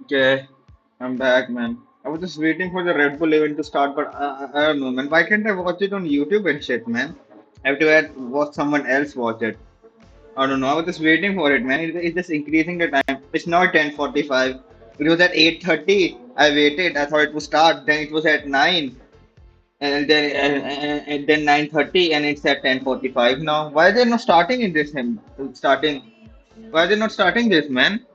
Okay, I'm back, man. I was just waiting for the Red Bull event to start, but I don't know, man. Why can't I watch it on YouTube and shit, man? I have to watch someone else watch it. I don't know. I was just waiting for it, man. It's just increasing the time. It's now 10:45. It was at 8:30. I waited. I thought it would start. Then it was at 9, and then 9:30, and it's at 10:45 now. Why are they not starting in this? Starting? Why are they not starting this, man?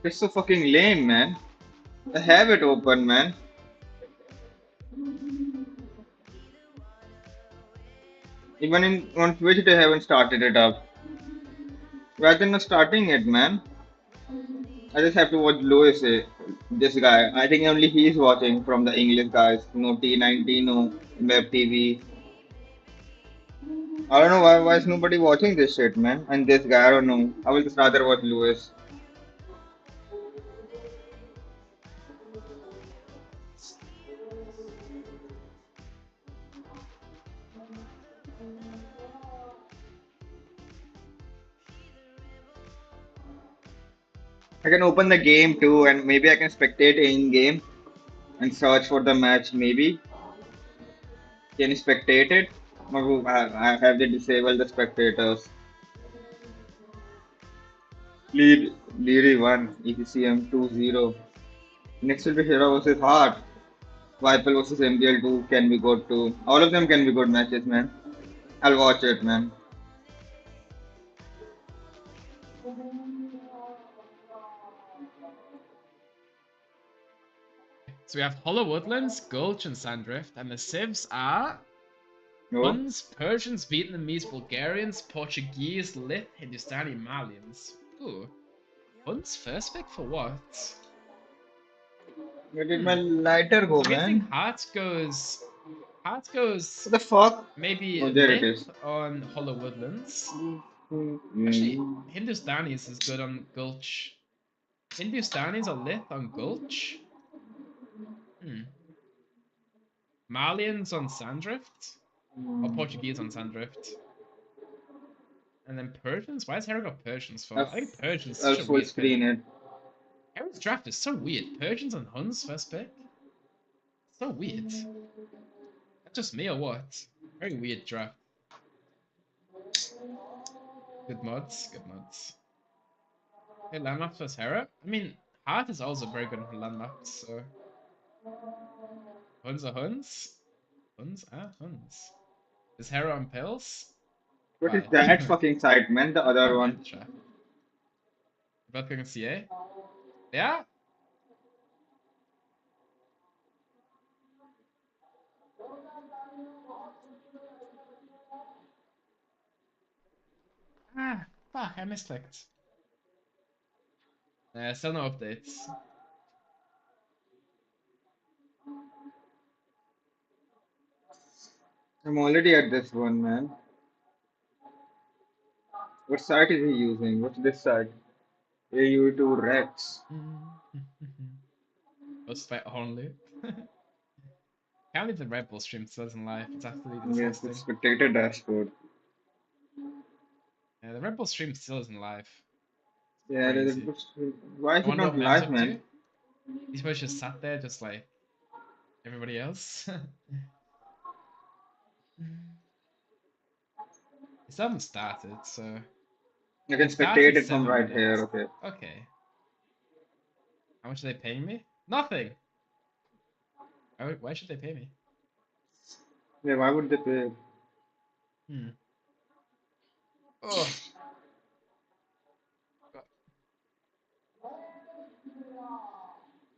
It's so fucking lame, man. I have it open, man. Even in on Twitch, they haven't started it up. Why are they not starting it, man? I just have to watch Louis, this guy. I think only he's watching from the English guys. No T19, no Web TV. I don't know why is nobody watching this shit, man. And this guy, I don't know. I will just rather watch Louis. I can open the game too, and maybe I can spectate in game and search for the match. Maybe can you spectate it? Or I have to disable the spectators. Leary 1, ECCM 2-0. Next will be Hero versus Heart. Vipel versus MDL 2 can be good too. All of them can be good matches, man. I'll watch it, man. So we have Hollow Woodlands, Gulch, and Sandrift, and the civs are No? Huns, Persians, Vietnamese, Bulgarians, Portuguese, Lith, Hindustani, Malians. Ooh. Huns first pick for what? Where did my lighter go, So I'm guessing man? Heart goes. Heart goes What the fuck? maybe Oh, there it Lith is. on Hollow Woodlands. Actually, Mm. Hindustanis is good on Gulch. Hindustanis or Lith on Gulch? Hmm. Malians on Sandrift? Or Portuguese on Sandrift? And then Persians? Why has Hera got Persians for? I'll, I think Persians is I'll such a full weird pick. screen it. Hera's draft is so weird. Persians and Huns first pick? So weird. That's just me or what? Very weird draft. Good mods, good mods. Okay, landmaps versus Hera. I mean, Heart is also very good on landmaps, so. Huns are Huns? Huns are Huns. Is Hera on pills? What is Why? that fucking site, man? The other Not one. bad, chat. About going CA? Yeah? Ah, fuck, I misclicked. Still no updates. I'm already at this one, man. What site is he using? What's this site? AU2 Rex. Post fight only. Can't believe the Red Bull stream still isn't live. It's absolutely Yes, the disgusting. spectator dashboard. Yeah, the Red Bull stream still isn't live. It's Yeah, crazy. why I is it wonder not what Mem's live, up man? to. He's probably just sat there just like everybody else. They still haven't started, so You can it starts in spectate it from 7 right here, minutes. okay. Okay. How much are they paying me? Nothing! Why should they pay me? Yeah, why would they pay? Hmm. Oh.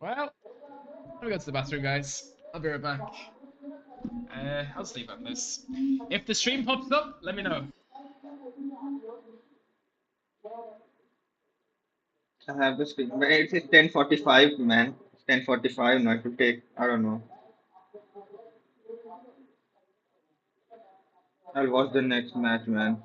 Well, let me go to the bathroom, guys. I'll be right back. I'll sleep on this. If the stream pops up, let me know. I have the screen. But it's 10:45, man. It's 10:45 now. It will take, I don't know. I'll watch the next match, man.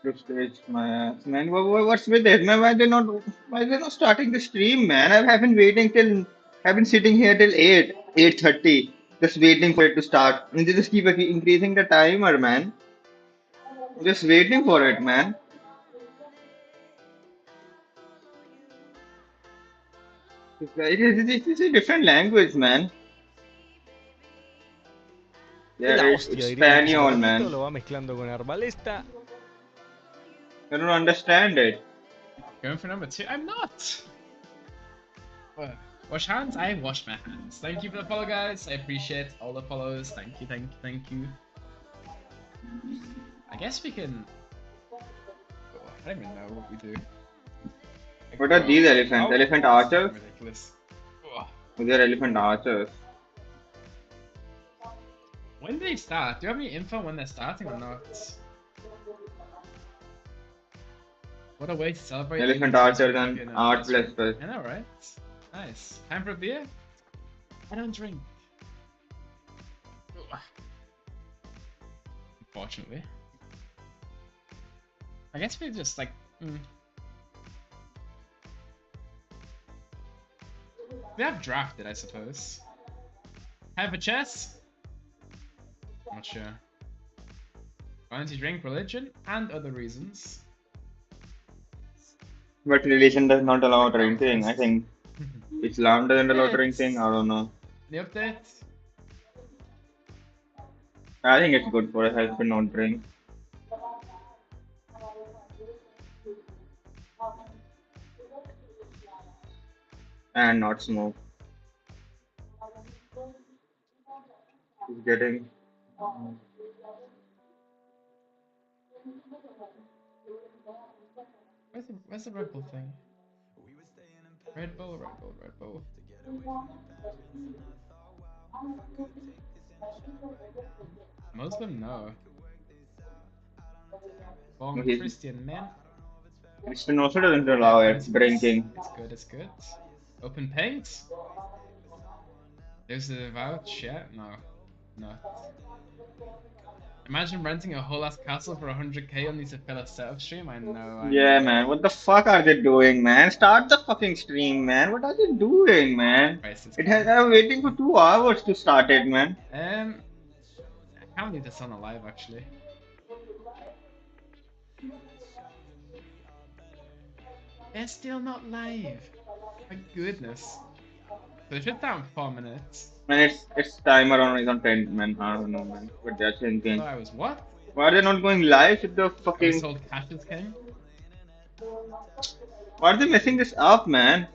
Group stage, my ass, man. What's with this, man? Why they not starting the stream, man? I have been waiting till I've been sitting here till 8:30, just waiting for it to start. And they just keep increasing the timer, man. Just waiting for it, man. It's a different language, man. Es Yeah, la it's hostia, diría mi físico. Spanish, Poquito man. lo va mezclando con Arbalesta. I don't understand it. Going for number 2? I'm not! Wash hands? I wash my hands. Thank you for the follow, guys. I appreciate all the follows. Thank you, thank you, thank you. I guess we can... Oh, I don't even know what we do. Like, What are these elephants? oh, Elephant this is archers? ridiculous. Oh. They're elephant archers. When do they start? Do you have any info when they're starting or not? What a way to celebrate Elephant England's archers and champion art anniversary. plus. I know, right? Nice. Time for a beer? I don't drink. Ugh. Unfortunately. I guess we just like... We have drafted, I suppose. Have a chess? I'm not sure. Fancy drink, religion, and other reasons. But religion does not allow drinking. I think Islam doesn't allow drinking. I don't know. The update? I think it's good for a health to not drink and not smoke. It's getting. Where's the Red Bull thing? Red Bull, Red Bull, Red Bull. Muslim? No. Born Christian man. Christian also doesn't allow it drinking. It's good, it's good. Open paint? There's a vouch, yeah? No. No. Imagine renting a whole ass castle for 100k only to fill a setup stream. I know. Yeah, man. What the fuck are they doing, man? Start the fucking stream, man. What are they doing, man? It has. I'm waiting for 2 hours to start it, man. I can't believe this on a live actually. They're still not live. My goodness. So they shut down 4 minutes. Man, it's timer on 10, man. I don't know, man. What they're thinking. So I was what? Why are they not going live with the I was fucking? told Cassius came. Why are they messing this up, man?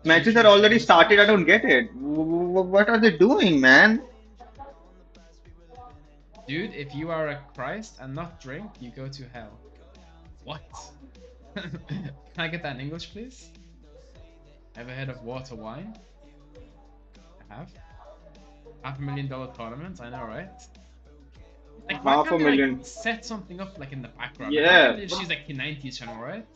Matches are already started. I don't get it. What are they doing, man? Dude, if you are a Christ and not drink, you go to hell. What? Can I get that in English, please? Ever heard of water wine? I have. $500,000 tournament, I know, right? Like, why Half a can't they, million. like, set something up like in the background? Yeah. Like, why can't they just use like T90's channel, right?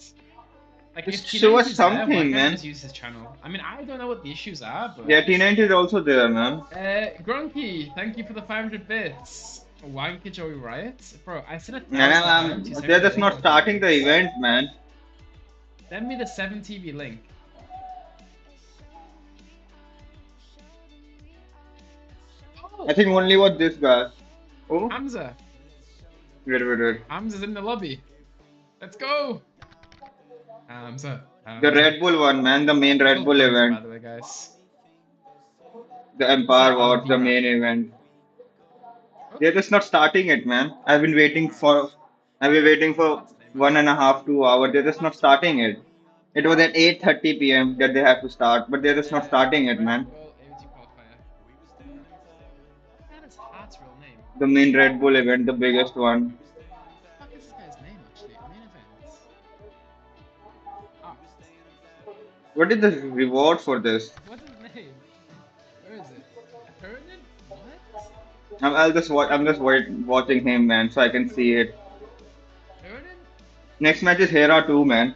Like, Just if show us T90's there, why something, can't they man. just use his channel? I mean, I don't know what the issues are, but... Yeah, T90 is also there, man. Grunky, thank you for the 500 bits. Wanky Joey Riot? Bro, I said it And 1,000 times. You sent they're me the just link not on starting the T-Rex. event, man. Send me the 7TV link. I think only what this guy. Oh, Hamza. wait. Hamza's in the lobby. Let's go. Hamza. The Red Bull one, man. The main Red Still Bull Hamza, by event. the way, guys. The It's Empire Wars, the Alvira. main event. Oh, They're just not starting it, man. I've been waiting for. I've been waiting for that's name. 1.5, 2 hours. They're just not starting it. It was at 8:30 p.m. that they have to start, but they're just not starting it, Red man. Bull AOT qualifier. That is Hart's real name. The main Red Bull event, the biggest one. What the fuck is this guy's name, actually? Main event. Ah, What is the reward for this? what is his name? Where is it? Hernan? What? I'm just watching him, man, so I can see it. Hernan? Next match is Hera too, man.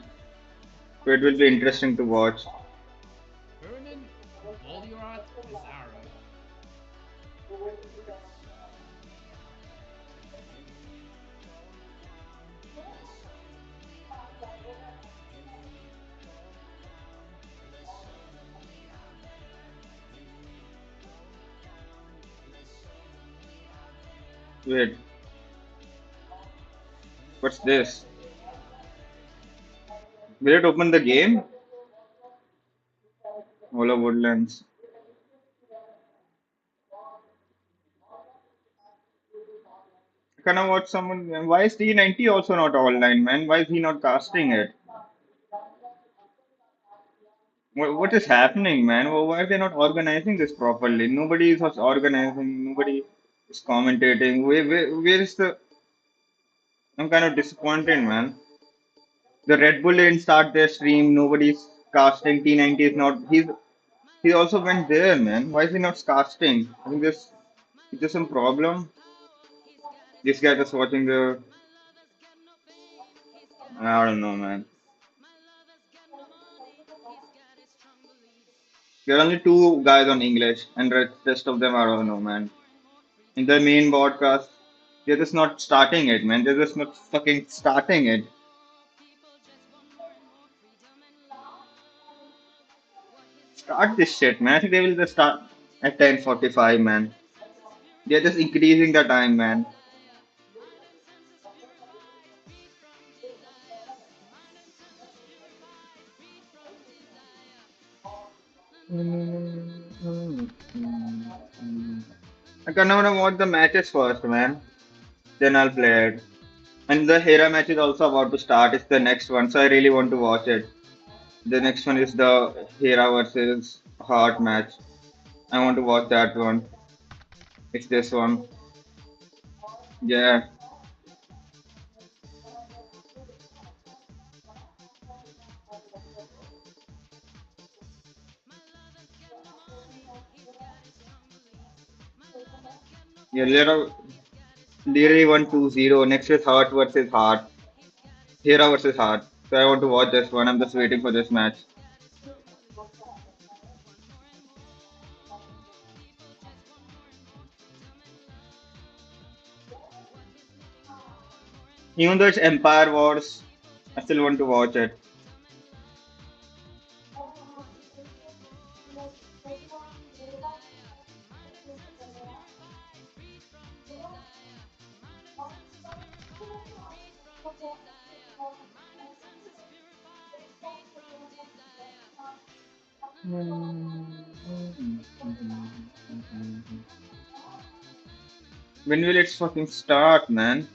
So it will be interesting to watch. Hernan? Voliorat? Pizarro. Wait, what's this? Will it open the game? All of Woodlands. Can I watch someone? Why is T90 also not online, man? Why is he not casting it? What is happening, man? Why are they not organizing this properly? Nobody is organizing. Nobody is commentating. Where is the? I'm kind of disappointed, man. The Red Bull didn't start their stream. Nobody's casting. T90 is not. He also went there, man. Why is he not casting? I think there's some problem. This guy just watching the. I don't know, man. There are only two guys on English, and the rest of them I don't know, man. In the main broadcast, they're just not starting it, man. They're just not fucking starting it. Start this shit, man. I think they will just start at 10:45, man. They're just increasing the time, man. I kind of want to watch the matches first, man. Then I'll play it. And the Hera match is also about to start. It's the next one, so I really want to watch it. The next one is the Hera versus Hart match. I want to watch that one. It's this one. Yeah. Yeah, literally 1-2-0. Next is Hart versus Hart. Hera versus Hart. So I want to watch this one. I'm just waiting for this match. Even though it's Empire Wars, I still want to watch it. When will it fucking start, man?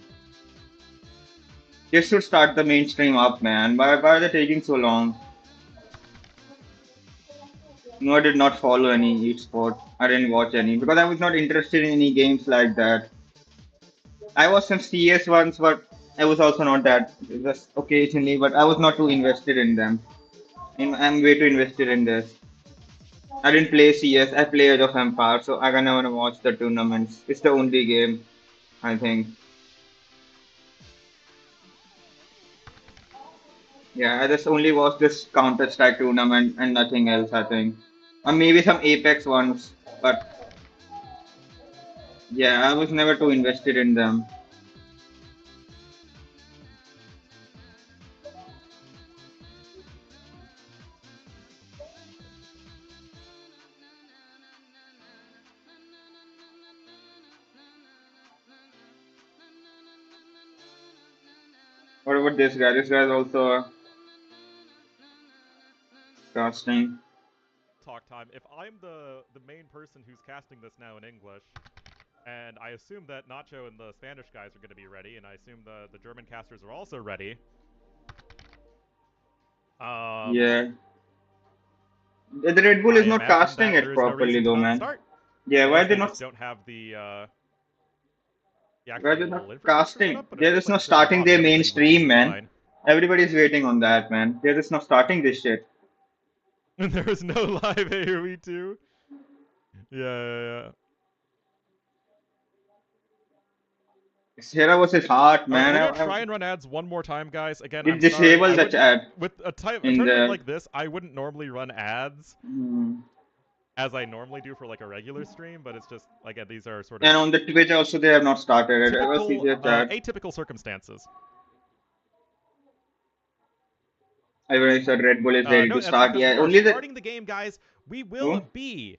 They should start the mainstream up, man. Why are they taking so long? No, I did not follow any e-sport. I didn't watch any because I was not interested in any games like that. I watched some CS ones, but I was also not that. Just occasionally, but I was not too invested in them. I'm way too invested in this. I didn't play CS. I play Age of Empire, so I can never watch the tournaments. It's the only game, I think. Yeah, I just only watched this Counter Strike tournament and nothing else, I think. Or maybe some Apex ones, but yeah, I was never too invested in them. What about this guy? This guy's also casting. Talk time. If I'm the main person who's casting this now in English, and I assume that Nacho and the Spanish guys are going to be ready, and I assume the German casters are also ready. Yeah. The Red Bull I is not imagine casting that it there is no properly reason to though, not man. start, Yeah, why unless are they they just not don't have the why are they actual not infrastructure set casting? up. But it They're looks just like not the server starting mod and their everything would be mainstream, just man. fine. Everybody's waiting on that, man. They're just not starting this shit. And there is no live AoE too. Yeah. Sierra versus Hart, All right, man. we're gonna try and run ads one more time, guys. Again, I'm sorry. Disable I the wouldn't chat with a in tournament the. like this. I wouldn't normally run ads Hmm. as I normally do for like a regular stream, but it's just again these are sort of And on the Twitch also, they have not started it. I was see typical, their chat. atypical circumstances. Everyone said Red Bull is ready No, to that's start. because Yeah, we are only the. starting the game, guys. We will Oh, be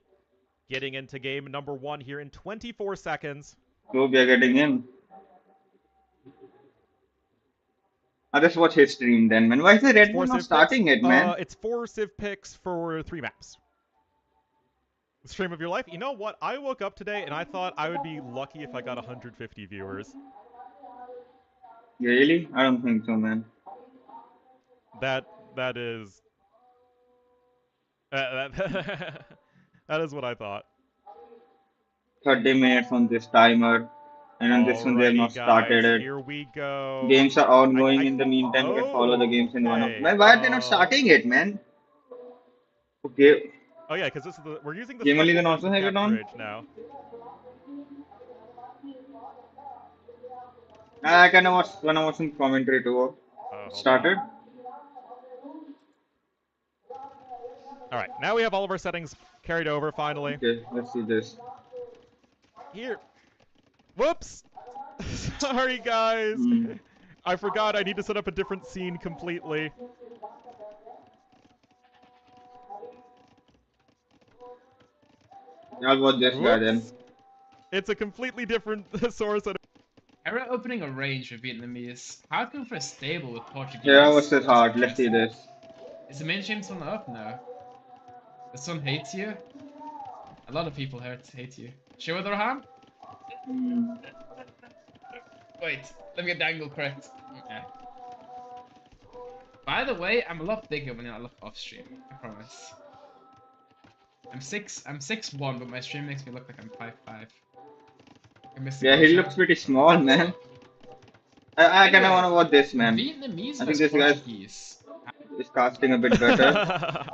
getting into game number 1 here in 24 seconds. So we are getting in. I'll just watch his stream then, man. Why is the It's Red Bull four not Civ picks. starting it, man? It's 4 Civ picks for 3 maps. The stream of your life. You know what? I woke up today and I thought I would be lucky if I got 150 viewers. Really? I don't think so, man. That is that is what I thought. 30 minutes on this timer. And on this one, they have Alrighty, not started guys, it. here we go. Games are ongoing. I In the meantime, you can follow the games in one of. okay. Man, why are they not starting it, man? Okay. Oh yeah, because this is we're using the Game only special can also version have it capture on. age now. I kind of watch some commentary too. Hold Started. on. All right, now we have all of our settings carried over finally. Okay, let's see this. Here. Whoops. Sorry, guys. I forgot I need to set up a different scene completely. I'll watch this guy then. Whoops. It's a completely different source. Hera opening a range with Vietnamese. Hard going for a stable with Portuguese. Yeah, what's this hard? Let's see this. Is the mainstream Sun up now? The Sun hates you? A lot of people hate you. Show the Raham? Wait, let me get the angle correct. Yeah. By the way, I'm a lot bigger when I look off stream. I promise. I'm 6'1", but my stream makes me look like I'm 5'5". Yeah, he looks pretty small, man. I kind of want to watch this, man. Vietnamese I think this guy is casting a bit better.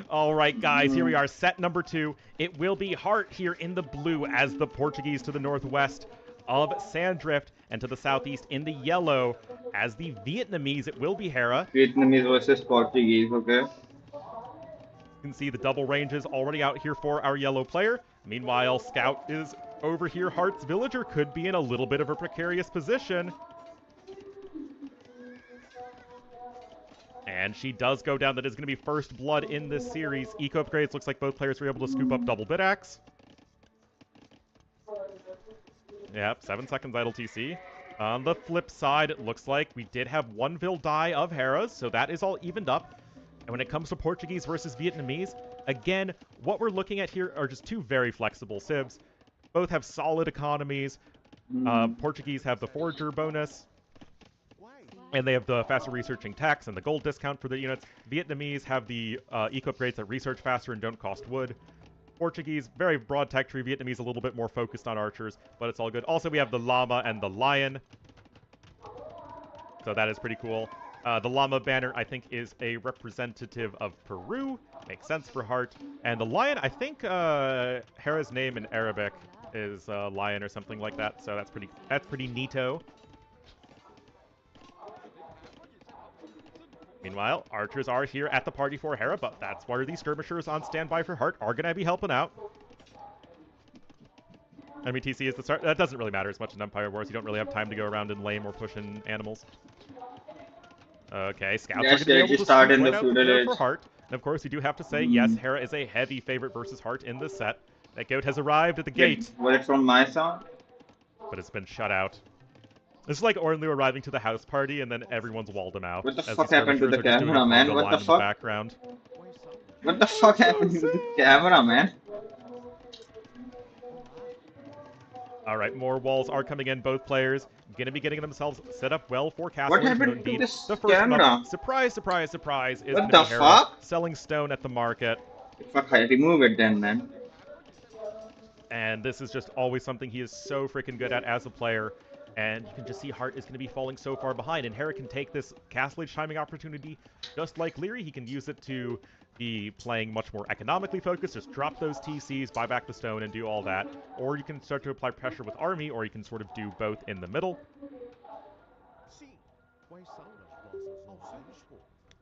All right, guys, here we are, set number 2. It will be Hart here in the blue as the Portuguese to the northwest of Sandrift, and to the southeast in the yellow as the Vietnamese. It will be Hera. Vietnamese versus Portuguese, okay. You can see the double ranges already out here for our yellow player. Meanwhile, Scout is over here. Hart's villager could be in a little bit of a precarious position. And she does go down. That is going to be first blood in this series. Eco upgrades. Looks like both players were able to scoop up double bit axe. Yep, 7 seconds idle TC. On the flip side, it looks like we did have one Vil die of Hera's, so that is all evened up. And when it comes to Portuguese versus Vietnamese, again, what we're looking at here are just two very flexible civs. Both have solid economies. Portuguese have the Forager bonus, and they have the faster researching tax and the gold discount for the units. Vietnamese have the eco upgrades that research faster and don't cost wood. Portuguese, very broad tech tree. Vietnamese, a little bit more focused on archers, but it's all good. Also, we have the llama and the lion, so that is pretty cool. The llama banner, I think, is a representative of Peru. Makes sense for Hart. And the lion, I think Hera's name in Arabic is lion or something like that, so that's pretty neato. Meanwhile, archers are here at the party for Hera, but that's where the skirmishers on standby for Hart are going to be helping out. Enemy TC is the start. That doesn't really matter as much in Empire Wars. You don't really have time to go around and lame or pushing animals. Okay, scouts are going to be able to start scoop in right the out feudal there age. for Hart. And of course, you do have to say, yes, Hera is a heavy favorite versus Hart in this set. That goat has arrived at the gate, Was it from my sound? but it's been shut out. This is like Ornlu arriving to the house party, and then everyone's walled him out. What the as fuck happened to skirmishers the are just doing a camera, man? conga What line the in fuck? background. What the fuck happened to the camera, man? All right, more walls are coming in. Both players going to be getting themselves set up well for castle. What happened to this the first camera? One, surprise, surprise, surprise, is What going to the be Hera fuck? selling stone at the market. Fuck, I remove it then, man. And this is just always something he is so freaking good at as a player. And you can just see Hart is going to be falling so far behind. And Hera can take this castle age timing opportunity just like Leary. He can use it to be playing much more economically focused. Just drop those TCs, buy back the stone, and do all that. Or you can start to apply pressure with army, or you can sort of do both in the middle.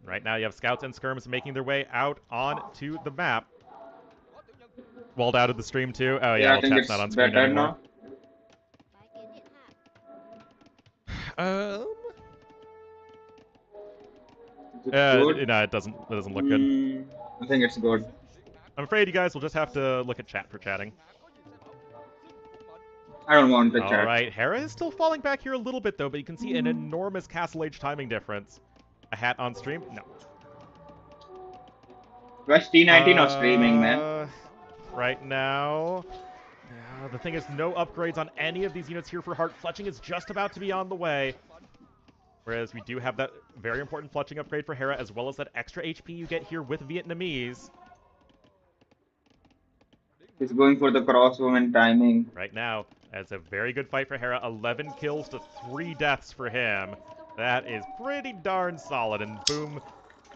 Right now you have scouts and skirms making their way out onto the map. Walled out of the stream too. Oh yeah, I well, think chat's it's not on screen better anymore. now. Is it good? No, it doesn't look good. I think it's good. I'm afraid you guys will just have to look at chat for chatting. I don't want the All chat. right, Hera is still falling back here a little bit though, but you can see an enormous Castle Age timing difference. A hat on stream? No. Where's T19 not streaming, man? Right now, the thing is, no upgrades on any of these units here for Heart. Fletching is just about to be on the way. Whereas we do have that very important fletching upgrade for Hera, as well as that extra HP you get here with Vietnamese. He's going for the crossbow timing. Right now, that's a very good fight for Hera. 11 kills to 3 deaths for him. That is pretty darn solid. And boom,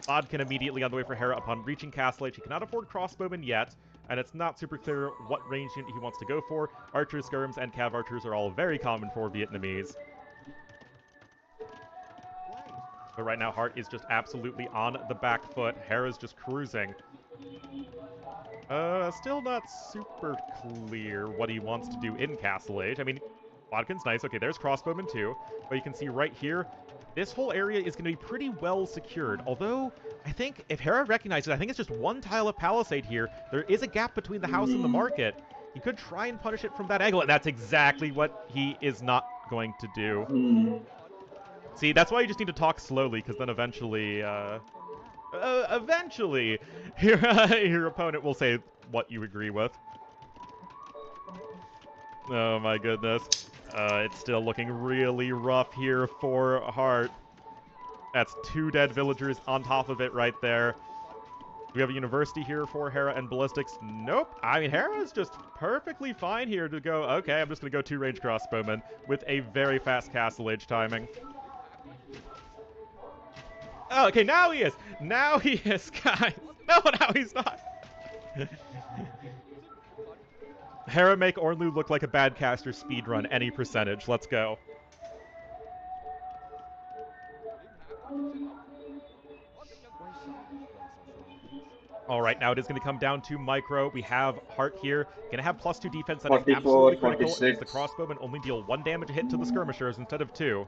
Bodkin immediately on the way for Hera upon reaching Castle Age. He cannot afford crossbowmen yet, and it's not super clear what range unit he wants to go for. Archers, skirms, and cav archers are all very common for Vietnamese. But right now, Hart is just absolutely on the back foot. Hera's just cruising. Still not super clear what he wants to do in Castle Age. I mean, Bodkin's nice. Okay, there's crossbowmen too. But you can see right here, this whole area is going to be pretty well secured. Although, I think if Hera recognizes it, I think it's just one tile of palisade here. There is a gap between the house and the market. He could try and punish it from that angle, and that's exactly what he is not going to do. See, that's why you just need to talk slowly, because then eventually, your opponent will say what you agree with. Oh my goodness. It's still looking really rough here for Hart. That's 2 dead villagers on top of it right there. Do we have a university here for Hera and ballistics? Nope. I mean, Hera's just perfectly fine here to go, okay, I'm just going to go 2 range crossbowmen with a very fast Castle Age timing. Oh, okay, now he is. Now he is, guys. No, now he's not. Hera make Ornlu look like a bad caster speedrun any percentage. Let's go. All right, now it is going to come down to micro. We have Hart here. Going to have +2 defense. That is 44, absolutely critical. 46. The crossbowmen only deal 1 damage a hit to the skirmishers instead of 2.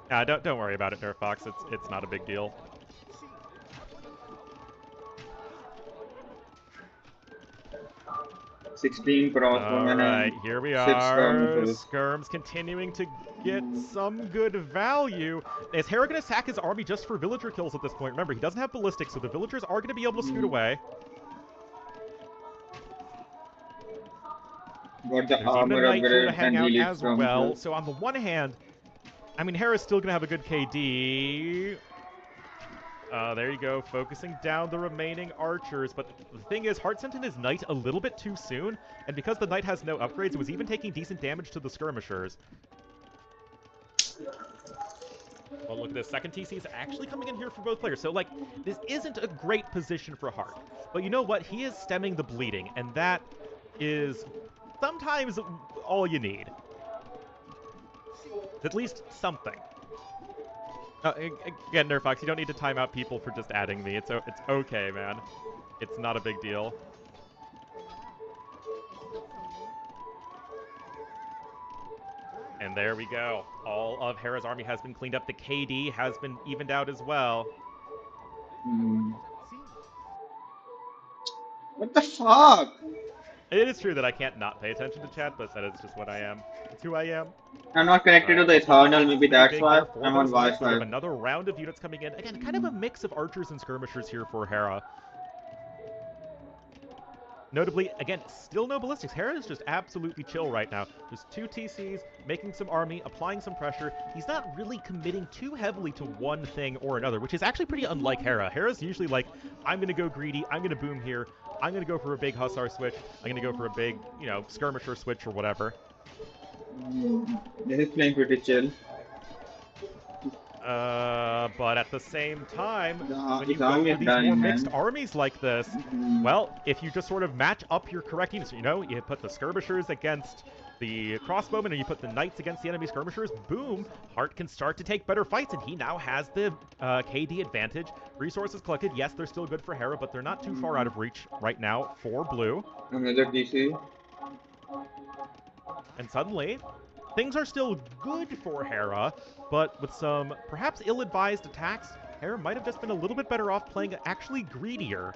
Don't worry about it, Nerf Fox. It's not a big deal. $16 crossbowmen. All right, here we 6 are. skirmishers. Skirms continuing to get some good value. Is Hera going to sack his army just for villager kills at this point? Remember, he doesn't have ballistics, so the villagers are going to be able to scoot away. Got the There's even armor a knight here to upgrade hang and out elite as well. skirmishers. So on the one hand, I mean, Hera's still going to have a good KD. There you go, focusing down the remaining archers. But the thing is, Hart sent in his knight a little bit too soon, and because the knight has no upgrades, it was even taking decent damage to the skirmishers. Well, look at this. Second TC is actually coming in here for both players. So, like, this isn't a great position for Hart. But you know what? He is stemming the bleeding, and that is sometimes all you need. At least something. Again, Nerfox, you don't need to time out people for just adding me. It's okay, man. It's not a big deal. And there we go. All of Hera's army has been cleaned up. The KD has been evened out as well. What the fuck? It is true that I can't not pay attention to chat, but that is just what I am. It's who I am. I'm not connected to the Eternal, maybe that's Big why. there for I'm on those units. We have Wi-Fi. another round of units coming in. Again, kind of a mix of archers and skirmishers here for Hera. Notably, again, still no ballistics. Hera is just absolutely chill right now. Just 2 TCs, making some army, applying some pressure. He's not really committing too heavily to one thing or another, which is actually pretty unlike Hera. Hera's usually like, I'm going to go greedy, I'm going to boom here, I'm going to go for a big Hussar switch, I'm going to go for a big, you know, skirmisher switch or whatever. This is playing pretty chill. But at the same time, when you his go army for is these dying, more man. mixed armies like this, well, if you just sort of match up your correct units, you know, you put the skirmishers against the crossbowmen and you put the knights against the enemy skirmishers, boom, Hart can start to take better fights, and he now has the KD advantage. Resources collected, yes, they're still good for Hera, but they're not too far out of reach right now for blue. Another DC. And suddenly, things are still good for Hera, but with some perhaps ill-advised attacks, Hera might have just been a little bit better off playing actually greedier.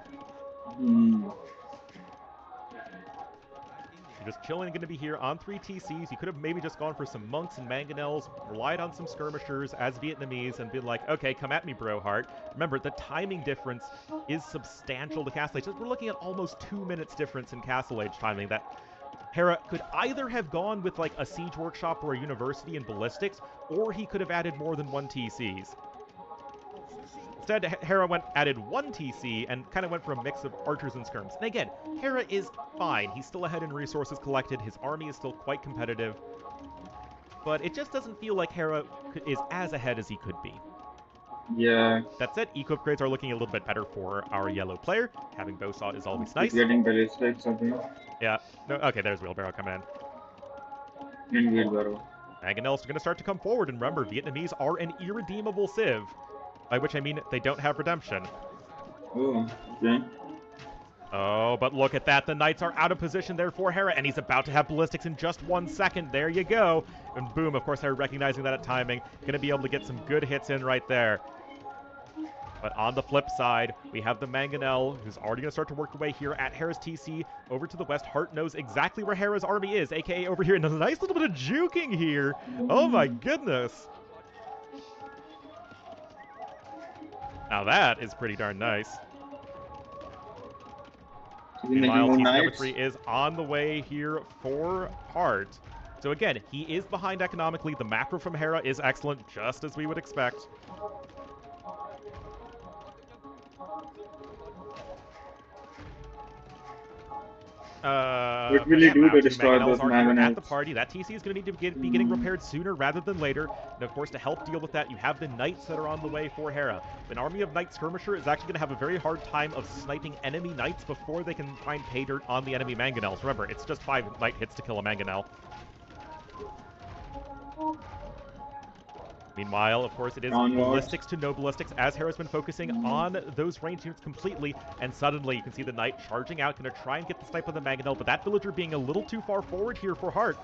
You're just chilling, going to be here on 3 TCs. You could have maybe just gone for some monks and mangonels, relied on some skirmishers as Vietnamese, and been like, okay, come at me, bro heart. Remember, the timing difference is substantial to Castle Age. We're looking at almost 2 minutes difference in Castle Age timing. That Hera could either have gone with like a siege workshop or a university in ballistics, or he could have added more than 1 TCs. Instead, Hera added 1 TC and kind of went for a mix of archers and skirms. And again, Hera is fine. He's still ahead in resources collected. His army is still quite competitive. But it just doesn't feel like Hera is as ahead as he could be. Yeah. That said, equip grades are looking a little bit better for our yellow player. Having Bowsaw is always nice. He's getting ballistics, I think. Yeah. No, okay, there's Wheelbarrow coming in. In wheelbarrow. Mangonels are going to start to come forward, and remember, Vietnamese are an irredeemable civ. By which I mean they don't have redemption. Oh, okay. Oh, but look at that. The Knights are out of position there for Hera, and he's about to have ballistics in just 1 second. There you go. And boom, of course, Hera recognizing that at timing. Going to be able to get some good hits in right there. But on the flip side, we have the Mangonel, who's already going to start to work away here at Hera's TC. Over to the west, Hart knows exactly where Hera's army is, a.k.a. over here. And a nice little bit of juking here. Oh, my goodness. Now that is pretty darn nice. Meanwhile, TC number 3 is on the way here for Hart. So again, he is behind economically. The macro from Hera is excellent, just as we would expect. What will he do to destroy those Mangonels at the Mangonels? party. That TC is going to need to be getting repaired sooner rather than later. And of course, to help deal with that, you have the Knights that are on the way for Hera. An army of Knight Skirmisher is actually going to have a very hard time of sniping enemy Knights before they can find pay dirt on the enemy Mangonels. Remember, it's just 5 Knight hits to kill a Mangonel. Meanwhile, of course, it is ballistics to no ballistics, as Hera's been focusing on those range units completely, and suddenly you can see the Knight charging out, going to try and get the snipe of the Mangonel, but that villager being a little too far forward here for Hart.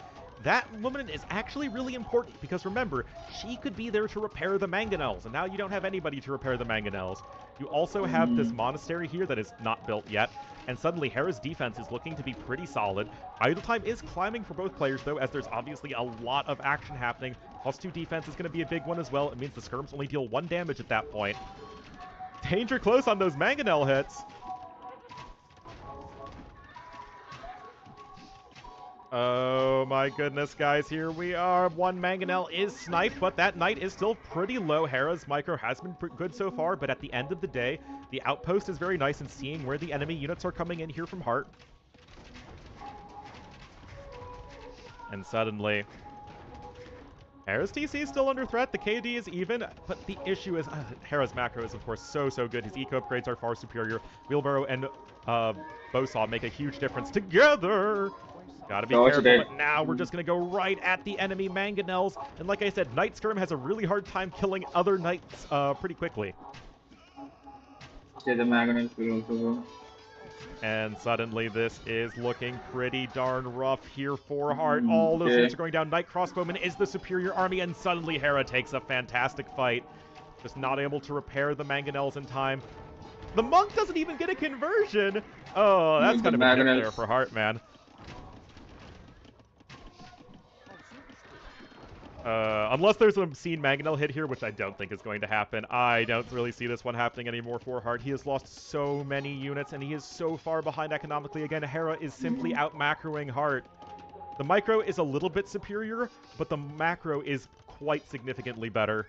That woman is actually really important, because remember, she could be there to repair the Mangonels, and now you don't have anybody to repair the Mangonels. You also have this monastery here that is not built yet, and suddenly Hera's defense is looking to be pretty solid. Idle time is climbing for both players, though, as there's obviously a lot of action happening. +2 defense is going to be a big one as well. It means the skirms only deal 1 damage at that point. Danger close on those Mangonel hits. Oh my goodness, guys, here we are. 1 Mangonel is sniped, but that Knight is still pretty low. Hera's micro has been good so far, but at the end of the day, the outpost is very nice in seeing where the enemy units are coming in here from Hart. And suddenly, Hera's TC is still under threat. The KD is even, but the issue is Hera's macro is, of course, so good. His eco upgrades are far superior. Wheelbarrow and Bowsaw make a huge difference together. Gotta be careful, but now we're just gonna go right at the enemy Mangonels. And like I said, Knight Skirm has a really hard time killing other Knights pretty quickly. Okay, the Mangonels will also go. And suddenly this is looking pretty darn rough here for Hart. All those units are going down. Knight Crossbowman is the superior army, and suddenly Hera takes a fantastic fight. Just not able to repair the Mangonels in time. The monk doesn't even get a conversion! Oh, that's kind of a tip there for Hart, man. Unless there's an obscene Mangonel hit here, which I don't think is going to happen. I don't really see this one happening anymore for Hart. He has lost so many units, and he is so far behind economically. Again, Hera is simply out-macroing Hart. The micro is a little bit superior, but the macro is quite significantly better.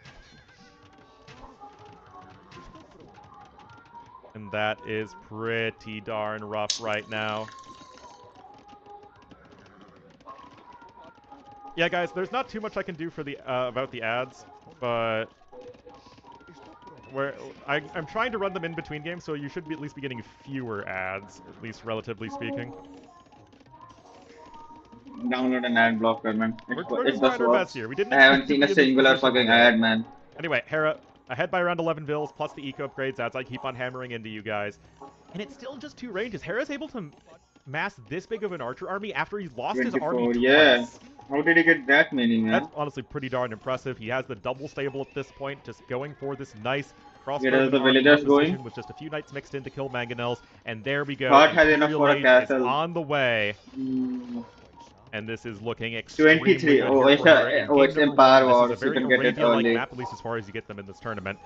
And that is pretty darn rough right now. Yeah, guys, there's not too much I can do for the about the ads, but I'm trying to run them in between games, so you should at least be getting fewer ads, at least relatively speaking. Download an ad blocker, man. We're just trying our best here. We didn't I haven't seen a singular fucking ad, man. Anyway, Hera ahead by around 11 vills, plus the eco upgrades as I keep on hammering into you guys. And it's still just 2 ranges. Hera's able to mass this big of an archer army after he lost his army twice. Yeah. How did he get that many, man? That's honestly pretty darn impressive. He has the double stable at this point, just going for this nice Where crossbow are of an the army villagers composition going? with just a few knights mixed in to kill mangonels, and there we go. Heart has enough Imperial for a Age is castle. on the way, Mm, and this is looking extremely 23. good Oh, here for her in oh, game it's number one. Empire This is a Wars. You very can get it Arabia-like early. map, at least as far as you get them in this tournament.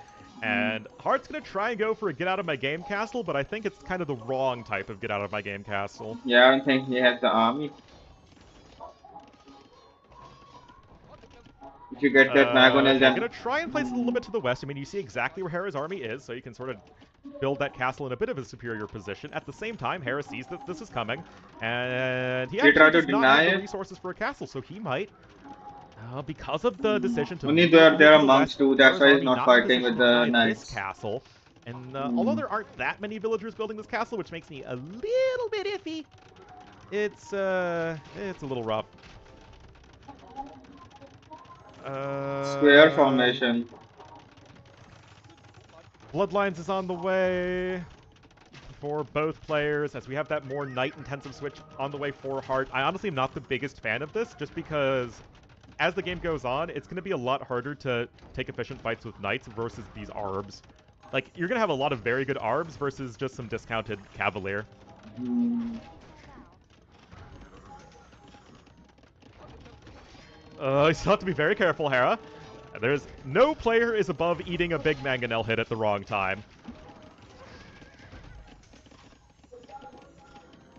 And Heart's gonna try and go for a get out of my game castle, but I think it's kind of the wrong type of get out of my game castle. Yeah, I don't think he has the army. If you get that Magonel, Okay, then gonna try and place it a little bit to the west. I mean, you see exactly where Hera's army is, so you can sort of build that castle in a bit of a superior position. At the same time, Hera sees that this is coming, and he they try actually to does not have deny the it. resources for a castle, so he might, because of the decision to Only move a little there bit are to the monks west, too. That's Hera's why he's army not not in a fighting position with to the deny this knights. castle. And although there aren't that many villagers building this castle, which makes me a little bit iffy, it's a little rough. Square formation. Bloodlines is on the way for both players, as we have that more knight-intensive switch on the way for Heart. I honestly am not the biggest fan of this, just because as the game goes on, it's going to be a lot harder to take efficient fights with knights versus these arbs. Like, you're going to have a lot of very good arbs versus just some discounted cavalier. Mm. You still have to be very careful, Hera. There's no player is above eating a big mangonel hit at the wrong time.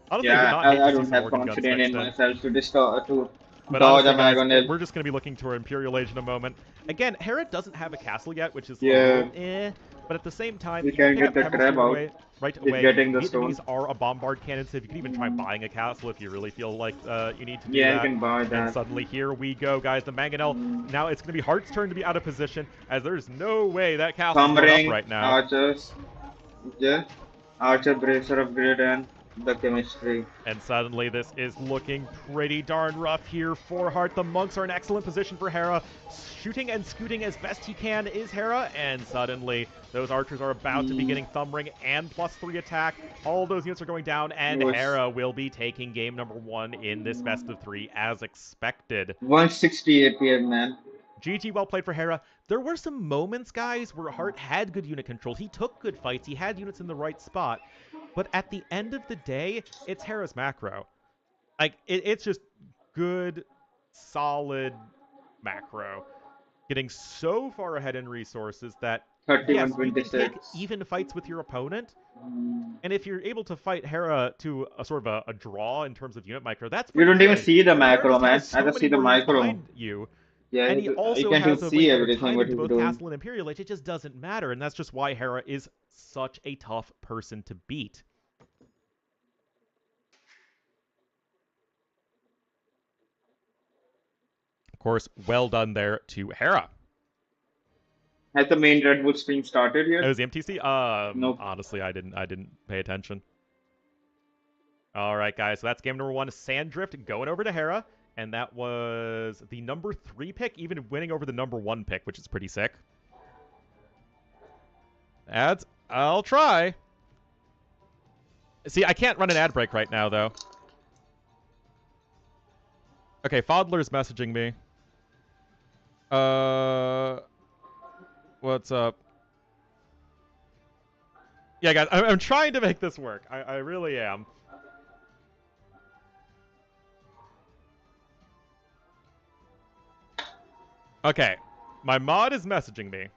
Honestly, I would Yeah, not hate I to see don't some have Morgan guns confidence in mixed in. myself to But dodge a honestly, guys, Magonel. we're just going to be looking to our Imperial Age in a moment. Again, Hera doesn't have a castle yet, which is a Yeah. little but at the same time, We you can can pick get up the chemistry crab out. right He's away. getting the Vietnamese stone. are a bombard cannon, so you can even try buying a castle if you really feel like you need to do Yeah, that. you can buy And that. suddenly, here we go, guys. The Mangonel, Mm. now it's going to be Heart's turn to be out of position, as there's no way that castle's going up Cumbering right now. archers. Yeah. Archer bracer upgrade and the chemistry. And suddenly this is looking pretty darn rough here for Heart. The monks are in excellent position for Hera. Shooting and scooting as best he can is Hera, and suddenly those archers are about to be getting thumb ring and +3 attack. All those units are going down, and Nice. Hera will be taking game number 1 in this best of 3 as expected. 168 PM, man. GG, well played for Hera. There were some moments, guys, where Hart had good unit control. He took good fights. He had units in the right spot. But at the end of the day, it's Hera's macro. Like, it's just good, solid macro. Getting so far ahead in resources that, yes, you can take 31-26. even fights with your opponent. Mm. And if you're able to fight Hera to a sort of a draw in terms of unit micro, that's You don't pretty even good. see the But Hera macro, just man. has so I just many see the more units micro. behind you. Yeah, And he you also can has just a see way better everything timing what to he's both doing. Castle and Imperial Age. It just doesn't matter, and that's just why Hera is such a tough person to beat. Of course, well done there to Hera. Has the main Red Bull stream started yet? It was the MTC? Nope. Honestly, I didn't pay attention. All right, guys, so that's game number 1. Sanddrift going over to Hera, and that was the number 3 pick, even winning over the number 1 pick, which is pretty sick. Ads? I'll try. See, I can't run an ad break right now, though. Okay, Fodler's messaging me. What's up? Yeah, guys, I'm trying to make this work. I really am. Okay, my mod is messaging me.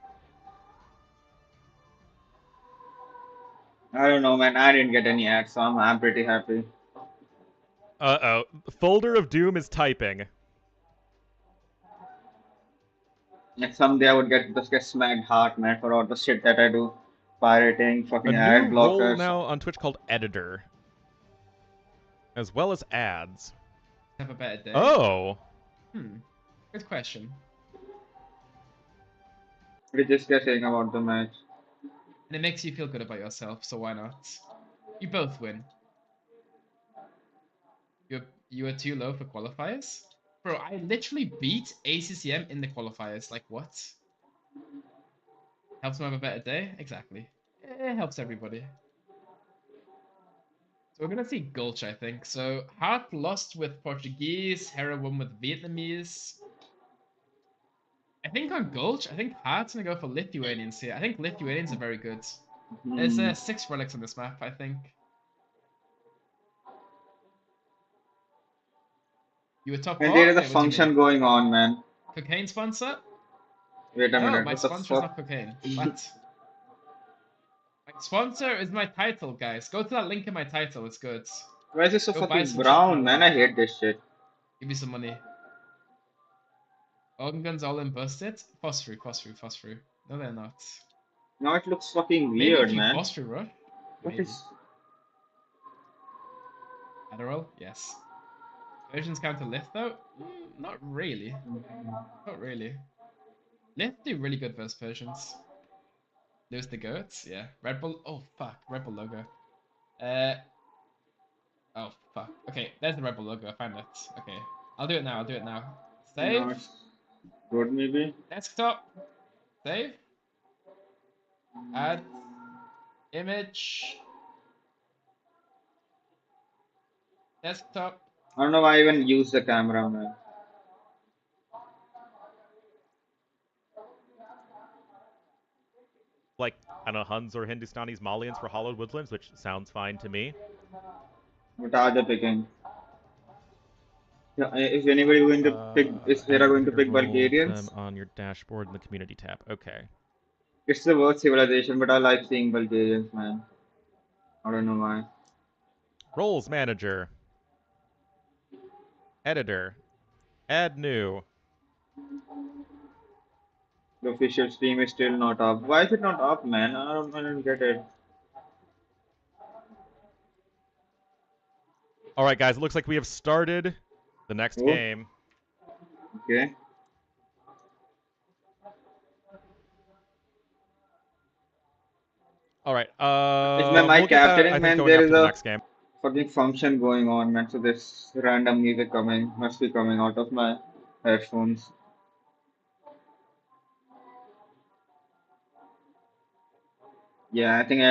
I don't know, man. I didn't get any ads, so I'm pretty happy. Uh-oh. Folder of Doom is typing. Like someday I would just get smacked hard, man, for all the shit that I do. Pirating, A fucking ad new role blockers. now on Twitch called Editor. As well as ads. Have a better day. Oh! Good question. We're just guessing about the match. And it makes you feel good about yourself, so why not? You both win. You are too low for qualifiers? Bro, I literally beat ACCM in the qualifiers. Like, what? Helps them have a better day? Exactly. It helps everybody. So we're gonna see Gulch, I think. So Hart lost with Portuguese, Hera won with Vietnamese. I think on Gulch, I think Heart's gonna go for Lithuanians here. I think Lithuanians are very good. There's Hmm. 6 relics on this map, I think. You were top And 4? there is a Wait, what do you mean? function going on, man. Cocaine sponsor? Wait a No, minute, my what the sponsor is fuck? not cocaine. What? My sponsor is my title, guys. Go to that link in my title. It's good. Why is it so Go buy fucking some shit from brown, that man? link. I hate this shit. Give me some money. Organ guns all in busted? Phosphor, phosphor, phosphor. No, they're not. Now it looks fucking Maybe a weird, few man. phosphor, bro. What Maybe. is... Adderall? Yes. Versions counter lift though? Not really. Not really. Lift do really good versus Persians. Lose the goats? Yeah. Red Bull? Oh fuck. Red Bull logo. Oh fuck. Okay, there's the Red Bull logo. I found it. Okay. I'll do it now. I'll do it now. No, Save. it's good maybe. Desktop. Save. Add. Image. Desktop. I don't know why I even use the camera, man. Like, I don't know, Huns or Hindustanis, Malians for Hollowed Woodlands, which sounds fine to me. What are they picking? Yeah, is anybody going to pick? Is Hera And going to put your pick roll Bulgarians? them on your dashboard in the community tab. Okay. It's the worst civilization, but I like seeing Bulgarians, man. I don't know why. Roles manager. Editor. Add new. The official stream is still not up. Why is it not up, man? I don't get it. All right, guys, it looks like we have started the next Oh, game. okay. All right. Is my We'll mic get that, I capturing, think, man? going There is after the a next game. fucking function going on, man. So this random music coming must be coming out of my headphones. Yeah, I think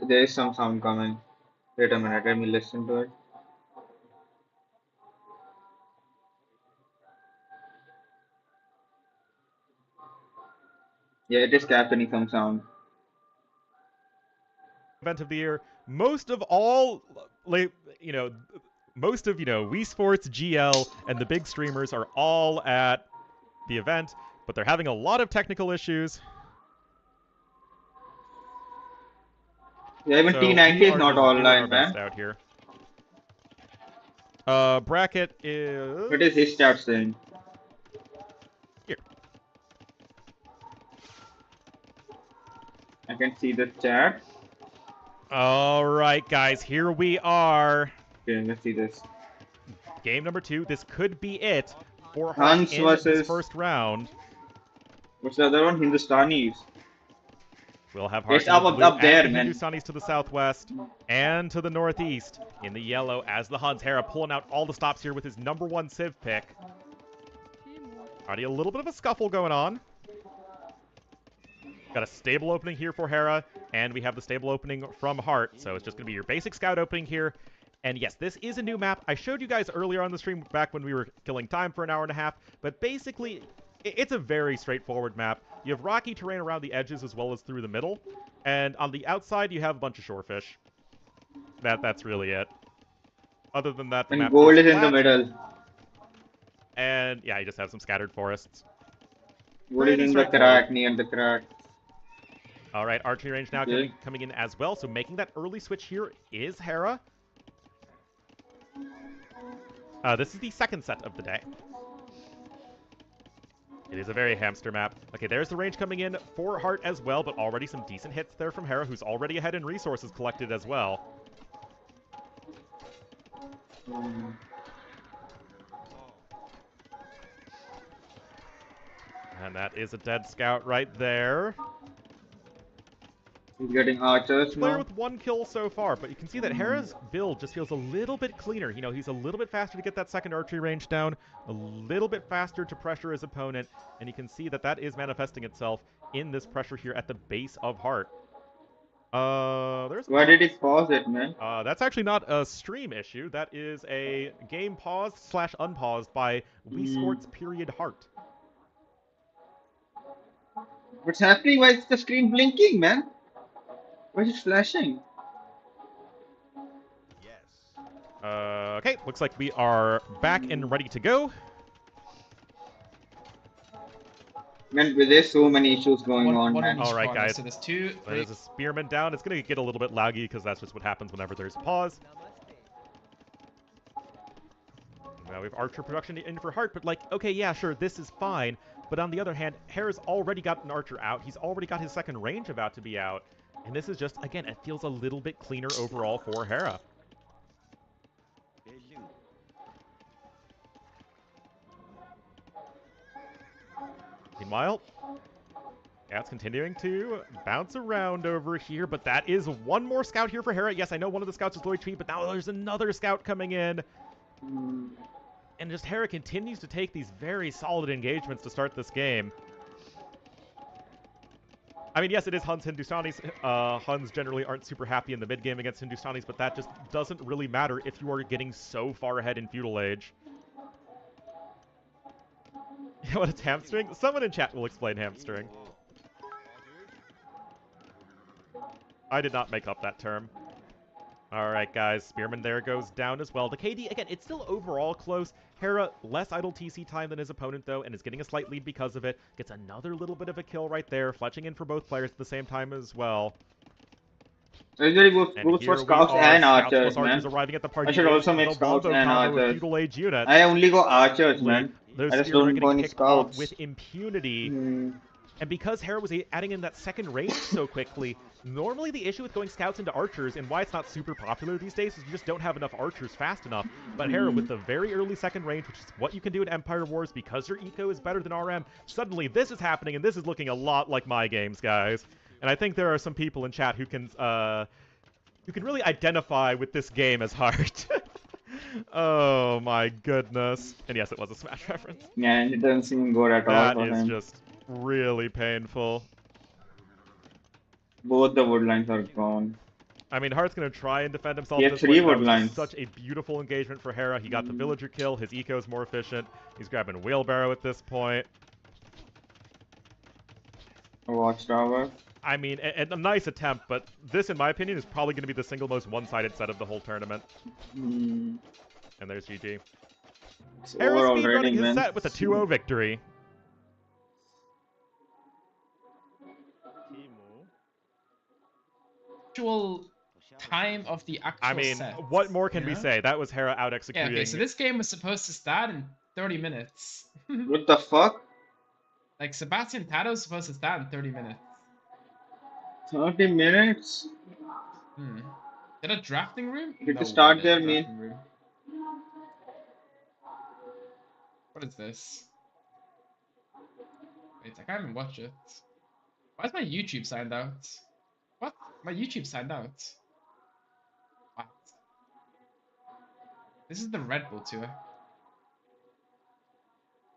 there is some sound coming. Wait a minute, let me listen to it. Yeah, it is capturing some sound. Event of the year. Most of all, like, most of, Wii Sports, GL, and the big streamers are all at the event, but they're having a lot of technical issues. Yeah, even So T90 we is are not just doing our online, best man. out here. Bracket is What is his chat saying? here. I can see the chat. All right, guys, here we are. Okay, let's see this. Game number 2. This could be it for Hart Hans in versus this first round. what's the other one? Hindustanis. We'll have Hart It's in the up blue up there, as the man. Hindustanis to the southwest and to the northeast in the yellow as the Huns. Hera pulling out all the stops here with his number 1 Civ pick. Already a little bit of a scuffle going on. Got a stable opening here for Hera, and we have the stable opening from Hart. So it's just going to be your basic scout opening here. And yes, this is a new map. I showed you guys earlier on the stream back when we were killing time for an hour and a half. But basically, it's a very straightforward map. You have rocky terrain around the edges as well as through the middle. And on the outside, you have a bunch of shorefish. That's really it. Other than that, the And map gold is is in the flat. middle. And yeah, you just have some scattered forests. Gold is Pretty in the straightforward. crack, near the crack. All right, archery range now Okay. coming in as well. So making that early switch here is Hera. This is the second set of the day. It is a very hamster map. Okay, there's the range coming in for Hart as well, but already some decent hits there from Hera, who's already ahead in resources collected as well. And that is a dead scout right there. He's getting archers Player now. with 1 kill so far, but you can see that Hera's build just feels a little bit cleaner. He's a little bit faster to get that second archery range down, a little bit faster to pressure his opponent, and you can see that that is manifesting itself in this pressure here at the base of Hart. There's a Why did he pause. pause it, man? That's actually not a stream issue. That is a game paused / unpaused by Wii Sports period Hart. What's happening? Why is the screen blinking, man? Why is it flashing? Okay, looks like we are back and ready to go. Man, there's so many issues going One, on, one in man. each All right, corner. guys. So there's two, three. There's a spearman down. It's going to get a little bit laggy because that's just what happens whenever there's a pause. Now we have Archer production in for Hart, but like, okay, yeah, sure, this is fine. But on the other hand, Hera's already got an Archer out. He's already got his second range about to be out. And this is just, again, it feels a little bit cleaner overall for Hera. Meanwhile, yeah, it's continuing to bounce around over here, but that is one more scout here for Hera. Yes, I know one of the scouts is low HP, but now there's another scout coming in. And just Hera continues to take these very solid engagements to start this game. I mean, yes, it is Huns Hindustanis. Huns generally aren't super happy in the mid game against Hindustanis, but that just doesn't really matter if you are getting so far ahead in Feudal Age. You know what, it's hamstring? Someone in chat will explain hamstring. I did not make up that term. Alright, guys, Spearman there goes down as well. The KD, again, it's still overall close. Hera, less idle TC time than his opponent, though, and is getting a slight lead because of it. Gets another little bit of a kill right there, fletching in for both players at the same time as well. Usually goes And for here we scouts are, and Scouts archers, plus Archers man. arriving at the party. I should also make the scouts Wombo and combo with archers. Feudal Age units. I only go archers, man. Those I just Spearmen don't are go getting any kicked off scouts. with impunity. Hmm. And because Hera was adding in that second range so quickly, normally the issue with going scouts into archers and why it's not super popular these days is you just don't have enough archers fast enough. But Hera, with the very early second range, which is what you can do in Empire Wars because your eco is better than RM, suddenly this is happening, and this is looking a lot like my games, guys. And I think there are some people in chat who can really identify with this game as hard. Oh my goodness. And yes, it was a Smash reference. Yeah, it doesn't seem good at all That for is him. just really painful. Both the woodlines are gone. I mean, Hart's going to try and defend himself He had this three way. That was woodlines. just such a beautiful engagement for Hera. He got the villager kill. His eco is more efficient. He's grabbing wheelbarrow at this point. A watchtower. I mean, a nice attempt, but this, in my opinion, is probably going to be the single most one-sided set of the whole tournament. Hmm. And there's GG. It's Hera's over speedrunning already, his man. set with a 2-0 victory. Actual time of the actual I mean, set. what more can we Yeah? say? That was Hera Yeah, out-executing. okay, so this game was supposed to start in 30 minutes. What the fuck? Like, Sebastian Tato was supposed to start in 30 minutes. 30 minutes? Hmm. Is that a drafting room? Did No you start way, there, that's a man? drafting room. What is this? Wait, I can't even watch it. Why is my YouTube signed out? What? My YouTube signed out. What? This is the Red Bull tour.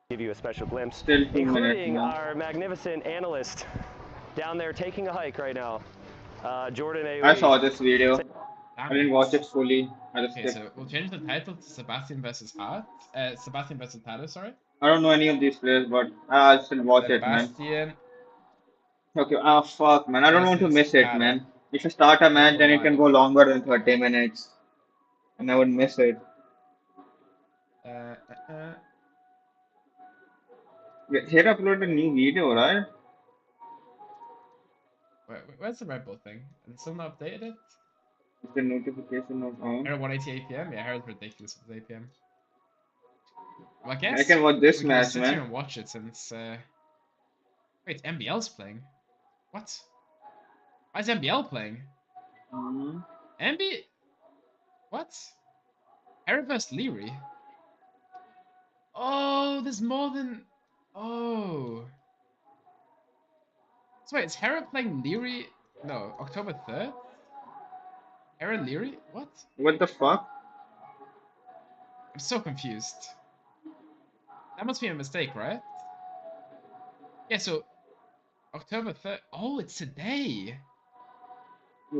Give you a special glimpse, Still 2 minutes, including man. our magnificent analyst down there taking a hike right now. Jordan A. I saw this video. I Damn didn't it. watch it fully. I just Okay, skipped. so we'll change the title to Sebastian versus Hart. Sebastian versus Tato, sorry. I don't know any of these players, but I'll still watch it, man. Sebastian. Okay, ah, fuck, man. I don't want to Versus miss it, Tato. man. If you start a match, then it can go longer than 30 minutes. And I would miss it. Here uploaded a new video, right? Where's the Red Bull thing? Has someone updated it? Is the notification not on? Here at 1:88 p.m. Yeah, Harry's ridiculous. It's 8 p.m. Well, I guess I can watch this we can match, sit here man. and watch it since. Wait, MBL's playing. What? Why is MBL playing? Mhm. MB. What? Harry versus Leary. Oh, there's more than. Oh. So wait, is Hera playing Leary? No, October 3rd? Hera Leary? What? What the fuck? I'm so confused. That must be a mistake, right? Yeah, so October 3rd. Oh, it's today.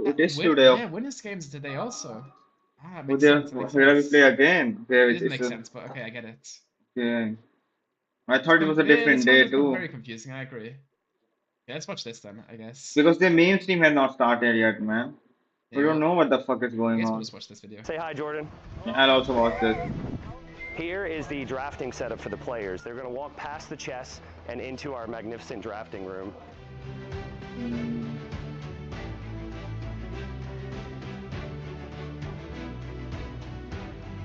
It is Win- today. Yeah, Winners Games today also. Ah, it Oh, makes there, sense. It makes here we sense. play again. Okay, It doesn't make it's sense, but okay, I get it. okay. I thought it was a Yeah, different this one day has been too. very confusing. I agree. Okay, let's watch this then, I guess. Because the main stream had not started yet, man. We Yeah, don't know what the fuck is I going guess we'll on. just watch this video. Say hi, Jordan. I'll also watch this. Here is the drafting setup for the players. They're going to walk past the chess and into our magnificent drafting room.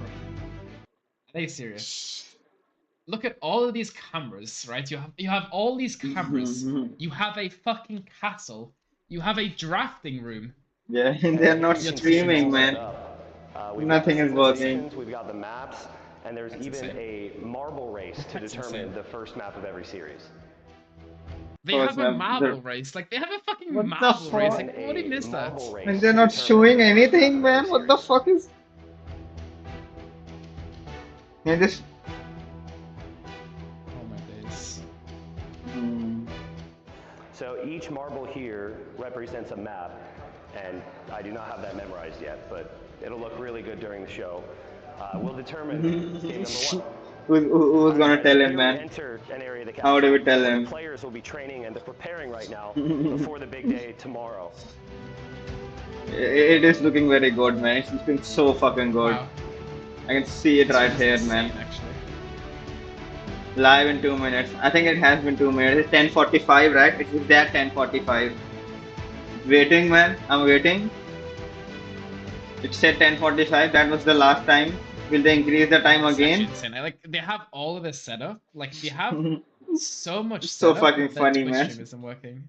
Are they serious? Look at all of these cameras, right? You have all these cameras. You have a fucking castle. You have a drafting room. Yeah, they're not You can see streaming, all man. set up. We've Nothing got is the working. civilizations, we've got the maps, and there's That's even insane. a marble race to That's determine insane. the first map of every series. They First have a map, marble race. Like they have a fucking What the marble race. fuck? Like what do you miss that? Marble race And they're to not determine showing the first anything, map of man. every What the series. fuck is? Yeah, this. Oh my days. So each marble here represents a map, and I do not have that memorized yet, but it'll look really good during the show. We'll determine game number one. Who's gonna tell him, Here we man? enter an area of the How do we castle tell where him? The players will be training and they're preparing right now before the big day tomorrow. It is looking very good, man. It's looking so fucking good. Wow. I can see it This right one is here, insane, man. Actually. Live in 2 minutes. I think it has been 2 minutes. It's 10:45, right? It's exact 10:45. Waiting, man. I'm waiting. It said 10:45. That was the last time. Will they increase the time It's actually again? insane. Like they have all of this set up. Like they have so much So setup fucking that their funny, Twitch man. stream isn't working.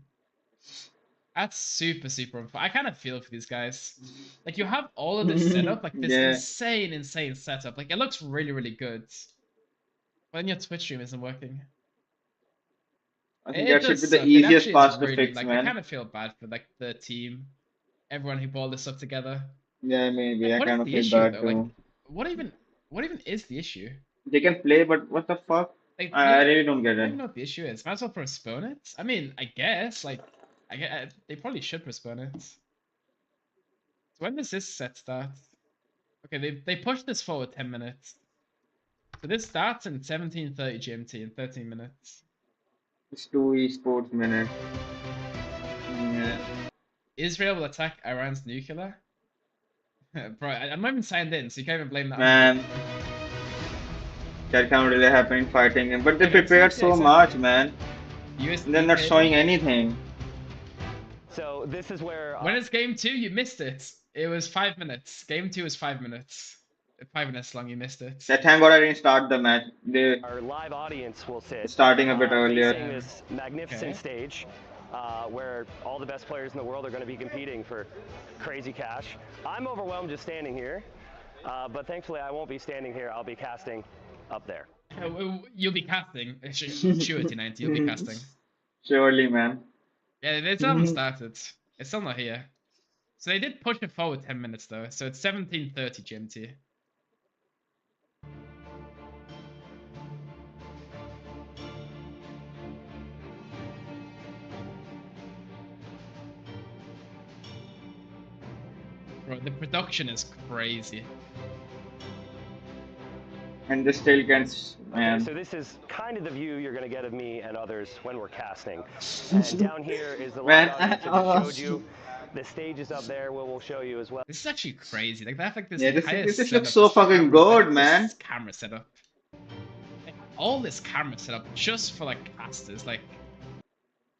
That's super unfair. I kind of feel for these guys. Like you have all of this setup, like this Yeah. insane setup. Like it looks really good. But then your Twitch stream isn't working. I think It that should does be the suck. It easiest actually part is to really, fix, like I man. kind of feel bad for like the team, everyone who balled this up together. Yeah, maybe. I What is kind of the feel issue bad though? too. Like what even is the issue? They can play, but what the fuck? Like I really don't get I don't it. even know what the issue is. Might as well postpone it. I mean, I guess like I get they probably should postpone it. So when does this set start? Okay, they pushed this forward 10 minutes. So this starts in 17:30 GMT in 13 minutes. It's 2 esports minutes. Yeah. Israel will attack Iran's nuclear. Bro, I'm not even signed in, so you can't even blame that. Man. That can't really happen in fighting game. But they Yeah, prepared exactly, so much, man. US They're not showing anything. So this is where When it's game 2, you missed it. It was 5 minutes. Game 2 is 5 minutes. 5 minutes long, you missed it. Yeah, thank God I didn't start the match. They our live audience will sit starting a bit earlier. facing this magnificent stage where all the best players in the world are going to be competing for crazy cash. I'm overwhelmed just standing here, but thankfully I won't be standing here. I'll be casting up there. You'll be casting. Sure, T90, you'll be casting. Surely, man. Yeah, they still haven't started. It's still not here. So they did push it forward 10 minutes though, so it's 17:30 GMT. Bro, the production is crazy. And they still can't, Okay, man. so this is kind of the view you're going to get of me and others when we're casting. And down here is the Man, live audience I just showed you. The stage is up there, we'll show you as well. This is actually crazy. Like they have like this Yeah, this entire looks setup, so this fucking camera- good, like, man. This camera setup. Like, all this camera setup just for like casters, like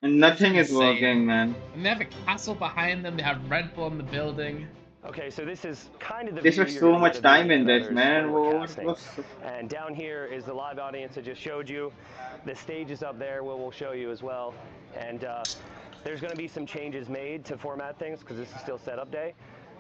And nothing is insane. working, man. and they have a castle behind them, they have Red Bull in the building. Okay, so this is kind of the They view took you're so gonna much get of me time in and this, others man. when we're What casting. was... And down here is the live audience I just showed you. The stage is up there, we'll show you as well. And there's going to be some changes made to format things because this is still setup day.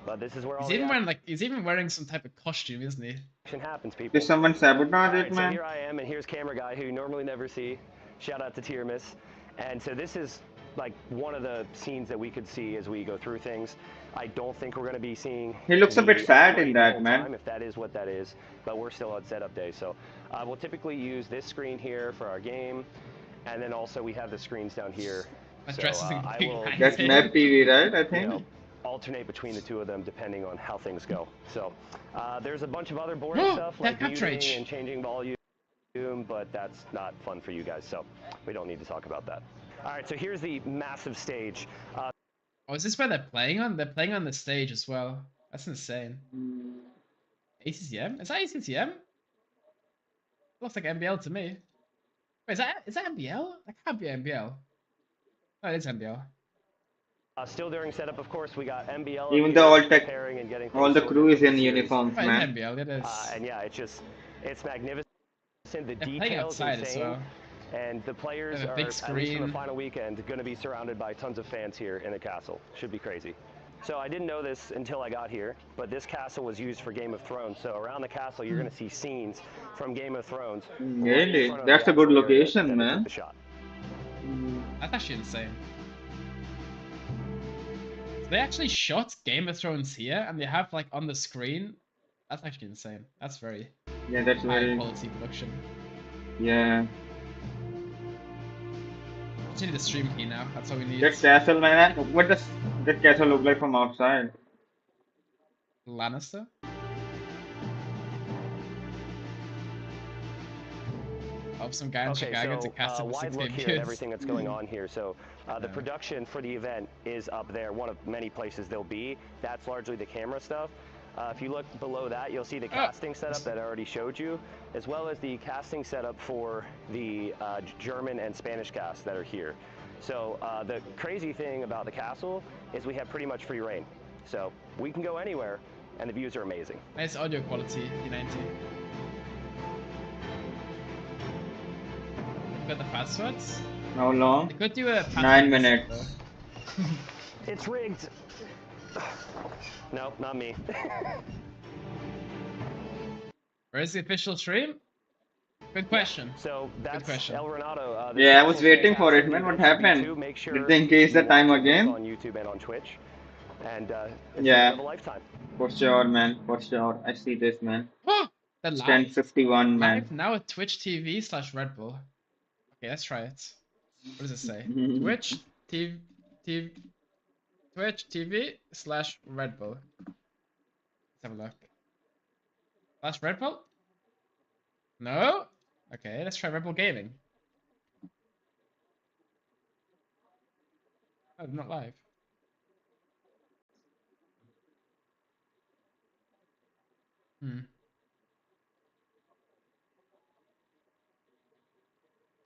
But this is where all He's even wearing some type of costume, isn't he? action happens, people. Did someone sabotage Alright, it, so man? here I am, and here's camera guy who you normally never see. Shout out to Tiermis. And so this is like one of the scenes that we could see as we go through things. I don't think we're going to be seeing. He looks a the bit fat in upgrade that, full man. time, if that is what that is, but we're still on setup day. So we'll typically use this screen here for our game, and then also we have the screens down here. That So dress is I will nice. That's Map TV, right? I you think. know, alternate between the two of them depending on how things go. So there's a bunch of other boring Oh, stuff that like cartridge. muting and changing volume, but that's not fun for you guys, so we don't need to talk about that. All right, so here's the massive stage. Oh, is this where they're playing on? They're playing on the stage as well. That's insane. ACCM? Is that ACCM? Looks like MBL to me. Wait, is that MBL? That can't be MBL. Oh, it is MBL. Still during setup, of course, we got MBL Even up the here all tech, preparing and getting all things the sorted crew for is the in series. uniforms, Oh, it is man. MBL, it is. And yeah, it's magnificent. The They're playing details outside insane. as well. And the players They have a are, big at least for the screen. final weekend, going to be surrounded by tons of fans here in the castle. Should be crazy. So I didn't know this until I got here, but this castle was used for Game of Thrones. So around the castle, you're going to see scenes from Game of Thrones. Right in Really? front of That's the a good actual area location, that they took man. the shot. That's actually insane. So they actually shot Game of Thrones here, and they have like on the screen. That's actually insane. That's very Yeah, that's high very. quality production. Yeah. Just need the stream key now. That's all we need. That castle, man. What does that castle look like from outside? Lannister. Oh, some guy in Okay, Chicago to so cast it for wide 6 look here at views. everything that's going on here. So the Yeah. production for the event is up there, one of many places they'll be. That's largely the camera stuff. If you look below that, you'll see the casting setup that I already showed you, as well as the casting setup for the German and Spanish casts that are here. So the crazy thing about the castle is we have pretty much free reign. So we can go anywhere, and the views are amazing. Nice audio quality, P90. Got the passwords? How long? They could do a password 9 reset, minutes. though. It's rigged. No, not me. Where's the official stream? Good question. So that's question. El Reinado. Yeah, I was waiting for it, man. What happened? Make sure Did they increase the you time watch it both again? on YouTube and on Twitch. And it's Yeah. of a lifetime. For sure, man. For sure. I see this, man. Oh, the It's live? 10:51, man. Live now at Twitch TV/Red Bull. Okay, let's try it. What does it say? Twitch TV Twitch TV/Red Bull. Let's have a look. Slash Red Bull? No? Okay, let's try Red Bull Gaming. Oh, not live.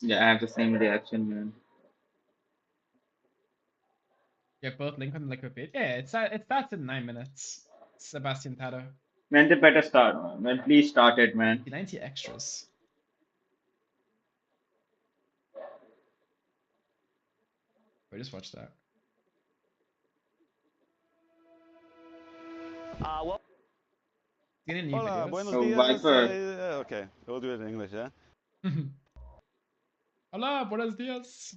Yeah, I have the same reaction, man. You have both link on the liquid page. Yeah, it starts in 9 minutes. Sebastian Tado. Man, they better start, man. Man, please start it, man. 90 extras. We just watched that. Well. Getting new Hola, videos. buenos Oh, días. Viper. Okay, we'll do it in English, yeah? Hola, buenos dias.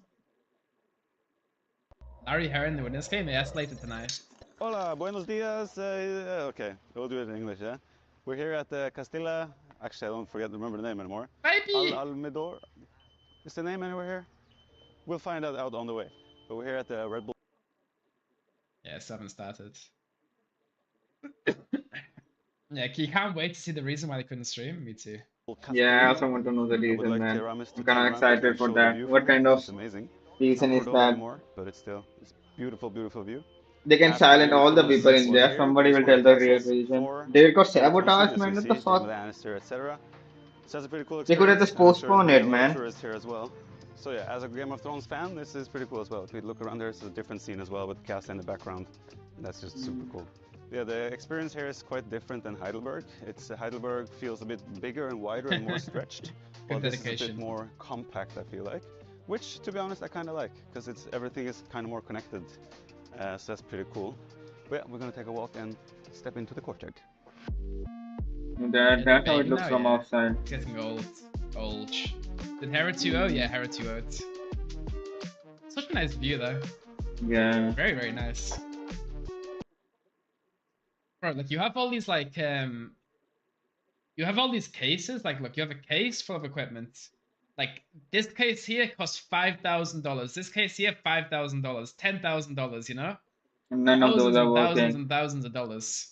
Larry Heron, the winners game, yes, later tonight. Hola, buenos días. Okay, we'll do it in English, yeah? We're here at the Castilla. Actually, I don't remember the name anymore. Baby! Almedor. Is the name anywhere here? We'll find out on the way. But we're here at the Red Bull. Yeah, 7 started. Yeah, you can't wait to see the reason why they couldn't stream. Me too. Yeah, I also want to know the I would reason, like man. Tiramis to I'm kind turn of around excited and for show the that. view What for kind me. of It's amazing. reason Not is Bordeaux that? anymore, but it's still it's beautiful, beautiful view. They can After silent all the Daenerys people in was there. here, Somebody these will were tell the real castles reason. for They got Game of Thrones, sabotage, as man. you What see, the Jaime fuck? Lannister, etc. So that's a pretty cool They could have experience. just and I'm sure postponed there's it, gonna be a lot of man. tourists here as well. So yeah, as a Game of Thrones fan, this is pretty cool as well. If you look around there, it's a different scene as well with the cast in the background. That's just super cool. Yeah, the experience here is quite different than Heidelberg. Heidelberg feels a bit bigger and wider and more stretched, while this is a dedication. bit more compact, I feel like. Which, to be honest, I kind of like, because everything is kind of more connected. So that's pretty cool. But yeah, we're gonna take a walk and step into the courtyard. That's how it Big looks now, from yeah. outside. It's getting old. Old. Did Hera 2.0? Yeah, Hera 2.0. Such a nice view though. Yeah. Very, very nice. Bro, like you have all these like you have all these cases, like look, you have a case full of equipment. Like this case here costs $5,000. This case here, $5,000, $10,000, you know? And none of those Thousands are and thousands working. and thousands of dollars.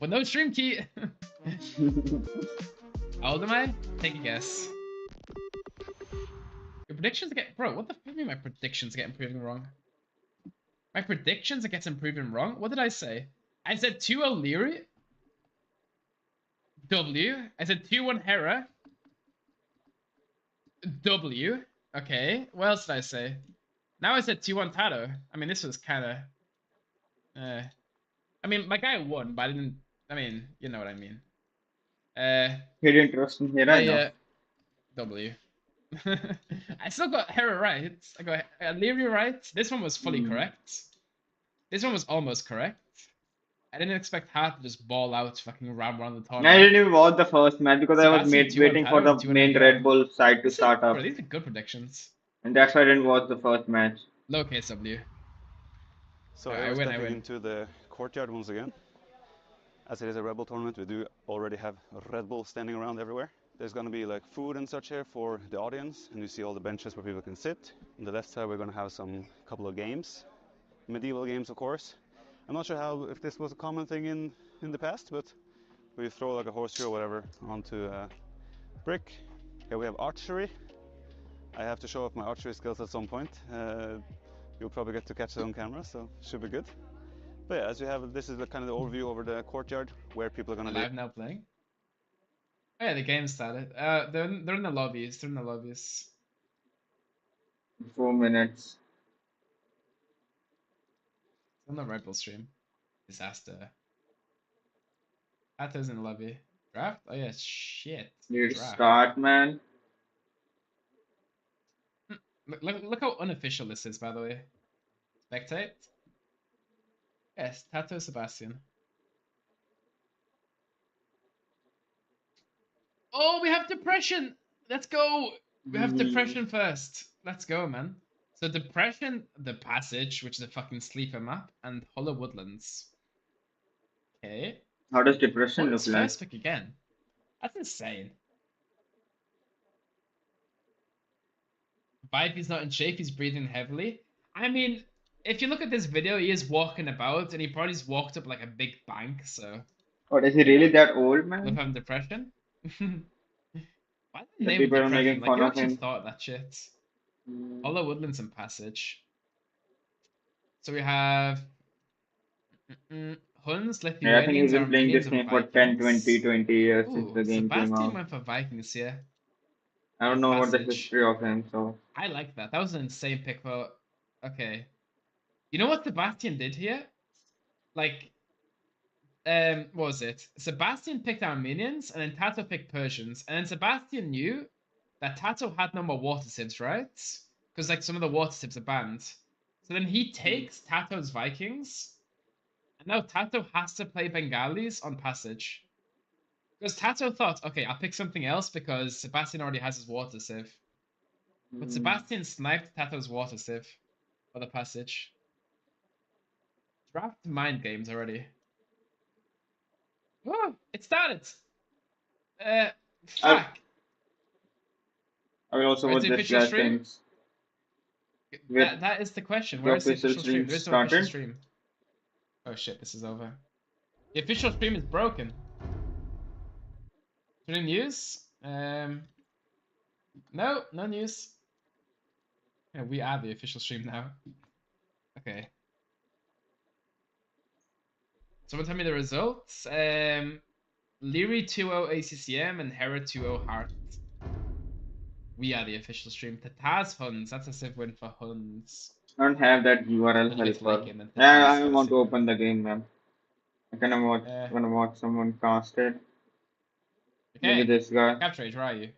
But no stream key. How old am I? Take a guess. predictions get bro. What the fuck do you mean my predictions get improving wrong? My predictions are getting proven wrong. What did I say? I said 2-0 Leary. W. I said 2-1 Hera. W. Okay. What else did I say? Now I said 2-1 Tato. I mean, this was kind of. I mean, my guy won, but I didn't. I mean, you know what I mean. He didn't trust me here, I know. Yeah. W. I still got Hera right. I got Leary right. This one was fully correct. This one was almost correct. I didn't expect Hart to just ball out fucking round one of the tournament. I didn't even watch the first match because I was Sebastian, 2-1 waiting for Tato, the 2-1 main Hera. Red Bull side to start up. Bro, these are good predictions. And that's why I didn't watch the first match. Low KSW. So I we're win, stepping into the courtyard once again. As it is a Red Bull tournament, we do already have Red Bull standing around everywhere. There's going to be like food and such here for the audience, and you see all the benches where people can sit. On the left side, we're going to have some couple of games, medieval games, of course. I'm not sure if this was a common thing in the past, but we throw like a horseshoe or whatever onto a brick. Here we have archery. I have to show off my archery skills at some point. You'll probably get to catch it on camera, so should be good. But yeah, as you have, this is the kind of the overview over the courtyard where people are going to be. Live now playing. Oh yeah, the game started. They're in the lobbies. They're in the lobbies. 4 minutes. It's on the Red Bull stream. Disaster. Atto's in the lobby. Draft? Oh yeah, shit. You Draft. start, man. Look how unofficial this is, by the way. Spectate. Yes, Tato Sebastian. Oh, we have depression. Let's go. We have depression first. Let's go, man. So depression, the passage, which is a fucking sleeper map, and Hollow Woodlands. Okay. How does depression What's look like? first pick again? That's insane. Vibe, he's not in shape. He's breathing heavily. I mean, if you look at this video, he is walking about, and he probably just walked up like a big bank. So. Oh, is he really that old, Look man? having depression. Why The the name people are depression? making Like fun you of actually him. thought that shit. Hollow Woodlands and Passage. So we have Huns, Yeah, I think Lithuanians, he's been playing this Armenians, game and for 10, 20, Vikings. 20 years since Ooh, the game came Sebastian out. went for Vikings here. I don't know what the Passage. history of him, so. I like that. That was an insane pick for. Okay. You know what Sebastian did here? Like, what was it? Sebastian picked Armenians, and then Tato picked Persians, and then Sebastian knew that Tato had no more water sieves, right? Because like some of the water sieves are banned. So then he takes Tato's Vikings, and now Tato has to play Bengalis on Passage. Because Tato thought, okay, I'll pick something else because Sebastian already has his water sieve. But Sebastian sniped Tato's water sieve for the Passage. Draft mind games already. Oh, it started. Fuck. I will also Where's watch the this official guy stream? things. With That is the question. the Where is the official official stream? There is no stream official started? stream. Oh shit, this is over. The official stream is broken. Any news? No news. Yeah, we are the official stream now. Okay. Someone tell me the results. Leary 2-0 ACCM and Hera 2-0 Heart. We are the official stream. Tataz Huns. That's a civ win for Huns. I don't have that URL Then let's helper. like him and Yeah, Tataz I want to civ open the game, man. I'm gonna watch someone cast it. Maybe Okay. this guy. Captrage, where are you?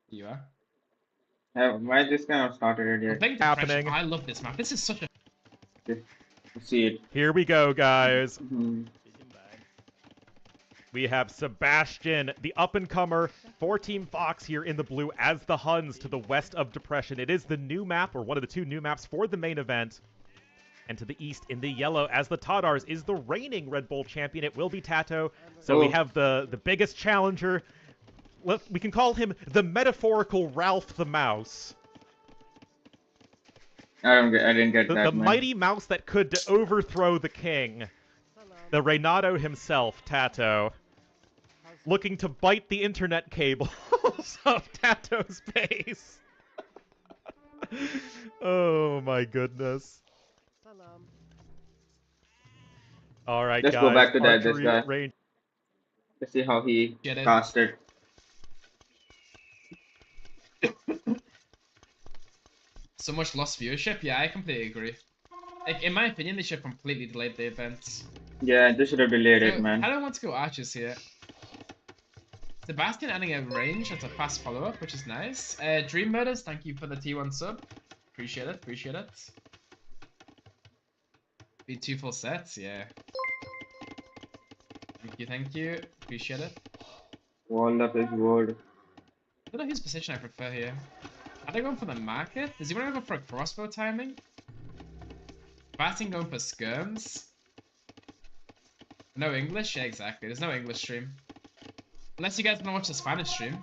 You are. Why this guy not started it I'm yet? playing Happening. Depression. I love this map. This is such a. Let's see it. Here we go, guys. Mhm. We have Sebastian, the up-and-comer, for Team Fox here in the blue as the Huns to the west of Depression. It is the new map, or one of the two new maps for the main event. And to the east in the yellow as the Tadars is the reigning Red Bull champion. It will be Tato. So we have the biggest challenger. We can call him the metaphorical Ralph the Mouse. I didn't get The that, man. mighty mouse that could overthrow the king. The Reinado himself, Tato. Looking to bite the internet cables of Tato's face. Oh my goodness. All right, Let's go guys. back to this Archery guy. range. Let's see how he Get it. casted. So much lost viewership. Yeah, I completely agree. Like, in my opinion, they should have completely delayed the event. Yeah, they should have delayed it, So, man. I don't want to go archers here. Sebastian adding a range, that's a fast follow-up, which is nice. Dream Murders, thank you for the T1 sub. Appreciate it, appreciate it. Be 2 full sets, yeah. Thank you, appreciate it. Wall up is wood. I don't know whose position I prefer here. Are they going for the market? Does he want to go for a crossbow timing? Sebastian going for skirms? No English? Yeah, exactly. There's no English stream. Unless you guys want to watch the Spanish stream.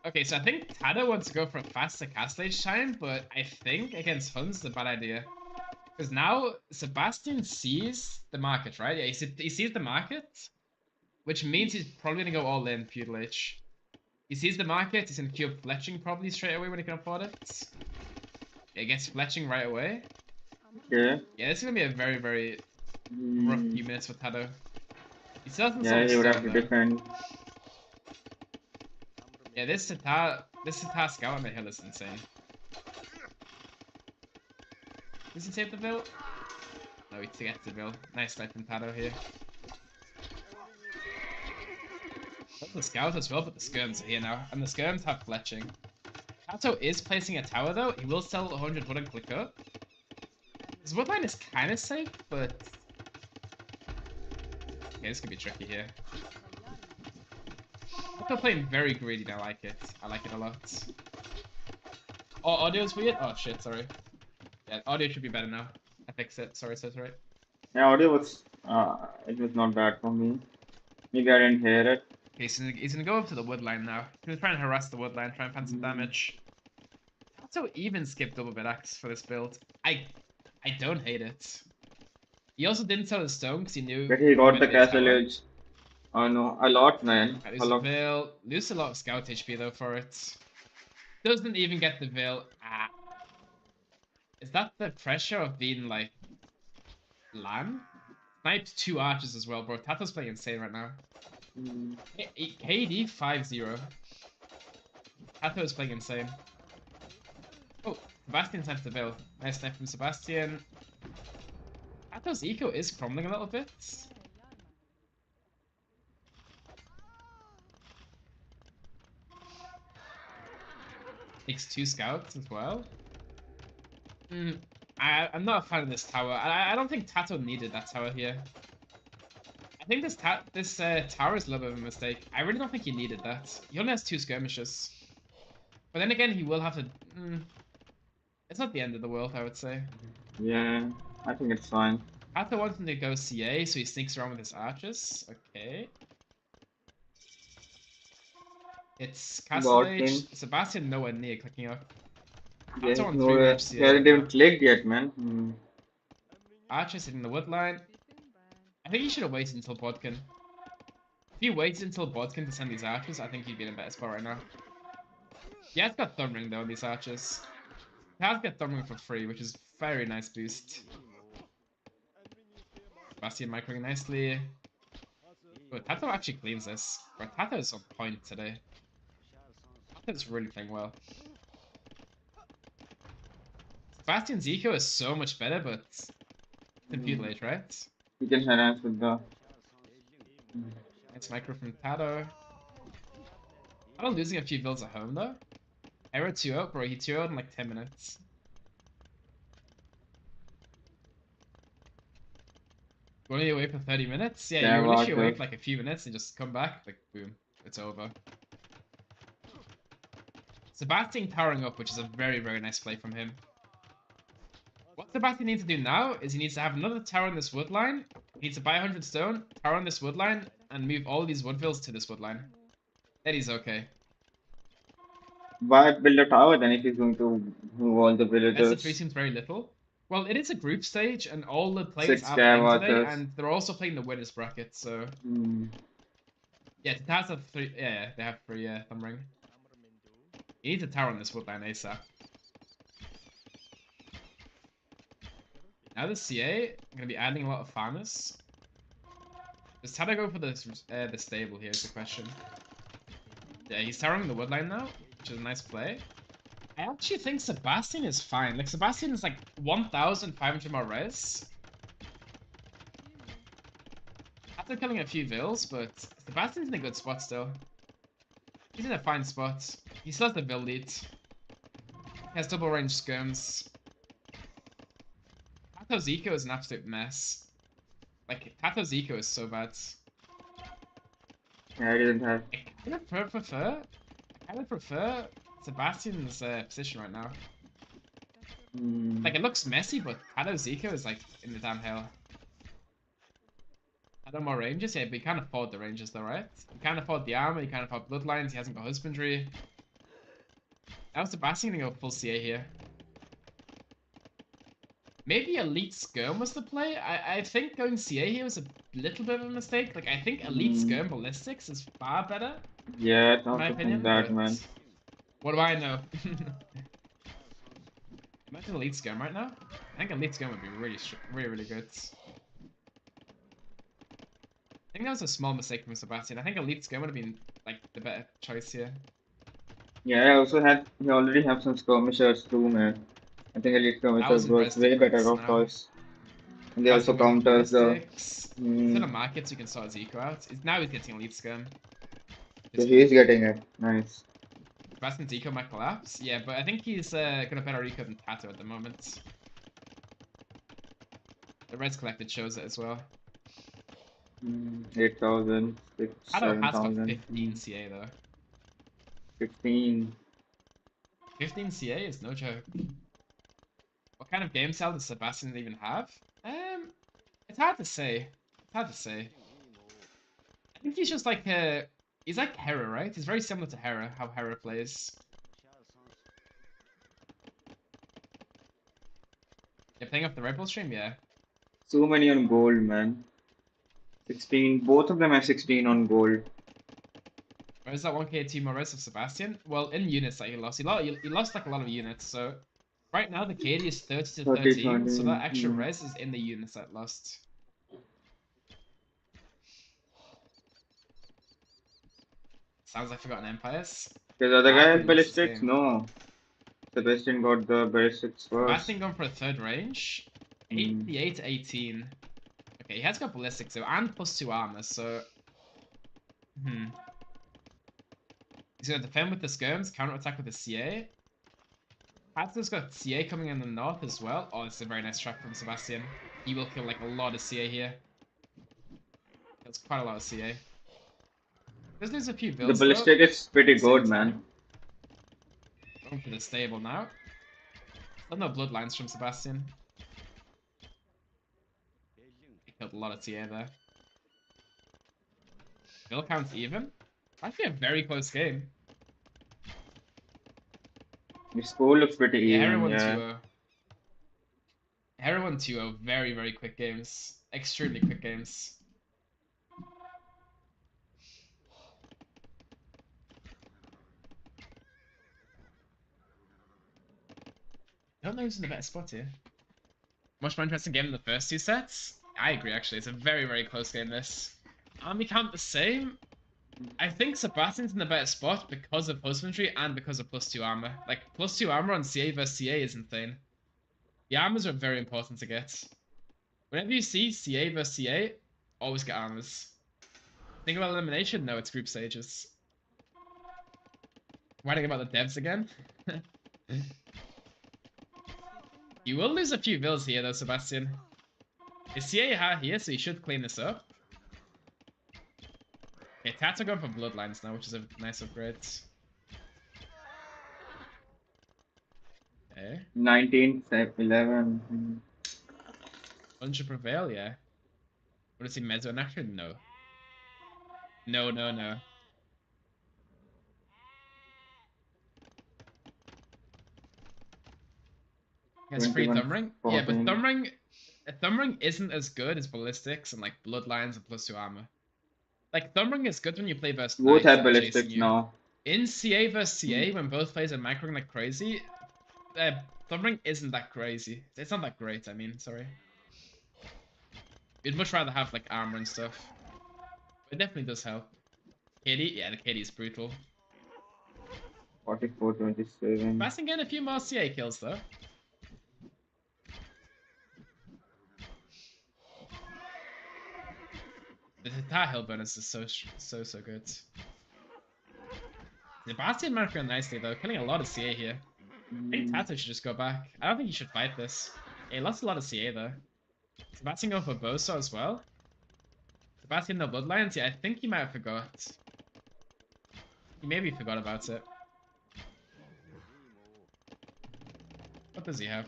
Okay, so I think Tado wants to go for a faster cast stage time, but I think against Hun's is a bad idea. Because now Sebastian sees the market, right? Yeah, he sees the market, which means he's probably going to go all in Feudal Age. He sees the market, he's going to queue up fletching probably straight away when he can afford it. Yeah, he gets fletching right away. Okay. Yeah, this is going to be a very, very rough few minutes for Tado. He still hasn't Yeah, sold he would have stone, to though. defend. Yeah, this Sitar scout on the hill is insane. Does he save the bill? No, he gets the bill. Nice fight from Tado here. Got the scout as well, but the skirms are here now. And the skirms have fletching. Tato is placing a tower though. He will sell 100 wood and click up. His woodline is kind of safe, but... Okay, this could be tricky here. Tato playing very greedy, and I like it. I like it a lot. Oh, audio's weird? Oh shit, sorry. Yeah, audio should be better now. I fixed it. Sorry, sorry. Yeah, audio was it was not bad for me. Maybe I didn't hear it. Okay, so he's gonna go up to the woodline now. He's gonna try and harass the woodline, try and find some damage. Tato even skipped double bit axe for this build. I don't hate it. He also didn't sell his stone because he knew. But he got the went to his castle tower. edge. Oh no, a lot, man. I A lose a lot. veil. Lose a lot of scout HP though for it. Doesn't even get the veil. Ah. Is that the pressure of being like Lan? Sniped 2 archers as well, bro. Tato's playing insane right now. KD 5-0. Tato is playing insane. Oh, Sebastian snipes the veil. Nice snipe from Sebastian. Tato's eco is crumbling a little bit. Takes 2 scouts as well. I'm not a fan of this tower. I don't think Tato needed that tower here. I think this tower is a little bit of a mistake. I really don't think he needed that. He only has 2 skirmishes. But then again, he will have to... it's not the end of the world, I would say. Yeah, I think it's fine. Tato wants him to go CA, so he sneaks around with his archers. Okay. It's Castle Bot Age. team. Sebastian nowhere near clicking up. Yeah, Tato on no, 3 he match CA. hasn't right even now. clicked yet, man. Archers hitting the woodline. I think he should have waited until Bodkin. If he waited until Bodkin to send these archers, I think he'd be in a better spot right now. He has got Thumbring though on these archers. He has got Thumbring for free, which is very nice boost. Sebastian microing nicely. But Tato actually cleans this. But Tato is on point today. Tato's really playing well. Sebastian's eco is so much better, but it's in Feudal Age, right? He can harass with the. Nice micro from Tato. Tato losing a few builds at home though. Error 2-0, bro. He 2-0'd in like 10 minutes. Only away for 30 minutes? Yeah, Yeah, you were literally watch away it. for like a few minutes and just come back, like boom, it's over. Sebastian towering up, which is a very, very nice play from him. What Sebastian needs to do now is he needs to have another tower on this wood line. He needs to buy 100 stone, tower on this wood line, and move all these woodvilles to this wood line. Then he's okay. Why build a tower then if he's going to move all the SC3 villagers? seems very little. Well, it is a group stage, and all the players 6 are playing today, watchers. and they're also playing the winners bracket, so... Yeah, Tatars have 3. Yeah, they have 3 thumb ring. He needs a tower on this woodline ASAP. Now the CA, I'm gonna be adding a lot of farmers. Does Tata go for the stable here is the question. Yeah, he's towering the woodline now, which is a nice play. I actually think Sebastian is fine. Like, Sebastian is like 1,500 more res. After killing a few vills, but Sebastian's in a good spot still. He's in a fine spot. He still has the vill lead. He has double range skirms. Tato's eco is an absolute mess. Like, Tato's eco is so bad. Yeah, I didn't have. I kind of prefer Sebastian's position right now. Mm. Like, it looks messy, but Tato's eco is like in the damn hell. Tato more ranges? Yeah, but he can't afford the ranges though, right? He can't afford the armor, he can't afford bloodlines, he hasn't got husbandry. Now Sebastian gonna go full CA here. Maybe Elite Skirm was the play? I think going CA here was a little bit of a mistake. Like, I think Elite Skirm Ballistics is far better, Yeah, I in my also opinion, think that, but man. what do I know? Imagine Elite Skirm right now. I think Elite Skirm would be really good. I think that was a small mistake from Sebastian. I think Elite Skirm would have been, like, the better choice here. Yeah, I also had. He already have some skirmishers too, man. I think elite skirmishers 1,000 was res way better difference of now. choice. And they also Sebastian going for counters the. ballistics. Instead Mm, of markets, you can sort his eco out. Now he's getting Elite Skirm. so he's getting it. Nice. Sebastian's eco might collapse. Yeah, but I think he's got a better eco than Tato at the moment. The res collected shows it as well. 8,000, Tato has got 7,000. 15 CA though. 15. 15 CA is no joke. What kind of game style does Sebastian even have? It's hard to say. It's hard to say. I think he's just like he's like Hera, right? He's very similar to Hera, how Hera plays. You're playing off the Red Bull stream, yeah. So many on gold, man. 16. Both of them have 16 on gold. Where's that 1k team more res of Sebastian? Well, in units that he lost. He lost like a lot of units, so right now the KD is 30 to 30, 13, so that 20, extra res is in the units that lost. Sounds like Forgotten Empires. Because the other How guy could had he lose this ballistics? game? No. Sebastian got the ballistics first. Sebastian going for a third range. 88 to 18. Okay, he has got ballistics though, and +2 armor, so... He's gonna defend with the skirms, counter-attack with the CA. Hatter's got CA coming in the north as well. Oh, this is a very nice trap from Sebastian. He will kill like a lot of CA here. That's quite a lot of CA. There's a few The builds ballistic though. is pretty At the same good, man. time. Going for the stable now. Still no bloodlines from Sebastian. He killed a lot of CA there. Bill counts even. Actually a very close game. The score looks pretty Yeah, even, Hera 1 yeah. 2-0. Hera 1 2-0. Very, very quick games. Extremely quick games. I don't know who's in the better spot here. Much more interesting game than the first two sets. I agree, actually. It's a very, very close game, this. Army count the same. I think Sebastian's in the better spot because of husbandry and because of +2 armor. Like, +2 armor on CA versus CA is insane. The armors are very important to get. Whenever you see CA versus CA, always get armors. Think about elimination? No, it's group stages. Writing about the devs again? You will lose a few vills here though, Sebastian. Is CA hard here, so you should clean this up. Okay, Tats are going for bloodlines now, which is a nice upgrade. Okay. 19, 11. Should prevail, yeah. What is he, Mezzo in action? No. No, no, no. He has free 21, thumb ring? Yeah, but 14. thumb ring isn't as good as ballistics and like bloodlines and +2 armor. like Thumbring is good when you play versus Both knights have that are chasing ballistics you. now. In CA versus CA, when both players are macroing like crazy, Thumbring isn't that crazy. It's not that great, I mean, sorry. You'd much rather have like armor and stuff. But it definitely does help. KD? Yeah, the KD is brutal. 44-27. Passing in a few more CA kills though. The Tata Hill bonus is so good. Sebastian macroing nicely though, killing a lot of CA here. I think Tato should just go back. I don't think he should fight this. He lost a lot of CA though. Sebastian going for Boso as well. Sebastian no Bloodlines? Yeah, I think he might have forgot. He maybe forgot about it. What does he have?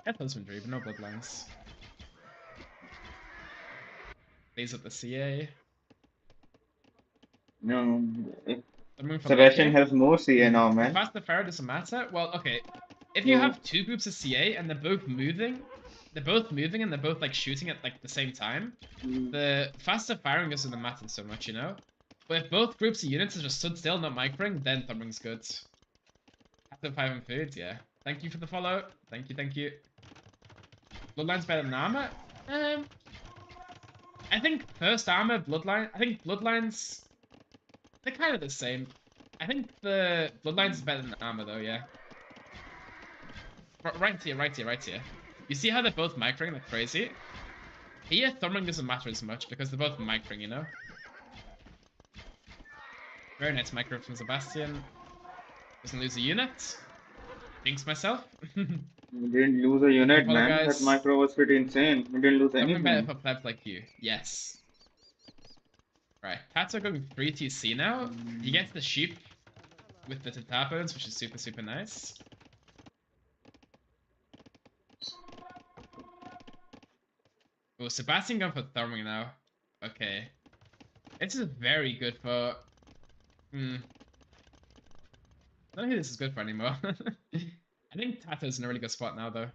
Death Husbandry, but no Bloodlines. Plays up the CA. No, For Sebastian late game. has more CA now, The man. faster Pharaoh doesn't matter. Well, okay. If you No. have two groups of CA and they're both moving and they're both like shooting at like the same time, the faster firing doesn't matter so much, you know? But if both groups of units are just stood still, not microing, then Thumbring's good. After 5 on food, yeah. Thank you for the follow. Thank you. Bloodline's better than armor? I think first armor, Bloodline. I think Bloodlines. They're kind of the same. I think the Bloodlines is better than armor though, yeah. Right here. You see how they're both microing like crazy? Here, Thumbring doesn't matter as much because they're both microing, you know? Very nice micro from Sebastian. Doesn't lose a unit. Jinx myself. We didn't lose a unit, Follow, man. guys. That micro was pretty insane. We didn't lose Thumbring better anything. for plebs like you. Yes. Right, Pats are going 3 TC now. He gets the sheep with the Tatapons, which is super nice. Oh, Sebastian going for Thumbring now. Okay. This is very good for... I don't think this is good for anymore. I think Tato's in a really good spot now, though.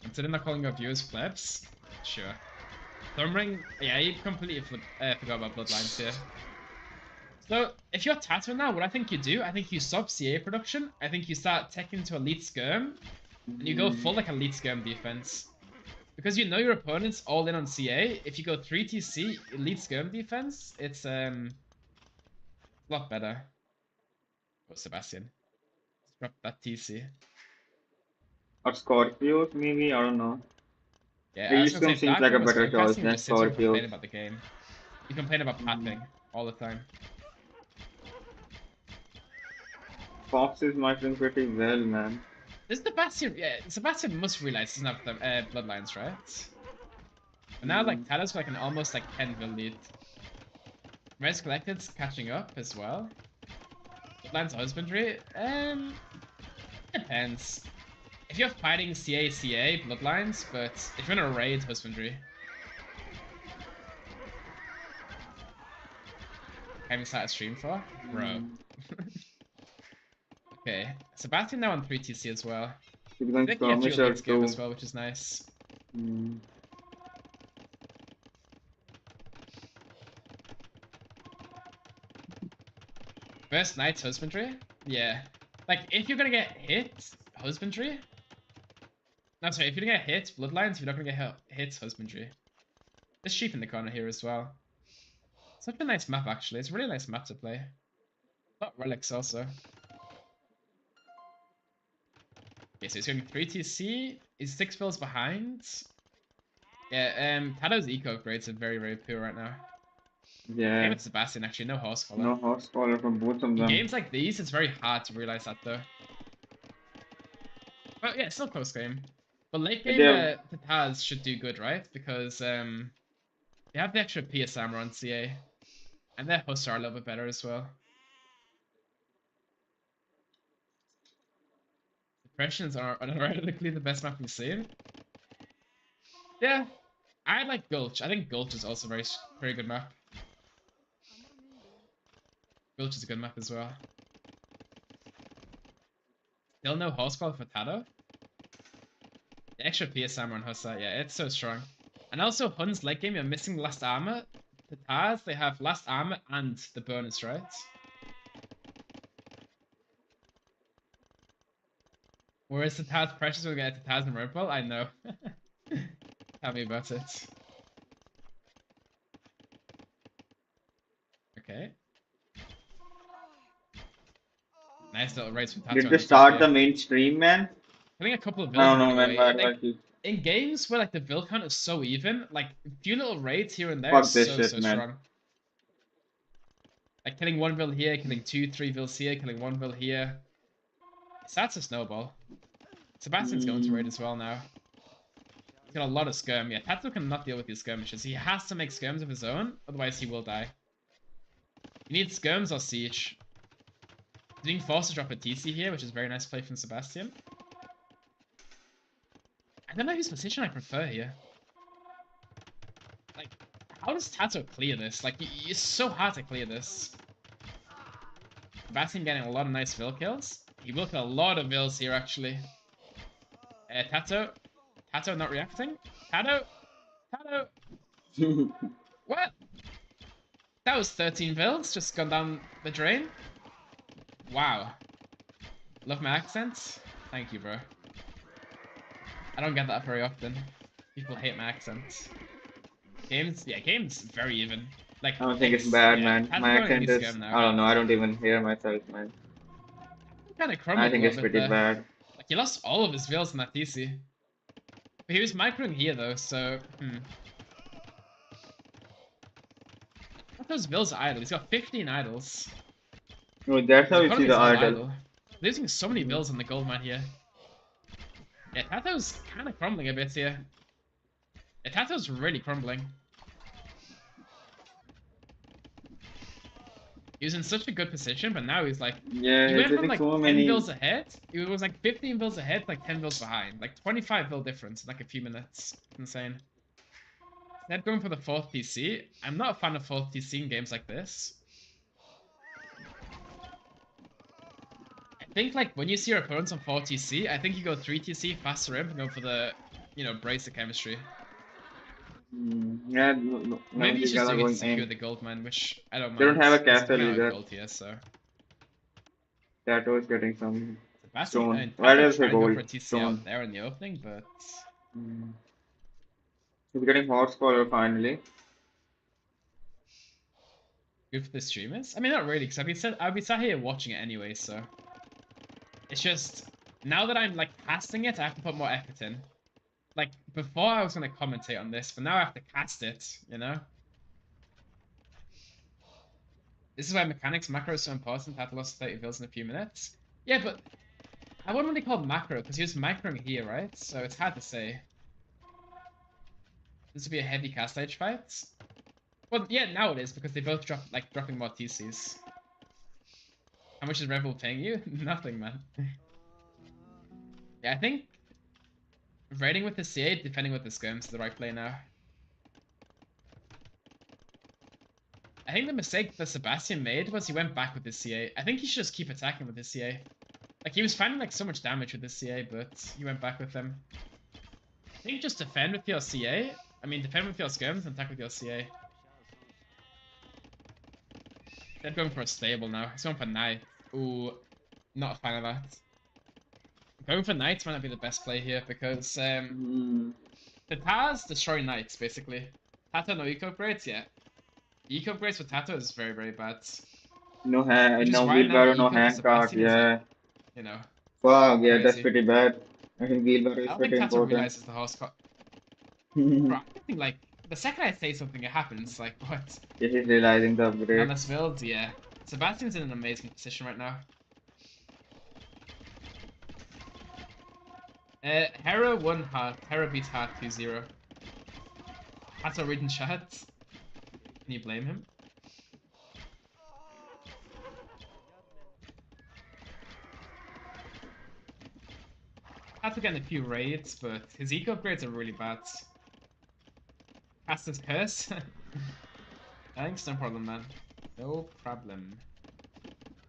Consider not calling our viewers plebs? Sure. Thumbring? Yeah, you completely forgot about Bloodlines here. So, if you're Tato now, what I think you do, I think you stop CA production, I think you start teching into Elite Skirm, and you go full like Elite Skirm defense. Because you know your opponent's all in on CA, if you go 3 TC, Elite Skirm defense, it's a lot better. Oh, Sebastian. Let's drop that TC. Or Scorpios, maybe? I don't know. Yeah, The I was East gonna Coast say, seems like a better choice casting than just sits here and Scorpios. complain about the game. You complain about pathing all the time. Fox is microing pretty well, man. This Sebastian, yeah, Sebastian must realize he doesn't have the bloodlines, right? But now, like, Tato's got like an almost like 10 build lead. Res Collected's catching up as well. Bloodlines Husbandry, depends. If you're fighting CA, Bloodlines, but if you're in a raid, Husbandry. Haven't started stream for? Bro. Okay, Sebastian now on 3 TC as well. He's going I think you have skirmisher leads game too. as well, which is nice. First Knight's Husbandry? Yeah. Like, if you're gonna get hit, Husbandry? No, sorry, if you're gonna get hit Bloodlines, you're not gonna get hit Husbandry. There's sheep in the corner here as well. Such a nice map, actually. It's a really nice map to play. A lot of relics also. Okay, so he's going 3 TC. He's 6 fills behind. Yeah, Tato's eco grades are very poor right now. Yeah. Same with Sebastian, actually. No horse collar. No horse collar from both of In them. games like these, it's very hard to realize that, though. But yeah, still close game. But late game, Tataz should do good, right? Because they have the extra PS armor on CA. And their hosts are a little bit better as well. Depressions are unrealistically the best map we've seen. Yeah, I like Gulch. I think Gulch is also very good map. Gulch is a good map as well. Still no horsepower for Tato? The extra PS armor on Hussa, yeah, it's so strong. And also, Hun's late game, you're missing last armor. The Tars, they have last armor and the bonus, right? Whereas the Tars Precious will get to Tars and Red Bull, I know. Tell me about it. Okay. Nice little race with Tato. Did they start the main stream, man? I think a couple of I bills don't know, running man. away. Like, in games where like the bill count is so even, like a few little raids here and there Fuck is this so shit, man. strong. Like killing one bill here, killing 2-3 bills here, killing one bill here. That's a snowball. Sebastian's going to raid as well now. He's got a lot of skirm. Yeah, Tato cannot deal with these skirmishes. He has to make skirms of his own, otherwise he will die. You need skirms or siege. He's being forced to drop a TC here, which is a very nice play from Sebastian. I don't know whose position I prefer here. Like, how does Tato clear this? Like, it's so hard to clear this. Sebastian getting a lot of nice Vil kills. He will kill a lot of Vils here, actually. Tato not reacting. Tato. What? That was 13 Vils, just gone down the drain. Wow. Love my accent. Thank you, bro. I don't get that very often. People hate my accent. Game's very even. Like, I don't think it's bad, yeah, man. My accent is, I don't know, I don't even hear myself, man. Kind of crumbled. I think it's pretty bad. Like, he lost all of his Vils in that TC. But he was microing here, though, so, Those Vils are idle. He's got 15 idols. No, that's how you see the idol. Losing so many Vils on the gold mine here. Yeah, Tato's kind of crumbling a bit here. Yeah, Tato's really crumbling. He was in such a good position, but now he's like... Yeah, he went from like so 10 many... bills ahead. It was like 15 bills ahead, like 10 bills behind. Like 25 bill difference in like a few minutes. Insane. Instead going for the 4th TC. I'm not a fan of 4th TC in games like this. I think like when you see your opponents on 4 TC, I think you go 3 TC, faster in, and go for the, bracer chemistry. Yeah, no, Maybe you should do it to going secure the gold mine, which I don't mind. They don't have a It's castle either. gold here, so. Tato is getting some Sebastian, stone. Why does he go for a gold? TC Stone. out there in the opening, but He's getting horse collar finally. good for the streamers. I mean, not really, because I've been sat here watching it anyway, so it's just now that I'm like casting it, I have to put more effort in. Like before, I was gonna commentate on this, but now I have to cast it. This is why mechanics macro is so important. That lost 30 vills in a few minutes. Yeah, but I wouldn't really call it macro because he was macroing here, right? So it's hard to say. This would be a heavy cast stage fight. Well, yeah, now it is because they both dropping more TCs. How much is Red Bull paying you? Nothing, man. Yeah, I think raiding with the CA, defending with the skirms is the right play now. I think the mistake that Sebastian made was he went back with the CA. I think he should just keep attacking with the CA. Like, he was finding like so much damage with the CA, but he went back with them. I think just defend with your CA. I mean, defend with your skirms and attack with your CA. They're going for a stable now. He's going for Knight. Ooh, not a fan of that. Going for Knights might not be the best play here because the Tars destroy Knights, basically. Tato no eco upgrades, yeah. Eco upgrades for Tato is very, very bad. No why wheelbarrow, now no eco for hand card, Sebastian is, yeah. like, Wow, yeah, that's crazy. pretty bad. I think wheelbarrow I is don't pretty think Tato important. realizes the horse card. Bro, I think, like, the second I say something, it happens. Like, what? This is realizing the upgrade. Unless build, yeah. Sebastian's in an amazing position right now. Hera 1 heart. Hera beats heart 2-0. Tato reading chat. Can you blame him? Tato getting a few raids, but his eco upgrades are really bad. Cast his curse. Thanks, no problem, man. No problem.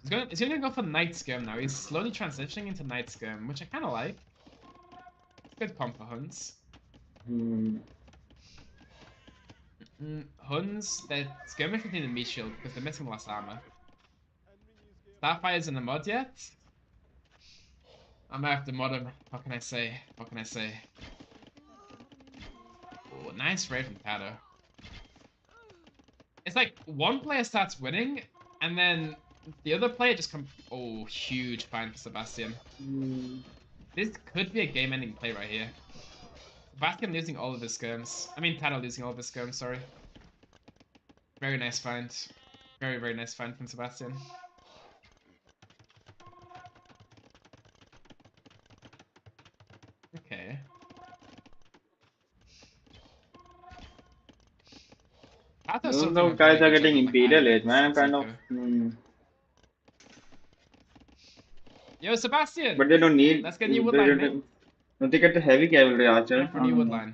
He's gonna go for Night Skirm now. He's slowly transitioning into Night Skirm, which I kind of like. Good comp for Huns. Hmm. Huns, they're skirmish between the meat shield because they're missing less armor. Starfire's in the mod yet? I might have to mod him. What can I say? What can I say? Oh, nice raid from Tato. It's like one player starts winning, and then the other player just comes. Oh, huge find for Sebastian. This could be a game-ending play right here. Sebastian losing all of his skirms. I mean, Tato losing all of his skirms, sorry. Very nice find. Very, very nice find from Sebastian. Okay. Tato's still doing a Those very guys are good job getting of, like, Imperial hiding Age, man. I'm his kind of. Zico. Yo, Sebastian! But they don't need. Let's get new woodline, mate. Don't they get the heavy cavalry archer? Time for new woodline.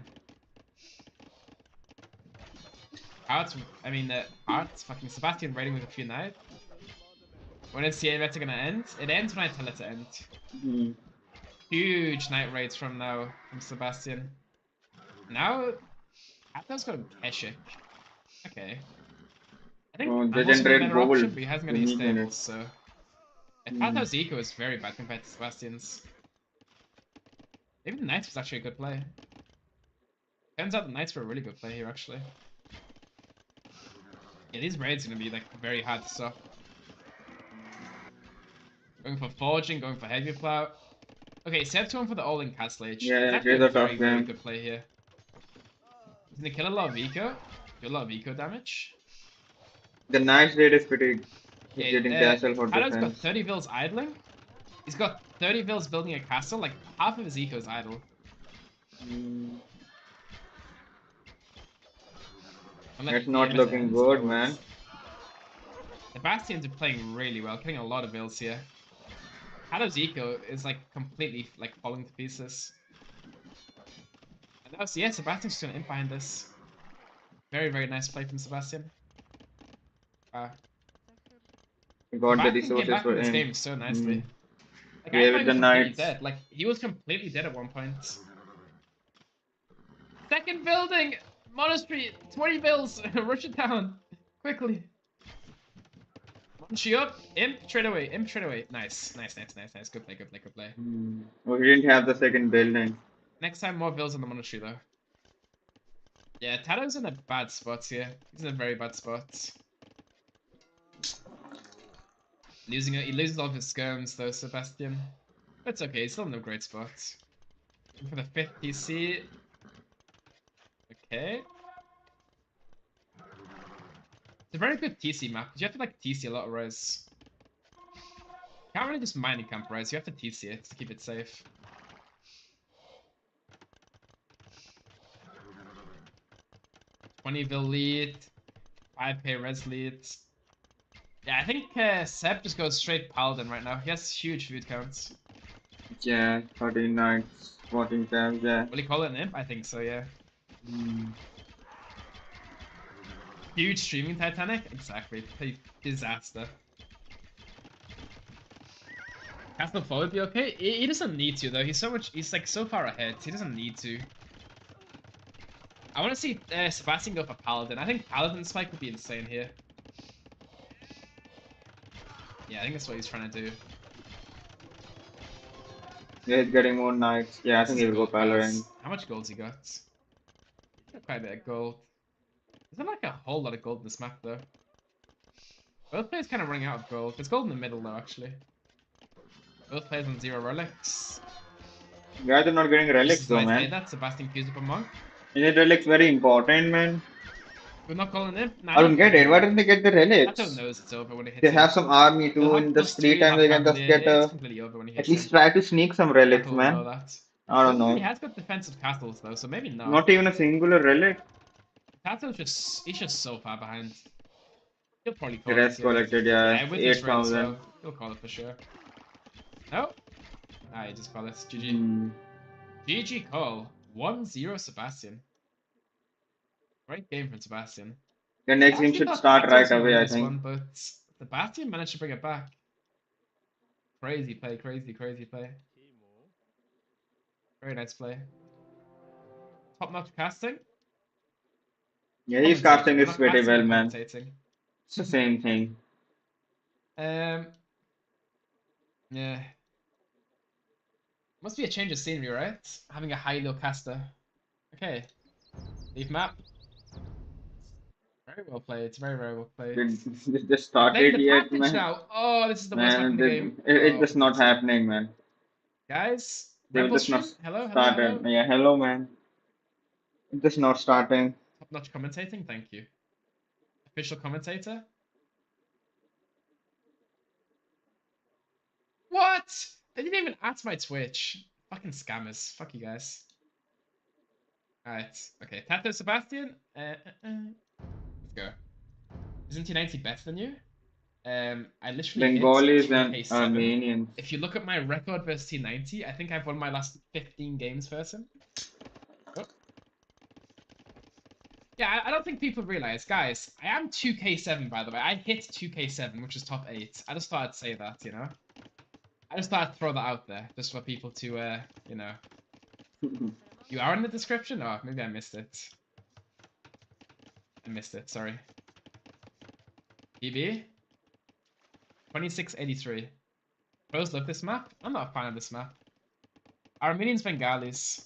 Hearts, I mean, Hearts, fucking Sebastian raiding with a few knights. When is the event gonna end? It ends when I tell it to end. Hmm. Huge knight raids from now, from Sebastian. Now, Atlas got Keshik. Okay. I think Oh, they Atlas is a generate better gold. option, but he hasn't got any Unique stables, units. so... Tato's eco is very bad compared to Sebastian's. Maybe the Knights was actually a good play. Turns out the Knights were a really good play here, actually. Yeah, these raids are gonna be like very hard to stop. Going for forging, going for heavy plow. Okay, Seb's going for the all-in castle age. Yeah, It's actually here's a a tough very, very game. good play here. He's gonna kill a lot of eco. Do a lot of eco damage. The knights raid is pretty. He's Yeah, getting castle for Tato's got defense. 30 vills idling. He's got 30 vills building a castle. Like half of his eco is idle. It's not looking good, man. The Bastions are playing really well, getting a lot of vills here. Tato's eco is like completely like falling to pieces. And that was, yeah, Sebastian's just gonna imp behind this. Very, very nice play from Sebastian. He got the Sebastian came resources back for in this him. game so nicely. Like, Yeah, I thought with he the was completely knights. dead. Like, he was completely dead at one point. Second building! Monastery! 20 bills! Rush it down! Quickly! Munchie up! Imp, trade away! Imp, trade away! Nice. Nice, nice, nice, nice. Good play, good play, good play. Oh, he didn't have the second building. Next time, more bills on the monastery, though. Yeah, Tato's in a bad spot here. He's in a very bad spot. He loses all of his skirms, though, Sebastian. That's okay, he's still in a great spot. And for the 5th PC... Okay. It's a very good TC map, because you have to, like, TC a lot of res. You can't really just mining camp res, you have to TC it to keep it safe. Vil lead, 5k res lead. Yeah, I think Seb just goes straight Paladin right now. He has huge food counts. Yeah, 13 knights, 14 camps, yeah. Will he call it an imp? I think so, yeah. Huge streaming Titanic? Exactly. A disaster. Castle 4 would be okay? He doesn't need to, though. He's like so far ahead. He doesn't need to. I want to see Sebastian go for Paladin. I think Paladin spike would be insane here. Yeah, I think that's what he's trying to do. Yeah, he's getting more knights. Yeah, I think he'll go Paladin. How much gold's he got? He's got quite a bit of gold. There's not like a whole lot of gold in this map, though. Both players kind of running out of gold. There's gold in the middle, though, actually. Both players on 0 relics. Guys are not getting relics, though, man. That Sebastian queues up a monk. Isn't relics very important, man? We're not calling him. Nah, I don't get it. Why don't they get the relics? Tato knows it's over when it hits They him. have some army too. They'll have In the +2, free time, they can just get it's completely over when he hits at least him. try to sneak some relics, Tato will know man. that. I don't know. He has got defensive castles though, so maybe not. Not even a singular relic. Tato's he's just so far behind. He'll probably The call rest it here. collected, yeah, with his raid, 8,000. so he'll call it for sure. No? Ah, he just called it. GG. GG call. 1-0 Sebastian. Great game from Sebastian. The next game should start right away, I think. But Sebastian managed to bring it back. Crazy play, crazy play. Very nice play. Top-notch casting. Yeah, he's Commentating. casting We're this not pretty casting, well, we're man. commentating. It's the same thing. Yeah. Must be a change of scenery, right? Having a high-low caster. Okay. Leaf map. Very well played. Very, very well played. Did it just They're playing started yet, advantage man? now. Oh, this is the worst map in Man, the game. it's Oh, just for not God's sake. happening, man. Guys, They will Rebel just not stream. Hello, hello, started. hello. Yeah, hello, man. It's just not starting. Top-notch commentating. Thank you. Official commentator. What? They didn't even ask my Twitch. Fucking scammers. Fuck you guys. Alright. Okay. Tato Sebastian. Let's go. Isn't T90 better than you? I literally hit Bengalis and 2k7. Armenians. If you look at my record versus T90, I think I've won my last 15 games versus him. Oh. Yeah, I don't think people realize, guys, I am 2k7, by the way. I hit 2k7, which is top 8. I just thought I'd say that, you know? I just thought I'd throw that out there, just for people to, you know. You are in the description? Oh, maybe I missed it. I missed it, sorry. PB? 2683. Pros love this map? I'm not a fan of this map. Armenians, Bengalis.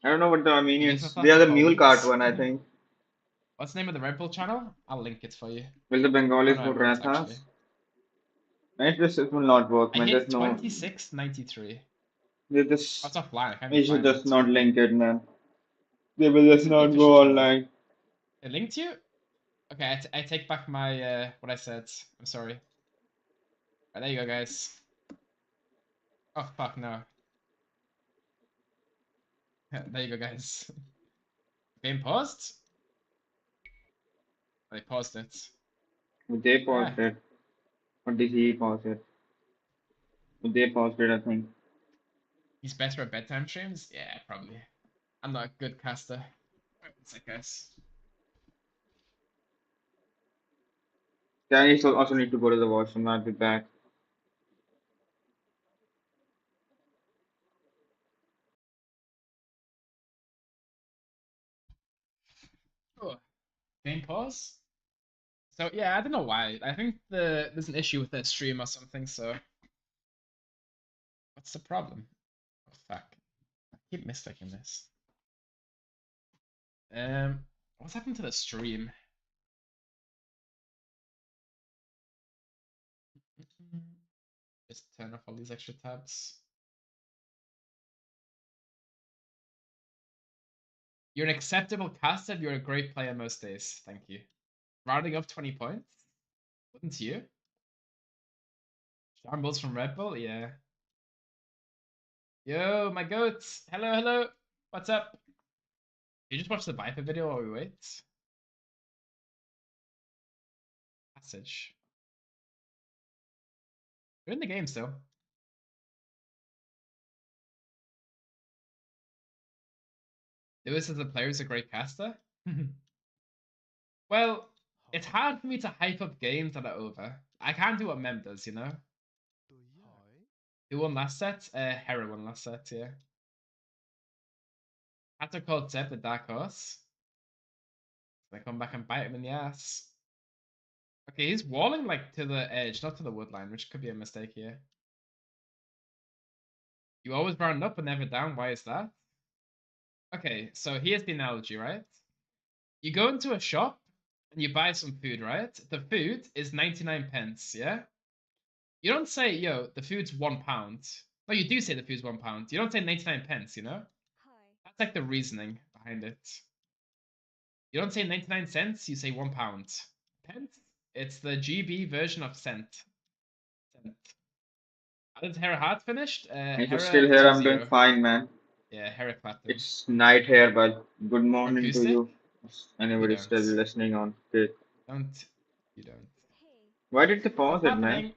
I don't know what the Yes, I Armenians. thought They are the the mule cart Poles. one, I think. What's the name of the Red Bull channel? I'll link it for you. Will the Oh, Bengalis no, I vote won't, actually. Rathas? It will not work, I man. hit There's no. 2693. They Oh, just. it's offline. I can't You even should find just it. not link it, man. They will This just is the not official go channel. online. It linked you? Okay, I take back my, what I said. I'm sorry. Right, there you go, guys. Oh, fuck, no. There you go, guys. Game paused? They paused it. They Ah, paused it. Or did he pause it? They paused it, I think. he's better at bedtime streams? Yeah, probably. I'm not a good caster. It's like guys. Yeah, I also need to go to the washroom. I'll be back. Oh, game pause? So yeah, I don't know why. I think there's an issue with the stream or something, so what's the problem? Oh fuck. I keep mistaking this. What's happened to the stream? Just turn off all these extra tabs. You're an acceptable caster. You're a great player most days. Thank you. Rounding up 20 points. Wouldn't you? Shambles from Red Bull? Yeah. Yo, my goats. Hello, hello. What's up? You just watch the Viper video while we wait? Passage. You're in the game still. Lewis as a player is a great caster. Well, it's hard for me to hype up games that are over. I can't do what Mem does, you know? Who won last set? Hera won last set, yeah. Had to call Zeb the dark horse. They come back and bite him in the ass. Okay, he's walling like to the edge, not to the wood line, which could be a mistake here. You always round up and never down. Why is that? Okay, so here's the analogy, right? You go into a shop and you buy some food, right? The food is 99 pence, yeah? You don't say, yo, the food's £1. No, you do say the food's £1. You don't say 99 pence, you know? That's like the reasoning behind it. You don't say 99 cents, you say £1. Pence? It's the GB version of cent. Cent. How did Hera Hart finished? If you're Hera still here, I'm doing 2-0. fine, man. Yeah, Hera clapped him. It's night here, but good From morning to acoustic? you. If You anybody's still don't. listening on. Okay. Don't. You don't. Why did they pause What's it, man? happening?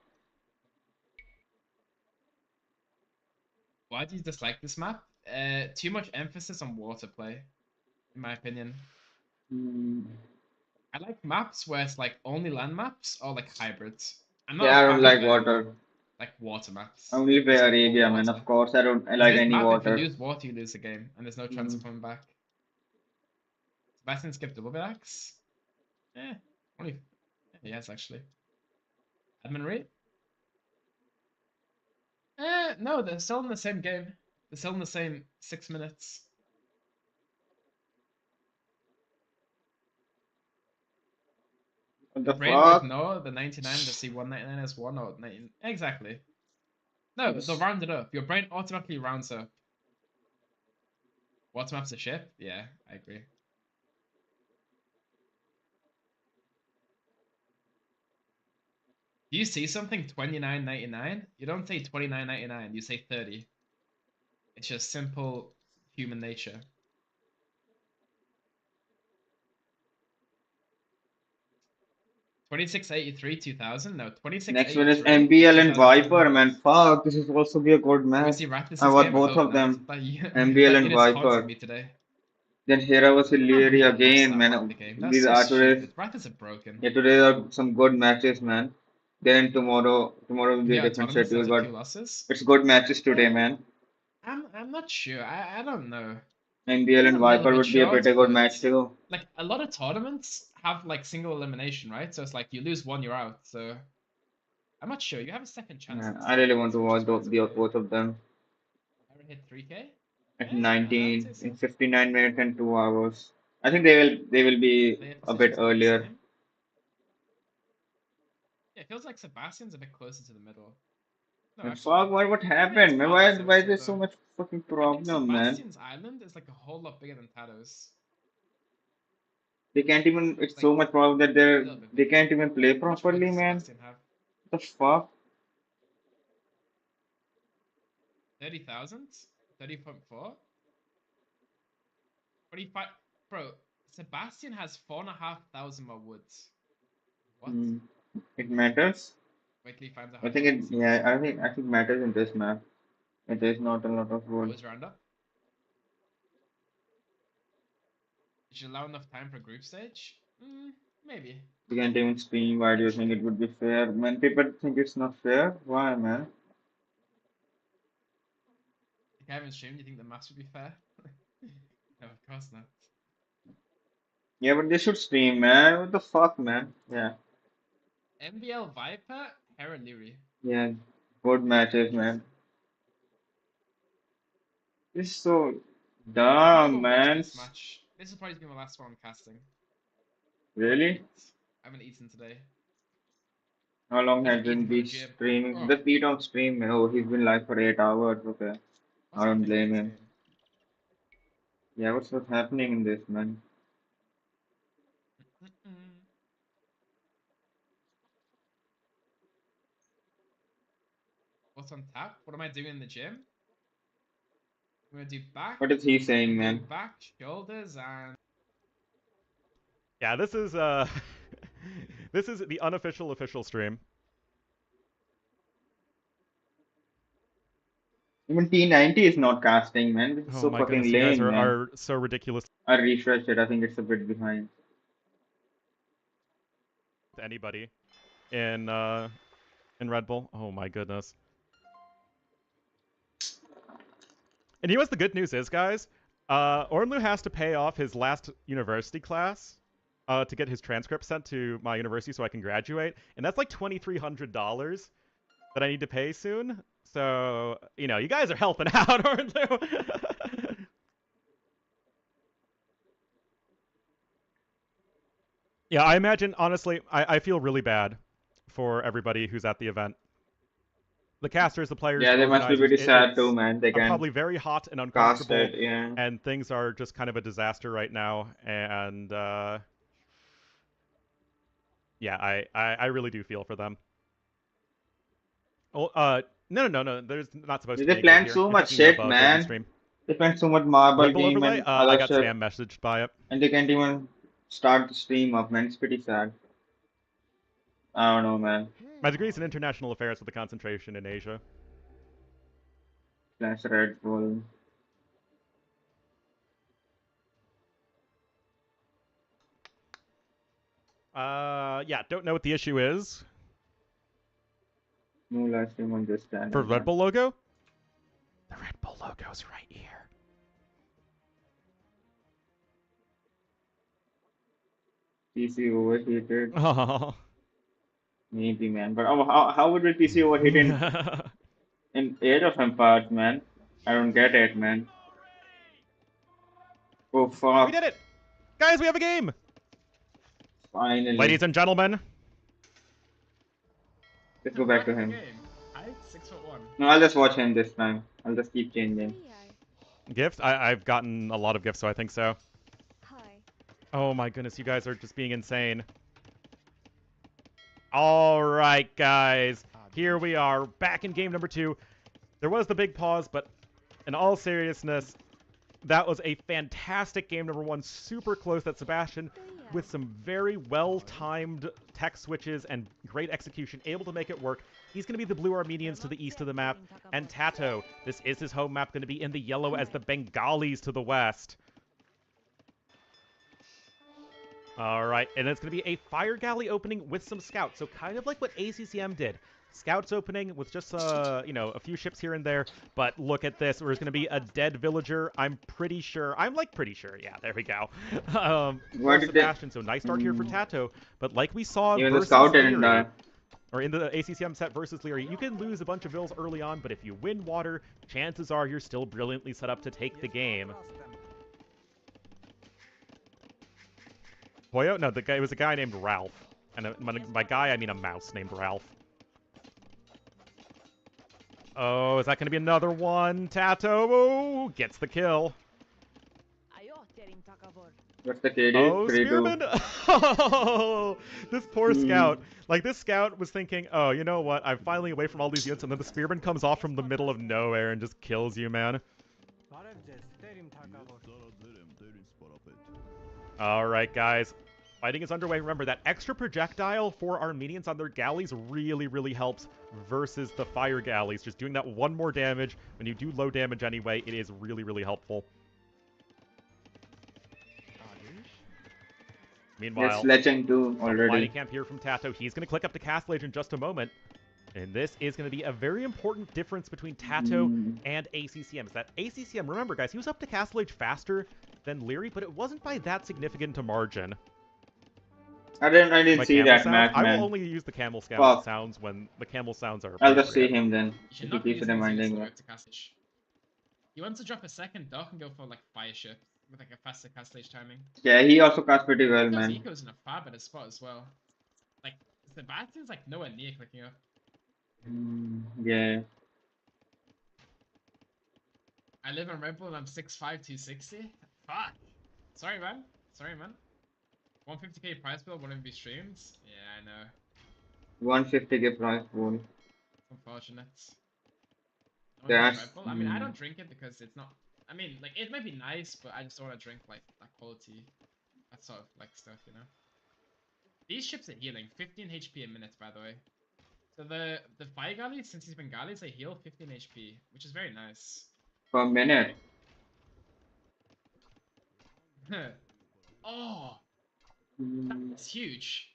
Why do you dislike this map? Too much emphasis on water play, in my opinion. Hmm. I like maps where it's like only land maps or like hybrids. I'm not Yeah, a I don't fan like of water. like water maps. I only play There's, like, all Arabia, man. water. Of course, I don't I 'Cause like this any map, if you water. lose water, you lose the game, and there's no chance of coming back. Sebastian skip double axe. Only yes, actually. Admin rate? No, they're still in the same game. They're still in the same 6 minutes. What Your the brain would fuck? know the 99 to see 199 as 1 or 19. Exactly. No, they'll It's- round it up. Your brain automatically rounds up. Water map's a ship? Yeah, I agree. Do you see something 29.99? You don't say 29.99, you say 30. It's just simple human nature. 2683 2000? No, Next one is 2683 is MBL and Viper, 2700. man. Fuck, this is also be a good We match. see wrap this I watched game. I both hope of not. them. That, MBL that and unit's haunting Viper. me today. Then here was Can't believe Illyria I lost again, that man. Raptor game. That's These so are today's. stupid. Raptors are broken. Yeah, today are some good matches, man. Then tomorrow will be a Yeah, different autonomous schedule, has a few but losses. it's good matches today, man. I'm not sure. I don't know. MBL It's and a little Viper bit would be a short, pretty good but match too. like a lot of tournaments have like single elimination, right? So it's like you lose one, you're out. So I'm not sure. You have a second chance Yeah, next I time, really want guys, to which watch is why it's okay. both of them Ever hit 3K? at I would say 19 so. in 59 minutes and 2 hours. I think they will be Player a bit positions are the earlier. same. Yeah, it feels like Sebastian's a bit closer to the middle. No, And actually. fuck, what Maybe it's happened, man? partly Why is so there so though. much fucking I think problem, man? Sebastian's island is like a whole lot bigger than Tado's. They can't even. It's Like so much problem that a little bit they bigger. can't even play How much wood properly, does man. Sebastian have? What the fuck? 30,000? 30.4? 25. Bro, Sebastian has 4,500 more woods. What? Hmm. It matters. Wait till he finds out how I much think it. woods he Yeah, has. I think matters in this map. It is not a lot of wood. Always round up. Did you allow enough time for group stage? Maybe. You can't even stream. Why do you think it would be fair? Man, people think it's not fair. Why, man? If I haven't streamed, you think the maths would be fair? No, of course not. Yeah, but they should stream, man. What the fuck, man? Yeah, MBL Viper, Hera Leary. yeah. Good matches, man. This is so I think I'm dumb, gonna watch man. this match. This is probably gonna be my last one I'm casting. Really? I haven't eaten today. How long I has didn't eat been to go to be gym. streaming? Oh, The Pete on stream, man. Oh, he's been live for 8 hours. Okay, I what's don't happening in blame this him. game? Yeah, what's happening in this, man? Mm-mm. What's on tap? What am I doing in the gym? I'm gonna do back. What is he saying, I'm doing man? back, shoulders, and Yeah, this is this is the unofficial official stream. Even T90 is not casting, man. This is Oh so my goodness, fucking you guys lame, man. are so ridiculous I refreshed it. I think it's a bit behind. to anybody in Red Bull. Oh my goodness. And you know what the good news is, guys? Ornlu has to pay off his last university class to get his transcript sent to my university so I can graduate. And that's like $2,300 that I need to pay soon. So, you know, you guys are helping out, Ornlu. Yeah, I imagine, honestly, I feel really bad for everybody who's at the event. The casters, the players, Yeah, the they must be organizers. pretty sad too, It's man. They can probably very hot and cast uncomfortable, it, yeah. and things are just kind of a disaster right now. And yeah, I really do feel for them. Oh, no. There's not supposed to be They a grid planned here. so You're much thinking of shit, Golden man. Stream. They planned so much marble Red Bull game overlay. and I other got shit, spam messaged by it. and they can't even start the stream up, man. It's pretty sad. I don't know, man. My degree is in international affairs with a concentration in Asia. That's Red Bull. Yeah, don't know what the issue is. No live stream on this channel, For Red man. Bull logo? The Red Bull logo's right here. PC overheated. Oh. Maybe, man. But how would the PC overheat in Age of Empires, man? I don't get it, man. Oh, We fuck. did it! Guys, we have a game! Finally. Ladies and gentlemen. Let's go back to him. Height 6'1". No, I'll just watch him this time. I'll just keep changing. Gift? I've gotten a lot of gifts, so I think so. Hi. Oh my goodness, you guys are just being insane. Alright, guys. Here we are, back in game number 2. There was the big pause, but in all seriousness, that was a fantastic game number 1. Super close at Sebastian, with some very well-timed tech switches and great execution, able to make it work. He's going to be the blue Armenians to the east of the map, and Tato, this is his home map, going to be in the yellow as the Bengalis to the west. Alright, and it's going to be a fire galley opening with some scouts, so kind of like what ACCM did. Scouts opening with just, you know, a few ships here and there, but look at this. There's going to be a dead villager. I'm pretty sure. Yeah, there we go. Why For did they- Sebastian, so nice start here for Tato, but like we saw Even the versus scout didn't Leary, die. or in the ACCM set versus Leary, you can lose a bunch of vills early on, but if you win water, chances are you're still brilliantly set up to take the game. Poyo? No, it was a guy named Ralph. And by guy, I mean a mouse named Ralph. Oh, is that going to be another one? Tato oh, gets the kill. What's the KD? Oh, 3-2. Spearman! Oh, this poor scout. Like, this scout was thinking, oh, you know what? I'm finally away from all these units, and then the Spearman comes off from the middle of nowhere and just kills you, man. Alright, guys. Fighting is underway. Remember, that extra projectile for Armenians on their galleys really, really helps versus the fire galleys. Just doing that one more damage, when you do low damage anyway, it is really, really helpful. Meanwhile, That's Legend 2 mining already. camp here from Tato. He's going to click up to Castle Age in just a moment. And this is going to be a very important difference between Tato and ACCM. Is that ACCM, remember guys, he was up to Castle Age faster than Leary, but it wasn't by that significant a margin. I didn't My see camel that sounds? match, I man. will only use the camel Fuck. sounds when the camel sounds are I'll just see appropriate. him then. You If should he not be keeps using reminding Zeus me. to to Castage. He wants to drop a second dock and go for like fire ship with like a faster Castage timing. Yeah, he also cast pretty well, Those man. eco's in a far better spot as well. Like Sebastian's like nowhere near clicking up. Yeah. I live in Red Bull and I'm 6'5", 260. Fuck. Sorry, man. 150k prize bill, one of these streams. Yeah, I know. 150k price pool. It's unfortunate. No one drinks That's- Red Bull? I mean, I don't drink it because it's not. I mean, like it might be nice, but I just don't want to drink like that quality, that sort of like stuff, you know. These ships are healing 15 HP a minute, by the way. So the fire galley, since he's been galleys, they heal 15 HP, which is very nice. Per minute. Oh, that's huge.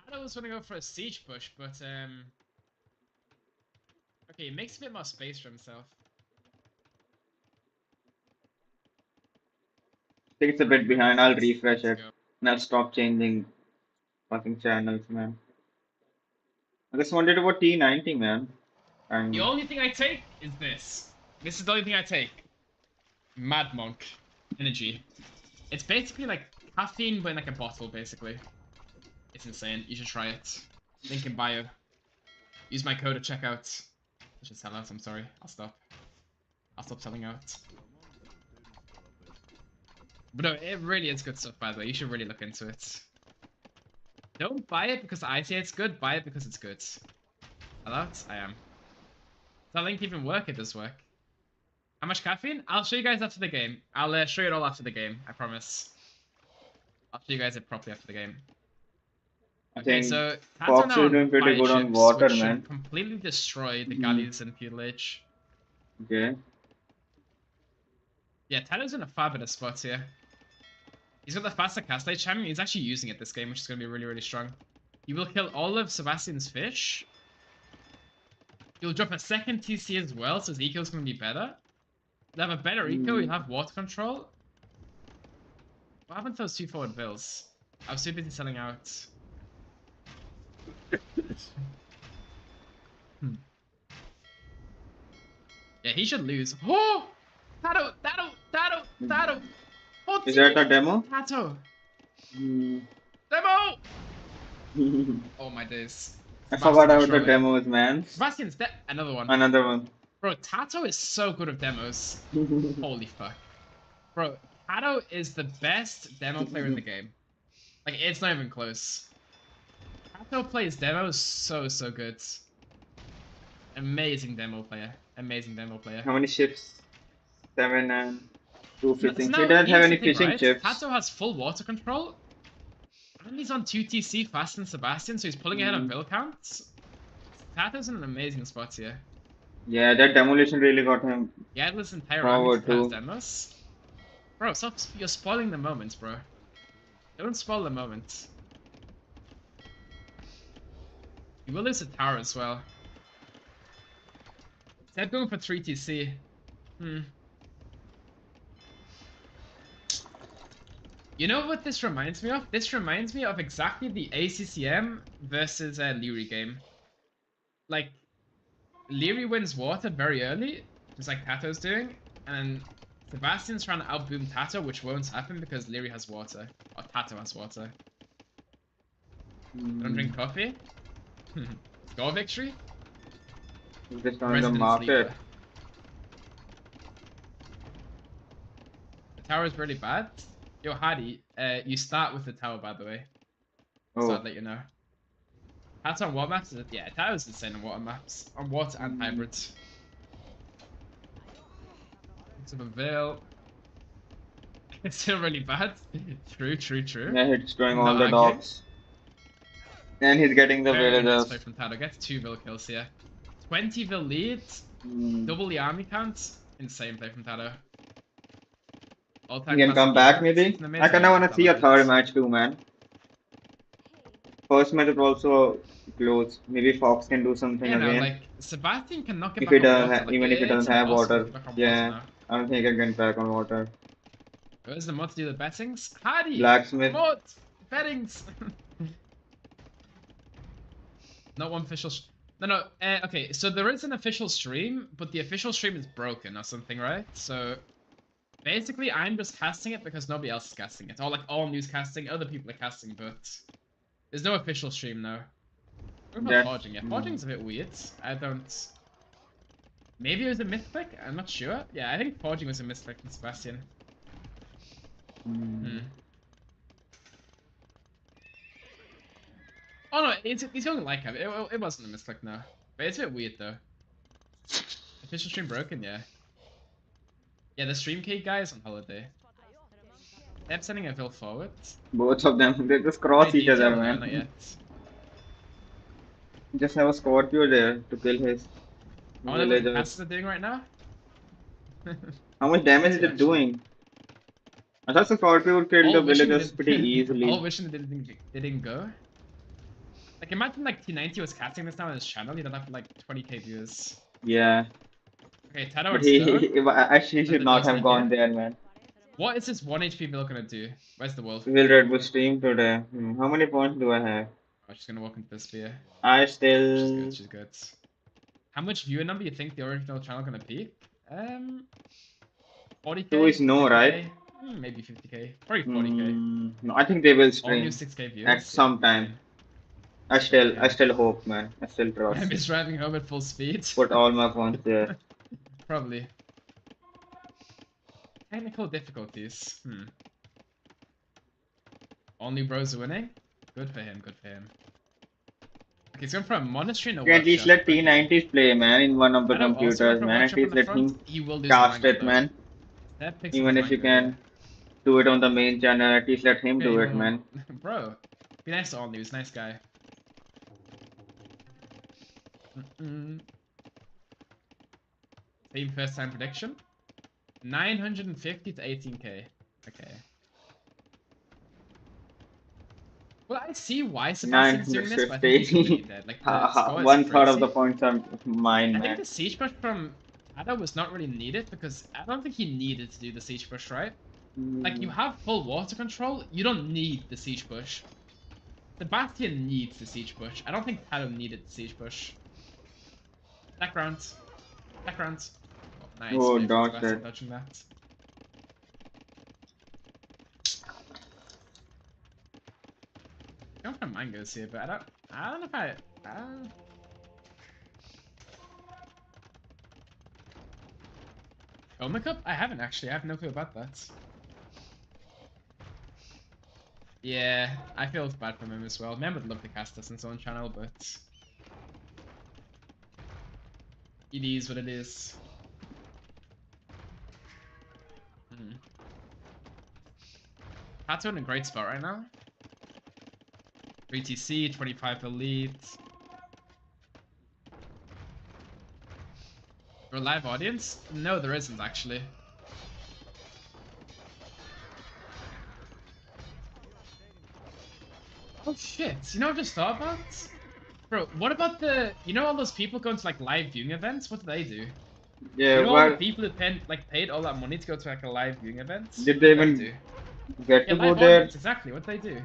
Tato was gonna go for a siege push, but okay, he makes a bit more space for himself. I think it's a bit behind. I'll refresh Let's it. go. And I'll stop changing fucking channels, man. I just wanted about T90, man. And The only thing I take is this. This is the only thing I take. Mad Monk energy. It's basically like caffeine, but in like a bottle, basically. It's insane. You should try it. Link in bio. Use my code at checkout. I should sell out. I'm sorry. I'll stop. I'll stop selling out. But no, it really is good stuff, by the way. You should really look into it. Don't buy it because I say it's good. Buy it because it's good. Hello? I am. Does that link even work? It does work. How much caffeine? I'll show you guys after the game. I'll show you it all after the game. I promise. I'll show you guys it properly after the game. I Okay, think so Fox Tato now is doing pretty fire good on ships, water, which should man. completely destroy the galleys and feudal age. Okay. Yeah, Tato's in a far better spot here. He's got the faster cast age timing. He's actually using it this game, which is going to be really, really strong. He will kill all of Sebastian's fish, You'll drop a second TC as well, so his eco's gonna be better. You'll have a better eco, you'll have water control. What happened to those 2 forward bills? I was too busy selling out. Yeah, he should lose. Oh! Tato! Tato! Tato! Tato! Is that a demo? Tato! Hmm. Demo! Oh my days. I forgot about the trolling. demos, man. Sebastian's another one. Another one. Bro, Tato is so good at demos. Holy fuck. Bro, Tato is the best demo player in the game. Like, it's not even close. Tato plays demos so good. Amazing demo player. Amazing demo player. How many ships? 7 and 2 fishing. No, He doesn't have here's any the thing, fishing right? ships. Tato has full water control. And he's on 2 TC faster than Sebastian, so he's pulling ahead on bill counts. Tato's in an amazing spot here. Yeah, that demolition really got him. Yeah, this entire Forward round too. demos. Bro, stop! You're spoiling the moments, bro. Don't spoil the moment. You will lose the tower as well. Instead going for 3 TC. You know what this reminds me of? This reminds me of exactly the ACCM versus Leary game. Like, Leary wins water very early, just like Tato's doing, and Sebastian's trying to outboom Tato, which won't happen because Leary has water. Or Tato has water. Don't drink coffee? Score victory? Just on the Resident market. sleeper. The tower is really bad. Yo, Hardy, you start with the tower, by the way. So Oh, I'd let you know. Tato on water maps? Yeah, Tato's insane on water maps. On water and hybrids. It's a veil. It's still really bad. True. yeah, he's destroying all Not the arguing. dogs. And he's getting the Very nice villagers. play from Tato. Gets 2 Vil kills here. 20 Vil leads. Hmm. Double the army count. Insane play from Tato. He can come back maybe? I kinda wanna see a third match too, man. First match is also close. Maybe Fox can do something You know, again. like, Sebastian can knock it If back he on doesn't water. have, Like, even if he it's doesn't have impossible water. to get back on Yeah, water I don't think he can get back on water. now. Where's the mod to do the bettings? Hardy! Blacksmith. Mod! Bettings! Not one official. No. Okay, so there is an official stream, but the official stream is broken or something, right? So basically, I'm just casting it because nobody else is casting it. Or like all newscasting, other people are casting, but there's no official stream now. What about Yeah. forging? Yeah, forging's a bit weird. I don't. Maybe it was a misclick. I'm not sure. Yeah, I think forging was a misclick from Sebastian. Oh no, he's going like it. It wasn't a misclick, no. But it's a bit weird though. Official stream broken, yeah. Yeah, the stream key guy is on holiday. They're sending a Vil forward. Both of them, they just cross Any each other, detail? No, not man. yet. Just have a Scorpio there to kill his I wonder what the villagers. passes are doing right now. How much damage is it Actually. doing? I thought the Scorpio would kill All the wishing villagers they- pretty All easily. wishing they didn't go. Like, imagine like T90 was casting this now on his channel, he'd have like 20k views. Yeah, Okay, Tado but and Stone. he should the not best have idea. gone there, man. What is this 1 HP Vil gonna do? Where's the wolf? Will Red Bull stream today? How many points do I have? Oh, she's gonna walk into the spear. I She's still. good, she's good. How much viewer number you think the original channel gonna peak? 40k? Two is no, 50K? right? Maybe 50k. Probably 40k. No, I think they will All new stream 6k views. at some time. I still hope, man. I still I'm trust. just driving home at full speed. Put all my points there. Probably. Technical difficulties. Only bros are winning? Good for him, good for him. Okay, he's going for a monastery and a You can at least workshop. let T90s play, man, in one of the I know, also computers, for a man. At workshop on least the let front, him he will lose cast the it, Reinado. man. That picks Even up if you Reinado, can do it on the main channel, at least let him yeah. do Okay, it, man. Bro, be nice to all news, nice guy. Same first time prediction. 950 to 18k. Okay. Well, I see why Nine Sebastian's doing hundred this, but I think he's completely fifty. dead. Like the score is One third of the crazy. points are mine, I think man. the siege push from Ada was not really needed because I don't think he needed to do the siege push, right? Like you have full water control, you don't need the siege push. Sebastian needs the siege push. I don't think Tado needed the siege push. Background. Background. Oh, nice. Oh, Great from dodge Sebastian it. dodging that. Going for mangoes here, but I don't know if uh... Coma Cup? I haven't actually. I have no clue about that. Yeah, I feel bad for him as well. Man would love to cast us on his own channel, but it is what it is. Pato in a great spot right now. 3 TC, 25 elite. For a live audience? No, there isn't actually. Oh shit, you know what I just thought about? Bro, what about you know all those people going to like live viewing events? What do they do? Yeah, You know all the well, people who paid all that money to go to like a live viewing event? did What they do they even do? get Yeah, to go live there? audience, exactly, what they do.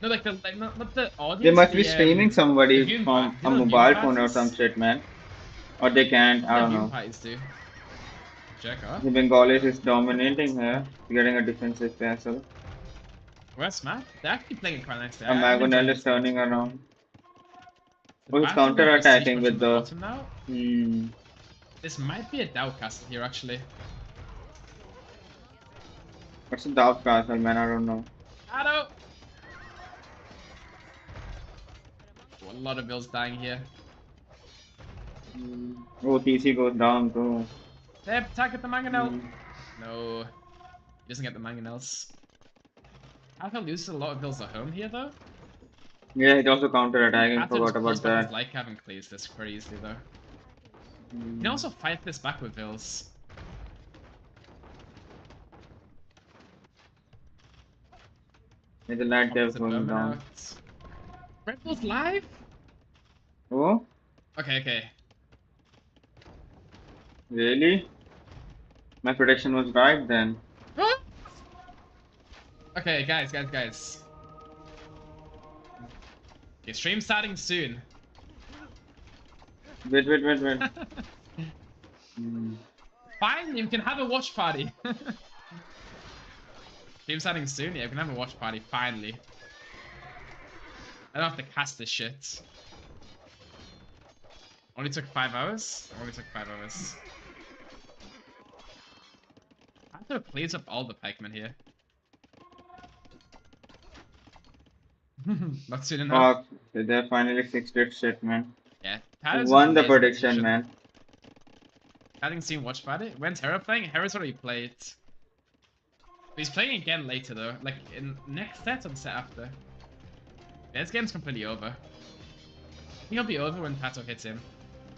No, like not the They audience, must be streaming the somebody viewing from you a know the viewing mobile phone or parties? some shit, man. Or they can't, What I the don't viewing know. parties do? Check up. The Bengalis is dominating here, getting a defensive castle. Where's Matt? They're actually playing it quite nicely. A I'm enjoying Magonel is this game turning so far. around. The Oh, he's Bats are going for a siege counter-attacking push on with the the... bottom now. Hmm. This might be a Dow castle here actually. What's a Dark Castle, man? I don't know. Shadow! Oh, a lot of bills dying here. Oh, TC goes down too. They attack at the mangonel. Hmm. No. He doesn't get the mangonels. Alpha loses a lot of bills at home here though. Yeah, he's also counter-attacking. Pato just Forgot pulls about back his that. light cap and clears this pretty easily though. You can also fight this back with bills. Yeah, the light Pops dev's the going bowman down. out. Red Bull's live? Oh, Okay, okay. really? My prediction was right then. Okay, guys. Okay, stream starting soon. Wait. Hmm. Fine, you can have a watch party. Stream starting soon? Yeah, we can have a watch party, finally. I don't have to cast this shit. Only took 5 hours? Only took 5 hours. I have to please up all the pikemen here. Not soon enough. Fuck, they finally fixed it shit, man. Yeah, Won the prediction, man. I haven't seen watch party. When's Hera playing? Hera's already played. He's playing again later though, like in next set or the set after. Yeah, this game's completely over. I think it'll be over when Pato hits him.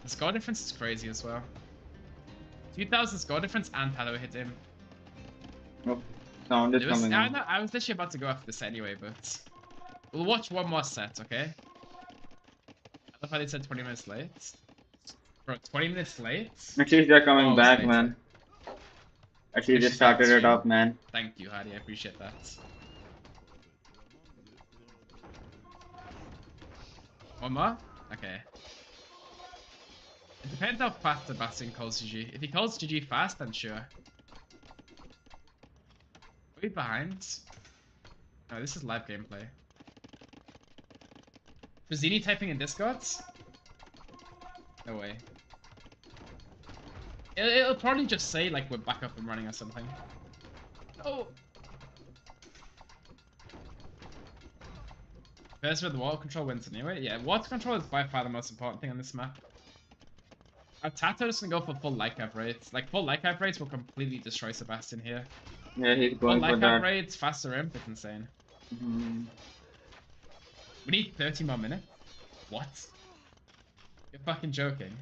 The score difference is crazy as well. 2,000 score difference and Pato hit him. Oh, sound is coming on. I was literally about to go after this anyway, but we'll watch one more set, okay? I love how they said 20 minutes late. Bro, 20 minutes late? At least they're coming Hours back, later. man. At least they Finished started that it up, man. Thank you, Hardy. I appreciate that. One more? Okay. It depends how fast Sebastian calls GG. If he calls GG fast, then sure. Are we behind? No, this is live gameplay. Brazini typing in Discord? No way. It'll probably just say like we're back up and running or something. Oh! First with water control wins anyway. Yeah, water control is by far the most important thing on this map. Our Tato is gonna go for full light cap rates. Like full light cap rates will completely destroy Sebastian here. Yeah, he's Full going for light cap that. rates, faster imp, it's insane. We need 30 more minutes. What? You're fucking joking.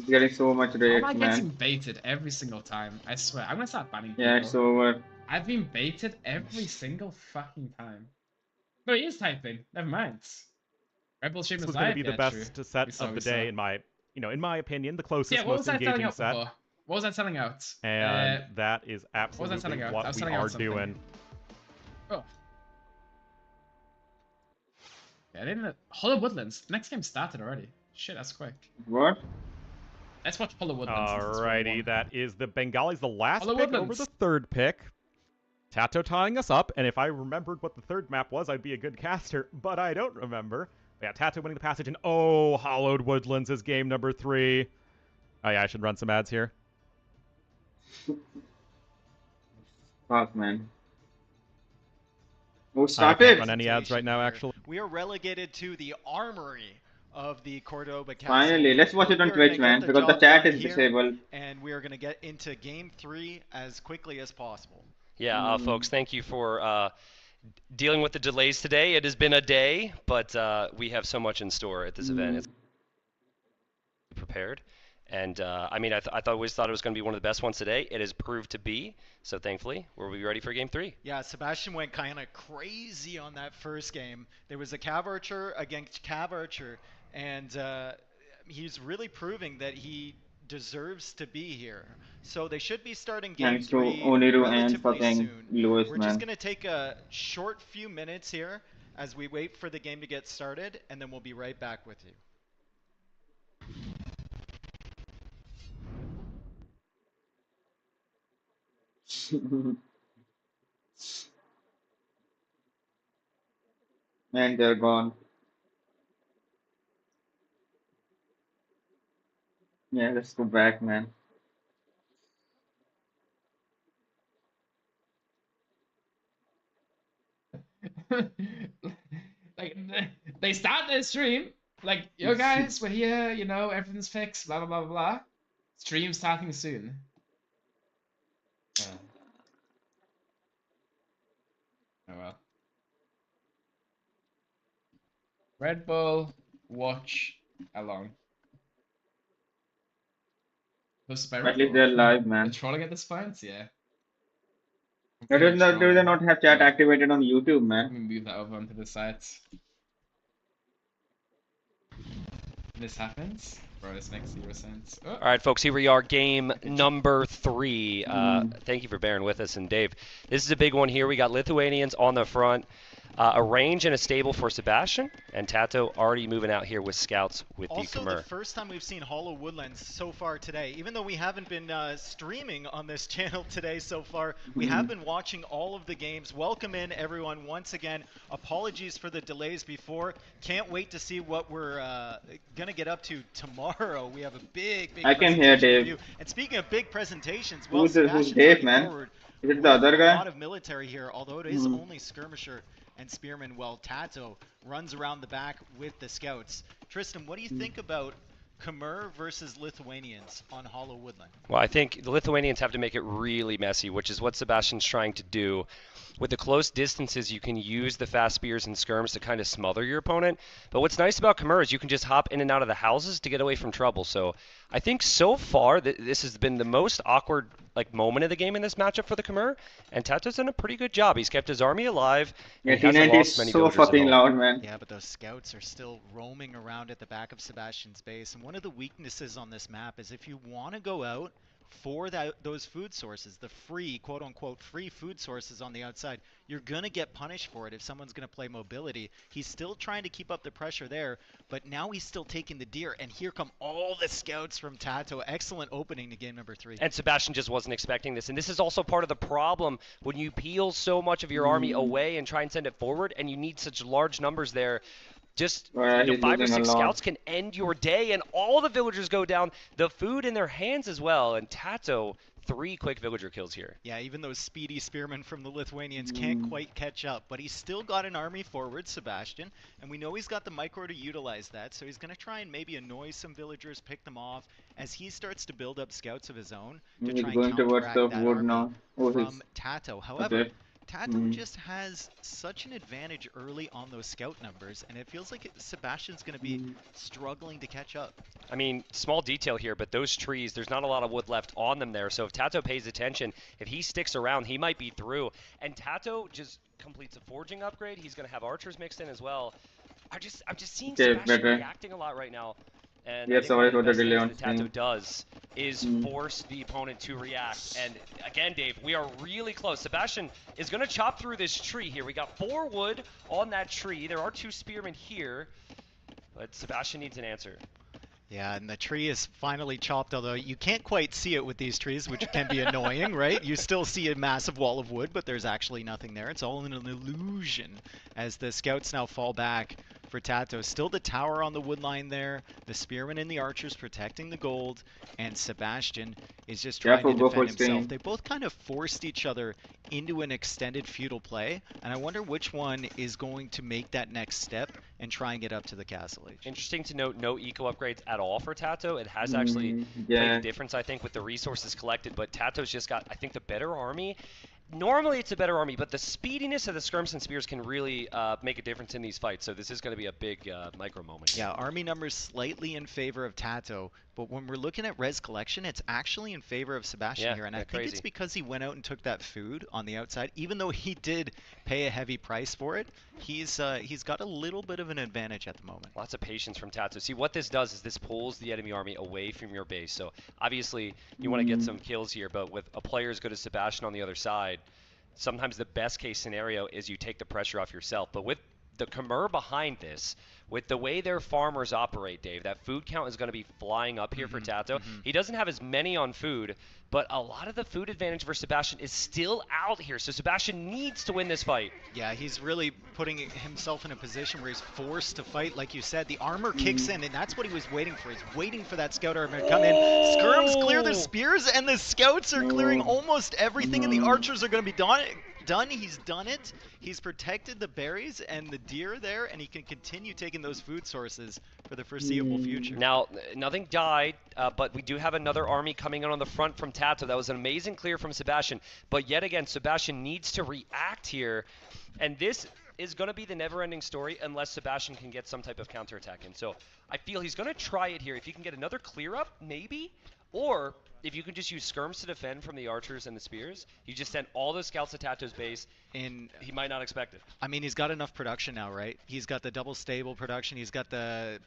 He's getting so much How am rage, I getting man. baited every single time? I swear, I'm gonna start banning Yeah, it's people. over. I've been baited every single fucking time. No, he is typing. Never mind. Red Bull stream This is was going to live. be the Yeah, true. best set We saw, of we the saw. day in my opinion, the Yeah, closest, what was most I telling engaging out set. before? What was I telling out? And that is What was I absolutely telling out? I what was we telling out are something. doing. Oh. Yeah, I didn't. Hollow Woodlands. Next game started already. Shit, that's quick. What? Let's watch Hollow Woodlands. Alrighty, that is the Bengalis, the last Hollow pick over Woodlands. the third pick. Tato tying us up, and if I remembered what the third map was, I'd be a good caster, but I don't remember. Yeah, Tato winning the passage, and oh, Hollowed Woodlands is game number 3. Oh yeah, I should run some ads here. Fuck, man. Who I can't started? run any ads right now, actually. We are relegated to the armory of the Cordoba Castle. Finally, let's watch it on We are gonna Twitch, get man, because the job chat done is here, disabled. and we are going to get into game 3 as quickly as possible. Yeah, folks, thank you for dealing with the delays today. It has been a day, but we have so much in store at this event. It's prepared. And I mean, I always thought it was going to be one of the best ones today. It has proved to be. So thankfully, we'll be ready for game 3. Yeah, Sebastian went kind of crazy on that first game. There was a Cav Archer against Cav Archer, and he's really proving that he deserves to be here. So they should be starting game Thanks to 3 Oniru and relatively fucking soon. Lewis, We're just man. going to take a short few minutes here as we wait for the game to get started, and then we'll be right back with you. And they're gone. Yeah, let's go back, man. Like, they start their stream. Like, yo guys, we're here, you know, everything's fixed, blah, blah, blah, blah. Stream starting soon. Oh, oh well. Red Bull, watch along. Hosted by At Red least Bull. they're live, They're man. trolling at this point, yeah. Do they not have chat activated on YouTube, man? Let me move that over onto the site. This happens? Bro, this makes 0 sense. Oh. All right, folks, here we are, game number 3. Thank you for bearing with us. And Dave, this is a big one here. We got Lithuanians on the front, a range and a stable for Sebastian, and Tato already moving out here with scouts with Also, the Khmer. the first time we've seen Hollow Woodlands so far today. Even though we haven't been streaming on this channel today so far, we have been watching all of the games. Welcome in, everyone, once again. Apologies for the delays before. Can't wait to see what we're going to get up to tomorrow. We have a big I can hear presentation Dave. for you. And speaking of big presentations, well, Who's Sebastian's Dave, looking man? forward Is it with the other a guy? lot of military here, although it is only skirmisher and spearman, while Tato runs around the back with the scouts. Tristan, what do you think about Khmer versus Lithuanians on Hollow Woodland? Well, I think the Lithuanians have to make it really messy, which is what Sebastian's trying to do. With the close distances, you can use the fast spears and skirms to kind of smother your opponent. But what's nice about Khmer is you can just hop in and out of the houses to get away from trouble. So I think so far this has been the most awkward moment of the game in this matchup for the Khmer. And Tato's done a pretty good job. He's kept his army alive. Yeah, And he hasn't T90 lost many is so villagers at fucking all. loud, man. Yeah, but those scouts are still roaming around at the back of Sebastian's base. And one of the weaknesses on this map is if you want to go out for those food sources, the free, quote-unquote, free food sources on the outside, you're going to get punished for it if someone's going to play mobility. He's still trying to keep up the pressure there, but now he's still taking the deer, and here come all the scouts from Tato. Excellent opening to game number 3. And Sebastian just wasn't expecting this. And this is also part of the problem when you peel so much of your army away and try and send it forward, and you need such large numbers there. Just He's 5 or losing a 6 lot. scouts can end your day, and all the villagers go down. The food in their hands as well. And Tato, 3 quick villager kills here. Yeah, even those speedy spearmen from the Lithuanians can't quite catch up, but he's still got an army forward, Sebastian, and we know he's got the micro to utilize that, so he's going to try and maybe annoy some villagers, pick them off, as he starts to build up scouts of his own to He's try and going towards counteract the that wood army now. Oh, from he's Tato. However, okay. Tato Mm. just has such an advantage early on those scout numbers, and it feels like Sebastian's going to be struggling to catch up. I mean, small detail here, but those trees, there's not a lot of wood left on them there. So if Tato pays attention, if he sticks around, he might be through. And Tato just completes a forging upgrade. He's going to have archers mixed in as well. I'm just seeing Okay, Sebastian better. reacting a lot right now. And I Yes, think one sorry of the for the best delay things on that Tato stream. does is force the opponent to react. And again, Dave, we are really close. Sebastian is going to chop through this tree here. We got 4 wood on that tree. There are 2 spearmen here, but Sebastian needs an answer. Yeah, and the tree is finally chopped, although you can't quite see it with these trees, which can be annoying, right? You still see a massive wall of wood, but there's actually nothing there. It's all an illusion as the scouts now fall back for Tato. Still the tower on the wood line there, the spearmen and the archers protecting the gold, and Sebastian is just trying to Go full defend himself. screen. They both kind of forced each other into an extended feudal play, and I wonder which one is going to make that next step and try and get up to the castle age. Interesting to note, no eco upgrades at all for Tato. It has actually played Yeah. a difference, I think, with the resources collected, but Tato's just got, I think, the better army. Normally it's a better army, but the speediness of the skirms and spears can really make a difference in these fights, so this is going to be a big micro moment here. Yeah, army numbers slightly in favor of Tato, but when we're looking at res collection, it's actually in favor of Sebastian Yeah, here, and yeah, I think it's crazy. because he went out and took that food on the outside. Even though he did pay a heavy price for it, he's got a little bit of an advantage at the moment. Lots of patience from Tato. See, what this does is this pulls the enemy army away from your base, so obviously you want to get some kills here, but with a player as good as Sebastian on the other side, sometimes the best case scenario is you take the pressure off yourself. But with the Khmer behind this, with the way their farmers operate, Dave, that food count is going to be flying up here for Tato. He doesn't have as many on food, but a lot of the food advantage for Sebastian is still out here. So Sebastian needs to win this fight. Yeah, he's really putting himself in a position where he's forced to fight. Like you said, the armor kicks in, and that's what he was waiting for. He's waiting for that scout armor to come in. Skirms clear their spears, and the scouts are clearing almost everything, and the archers are going to be done. He's done it. He's protected the berries and the deer there, and he can continue taking those food sources for the foreseeable future. Now, nothing died, but we do have another army coming in on the front from Tato. That was an amazing clear from Sebastian. But yet again, Sebastian needs to react here. And this is going to be the never-ending story unless Sebastian can get some type of counterattack in. So I feel he's going to try it here. If you can get another clear up, maybe. Or if you can just use skirms to defend from the archers and the spears, you just send all the scouts to Tato's base, And he might not expect it. I mean, he's got enough production now, right? He's got the double stable production. He's got the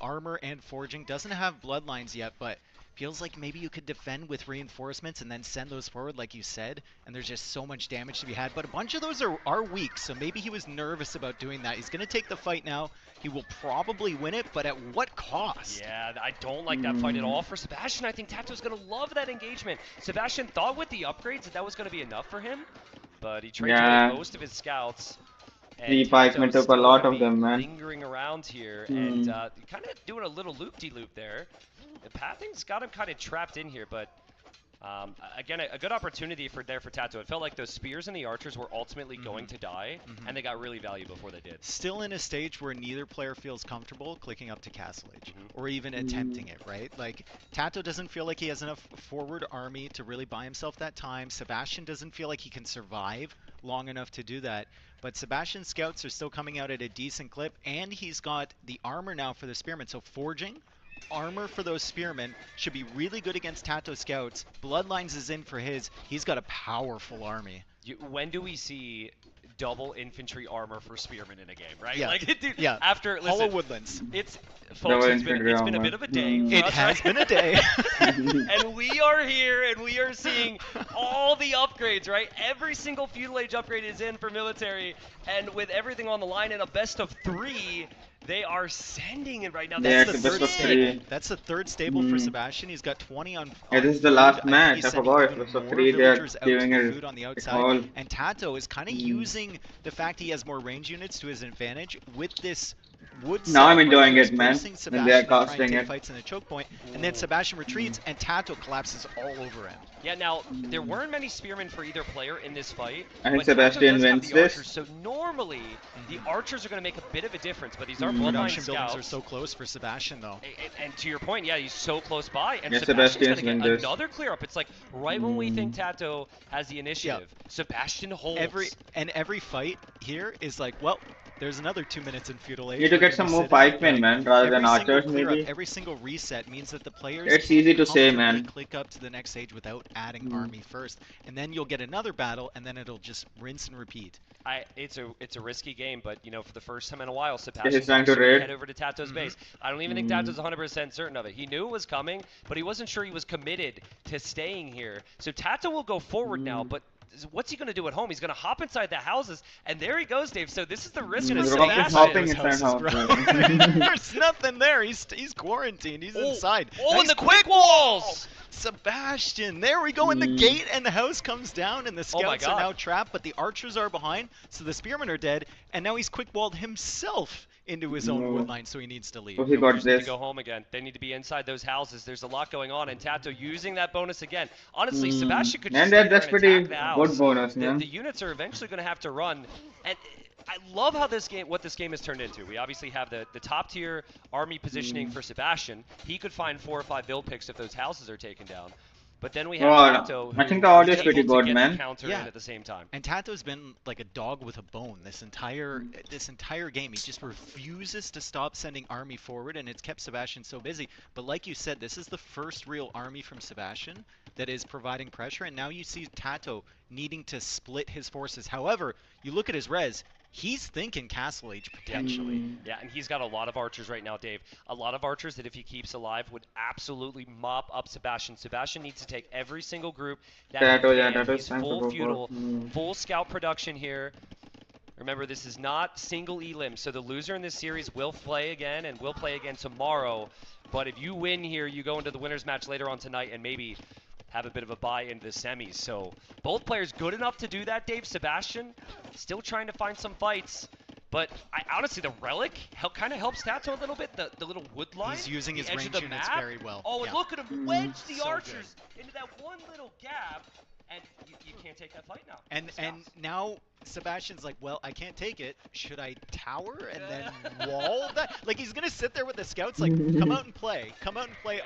armor and forging. Doesn't have bloodlines yet, but feels like maybe you could defend with reinforcements and then send those forward, like you said. And there's just so much damage to be had. But a bunch of those are weak, so maybe he was nervous about doing that. He's going to take the fight now. He will probably win it, but at what cost? Yeah, I don't like that fight at all. For Sebastian, I think Tato's going to love that engagement. Sebastian thought with the upgrades that was going to be enough for him, but he traded Yeah. away most of his scouts. And Three pikemen Tato's took a still lot gonna of them, be man. lingering around here and kind of doing a little loop-de-loop there. The pathing's got him kind of trapped in here, but again, a good opportunity for Tato. It felt like those spears and the archers were ultimately going to die, and they got really valuable before they did. Still in a stage where neither player feels comfortable clicking up to Castle Age or even attempting it, right? Like, Tato doesn't feel like he has enough forward army to really buy himself that time. Sebastian doesn't feel like he can survive long enough to do that. But Sebastian's scouts are still coming out at a decent clip, and he's got the armor now for the spearmen. So forging, armor for those spearmen should be really good against Tato scouts. Bloodlines is in for his. He's got a powerful army. When do we see double infantry armor for spearmen in a game, right? Yeah. Like, dude, Yeah. after Hollow listen, Woodlands. it's Double folks, it's been infantry a armor. bit of a day. Mm. for It us, has right? been a day. And we are here, and we are seeing all the upgrades, right? Every single feudal age upgrade is in for military, and with everything on the line in a best of 3, they are sending it right now. Yeah, That's it's the a best of third 3. stable. That's the third stable for Sebastian. He's got 20 on. Yeah, on this is the food. last I think match. he's I sending forgot. even Best of more 3, they are villagers out giving to it food on the a outside. call. And Tato is kind of using the fact he has more range units to his advantage with this would Now set I'm up right enjoying here is it, man. forcing When they are Sebastian to try and casting take it. fights in a choke point, and then Sebastian retreats, and Tato collapses all over him. Yeah, now, there weren't many spearmen for either player in this fight, I think but Tato Sebastian does have wins the archers, this. so normally the archers are going to make a bit of a difference, but these are bloodline Production buildings scouts. are so close for Sebastian, though. And to your point, yeah, he's so close by, and Yeah, Sebastian's Sebastian's going to win get this. another clear up. It's like right when we think Tato has the initiative, Sebastian holds. Every fight here is like, well, there's another 2 minutes in feudal age. Need to we're get gonna some be more sitting, pikemen, like, man, rather than every single archers, clear maybe. up, every single reset means that the players It's can easy to say, comfortably man. click up to the next stage without adding army first, and then you'll get another battle, and then it'll just rinse and repeat. It's a risky game, but you know, for the first time in a while, he's Sebastian's trying to actually gonna raid. head over to Tato's base. I don't even think Tato's 100% certain of it. He knew it was coming, but he wasn't sure he was committed to staying here. So Tato will go forward now, but what's he going to do at home? He's going to hop inside the houses, and there he goes, Dave. So this is the risk for He's Sebastian. hopping Those inside houses, house. bro. There's nothing there. He's quarantined. He's inside. Oh, Nice and the quick walls! Sebastian, there we go in the gate, and the house comes down, and the Oh my scouts are God. now trapped, but the archers are behind, so the spearmen are dead, and now he's quick-walled himself into his own wood line, so he needs to leave. So he got Villagers need to this. go home again. They need to be inside those houses. There's a lot going on, and Tato using that bonus again. Honestly, Sebastian could just And stay there that's and pretty attack the house. good bonus, The, man. the units are eventually going to have to run, and I love how what this game has turned into. We obviously have the top tier army positioning for Sebastian. He could find 4 or 5 build picks if those houses are taken down. But then we have Well, Tato, I who think the audio is able pretty to good, get the man. counter Yeah. in at the same time. And Tato's been like a dog with a bone this entire game. He just refuses to stop sending army forward, and it's kept Sebastian so busy. But like you said, this is the first real army from Sebastian that is providing pressure, and now you see Tato needing to split his forces. However, you look at his res, he's thinking Castle Age potentially. Yeah, and he's got a lot of archers right now, Dave. A lot of archers that if he keeps alive would absolutely mop up Sebastian. Sebastian needs to take every single group that Tato, he yeah, can. Tato's He's time to full go for feudal, it. full scout production here. Remember, this is not single elim, so the loser in this series will play again and will play again tomorrow. But if you win here, you go into the winner's match later on tonight and maybe have a bit of a bye into the semis. So both players good enough to do that, Dave. Sebastian still trying to find some fights. But honestly, the relic kind of helps Tato a little bit. The little wood line. He's using the his edge range of the units map. very well. Oh, and Yeah. look at him wedge the So archers into that one little gap, and you can't take that fight now. And now Sebastian's like, well, I can't take it. Should I tower and then wall that? Like, he's gonna sit there with the scouts, like, come out and play,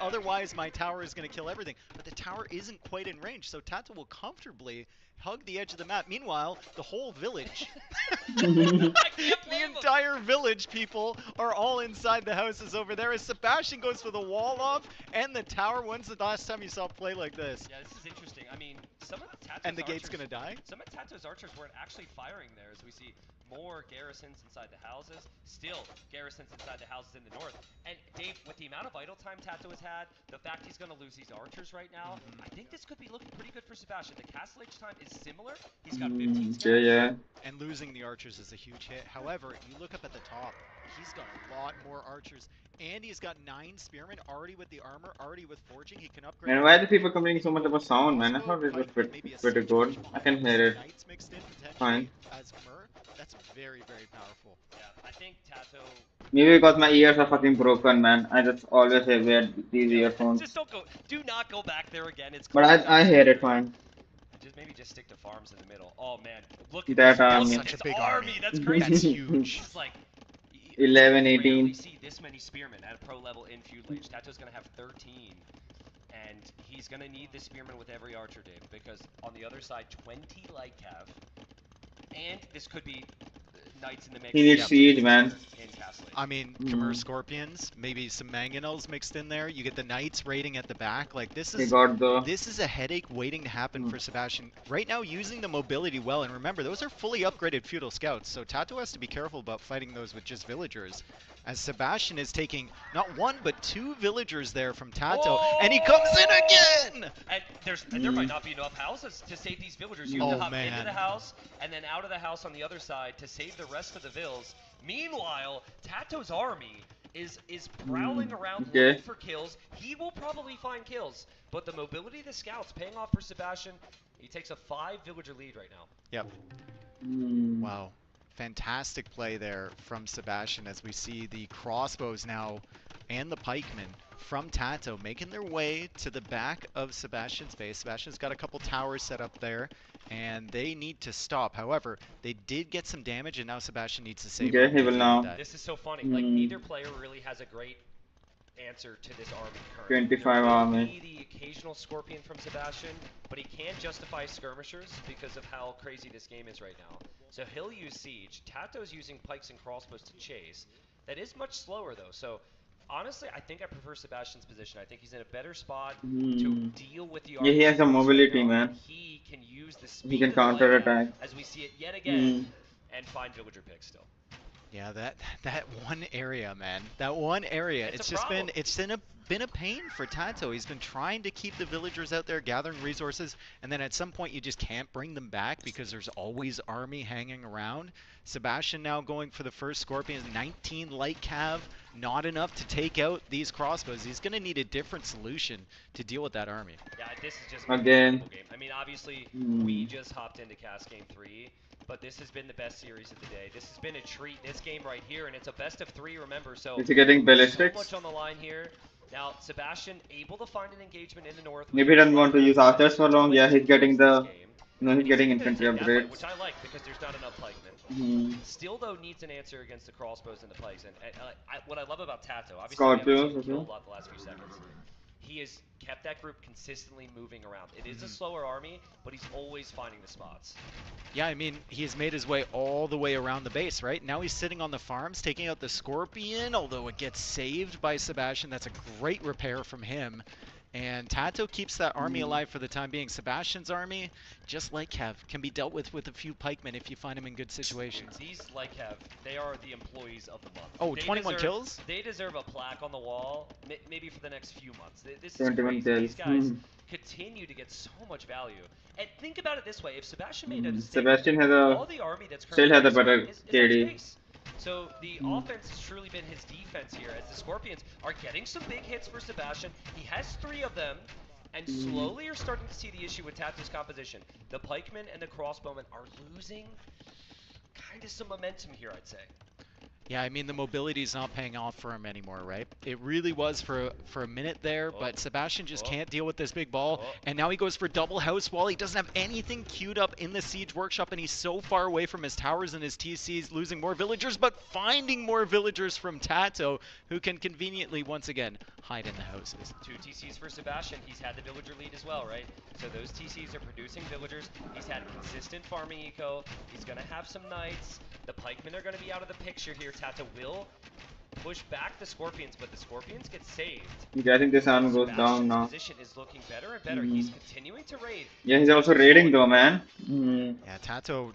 otherwise my tower is gonna kill everything. But the tower isn't quite in range, so Tato will comfortably hug the edge of the map. Meanwhile, the whole village, I can't the blame him. entire village people are all inside the houses over there as Sebastian goes for the wall off and the tower. When's the last time you saw play like this? Yeah, this is interesting. I mean, some of the Tato's And the gate's archers- gonna die? Some of Tato's archers weren't actually firing there, as we see more garrisons inside the houses. Still, garrisons inside the houses in the north. And Dave, with the amount of idle time Tato has had, the fact he's going to lose these archers right now, I think this could be looking pretty good for Sebastian. The castle age time is similar. He's got 15 Yeah, yeah. And losing the archers is a huge hit. However, you look up at the top, he's got a lot more archers. And he's got 9 spearmen already with the armor, already with forging. He can upgrade. And why are the people complaining so much about sound, man? I thought it was pretty good. I can hear it. Knights mixed in potentially Fine. as Khmer. That's very, very powerful. Yeah, I think Tato... Maybe because my ears are fucking broken, man. I just always wear these earphones. Just do not go back there again. It's But I hear it fine. Maybe just stick to farms in the middle. Oh man, look That at this. army. Look at Such a this big army. army. That's crazy. That's huge. It's like 11, you 18. rarely see this many spearmen at a pro level in feudal age. Tato's gonna have 13, and he's gonna need the spearmen with every archer, Dave, because on the other side, 20 light cav, and this could be knights in the mix. He needs siege, man. In Castle Age. I mean, Khmer Scorpions, maybe some Mangonels mixed in there. You get the Knights raiding at the back. Like, this He is got the... this is a headache waiting to happen for Sebastian. Right now, using the mobility well, and remember, those are fully upgraded feudal scouts, so Tato has to be careful about fighting those with just villagers. As Sebastian is taking not 1, but 2 villagers there from Tato, and he comes in again! And there might not be enough houses to save these villagers. You have to hop into man. the house and then out of the house on the other side to save the rest of the vills. Meanwhile, Tato's army is prowling around looking for kills. He will probably find kills, but the mobility of the scouts paying off for Sebastian. He takes a 5 villager lead right now. Yep. Wow. Fantastic play there from Sebastian as we see the crossbows now and the pikemen from Tato making their way to the back of Sebastian's base. Sebastian's got a couple towers set up there, and they need to stop. However, they did get some damage, and now Sebastian needs to save Okay, army he to will deal with now. that. This is so funny. Like, neither player really has a great answer to this army currently. 25 There will army. be the occasional Scorpion from Sebastian, but he can't justify skirmishers because of how crazy this game is right now. So he'll use Siege. Tato's using pikes and crossbows to chase. That is much slower though. So honestly, I think I prefer Sebastian's position. I think he's in a better spot to deal with the army. Yeah, he has the right mobility, now, man. and he can use the speed He can of the counter light attack. as we see it yet again and find villager picks still. Yeah, that one area, man. That one area. It's It's a just problem. been a pain for Tato. He's been trying to keep the villagers out there gathering resources, and then at some point you just can't bring them back because there's always army hanging around. Sebastian now going for the first Scorpions, 19 light cav, not enough to take out these crossbows. He's going to need a different solution to deal with that army. Yeah, this is just Again. a game. I mean, obviously, we just hopped into Cast Game 3, but this has been the best series of the day. This has been a treat, this game right here, and it's a best of 3, remember, so Is he getting so ballistics? much on the line here. Now, Sebastian able to find an engagement in the north. Maybe he doesn't want to use archers for long. Yeah, he's getting the. No, he's And getting able to infantry take that fight, upgrades. which I like because there's not enough pikemen. Still, though, needs an answer against the crossbows and the pikes. And what I love about Tato, obviously, we haven't Scorpios, seen him kill okay. a lot the last few seconds. He has kept that group consistently moving around. It is a slower army, but he's always finding the spots. Yeah, I mean, he's made his way all the way around the base, right? Now he's sitting on the farms, taking out the Scorpion, although it gets saved by Sebastian. That's a great repair from him. And Tato keeps that army alive for the time being. Sebastian's army, just like Kev, can be dealt with a few pikemen if you find him in good situations. These, like Kev, they are the employees of the month. Oh, They 21 deserve- kills? They deserve a plaque on the wall, maybe for the next few months. This is 21 crazy. These kills. guys continue to get so much value. And think about it this way: if Sebastian made a mistake, Sebastian has all a. the army that's Still currently has a better is on KD. space. So the offense has truly been his defense here, as the Scorpions are getting some big hits for Sebastian. He has 3 of them, and slowly you're starting to see the issue with Tato's composition. The pikemen and the crossbowmen are losing kind of some momentum here, I'd say. Yeah, I mean, the mobility's not paying off for him anymore, right? It really was for a minute there, but Sebastian just can't deal with this big ball. And now he goes for double house wall. He doesn't have anything queued up in the siege workshop, and he's so far away from his towers and his TCs, losing more villagers, but finding more villagers from Tato, who can conveniently, once again, hide in the houses. 2 TCs for Sebastian. He's had the villager lead as well, right? So those TCs are producing villagers. He's had consistent farming eco. He's going to have some knights. The pikemen are going to be out of the picture here. Tato will push back the Scorpions, but the Scorpions get saved. Okay, I think this army goes down Sebastian's now. position is looking better and better. He's continuing to raid. Yeah, he's also raiding though, man. Yeah, Tato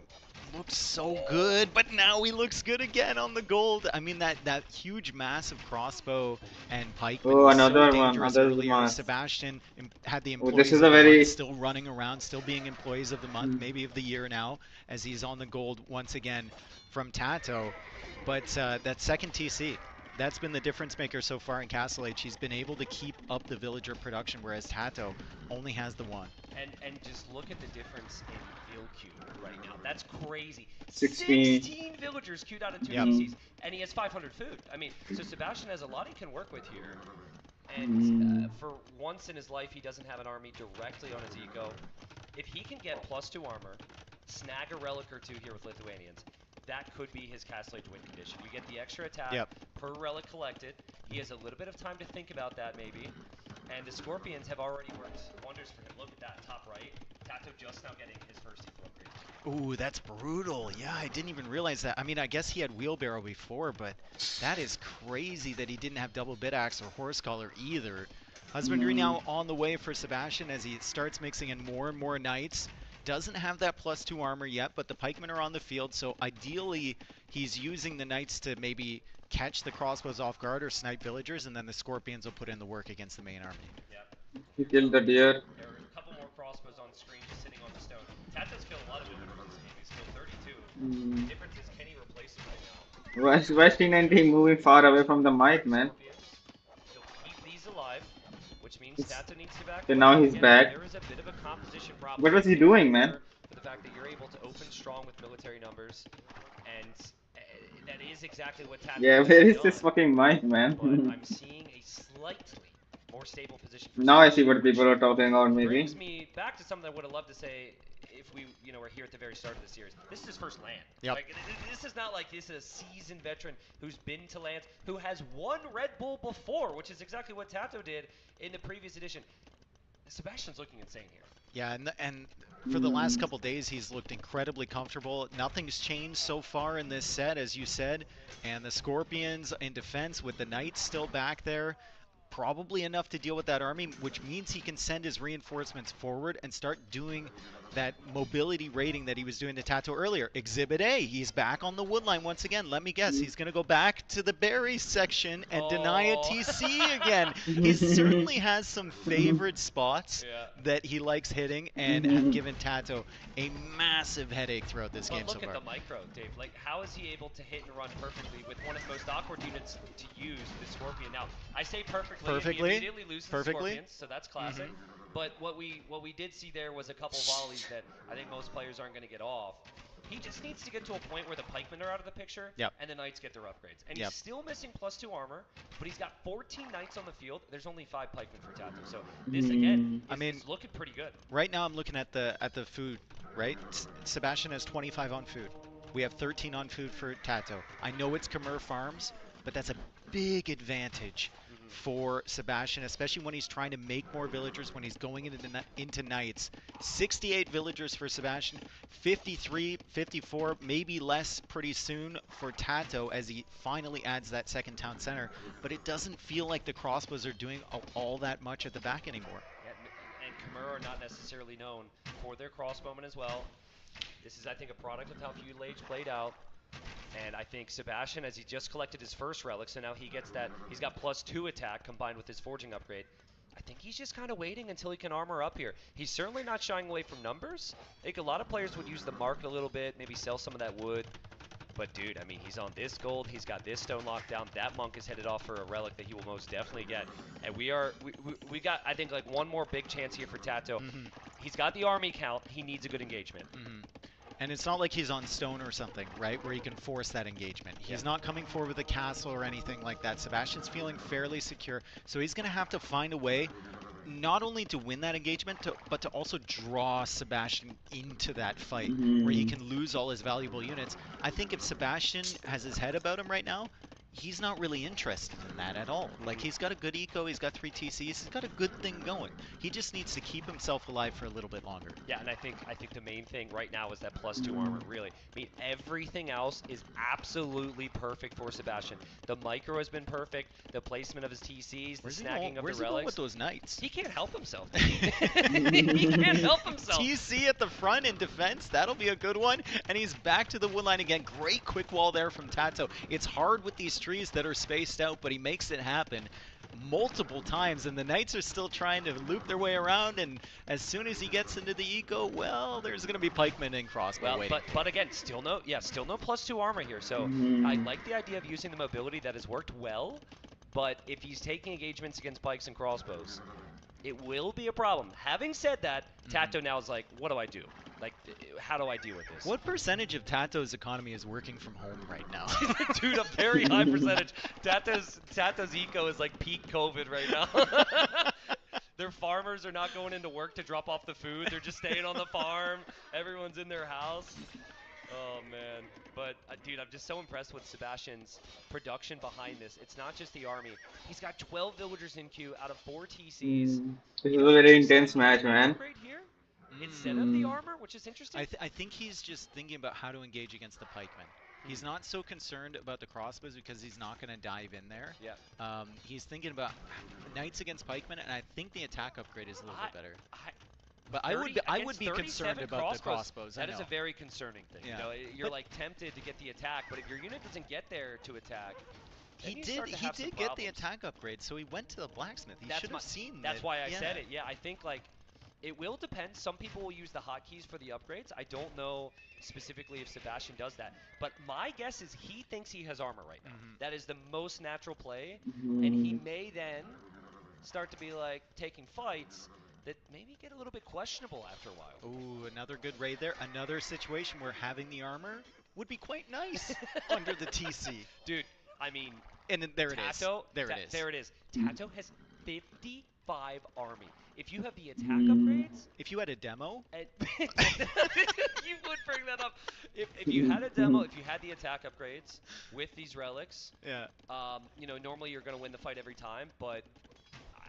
looks so good, but now he looks good again on the gold. I mean, that huge, massive crossbow and pikeman Oh, was another so one, dangerous another earlier. mass. Sebastian had the Oh, employees this is of a the very- month still running around, still being employees of the month, maybe of the year now, as he's on the gold once again from Tato. But that second TC, that's been the difference maker so far in Castle Age. He's been able to keep up the villager production, whereas Tato only has the one. And just look at the difference in ill queue right now. That's crazy. 16 villagers queued out of 2 Yep. PCs, and he has 500 food. I mean, so Sebastian has a lot he can work with here. And for once in his life, he doesn't have an army directly on his eco. If he can get +2 armor, snag a relic or 2 here with Lithuanians, that could be his Castle Age win condition. We get the extra attack per relic collected. He has a little bit of time to think about that, maybe. And the Scorpions have already worked wonders for him. Look at that, top right. Tato just now getting his first equal upgrade. Ooh, that's brutal. Yeah, I didn't even realize that. I mean, I guess he had wheelbarrow before, but that is crazy that he didn't have double bit axe or horse collar either. Husbandry now on the way for Sebastian as he starts mixing in more and more knights. Doesn't have that +2 armor yet, but the pikemen are on the field, so ideally he's using the knights to maybe catch the crossbows off guard or snipe villagers, and then the Scorpions will put in the work against the main army. Yep. He killed the deer. There are a couple more crossbows on screen just sitting on the stone. Tato's killed a lot of villagers in this game. He's killed 32. The difference is, can he replace him right now? West T90 moving far away from the mic, man. He'll keep these alive, which means Tato needs to back. So now up he's again. back. There is a bit of a composition problem. What was he doing, man? For the fact that you're able to open strong with military numbers, and that is exactly what Tato Yeah, has where always is this done. fucking mic, But man? I'm seeing a slightly more stable position for Now I see Sebastian, what which people are talking about, brings maybe. me back to something I would have loved to say if we, were here at the very start of the series. This is his first LAN. Yep. Like, this is not like this is a seasoned veteran who's been to LANs, who has won Red Bull before, which is exactly what Tato did in the previous edition. Sebastian's looking insane here. Yeah, and for the last couple days, he's looked incredibly comfortable. Nothing's changed so far in this set, as you said. And the Scorpions in defense with the Knights still back there. Probably enough to deal with that army, which means he can send his reinforcements forward and start doing that mobility raiding that he was doing to Tato earlier. Exhibit A, he's back on the woodline once again. Let me guess, he's going to go back to the berry section and deny a TC again. He certainly has some favorite spots that he likes hitting and have given Tato a massive headache throughout this game so Look far. at the micro, Dave. Like, how is he able to hit and run perfectly with one of the most awkward units to use, the Scorpion? Now, I say perfectly. He immediately loses the Scorpions, so that's classic. But what we did see there was a couple volleys that I think most players aren't going to get off. He just needs to get to a point where the pikemen are out of the picture, and the knights get their upgrades. And he's still missing +2 armor, but he's got 14 knights on the field. There's only 5 pikemen for Tato, so this again is looking pretty good. Right now, I'm looking at the food. Right, Sebastian has 25 on food. We have 13 on food for Tato. I know it's Khmer Farms, but that's a big advantage for Sebastian, especially when he's trying to make more villagers, when he's going into Knights. 68 villagers for Sebastian, 53, 54, maybe less pretty soon for Tato as he finally adds that second town center. But it doesn't feel like the crossbows are doing all that much at the back anymore. And Khmer are not necessarily known for their crossbowmen as well. This is, I think, a product of how Feudal Age played out. And I think Sebastian, as he just collected his first relic, so now he gets that, he's got +2 attack combined with his forging upgrade. I think he's just kind of waiting until he can armor up here. He's certainly not shying away from numbers. I think a lot of players would use the market a little bit, maybe sell some of that wood. But dude, I mean, he's on this gold, he's got this stone locked down. That monk is headed off for a relic that he will most definitely get. And we got, I think, like one more big chance here for Tato. He's got the army count, he needs a good engagement. And it's not like he's on stone or something, right, where he can force that engagement. He's not coming forward with a castle or anything like that. Sebastian's feeling fairly secure, so he's going to have to find a way not only to win that engagement, but to also draw Sebastian into that fight where he can lose all his valuable units. I think if Sebastian has his head about him right now, he's not really interested in that at all. Like, he's got a good eco, he's got 3 TCs, he's got a good thing going. He just needs to keep himself alive for a little bit longer. Yeah, and I think the main thing right now is that +2 armor, really. I mean, everything else is absolutely perfect for Sebastian. The micro has been perfect, the placement of his TCs, the snagging of the relics. Where's he going with those knights? He can't help himself. He can't help himself. TC at the front in defense, that'll be a good one. And he's back to the woodline again. Great quick wall there from Tato. It's hard with these trees that are spaced out, but he makes it happen multiple times, and the Knights are still trying to loop their way around, and as soon as he gets into the eco, well, there's going to be pikemen and crossbow waiting. But again, still no +2 armor here, so I like the idea of using the mobility. That has worked well, but if he's taking engagements against pikes and crossbows, it will be a problem. Having said that, Tato now is like, what do I do? Like, how do I deal with this? What percentage of Tato's economy is working from home right now? Dude, a very high percentage. Tato's eco is like peak COVID right now. Their farmers are not going into work to drop off the food. They're just staying on the farm. Everyone's in their house. Oh, man. But, dude, I'm just so impressed with Sebastian's production behind this. It's not just the army. He's got 12 villagers in queue out of 4 TCs. This is a very intense match, man. Right here, instead of the armor, which is interesting. I think he's just thinking about how to engage against the pikemen. He's not so concerned about the crossbows because he's not going to dive in there. Yeah. He's thinking about knights against pikemen, and I think the attack upgrade is a little bit better. But I would be concerned about the crossbows. That is a very concerning thing. Yeah. You know, you're like tempted to get the attack, but if your unit doesn't get there to attack, he did get the attack upgrade, so he went to the blacksmith. He should have seen that. That's why I said it. Yeah, I think like it will depend. Some people will use the hotkeys for the upgrades. I don't know specifically if Sebastian does that, but my guess is he thinks he has armor right now. That is the most natural play, and he may then start to be like taking fights. that maybe get a little bit questionable after a while. Ooh, another good raid there. Another situation where having the armor would be quite nice under the TC. Dude, I mean, And then there it is. Tato, There it is. there it is. Tato has 55 army. If you have the attack Mm. upgrades, If you had a demo, and you would bring that up. If you had a demo, if you had the attack upgrades with these relics, yeah. you know, normally you're going to win the fight every time, but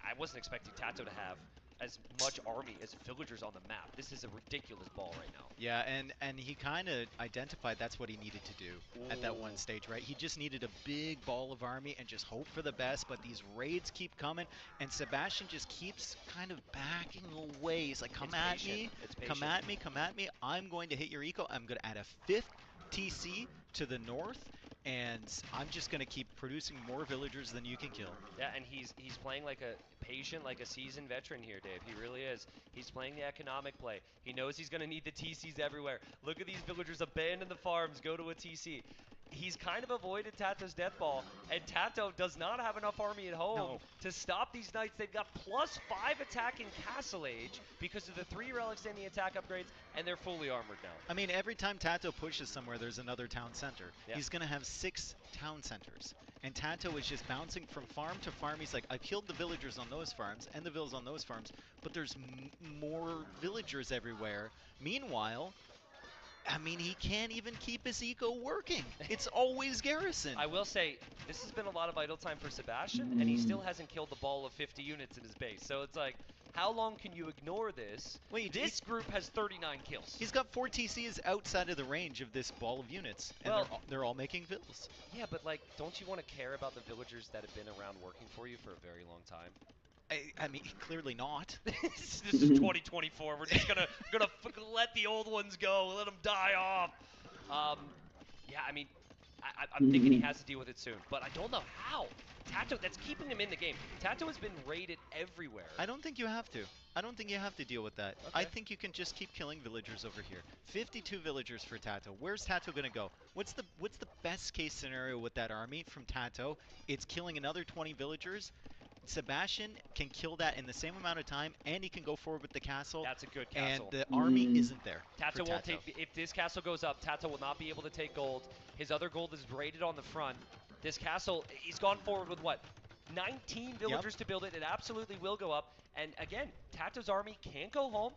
I wasn't expecting Tato to have as much army as villagers on the map. This is a ridiculous ball right now. Yeah, and he kind of identified that's what he needed to do at that one Ooh. stage, right? He just needed a big ball of army and just hope for the best, but these raids keep coming, and Sebastian just keeps kind of backing away. He's like, come It's at patient. me, It's come patient. at me, come at me. I'm going to hit your eco. I'm going to add a fifth TC to the north, and I'm just going to keep producing more villagers than you can kill. Yeah, and he's playing like a patient, like a seasoned veteran here, Dave. He really is. He's playing the economic play. He knows he's going to need the TCs everywhere. Look at these villagers abandon the farms, go to a TC. He's kind of avoided Tato's death ball, and Tato does not have enough army at home No. to stop these knights. They've got +5 attack in Castle Age because of the 3 relics and the attack upgrades, and they're fully armored now. I mean, every time Tato pushes somewhere, there's another town center. Yeah. He's going to have 6 town centers. And Tato is just bouncing from farm to farm. He's like, I've killed the villagers on those farms and the villas on those farms, but there's more villagers everywhere. Meanwhile, I mean, he can't even keep his eco working. It's always Garrison. I will say, this has been a lot of idle time for Sebastian, and he still hasn't killed the ball of 50 units in his base. So it's like, how long can you ignore this? Wait, This group has 39 kills. He's got 4 TCs outside of the range of this ball of units, and Well- they're all making vills. Yeah, but like, don't you want to care about the villagers that have been around working for you for a very long time? I mean, clearly not. This is 2024. We're just gonna let the old ones go, let them die off. Yeah, I mean, I'm thinking he has to deal with it soon, but I don't know how. Tato, that's keeping him in the game. Tato has been raided everywhere. I don't think you have to. I don't think you have to deal with that. I Okay. think you can just keep killing villagers over here. 52 villagers for Tato. Where's Tato gonna go? What's the best case scenario with that army from Tato? It's killing another 20 villagers. Sebastian can kill that in the same amount of time, and he can go forward with the castle. That's a good and castle. the army isn't there. Tato for won't take. If this castle goes up, Tato will not be able to take gold. His other gold is rated on the front. This castle, he's gone forward with what? 19 villagers to build it. It absolutely will go up. And again, Tato's army can't go home,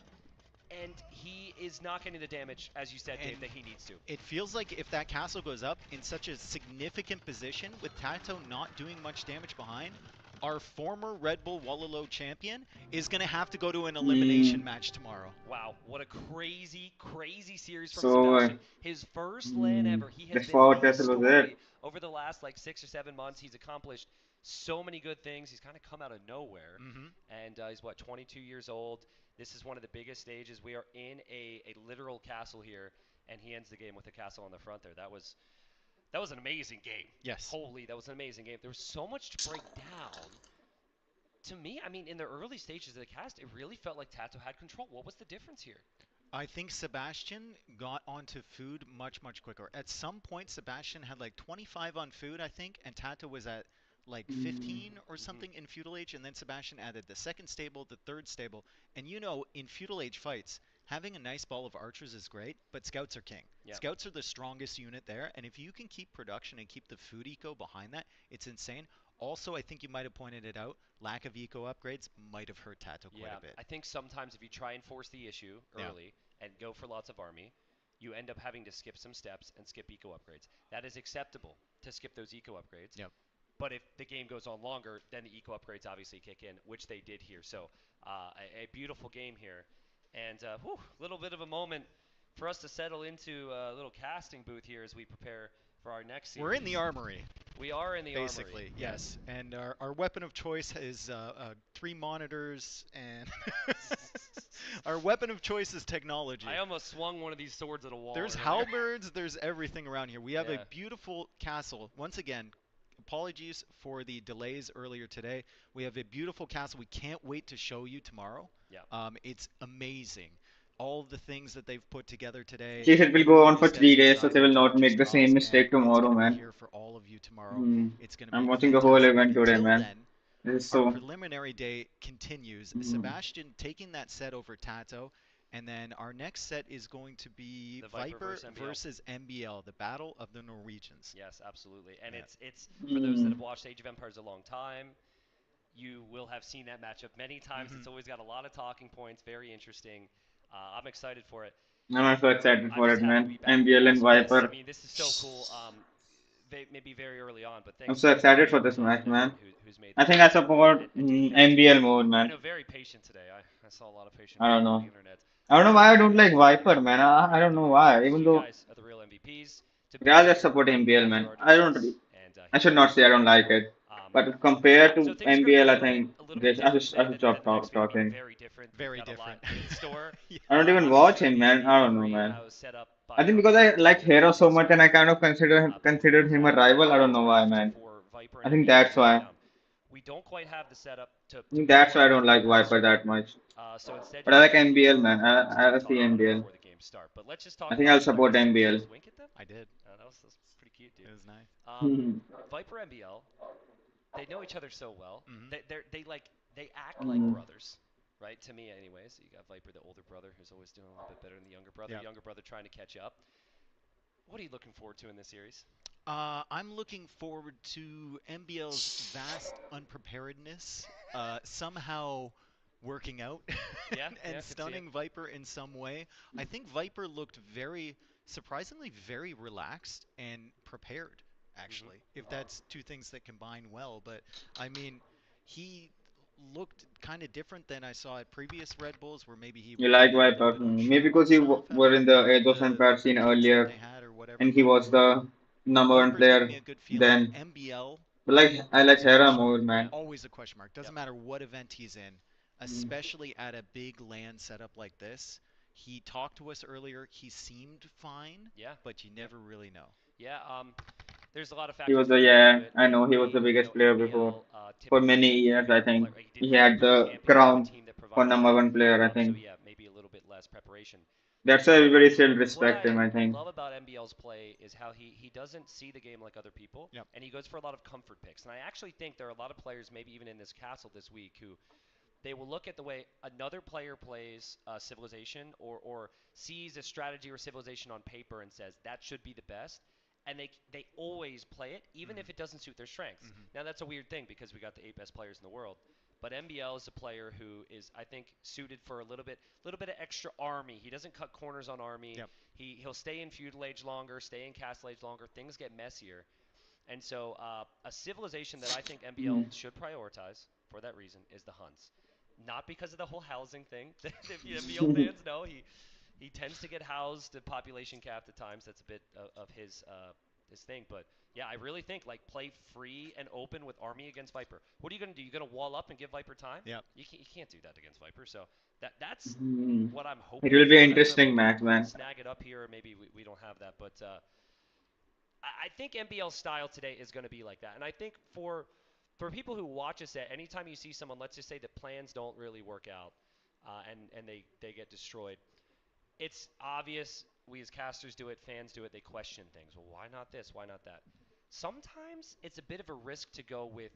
and he is not getting the damage, as you said, Dave, And that he needs to. It feels like if that castle goes up in such a significant position, with Tato not doing much damage behind, our former Red Bull Wololo champion is going to have to go to an elimination match tomorrow. Wow, what a crazy, crazy series from So, Sebastian. His first LAN ever. He has this been forward the castle was story it. over the last like 6 or 7 months. He's accomplished so many good things. He's kind of come out of nowhere. And he's, what, 22 years old. This is one of the biggest stages. We are in a literal castle here, and he ends the game with a castle on the front there. That was an amazing game. Yes. Holy, that was an amazing game. There was so much to break down. To me, I mean, in the early stages of the cast, it really felt like Tato had control. What was the difference here? I think Sebastian got onto food much, much quicker. At some point, Sebastian had like 25 on food, I think, and Tato was at like 15 or something in Feudal Age, and then Sebastian added the second stable, the third stable. And you know, in Feudal Age fights, having a nice ball of archers is great, but scouts are king. Yeah. Scouts are the strongest unit there, and if you can keep production and keep the food eco behind that, it's insane. Also, I think you might have pointed it out, lack of eco upgrades might have hurt Tato quite a bit. I think sometimes if you try and force the issue early and go for lots of army, you end up having to skip some steps and skip eco upgrades. That is acceptable to skip those eco upgrades. Yep. But if the game goes on longer, then the eco upgrades obviously kick in, which they did here. So a beautiful game here. And a little bit of a moment for us to settle into a little casting booth here as we prepare for our next series. We're in the armory. We are in the Basically, armory. yes. And our weapon of choice is 3 monitors, and our weapon of choice is technology. I almost swung one of these swords at a wall. There's earlier. halberds, there's everything around here. We have Yeah. a beautiful castle. Once again, apologies for the delays earlier today. We have a beautiful castle we can't wait to show you tomorrow. Yeah. It's amazing. All of the things that they've put together today. Yes, it will go on for Steps 3 days, so inside they will the not church's make the same box, mistake and it's tomorrow, gonna be man. Here for all of you tomorrow. Hmm. It's gonna I'm be watching the whole fantastic. event today, Until man. then, This is Our so. preliminary day continues. Mm. Sebastian taking that set over Tato, and then our next set is going to be The Viper Viper versus MBL. versus MBL, the Battle of the Norwegians. Yes, absolutely. And Yeah. it's for those that have Mm. watched Age of Empires a long time, you will have seen that matchup many times. Hmm. It's always got a lot of talking points, very interesting. I'm excited for it. I'm also excited I'm for just it, happy to man. be back in the MBL and castle. Yes, I Viper. mean this is so cool. Maybe very early on, but I'm thanks so to excited for Reinado and this match, everyone man. who's made I this think I happen, support and to you fans too. MBL more, I man. know very patient today. I saw a lot of patient I don't people on the know. internet. I don't know why I don't like Thank you. Viper, man. I don't know why. Even You though guys are the real MVPs. To be yeah, I just here, support MBL, you man. are I don't. tremendous, and I here should we not are. say I don't like it, Um, but compared so to things are going to be MBL, I think a little bit yes, different I today. should The stop next video being talking. very different. We've Very got a lot different. in store. Yeah. I don't even I'm watch excited him, to man. be I the don't know, man. greenhouse set up I by think our because I friends like over at Hero so much and Discord. I kind of But we considered him a have rival. I a don't know why, draft man. for Viper I and think MBL that's going why. down. We don't quite have the setup I to think play that's one why I of don't these on like live Viper stream. that much. So instead, But you're I going to like get the MBL, info man. to I talk see about it MBL. before the games start. But let's just I talk think about I'll the support players. Did you MBL. just wink at them? I did. That's pretty cute, dude. It was nice. Um, Viper MBL, they know each other so well. Hmm. They act like brothers, right? To me, anyways. You got Viper, the older brother, who's always doing a little bit better than the younger brother. Yeah. Younger brother trying to catch up. What are you looking forward to in this series? I'm looking forward to MBL's vast unpreparedness somehow working out Yeah, and yeah, could see it. stunning Viper in some way. I think Viper looked surprisingly very relaxed and prepared, Hmm. actually, if that's two things that combine well. But I mean, he looked kind of different than I saw at previous Red Bulls, where maybe he You was like maybe a little Viper? bit Maybe unsure of because you himself were in after the Age of the Empires the scene pits that earlier, they had or whatever. and he But was the number one Viper's giving player me a good feeling. then. MBL, But like I like always a Hera question more, mark. Yeah. man. Always a question mark. Doesn't Yep. matter what event he's in, Mm. especially at a big land setup like this. He talked to us earlier. He seemed fine, Yeah. but you Yeah. never really know. Yeah. There's a lot of He factors was that a play into yeah, it. I know For he was the me, biggest player before MBL for typically many didn't years. really I have think like he he didn't really had bring the champions to the crown team that for provided number that. one player. I So think yeah, maybe a little bit less preparation. that's why But everybody still what respect him. I I think. love about MBL's play is how he doesn't see the game like other people, Yep. and he goes for a lot of comfort picks. And I actually think there are a lot of players, maybe even in this castle this week, who they will look at the way another player plays Civilization or sees a strategy or Civilization on paper and says that should be the best, and they always play it even Hmm. if it doesn't suit their strengths. Hmm. Now that's a weird thing because we got the eight best players in the world, but MBL is a player who is I think suited for a little bit of extra army. He doesn't cut corners on army. Yep. He'll stay in feudal age longer, stay in castle age longer. Things get messier, and so a civilization that I think MBL Mm. should prioritize for that reason is the Huns. Not because of the whole housing thing. If you MBL fans know, he tends to get housed at population capped at times. That's a bit of his thing. But yeah, I really think like play free and open with army against Viper. What are you gonna do? You gonna wall up and give Viper time? Yep. You can't do that against Viper. So that's Mm. what I'm It hoping will be an for. I don't know if we interesting can match, man. snag it up here, or maybe we don't have that. But I think MBL's style today is going to be like that. And I think for people who watch us, at anytime you see someone, let's just say the plans don't really work out, and they get destroyed, it's obvious. We as casters do it, fans do it. They question things. Well, why not this? Why not that? Sometimes it's a bit of a risk to go with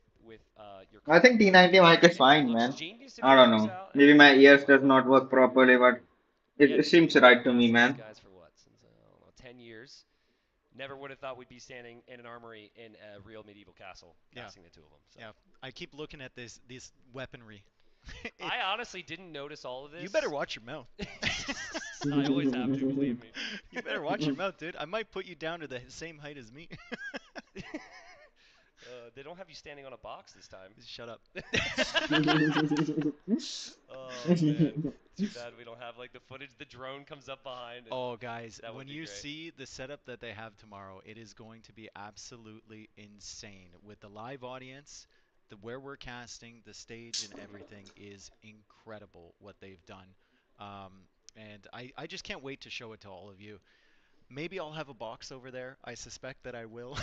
your I think comfort, T90 mic is and it fine, looks man. genius if I it don't works know. out, and Maybe then my it ears doesn't does work out. not work properly, but Yeah, it dude, seems we've been right to me, casting these man. guys for what? Since I don't know, 10 years. Never would have thought we'd be standing in an armory in a real medieval castle, Yeah. casting the two of them. So Yeah. I keep looking at this weaponry. It, I honestly didn't notice all of you this. better watch your mouth. I always have to, believe me. You better watch your mouth, dude. I might put you down to the same height as me. They don't have you standing on a box this time. Shut up. Oh man, too bad we don't have like the footage. The drone comes up behind. And Oh, guys, that would when be you great. see the setup that they have tomorrow, it is going to be absolutely insane. With the live audience, where we're casting, the stage, and everything is incredible what they've done. And I just can't wait to show it to all of you. Maybe I'll have a box over there. I suspect that I will.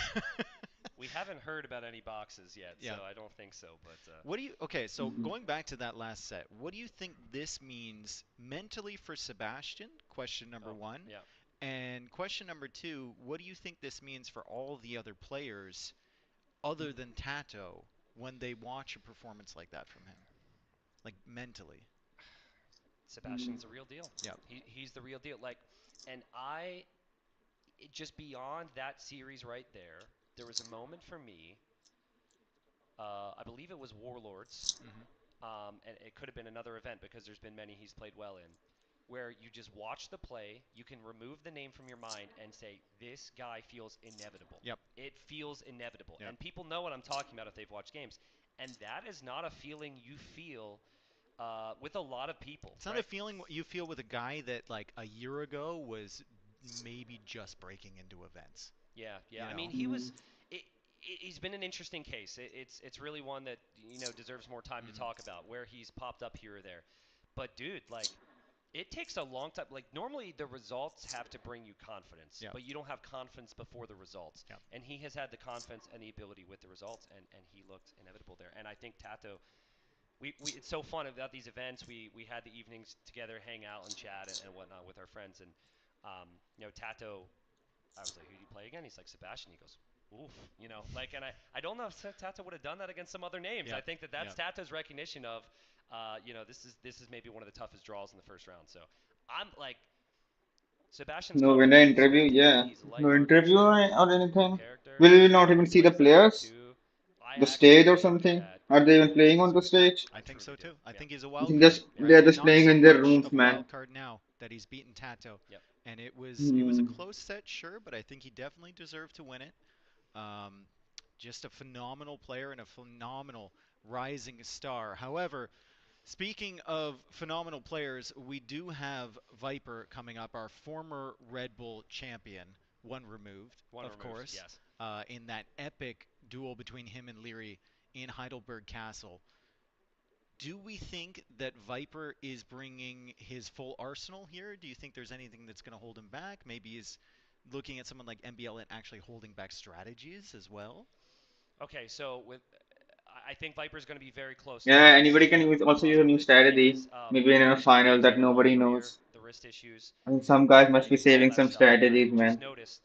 We haven't heard about any boxes yet, Yeah. so I don't think so. But What do you, okay, so going back to that last set, what do you think this means mentally for Sebastian? Question number oh, one. yeah. And question number two, what do you think this means for all the other players other than Tato when they watch a performance like that from him, like mentally. Sebastian's the real deal. Yeah. He's the real deal. Like, and just beyond that series right there, there was a moment for me. I believe it was Warlords, Hmm. and it could have been another event because there's been many he's played well in, where you just watch the play, you can remove the name from your mind and say, this guy feels inevitable. Yep. It feels inevitable. Yep. And people know what I'm talking about if they've watched games. And that is not a feeling you feel with a lot of people, It's not a right? feeling what you feel with a guy that like a year ago was maybe just breaking into events. Yeah, yeah. You I mean, know. he was. He's been an interesting case. It's really one that deserves more time to Hmm. talk about, where he's popped up here or there. But dude, like, it takes a long time. Like, normally the results have to bring you confidence, Yeah. but you don't have confidence before the results. Yeah. And he has had the confidence and the ability with the results, and he looked inevitable there. And I think Tato. We it's so fun about these events. We had the evenings together, hang out and chat and whatnot with our friends. And Tato, I was like, who do you play again? He's like, Sebastian. He goes, oof, like, and I don't know if Tato would have done that against some other names. I Yeah. think that's Yeah. Tato's recognition of, this is maybe one of the toughest draws in the first round. So I'm like, Sebastian's No winner confidence is interview, great to me. yeah. He's a No lighthearted interview chill, or cool anything. character. Will we not even He see the plays the game players? too. I The actually stage or think something? that Are they even playing on he's. the stage? I I think truly so do. too. I Yeah. think he's a I wild think card, just Yeah. they're and just not playing so in their much rooms, of a man. wild card now that he's beaten Tato. Yep. And it was a Hmm. close set, sure, but I think he definitely deserved to win it. Um, just a phenomenal player and a phenomenal rising star. However, speaking of phenomenal players, we do have Viper coming up, our former Red Bull champion, one removed, One of removed. course, Yes. in that epic duel between him and Leary in Heidelberg Castle. Do we think that Viper is bringing his full arsenal here? Do you think there's anything that's going to hold him back? Maybe he's looking at someone like MBL and actually holding back strategies as well? Okay. So I think Viper's going to be very close to Yeah, this. anybody can also use a new Possibly. The thing strategy. is, Maybe in a final he's that had a long nobody career, knows. the wrist issues, I think some guys must be all saving that some stuff. And strategies, I've just man, noticed,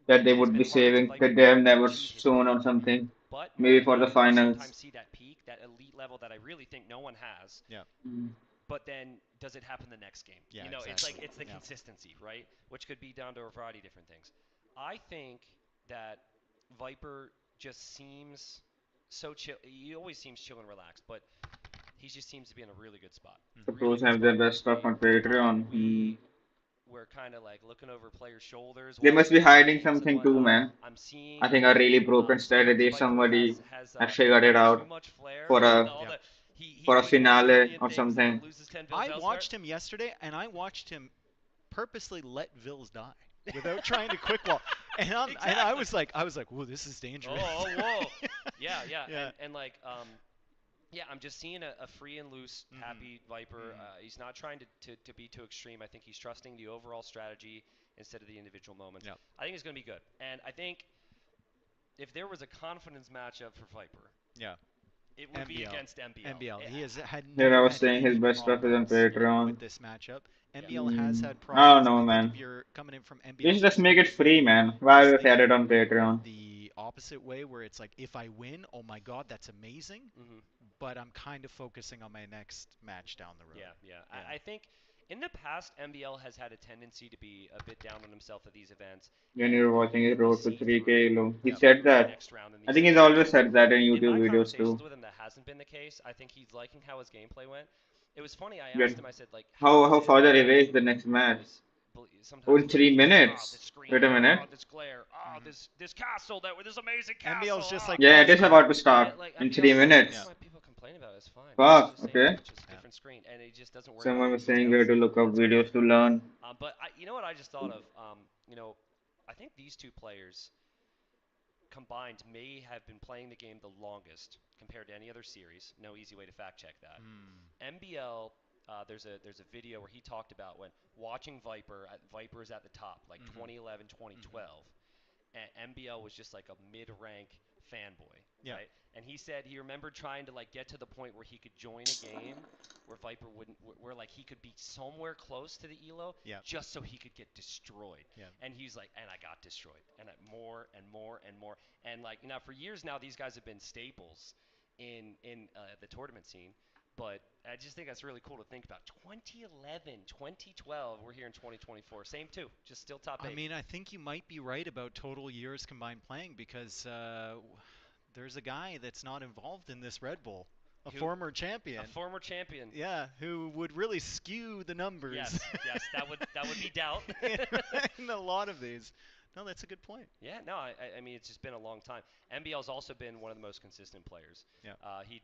that they it has would been be harder to saving that they Viper have to never achieve his shown peak. or something. But more Maybe than for the that, you finals. sometimes see that peak, that elite level that I really think no one has. Yeah. Mm. But then, does it happen the next game? Yeah, It's like exactly. it's the Yeah. consistency, right? Which could be down to a variety of different things. I think that Viper just seems so chill. He always seems chill and relaxed, but he just seems to be in a really good spot. Hmm. Really Suppose good have their spot in best this stuff game. on Patreon. Mm. We were kind of like looking over players' shoulders, They must watching be some of the hiding games and something too, whatnot. man. I'm I seeing think a really broken sometimes strategy. If Viper somebody has has figured it too out much flair for with a all Yeah. the he for a always wants a finale million or things and then something. loses 10 bills I elsewhere. watched him yesterday, and I watched him purposely let Vils die without trying to quick wall. And I Exactly. was like, "Whoa, this is dangerous." Oh, whoa. Yeah, yeah. Yeah. And like yeah, I'm just seeing a free and loose, Hmm. happy Viper. Hmm. He's not trying to be too extreme. I think he's trusting the overall strategy instead of the individual moments. Yeah. I think it's going to be good. And I think if there was a confidence matchup for Viper, Yeah. it would be MBL. against MBL. MBL. He has had Here I never was had saying his any best stuff is on problems Patreon. with this matchup. Yeah. MBL has had I don't problems, and know, I think if man. you're coming in from We MBL's should just make it perspective, free, man. Why he's we had it thinking on Patreon? the opposite way, where it's like, if I win, oh my God, that's amazing, Hmm. but I'm kind of focusing on my next match down the road. Yeah, yeah. Yeah. I think in the past, MBL has had a tendency to be a bit down on himself at these events When and you're watching his really road to see through 3K, he Yep. said the that. next round in I these think he's always situations. said that in In YouTube my videos conversations too. with him, that hasn't been the case. I think he's liking how his gameplay went. It was funny. I asked Good. him. I said, like, how is How it? far away is the next match? Because Oh, sometimes in he'll say, three he's like, oh, this minutes. Wait screen, a minute. oh, this glare, oh, Hmm. this castle, this amazing MBL's castle. just Oh. like Yeah, it most is about men. to Yeah, start like in MBL's like, Yeah. minutes. what people complain about is fine. It's Fuck. the same Okay. match, just a Yeah. different screen, and it just doesn't worry about Someone the was saying where details. to look up That's great. videos to learn. But you know what I just thought of? I think these two players combined may have been playing the game the longest compared to any other series. No easy way to fact check that. Hmm. MBL, there's a video where he talked about when watching Viper. Viper is at the top, like Hmm. 2011, Hmm. 2012, and MBL was just like a mid-rank fanboy, Yeah. right? And he said he remembered trying to like get to the point where he could join a game where Viper wouldn't, where like he could be somewhere close to the elo Yeah. just so he could get destroyed. Yeah. And he's like, and I got destroyed, and more and more and more, and like now for years now these guys have been staples in the tournament scene. But I just think that's really cool to think about. 2011, 2012, we're here in 2024. Same too, just still top I eight. mean, I think you might be right about total years combined playing because there's a guy that's not involved in this Red Bull, a Who, former a champion. former champion. Yeah, who would really skew the numbers. Yes, yes, that would be doubt. in a lot of these. No, that's a good point. Yeah, no, I mean it's just been a long time. MBL's also been one of the most consistent players. Yeah.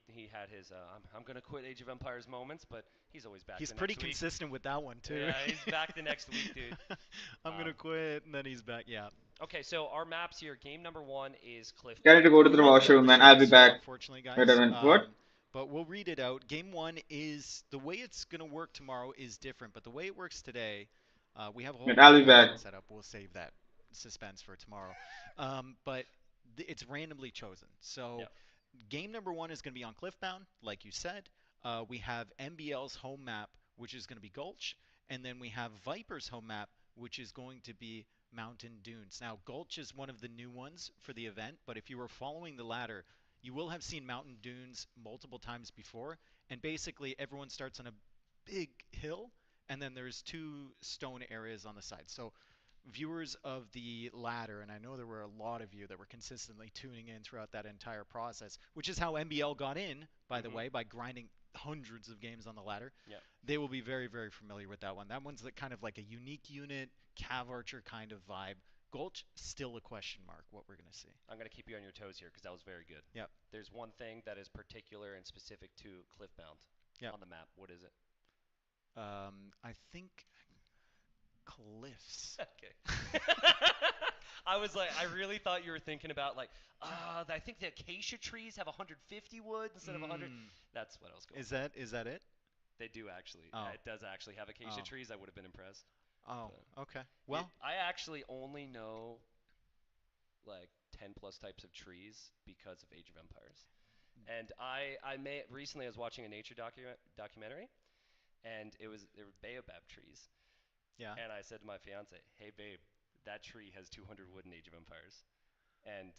He had his I'm gonna quit Age of Empires moments, but he's always back. He's the pretty next week. consistent with that one too. Yeah, he's back the next week, dude. I'm gonna quit, and then he's back. Yeah. Okay, so our maps here. Game number one is I need to Cliffbound. go to We the won't be able washroom, to man. show I'll the be score, back. unfortunately, Wait a guys. minute. What? But we'll read it out. Game one is the way it's gonna work tomorrow is different, but the way it works today, we have a whole Wait, I'll be interaction back. set up. We'll save that suspense for tomorrow. But it's randomly chosen. So Yep. game number one is gonna be on Cliffbound, like you said. We have MBL's home map, which is gonna be Gulch, and then we have Viper's home map, which is going to be Mountain Dunes. Now, Gulch is one of the new ones for the event, but if you were following the ladder, you will have seen Mountain Dunes multiple times before, and basically everyone starts on a big hill, and then there's two stone areas on the side. So viewers of the ladder, and I know there were a lot of you that were consistently tuning in throughout that entire process, which is how MBL got in, by the way, by grinding hundreds of games on the ladder. Yep. They will be very, very familiar with that one. That one's kind of like a unique unit, Cav Archer kind of vibe. Gulch, still a question mark, what we're going to see. I'm gonna keep you on your toes here because that was very good. Yep. There's one thing that is particular and specific to Cliffbound Yep. on the map. What is it? I think cliffs. Okay. I was like, I really thought you were thinking about like, I think the acacia trees have 150 wood instead of 100. That's what I was going. Is that it? They do actually. Oh. It does actually have acacia Oh. trees. I would have been impressed. Oh, But okay. Well, I actually only know like 10 plus types of trees because of Age of Empires. And recently I was watching a nature documentary, and there were baobab trees. yeah. And I said to my fiance, "Hey babe, that tree has 200 wood in Age of Empires." And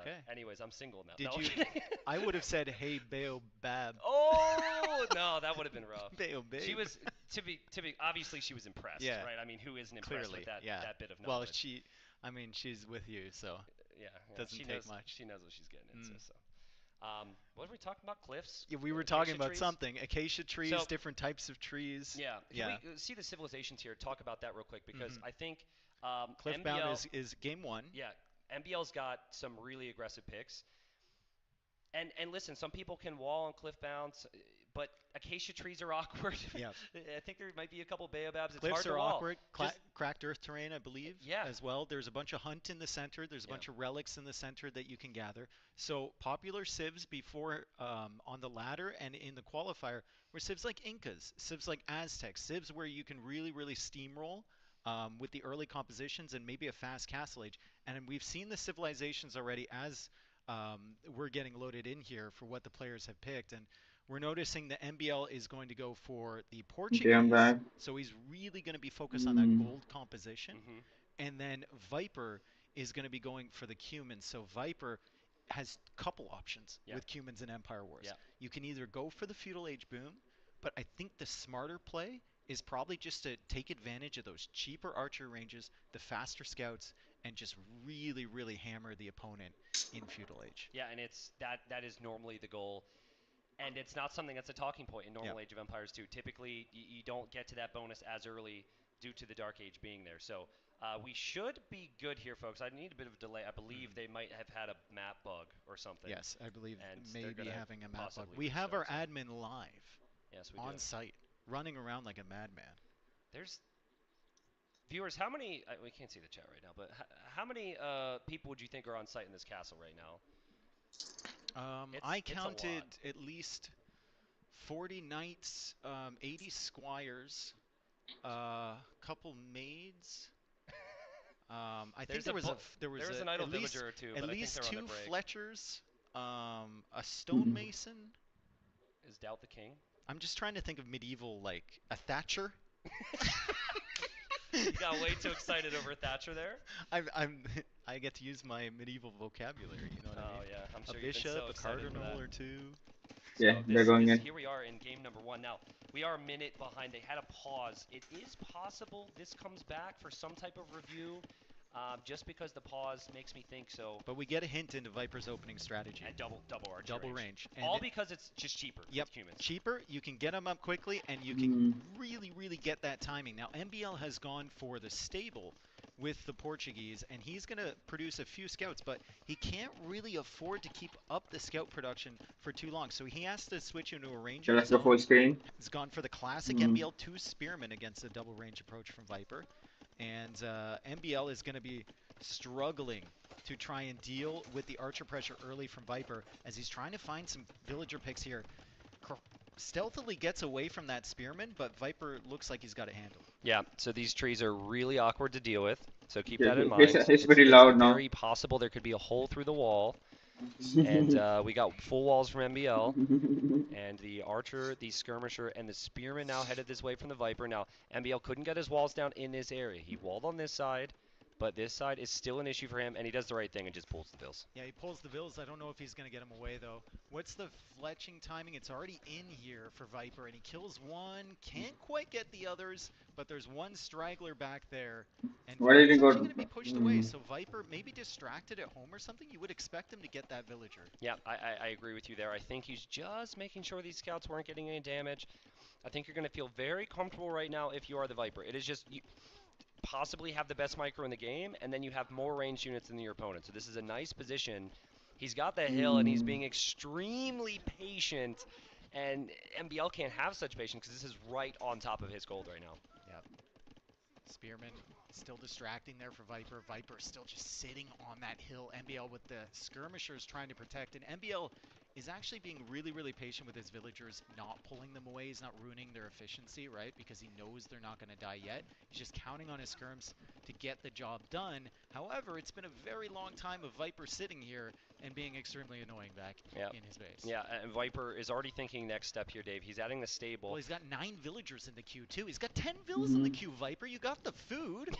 Okay. anyways, I'm single now. Did No, I'm you- kidding. I would have said, "Hey, Baobab." Oh no, that would have been rough. Baobab. She was to be obviously she was impressed, Yeah. right? I mean, who isn't impressed Clearly, with that yeah. that bit of Well, knowledge? she's with you, so Yeah, doesn't she take knows, much. She knows what she's getting into. Mm. So, what were we talking about? Cliffs? yeah, we were Acacia talking about trees? something. Acacia trees, So- different types of trees. Yeah. Yeah. Can we see the civilizations here? Talk about that real quick because I think Cliffbound MBL, is game one. yeah, MBL's got some really aggressive picks. And listen, some people can wall on Cliffbound, but acacia trees are awkward. Yeah. I think there might be a couple baobabs. It's Cliffs hard to are wall. awkward. Just- Cracked earth terrain, I believe. Yeah. As well. There's a bunch of hunt in the center. There's a Yeah. bunch of relics in the center that you can gather. So popular civs before on the ladder and in the qualifier were civs like Incas, civs like Aztecs, civs where you can really, really steamroll with the early compositions and maybe a fast castle age. And we've seen the civilizations already as we're getting loaded in here for what the players have picked. And we're noticing the MBL is going to go for the Portuguese. I'm back. So he's really going to be focused on that gold composition. Mhm. And then Viper is going to be going for the Cumans. So Viper has a couple options Yeah. with Cumans in Empire Wars. Yeah. You can either go for the Feudal Age boom, but I think the smarter play is probably just to take advantage of those cheaper archer ranges, the faster scouts, and just really, really hammer the opponent in Feudal Age. Yeah, and it's that is normally the goal. And it's not something that's a talking point in normal Age of Empires 2. Typically, you don't get to that bonus as early due to the Dark Age being there. So we should be good here, folks. I need a bit of a delay. I believe they might have had a map bug or something. Yes, I believe And they're maybe gonna having a map bug. possibly We have our restart, admin live Yes, we on do. site, running around like a madman. There's viewers. How many? We can't see the chat right now, but how many people would you think are on site in this castle right now? I It's a counted lot. at least 40 knights, 80 squires, a couple maids. I think There's a there was there was a, an idle villager or two, at but I think least they're on two their break. Fletchers, a stonemason. Is Doubt the king? I'm just trying to think of medieval, like a Thatcher. You got way too excited over Thatcher there. I'm I get to use my medieval vocabulary. You know what I Oh mean? yeah, I'm A sure you've been bishop, so a excited for cardinal that. or two. Yeah, So they're going in. here we are in game number 1. Now, we are a minute behind. They had a pause. It is possible this comes back for some type of review. Just because the pause makes me think so. But we get a hint into Viper's opening strategy. And double archer Double range. And All because it's just cheaper Yep, with humans. cheaper. You can get them up quickly, and you can really get that timing. Now, MBL has gone for the stable with the Portuguese, and he's going to produce a few scouts, but he can't really afford to keep up the scout production for too long. So he has to switch into a ranger. So let's go full screen. He's gone for the classic MBL 2 Spearman against a double range approach from Viper. And MBL is going to be struggling to try and deal with the archer pressure early from Viper as he's trying to find some villager picks here. Stealthily gets away from that Spearman, but Viper looks like he's got it handled. Yeah, so these trees are really awkward to deal with. So keep that in mind. It's pretty loud now. Very possible there could be a hole through the wall. And we got full walls from MBL. And the archer, the skirmisher, and the spearman now headed this way from the Viper. Now, MBL couldn't get his walls down in this area. He walled on this side, but this side is still an issue for him, and he does the right thing and just pulls the bills. Yeah, he pulls the bills. I don't know if he's going to get him away, though. What's the fletching timing? It's already in here for Viper, and he kills one. Can't quite get the others, but there's one straggler back there. And Why did he Viper's go? actually going to be pushed away, so Viper maybe distracted at home or something. You would expect him to get that villager. Yeah, I agree with you there. I think he's just making sure these scouts weren't getting any damage. I think you're going to feel very comfortable right now if you are the Viper. It is just... possibly have the best micro in the game, and then you have more ranged units than your opponent. So this is a nice position. He's got the hill, and he's being extremely patient, and MBL can't have such patience because this is right on top of his gold right now. Yep. Spearman still distracting there for Viper. Viper still just sitting on that hill. MBL with the skirmishers trying to protect, and MBL is actually being really patient with his villagers, not pulling them away. He's not ruining their efficiency, right? Because he knows they're not going to die yet. He's just counting on his skirms to get the job done. However, it's been a very long time of Viper sitting here and being extremely annoying back in his base. Yeah, and Viper is already thinking next step here, Dave. He's adding the stable. Well, he's got 9 villagers in the queue, too. He's got 10 villas in the queue, Viper. You got the food.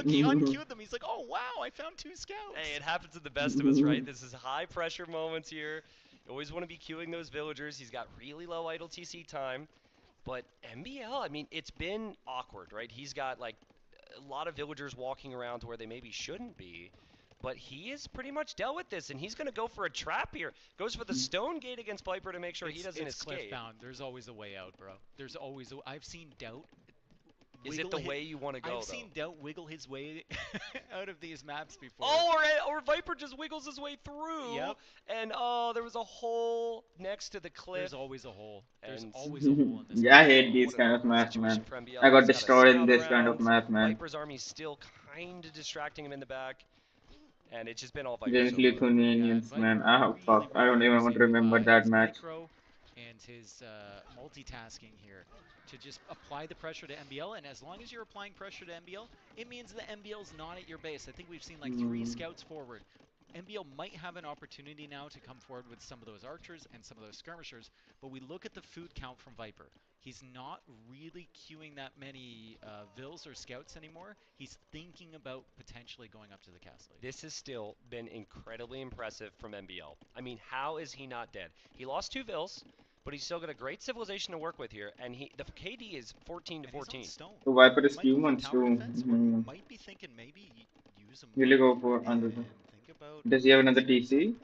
He unqueued them. He's like, oh, wow, I found 2 scouts. Hey, it happens to the best of us, right? This is high-pressure moments here. You always want to be queuing those villagers. He's got really low idle TC time. But MBL, I mean, it's been awkward, right? He's got, like, a lot of villagers walking around to where they maybe shouldn't be. But he has pretty much dealt with this, and he's going to go for a trap here. Goes for the stone gate against Viper to make sure he doesn't escape. It's cliff-bound. There's always a way out, bro. There's always I've seen Doubt. Is it the way you want to go, I've seen Doubt wiggle his way out of these maps before. Oh, or Viper just wiggles his way through. Yep. And, oh, there was a hole next to the cliff. There's always a hole. There's And- always a hole in this Yeah, I map. hate these kind of maps, Situation man. for MBL. I got He's a destroyed in scout this kind of around. map, man. Viper's army's still kind of distracting him in the back. And it's just been all Viper. Against so far. Lithuanians, Viper man. Ah, fuck. I don't even want to using, remember that his match. micro and his multitasking here to just apply the pressure to MBL, and as long as you're applying pressure to MBL, it means that MBL's not at your base. I think we've seen like 3 scouts forward. MBL might have an opportunity now to come forward with some of those archers and some of those skirmishers, but we look at the food count from Viper. He's not really queuing that many vills or scouts anymore. He's thinking about potentially going up to the castle. This has still been incredibly impressive from MBL. I mean, how is he not dead? He lost 2 vills, but he's still got a great civilization to work with here, and the KD is 14 to And he's on 14. stone. So Viper is Might go for humans tower too. defense, or might be thinking maybe use him. Really go for under the. Think about Does he have another TC?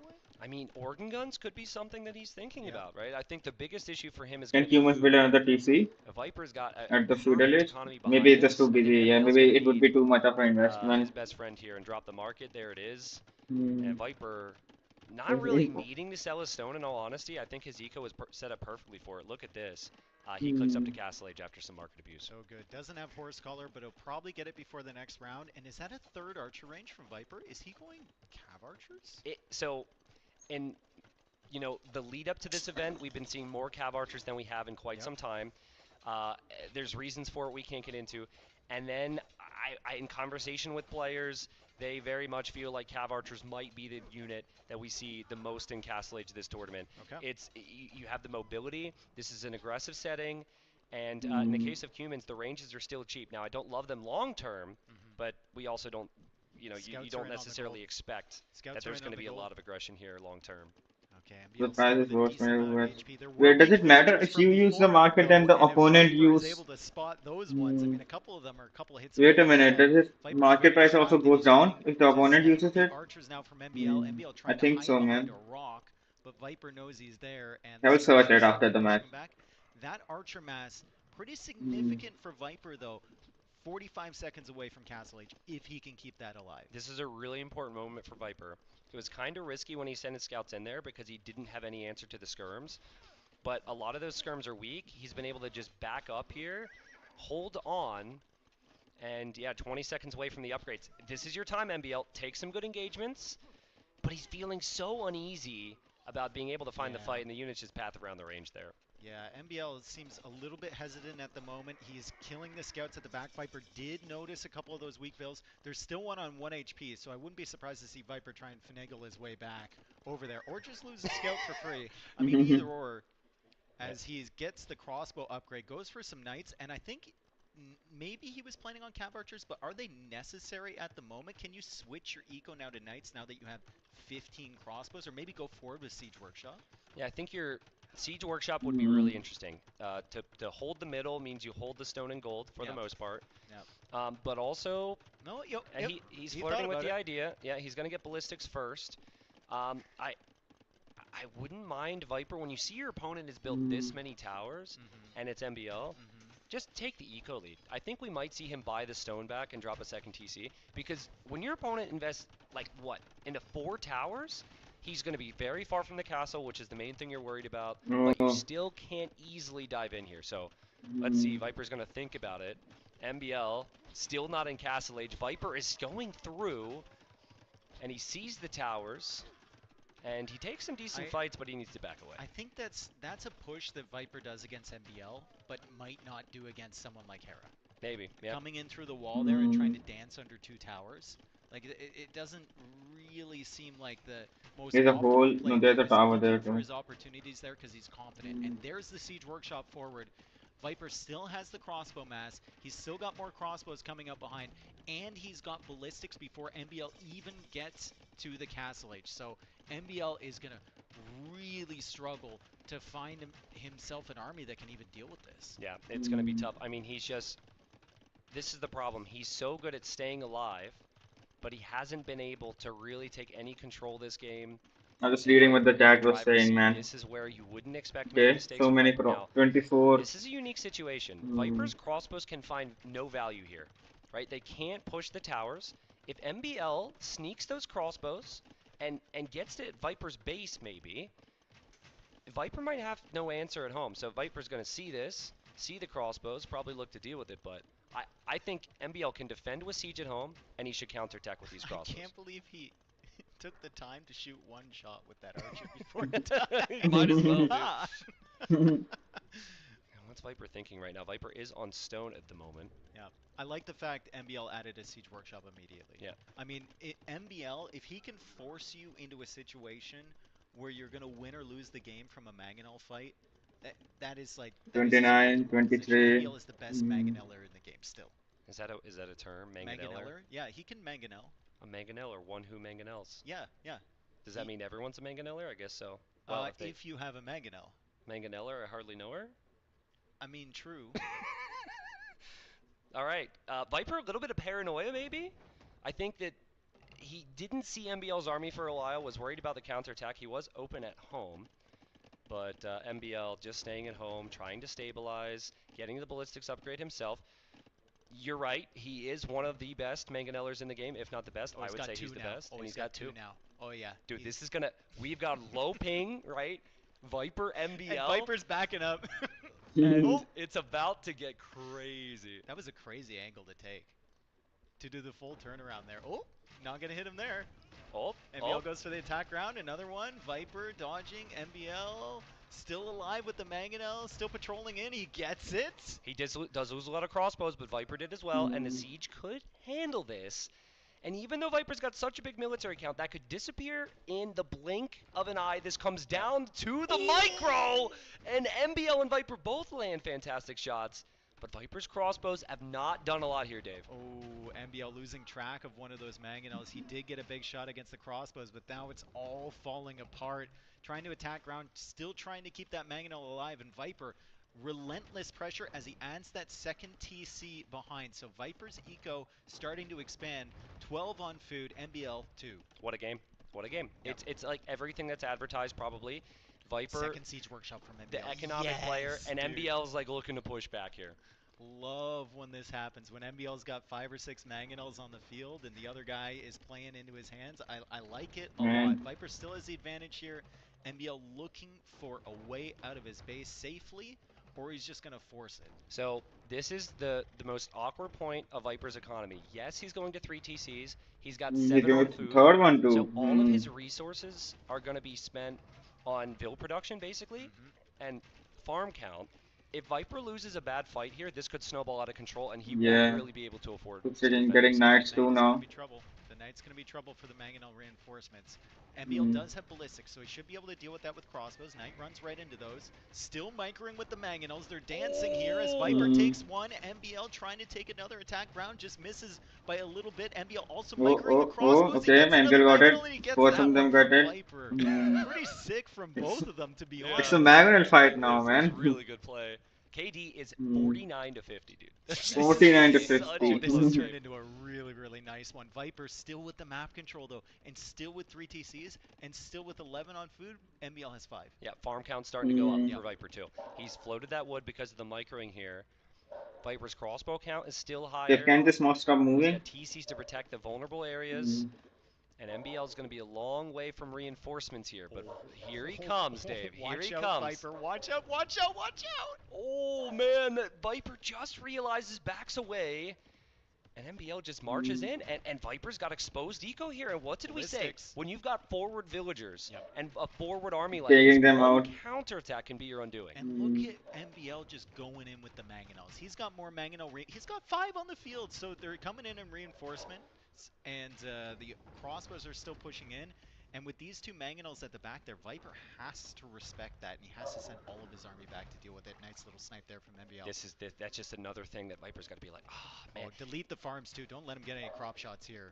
I mean, organ guns could be something that he's thinking about, right? I think the biggest issue for him is Can gonna be humans food. build another TC Viper's got at the perfect feudal age? economy Maybe it's behind just too this. I think busy. Yeah, MBL's maybe gonna it would be need, too much of an his investment. best friend here and drop the market. There it is. Hmm. And Viper not really needing to sell his stone in all honesty. I think his eco is set up perfectly for it. Look at this. He clicks up to Castle Age after some market abuse. So good. Doesn't have horse collar, but he'll probably get it before the next round. And is that a 3rd archer range from Viper? Is he going cav archers? In you know, the lead up to this event, we've been seeing more cav archers than we have in quite some time. There's reasons for it we can't get into. And then in conversation with players, they very much feel like Cav Archers might be the unit that we see the most in Castle Age this tournament. Okay. You have the mobility. This is an aggressive setting, and in the case of Cumans, the ranges are still cheap. Now I don't love them long term, but we also don't, you don't necessarily expect that there's going to be a lot of aggression here long term. Okay, The MBL price still is with a worse decent amount of whenever. HP. There were Wait, does weak it matter villagers if from you use the before, market and though, the and if opponent Viper is use? able to spot those ones, I mean, a couple of them are a couple of hits away Wait a from minute, does his Viper's market very price also distracted. goes He's down trying if the to opponent set uses the it? archers now from MBL. MBL I trying to think hide so, behind man. a rock, but Viper knows he's there, and I will the search archers it after slowly the pushing match. him back. That archer mass, pretty significant for Viper, though. 45 seconds away from Castle Age, if he can keep that alive. This is a really important moment for Viper. It was kind of risky when he sent his scouts in there because he didn't have any answer to the skirms. But a lot of those skirms are weak. He's been able to just back up here, hold on, and yeah, 20 seconds away from the upgrades. This is your time, MBL. Take some good engagements, but he's feeling so uneasy about being able to find the fight, and the units just path around the range there. Yeah, MBL seems a little bit hesitant at the moment. He's killing the scouts at the back. Viper did notice a couple of those weak vills. There's still one on 1 HP, so I wouldn't be surprised to see Viper try and finagle his way back over there, or just lose a scout for free. I mean, either or, as he gets the crossbow upgrade, goes for some knights, and I think maybe he was planning on Cav Archers, but are they necessary at the moment? Can you switch your eco now to knights now that you have 15 crossbows, or maybe go forward with Siege Workshop? Yeah, I think your Siege Workshop would be really interesting. To hold the middle means you hold the stone and gold for the most part. But also, he's flirting with the idea. Yeah, he's going to get ballistics first. I wouldn't mind Viper when you see your opponent has built this many towers and it's MBL. Just take the eco lead. I think we might see him buy the stone back and drop a second TC, because when your opponent invests like what into 4 towers, he's going to be very far from the castle, which is the main thing you're worried about. But you still can't easily dive in here. So let's see. Viper's going to think about it. MBL still not in Castle Age. Viper is going through, and he sees the towers. And he takes some decent fights, but he needs to back away. I think that's a push that Viper does against MBL, but might not do against someone like Hera. Maybe, yeah. Coming in through the wall there and trying to dance under 2 towers. Like, it doesn't really seem like the most There's a optimal hole. play. No, there's a Viper's tower there looking for too. his opportunities there because he's confident. And there's the Siege Workshop forward. Viper still has the crossbow mass. He's still got more crossbows coming up behind. And he's got ballistics before MBL even gets to the Castle Age. So MBL is going to really struggle to find himself an army that can even deal with this. Yeah, it's going to be tough. I mean, this is the problem. He's so good at staying alive, but he hasn't been able to really take any control this game. I was reading what the chat was saying, man. This is where you wouldn't expect many mistakes. So many 24. This is a unique situation. Viper's crossbows can find no value here, right? They can't push the towers. If MBL sneaks those crossbows and gets to Viper's base, maybe, Viper might have no answer at home. So Viper's going to see this, see the crossbows, probably look to deal with it, but I think MBL can defend with Siege at home, and he should counterattack with these crossbows. I can't believe he took the time to shoot one shot with that archer before it Might as well, dude. What's Viper thinking right now? Viper is on stone at the moment. Yeah. I like the fact MBL added a Siege Workshop immediately. Yeah. I mean, MBL, if he can force you into a situation where you're going to win or lose the game from a Mangonel fight, that is like 29, 23. MBL is the best Mangoneller in the game still. Is that a term? Mangoneller? Yeah, he can Mangonel. A Mangoneller, one who Mangonels. Yeah, yeah. Does that mean everyone's a Mangoneller? I guess so. Well, if you have a Mangonel. Mangoneller, I hardly know her. I mean, true. All right. Viper, a little bit of paranoia, maybe? I think that he didn't see MBL's army for a while, was worried about the counterattack. He was open at home. But MBL just staying at home, trying to stabilize, getting the ballistics upgrade himself. You're right. He is one of the best Mangonellers in the game, if not the best. I would say he's the best. Oh, and he's got 2 now. Oh, yeah. Dude, this is going to... We've got low ping, right? Viper, MBL. And Viper's backing up. And it's about to get crazy. That was a crazy angle to take. To do the full turnaround there. Oh, not going to hit him there. MBL goes for the attack round. Another one. Viper dodging. MBL Still alive with the Mangonel, still patrolling in. He gets it. He does lose a lot of crossbows, but Viper did as well, and the Siege could handle this. And even though Viper's got such a big military count, that could disappear in the blink of an eye. This comes down to the micro, and MBL and Viper both land fantastic shots. But Viper's crossbows have not done a lot here, Dave. Oh, MBL losing track of one of those Mangonels. He did get a big shot against the crossbows, but now it's all falling apart. Trying to attack ground, still trying to keep that Mangonel alive, and Viper, relentless pressure as he adds that second TC behind. So Viper's eco starting to expand. 12 on food, MBL 2. What a game. What a game. Yep. It's like everything that's advertised probably. Viper, Second Siege Workshop from MBL. the economic player, and dude. MBL's like looking to push back here. Love when this happens, when MBL's got 5 or 6 Mangonels on the field and the other guy is playing into his hands. I like it a lot. Viper still has the advantage here. MBL looking for a way out of his base safely, or he's just going to force it. So this is the most awkward point of Viper's economy. Yes, he's going to 3 TCs. He's got 7 on food. Third one too. So all of his resources are going to be spent on build production, basically, and farm count. If Viper loses a bad fight here, this could snowball out of control, and he won't really be able to afford It's to getting defend himself. knights too now. The Knight's going to be trouble for the Mangonel reinforcements. MBL does have ballistics, so he should be able to deal with that with crossbows. Knight runs right into those. Still microing with the Mangonels. They're dancing here as Viper takes one. MBL trying to take another attack round, just misses by a little bit. MBL also microing the crossbows. Okay, MBL got it. Both of them got it. Viper. Pretty sick from both of them, to be honest. It's a Mangonel fight now, This man. is really good play. KD is 49 to 50, dude. 49 to Such 50. a This close has game. turned into a really, really nice one. Viper still with the map control, though, and still with 3 TCs, and still with 11 on food. MBL has 5. Yeah, farm count's starting to go up for Viper too. He's floated that wood because of the microing here. Viper's crossbow count is still higher. They can just not stop He's moving. got TCs to protect the vulnerable areas. And MBL is going to be a long way from reinforcements here. But here he comes, Dave. Here Watch he out, comes. Viper. Watch out, watch out, watch out! Oh, man. Viper just realizes backs away. And MBL just marches in. And Viper's got exposed eco here. And what did we say? Ballistics. When you've got forward villagers and a forward army like Taking this, them one out. counterattack can be your undoing. And look at MBL just going in with the Mangonels. He's got more Mangonel. He's got 5 on the field, so they're coming in reinforcement. And the crossbows are still pushing in. And with these 2 Mangonels at the back there, Viper has to respect that, and he has to send all of his army back to deal with it. Nice little snipe there from MBL. That's just another thing that Viper's got to be like, man. Oh, delete the farms too. Don't let him get any crop shots here.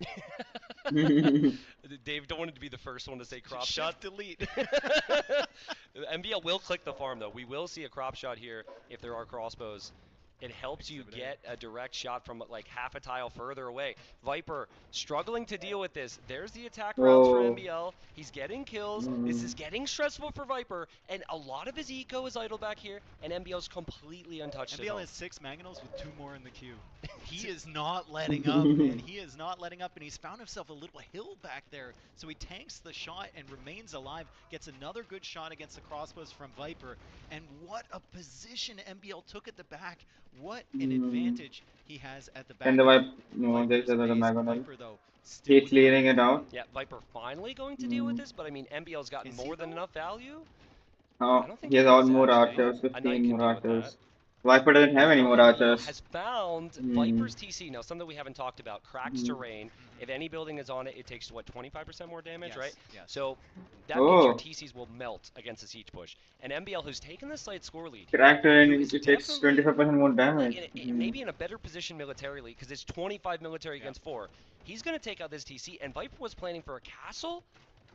Dave don't want it to be the first one to say crop Shift shot. delete. MBL will click the farm though. We will see a crop shot here if there are crossbows. It helps you get a direct shot from like half a tile further away. Viper struggling to deal with this. There's the attack rounds for MBL. He's getting kills. This is getting stressful for Viper. And a lot of his eco is idle back here. And MBL's completely untouched. MBL has 6 Mangonels with 2 more in the queue. He is not letting up, man. He is not letting up, and he's found himself a little hill back there. So he tanks the shot and remains alive. Gets another good shot against the crossbows from Viper. And what a position MBL took at the back. What an advantage he has at the back. And the Viper, no, there's another Mangonel. Viper, though, He's clearing it out. Yeah, Viper finally going to deal with this, but I mean, MBL's gotten Is he more than though? enough value. Oh, don't think he has he all is, more actually. archers, A knight 15 can more deal with archers. Viper doesn't have any more archers. Has found Viper's TC. Now, something we haven't talked about, cracks terrain. If any building is on it, it takes, what, 25% more damage, Yes, right? yes. So that means your TCs will melt against a siege push. And MBL, who's taken the slight score lead, Cracked and who is it takes definitely, 25% more like, damage. maybe in a better position militarily, because it's 25 military against 4. He's going to take out this TC, and Viper was planning for a castle?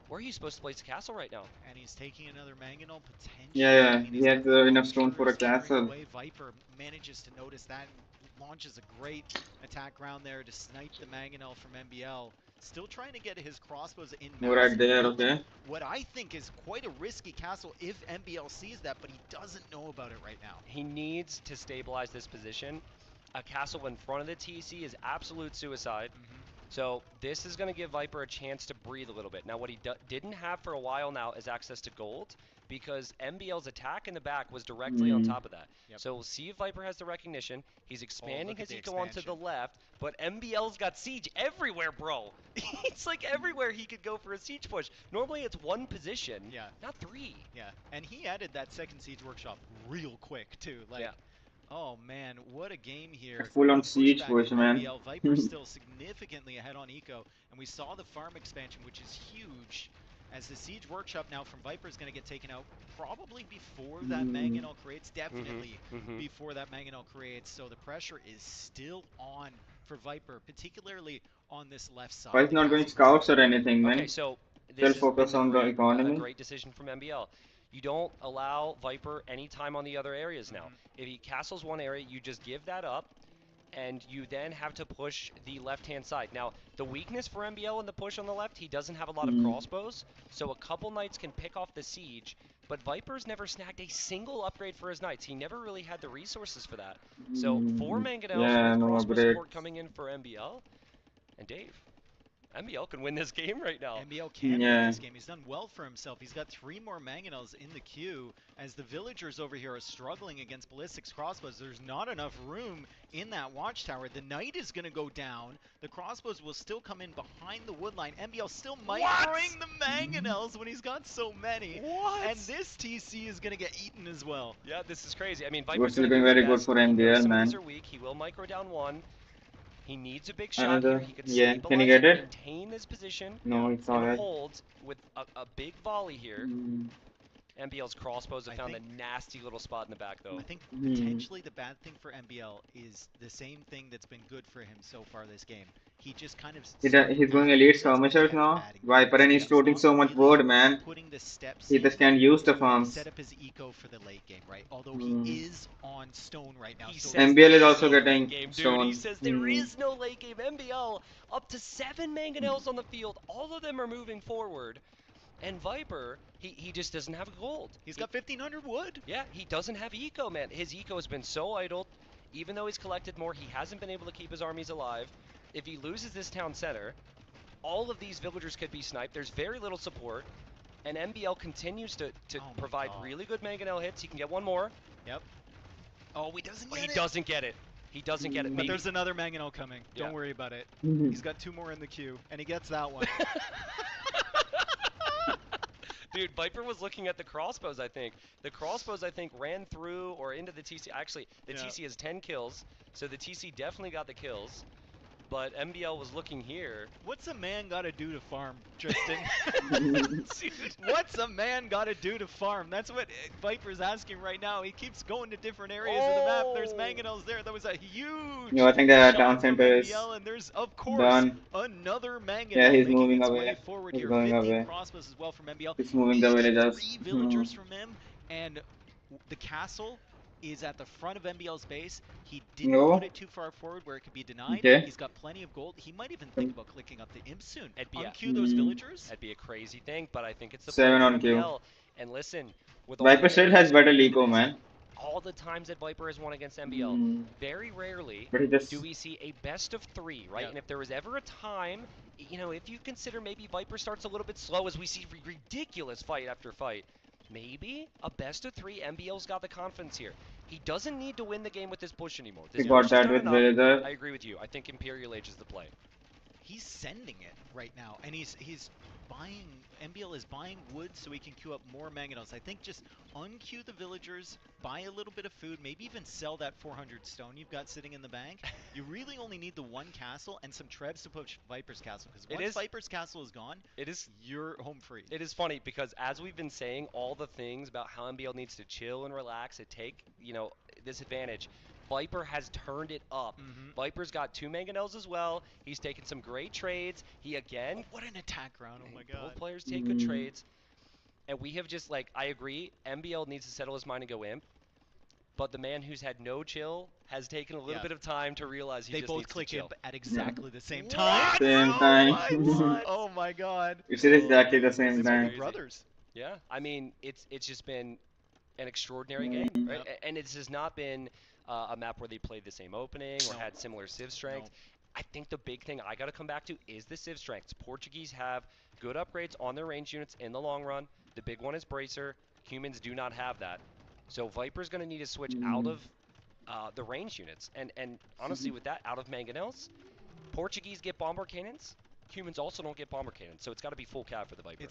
Where are you supposed to place a castle right now? And he's taking another Mangonel potentially. Yeah, I mean, he he's has got enough stone for a scattering castle. away. Viper manages to notice that and launches a great attack round there to snipe the Mangonel from MBL. Still trying to get his crossbows in. Right there, okay. What I think is quite a risky castle if MBL sees that, but he doesn't know about it right now. He needs to stabilize this position. A castle in front of the TC is absolute suicide. So this is going to give Viper a chance to breathe a little bit. Now what he didn't have for a while now is access to gold. because MBL's attack in the back was directly on Mm. top of that. Yep. So we'll see if Viper has the recognition. He's expanding look at his the eco onto the expansion. left, but MBL's got siege everywhere, bro. It's like everywhere he could go for a siege push. Normally it's one position, Yeah. not three. Yeah, and he added that second Siege Workshop real quick, too. Like, Yeah. oh man, what a game here. Full on The siege pushback push, from man. MBL. Viper's still significantly ahead on eco, and we saw the farm expansion, which is huge, as the Siege Workshop now from Viper is going to get taken out probably before that Mangonel creates, definitely before that Mangonel creates, so the pressure is still on for Viper, particularly on this left side. Why is The not doing castle's scouts or anything, Okay, man? so Still this has been focus on the a economy. great decision from MBL. You don't allow Viper any time on the other areas now. If he castles one area, you just give that up, and you then have to push the left-hand side. Now, the weakness for MBL in the push on the left, he doesn't have a lot of crossbows, so a couple knights can pick off the siege, but Viper's never snagged a single upgrade for his knights. He never really had the resources for that. So, 4 mangonels Yeah, with no crossbow upgrades. support coming in for MBL, and Dave. MBL can win this game right now. MBL can win Yeah. this game. He's done well for himself. He's got 3 more mangonels in the queue as the villagers over here are struggling against ballistics crossbows. There's not enough room in that watchtower. The knight is going to go down. The crossbows will still come in behind the wood line. MBL still microing the mangonels when he's got so many. What? And this TC is going to get eaten as well. Yeah, this is crazy. I mean, We're Viper's still going to doing do his very good best. for He knows MBL, some of man. these are weak. He will micro down one. He needs a big shot Another. here. He could Yeah, stabilize can you get it? maintain this position, No, it's and alright. hold with a big volley here. MBL's crossbows have I found a think- nasty little spot in the back, though. I think potentially the bad thing for MBL is the same thing that's been good for him so far this game. He just kind of He's going elite skirmishers now. Viper, and he's floating so much wood, man. Putting the steps He in just can't use the to farms. set up his eco for the late game, right? Although he is on stone right now. He so says MBL is there also no late getting game, dude. stone. He says there is no late game. MBL up to 7 mangonels on the field. All of them are moving forward. And Viper, he just doesn't have gold. he's got 1,500 wood. Yeah, he doesn't have eco, man. His eco has been so idle. Even though he's collected more, he hasn't been able to keep his armies alive. If he loses this town center, all of these villagers could be sniped. There's very little support. And MBL continues to Oh my provide God. really good mangonel hits. He can get one more. Yep. Oh, he doesn't But get he it. doesn't get it. He doesn't get it. But Maybe. there's another mangonel coming. Yeah. Don't worry about it. He's got 2 more in the queue, and he gets that one. Dude, Viper was looking at the crossbows, I think. The crossbows, I think, ran through or into the TC. Actually, the Yeah. TC has 10 kills, so the TC definitely got the kills. But MBL was looking here. What's a man got to do to farm, Tristan? Dude. What's a man got to do to farm? That's what Viper's asking right now. He keeps going to different areas of the map. There's Oh. mangonels there. That was a huge No, I think the shot town from center is MBL, and there's, of course, done. another mangonel Yeah, he's making moving its away. way forward He's here. going 15 away. crossbows as well from MBL. He's moving the villagers. 83 villagers from him, and the castle is at the front of MBL's base. He didn't No. put it too far forward where it could be denied. Okay. He's got plenty of gold. He might even think about clicking up the imp soon. It'd be a- Unqueue those villagers. That'd be a crazy thing, but I think it's the 7 play on for queue. MBL. And listen, with all Viper the still has better Lico, man. all the times that Viper has won against MBL, very rarely But he just do we see a best of 3, right? Yep. And if there was ever a time, you know, if you consider maybe Viper starts a little bit slow as we see ridiculous fight after fight, maybe a best of 3, MBL's got the confidence here. He doesn't need to win the game with this push anymore. he This got push has that done with enough. villager. I agree with you. I think Imperial Age is the play. He's sending it right now, and he's buying. MBL is buying wood so he can queue up more mangonels. I think just unqueue the villagers, buy a little bit of food, maybe even sell that 400 stone you've got sitting in the bank. You really only need the 1 castle and some trebs to push Viper's castle, because It once is- Viper's castle is gone, It is you're home free. It is funny because as we've been saying all the things about how MBL needs to chill and relax and take, you know, this advantage, Viper has turned it up. Viper's got 2 mangonels as well. He's taken some great trades. He again, What an attack round! Oh my both god. players take good trades. And we have just like, I agree, MBL needs to settle his mind and go imp. But the man who's had no chill has taken a little Yeah. bit of time to realize he They just both needs to click chill. imp at exactly the same What? time. Same Oh time. my God. Oh my god. It's exactly the It's same like time. brothers. Yeah, I mean, it's just been an extraordinary game, right? Yep. And it's just not been a map where they played the same opening or No. had similar civ strength. No. I think the big thing I got to come back to is the civ strengths. Portuguese have good upgrades on their range units in the long run. The big one is Bracer. Humans do not have that. So Viper's going to need to switch out Mm. of the range units. And honestly, with that, out of mangonels, Portuguese get bomber cannons. Humans also don't get bomber cannons, so it's got to be full cav for the Viper.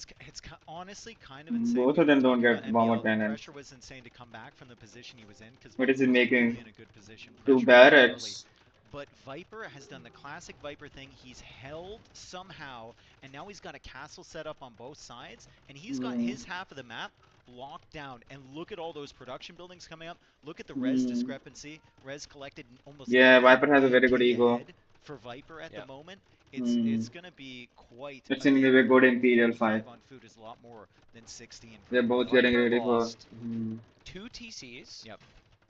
Honestly kind of insane. Both We of were them don't talking about get bomber MBL. The cannons. pressure was insane to come back from the position he was in because What is Viper he was making? really in a good position. Two Pressure really early. barracks. But Viper has done the classic Viper thing. He's held somehow, and now he's got a castle set up on both sides, and he's got Mm. his half of the map locked down. And look at all those production buildings coming up. Look at the res Mm. discrepancy. Res collected almost Yeah, 9 Viper has a very good AK ego. ahead for Viper at Yeah. the moment. Mm. It's gonna be quite It's a gonna game be a here. good Imperial 45 fight. on food is a lot more than 60 in They're food. both getting Viper ready for. lost Mm. 2 TCs. Yep.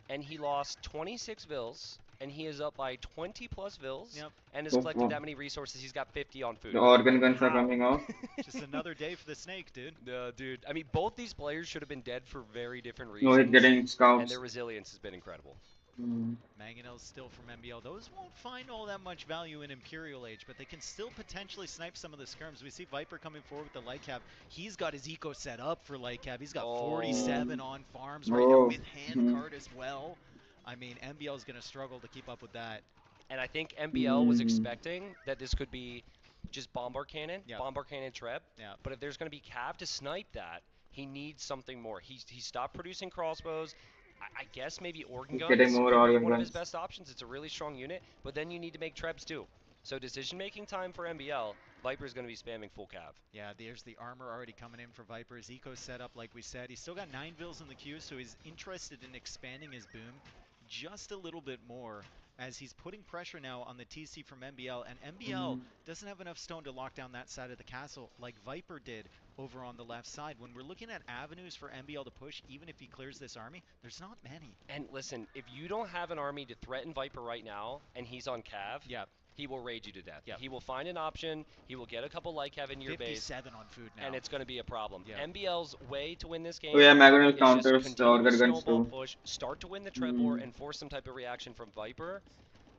And he lost 26 vills, and he is up by 20 plus vills, Yep. and has Oh, collected oh. that many resources. He's got 50 on food. The organ Like, guns are how? coming out. Just another day for the snake, dude. Dude. I mean, both these players should have been dead for very different No, he's reasons, getting and scouts. their resilience has been incredible. Mm. Mangonels still from MBL. Those won't find all that much value in Imperial Age, but they can still potentially snipe some of the skirms. We see Viper coming forward with the light cab. He's got his eco set up for light cab. He's got 47 on farms right now Oh. with hand cart as well. I mean, MBL is going to struggle to keep up with that. And I think MBL was Mm. expecting that this could be just bomber cannon, Yep. bomber cannon trap. Yeah. But if there's going to be cav to snipe that, he needs something more. He stopped producing crossbows. I guess maybe organ He's guns getting more could be organ one of his guns. best options. It's a really strong unit, but then you need to make trebs too. So decision-making time for MBL. Viper's going to be spamming full cav. Yeah, there's the armor already coming in for Viper. His eco set up, like we said. He's still got 9 vills in the queue, so he's interested in expanding his boom just a little bit more as he's putting pressure now on the TC from MBL. And MBL Mm. doesn't have enough stone to lock down that side of the castle like Viper did over on the left side. When we're looking at avenues for MBL to push, even if he clears this army, there's not many. And listen, if you don't have an army to threaten Viper right now, and he's on cav, Yeah, he will rage you to death. Yep. He will find an option. He will get a couple light cav in your base, 57 on food now. and it's going to be a problem. Yeah. MBL's way to win this game Oh yeah, Magnum is just counters the continue organ to guns snowball too. push, start to win the treb war, Mm. and force some type of reaction from Viper.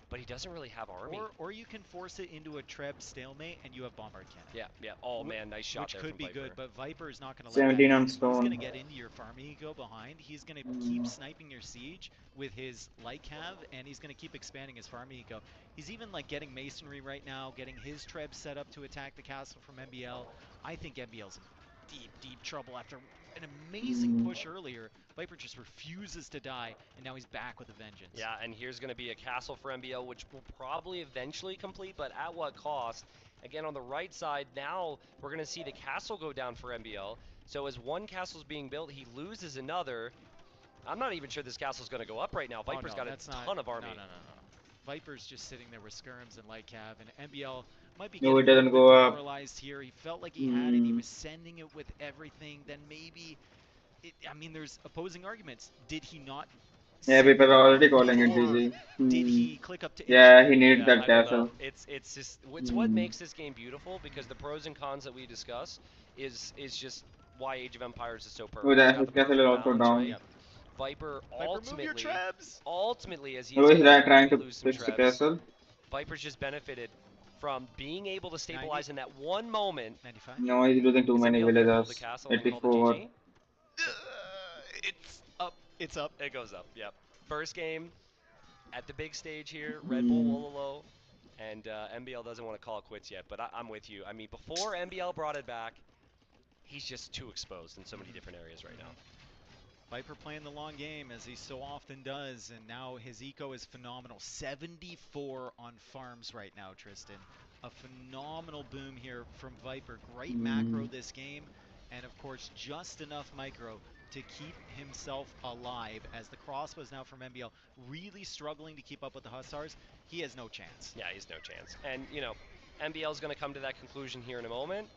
But he doesn't really have army. Or you can force it into a Treb stalemate and you have Bombard Cannon. Yeah. Oh man, nice shot Which there could from be Viper. good, but Viper is not going to let 17 that on happen. He's going to stone. get into your farm ego behind. He's going to keep Mm. sniping your siege with his light cav, and he's going to keep expanding his farm ego. He's even like getting masonry right now, getting his Treb set up to attack the castle from MBL. I think MBL's in deep trouble after an amazing Mm. push earlier. Viper just refuses to die, and now he's back with a vengeance. Yeah, and here's going to be a castle for MBL, which will probably eventually complete, but at what cost? Again, on the right side, now we're going to see the castle go down for MBL. So as one castle's being built, he loses another. I'm not even sure this castle's going to go up right now. Viper's got a ton of army. No. Viper's just sitting there with skirms and light cav, and MBL might be No, getting it a little doesn't bit go up. demoralized here. He felt like he had it. He Mm. was sending it with everything. Then maybe, I mean, there's opposing arguments. Did he not Yeah, send people it are already enough, calling it or GG. did Mm. he click up to Yeah, insert? he needs Yeah, that I don't know. castle. It's just it's what Mm. makes this game beautiful, because the pros and cons that we discuss is just why Age of Empires is so perfect. Oh, It's that got his the castle is perfect also balance, down. right? Yep. Viper Viper, move your trebs. ultimately, as he's Oh, he's gonna trying to lose some fix the trebs, castle. Viper's just benefited from being able to stabilize in that one moment. 95. No, he's losing too Is many MBL gonna build the villagers. castle and call the 84. GG? It's up. It's up. It goes up, yep. First game at the big stage here, Red Bull Wololo, and MBL doesn't want to call it quits yet, but I'm with you. I mean, before MBL brought it back, he's just too exposed in so many different areas right now. Viper playing the long game as he so often does, and now his eco is phenomenal. 74 on farms right now, Tristan. A phenomenal boom here from Viper. Great macro this game, and of course just enough micro to keep himself alive as the crossbows now from MBL really struggling to keep up with the Hussars. He has no chance. Yeah, he's no chance. And, you know, MBL's going to come to that conclusion here in a moment,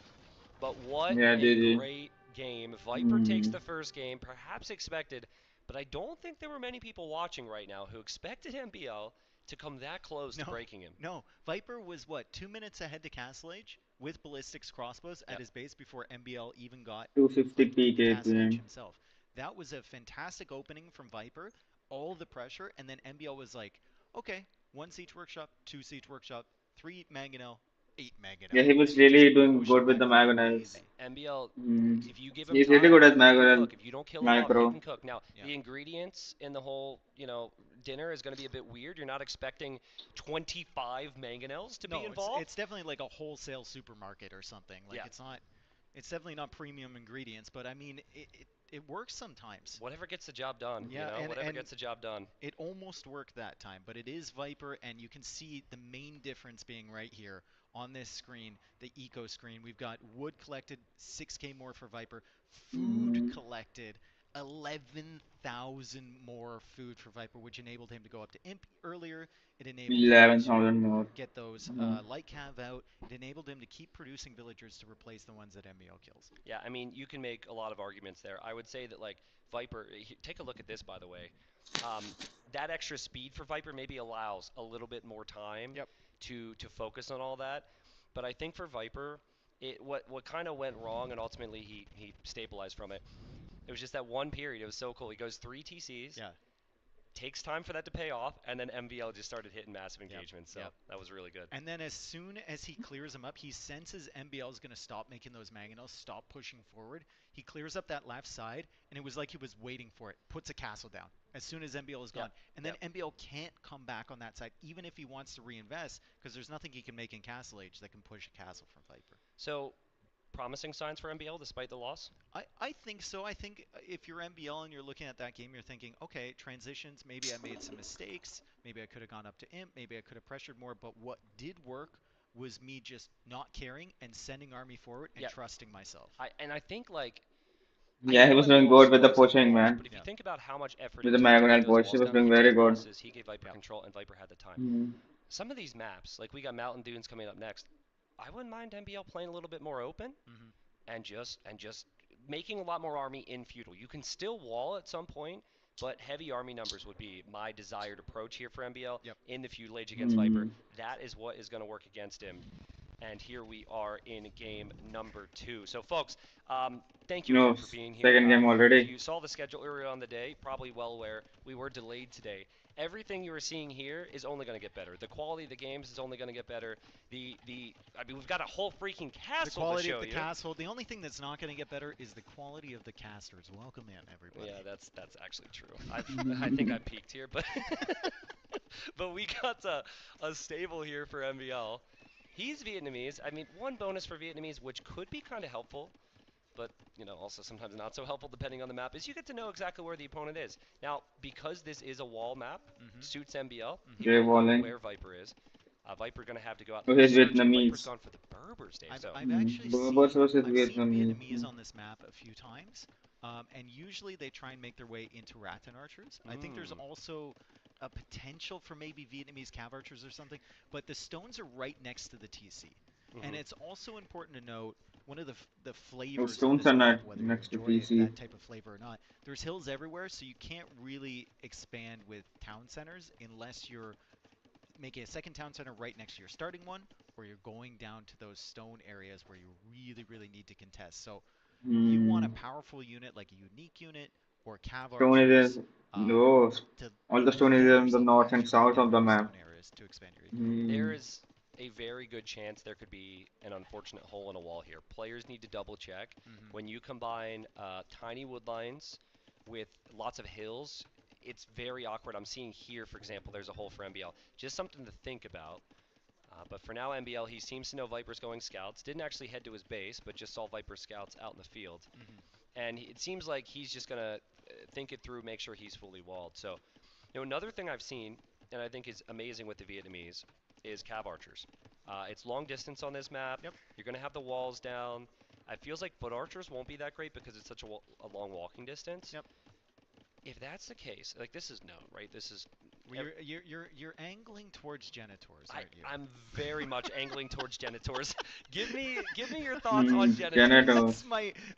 but what Yeah, a GG. great game. Viper takes the first game, perhaps expected, but I don't think there were many people watching right now who expected MBL to come that close to breaking him. No, Viper was what, 2 minutes ahead to Castle Age with ballistics crossbows at his base before MBL even got 250 into PK Castle Age game. himself. That was a fantastic opening from Viper, all the pressure, and then MBL was like, okay, 1 siege workshop, 2 siege workshop, 3 mangonel, 8 Yeah, Mangonel. he If was you just really doing potion good with the micro him, Magonels. easy. MBL, Mm. if you give him He's really good time, at he can Magonel cook. If you don't kill him off, he micro. can cook. Now, Yeah. the ingredients in the whole, dinner is going to be a bit weird. You're not expecting 25 mangonels to be No, it's involved. it's definitely like a wholesale supermarket or something. Like Yeah, it's definitely not premium ingredients, but I mean it works sometimes. whatever gets the job done, Yeah, and whatever gets the job done. it almost worked that time, but it is Viper, and you can see the main difference being right here on this screen, the eco screen. We've got wood collected, 6K more for Viper. Food Mm. collected, 11,000 more food for Viper, which enabled him to go up to Imp earlier. It enabled him to 11,000 more. get those Mm. light cav out. It enabled him to keep producing villagers to replace the ones that MBO kills. Yeah, I mean, you can make a lot of arguments there. I would say that like Viper, take a look at this by the way. Um, that extra speed for Viper maybe allows a little bit more time Yep. to focus on all that. But I think for Viper, what kind of went wrong and ultimately he stabilized from it. It was just that one period. It was so cool. He goes 3 TCs, Yeah. takes time for that to pay off, and then MVL just started hitting massive Yep. engagements. So Yep. that was really good. And then as soon as he clears them up, he senses MBL is going to stop making those mangonels, stop pushing forward. He clears up that left side, and it was like he was waiting for it. Puts a castle down as soon as MBL is Yep. gone. And then Yep. MBL can't come back on that side, even if he wants to reinvest, because there's nothing he can make in Castle Age that can push a castle from Viper. So promising signs for MBL despite the loss. I think so. I think if you're MBL and you're looking at that game, you're thinking, okay, transitions, maybe I made some mistakes. Maybe I could have gone up to Imp. Maybe I could have pressured more. But what did work was me just not caring and sending army forward and Yep. trusting myself. I think like I Yeah, he know was doing MBL good with the struggles in pushing, walls, man. but if you Yeah. think about how much effort With it the took to get Magonel those push, he walls was down, doing he very took good. losses, he gave Viper Yep. control, and Viper had the time. Mm. Some of these maps, like we got Mountain Dunes coming up next, I wouldn't mind MBL playing a little bit more open Hmm. and just making a lot more army in feudal. You can still wall at some point, but heavy army numbers would be my desired approach here for MBL Yep. in the feudal age against Viper. Mm. That is what is going to work against him. And here we are in game number 2. So, folks, thank you No, again for being here. second game If already. you saw the schedule earlier on the day, probably well aware we were delayed today. Everything you are seeing here is only going to get better. The quality of the games is only going to get better. I mean, we've got a whole freaking The castle to quality show of the you. castle. The only thing that's not going to get better is the quality of the casters. Welcome in, everybody. Yeah, that's actually true. I think I peaked here, but but we got a stable here for MVL. He's Vietnamese. I mean, one bonus for Vietnamese, which could be kind of helpful, but also sometimes not so helpful depending on the map, is you get to know exactly where the opponent is. Now, because this is a wall map, Hmm. suits MBL. He Jay will know Walling. where Viper is. Viper gonna have to go out So and he's search, and Viper's Vietnamese. gone for the Berbers, Dave. So I've Mm. actually Berbers seen versus I've seen Vietnamese. Vietnamese on this map a few times, and usually they try and make their way into Rattan archers. I think there's also a potential for maybe Vietnamese cav archers or something, but the stones are right next to the TC, and it's also important to note one of the Oh, flavors of stones this are map, not whether you next to enjoy TC. that type of flavor or not. There's hills everywhere, so you can't really expand with town centers unless you're making a second town center right next to your starting one, or you're going down to those stone areas where you really, really need to contest. So you want a Mm. powerful unit like a unique unit or cav Stone is archers no. to All the stone is get in the yourself north and actually right south down of to the those map. stone areas to expand your eco. there Mm. is a very good chance there could be an unfortunate hole in a wall here. Players need to double check. Hmm. When you combine tiny wood lines with lots of hills, it's very awkward. I'm seeing here, for example, there's a hole for MBL. Just something to think about. But for now, MBL, he seems to know Viper's going scouts. Didn't actually head to his base, but just saw Viper scouts out in the field. Hmm. And it seems like he's just going to think it through, make sure he's fully walled. So, another thing I've seen, and I think is amazing with the Vietnamese, is cav archers. It's long distance on this map. Yep. You're going to have the walls down. It feels like foot archers won't be that great because it's such a long walking distance. Yep. If that's the case, like this is known, right? This is Well, you're angling towards Genitors, aren't you? I'm very much angling towards Genitors. Give me your thoughts on Mm. Genitors. Janitor.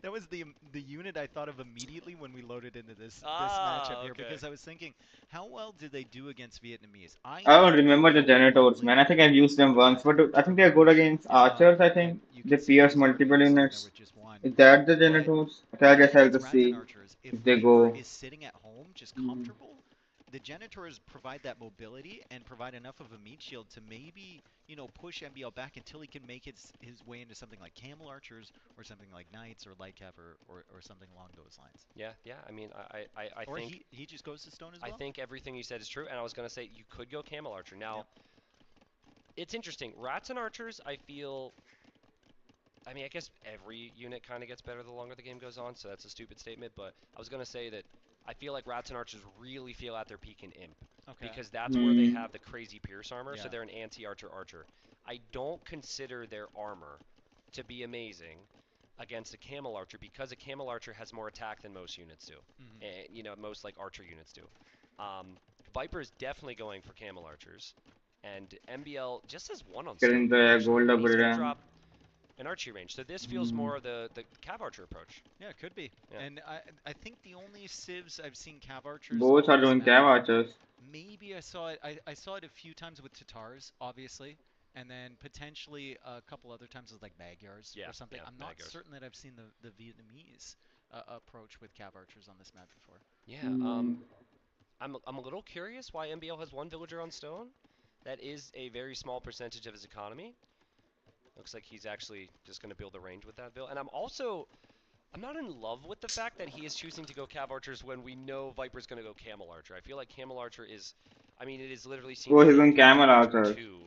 That was the unit I thought of immediately when we loaded into this Ah, matchup here, okay. because I was thinking, how well did they do against Vietnamese? I I don't think they remember the were janitors, really man. I think good. I've used them once, but I think they're good against archers. I And think you they can see pierce he's already multiple missed down there units. with just one. Is that the But janitors? Okay, I guess I'll against just Rattan see Archers, if if they Viper go. is sitting at home just Mm. comfortable, the Janitors provide that mobility and provide enough of a meat shield to maybe, push MBL back until he can make his way into something like Camel Archers or something like Knights or Light Cav or something along those lines. Yeah, yeah. I mean, I Or think he just goes to Stone as I well? think everything you said is true, and I was gonna say you could go Camel Archer. Now, Yep. it's interesting. Rats and Archers, I feel. I mean, I guess every unit kind of gets better the longer the game goes on, so that's a stupid statement. But I was gonna say that I feel like Rats and Archers really feel at their peak in Imp, Okay. because that's where they Hmm. have the crazy Pierce armor, so Yeah. they're an anti-Archer Archer. I don't consider their armor to be amazing against a Camel Archer because a Camel Archer has more attack than most units do. Hmm. And, most like Archer units do. Viper is definitely going for Camel Archers, and MBL just has one on Stone, Getting the actually, gold and he's going to upgrade. drop an archery range. So this feels more the Cav Archer approach. Yeah, it could be. Yeah. And I think the only civs I've seen Cav Archers Both on are this doing map, cav archers. maybe I saw it. I saw it a few times with Tatars, obviously, and then potentially a couple other times with like Magyars Yeah, or something. yeah, I'm not Magyars. certain that I've seen the Vietnamese approach with Cav Archers on this map before. Yeah, Hmm. I'm a little curious why MBL has one villager on Stone. That is a very small percentage of his economy. Looks like he's actually just going to build a range with that build. And I'm not in love with the fact that he is choosing to go Cav Archers when we know Viper's going to go Camel Archer. I feel like Camel Archer is, I mean, it is literally seen Oh, as he's a on camel tier archers. 2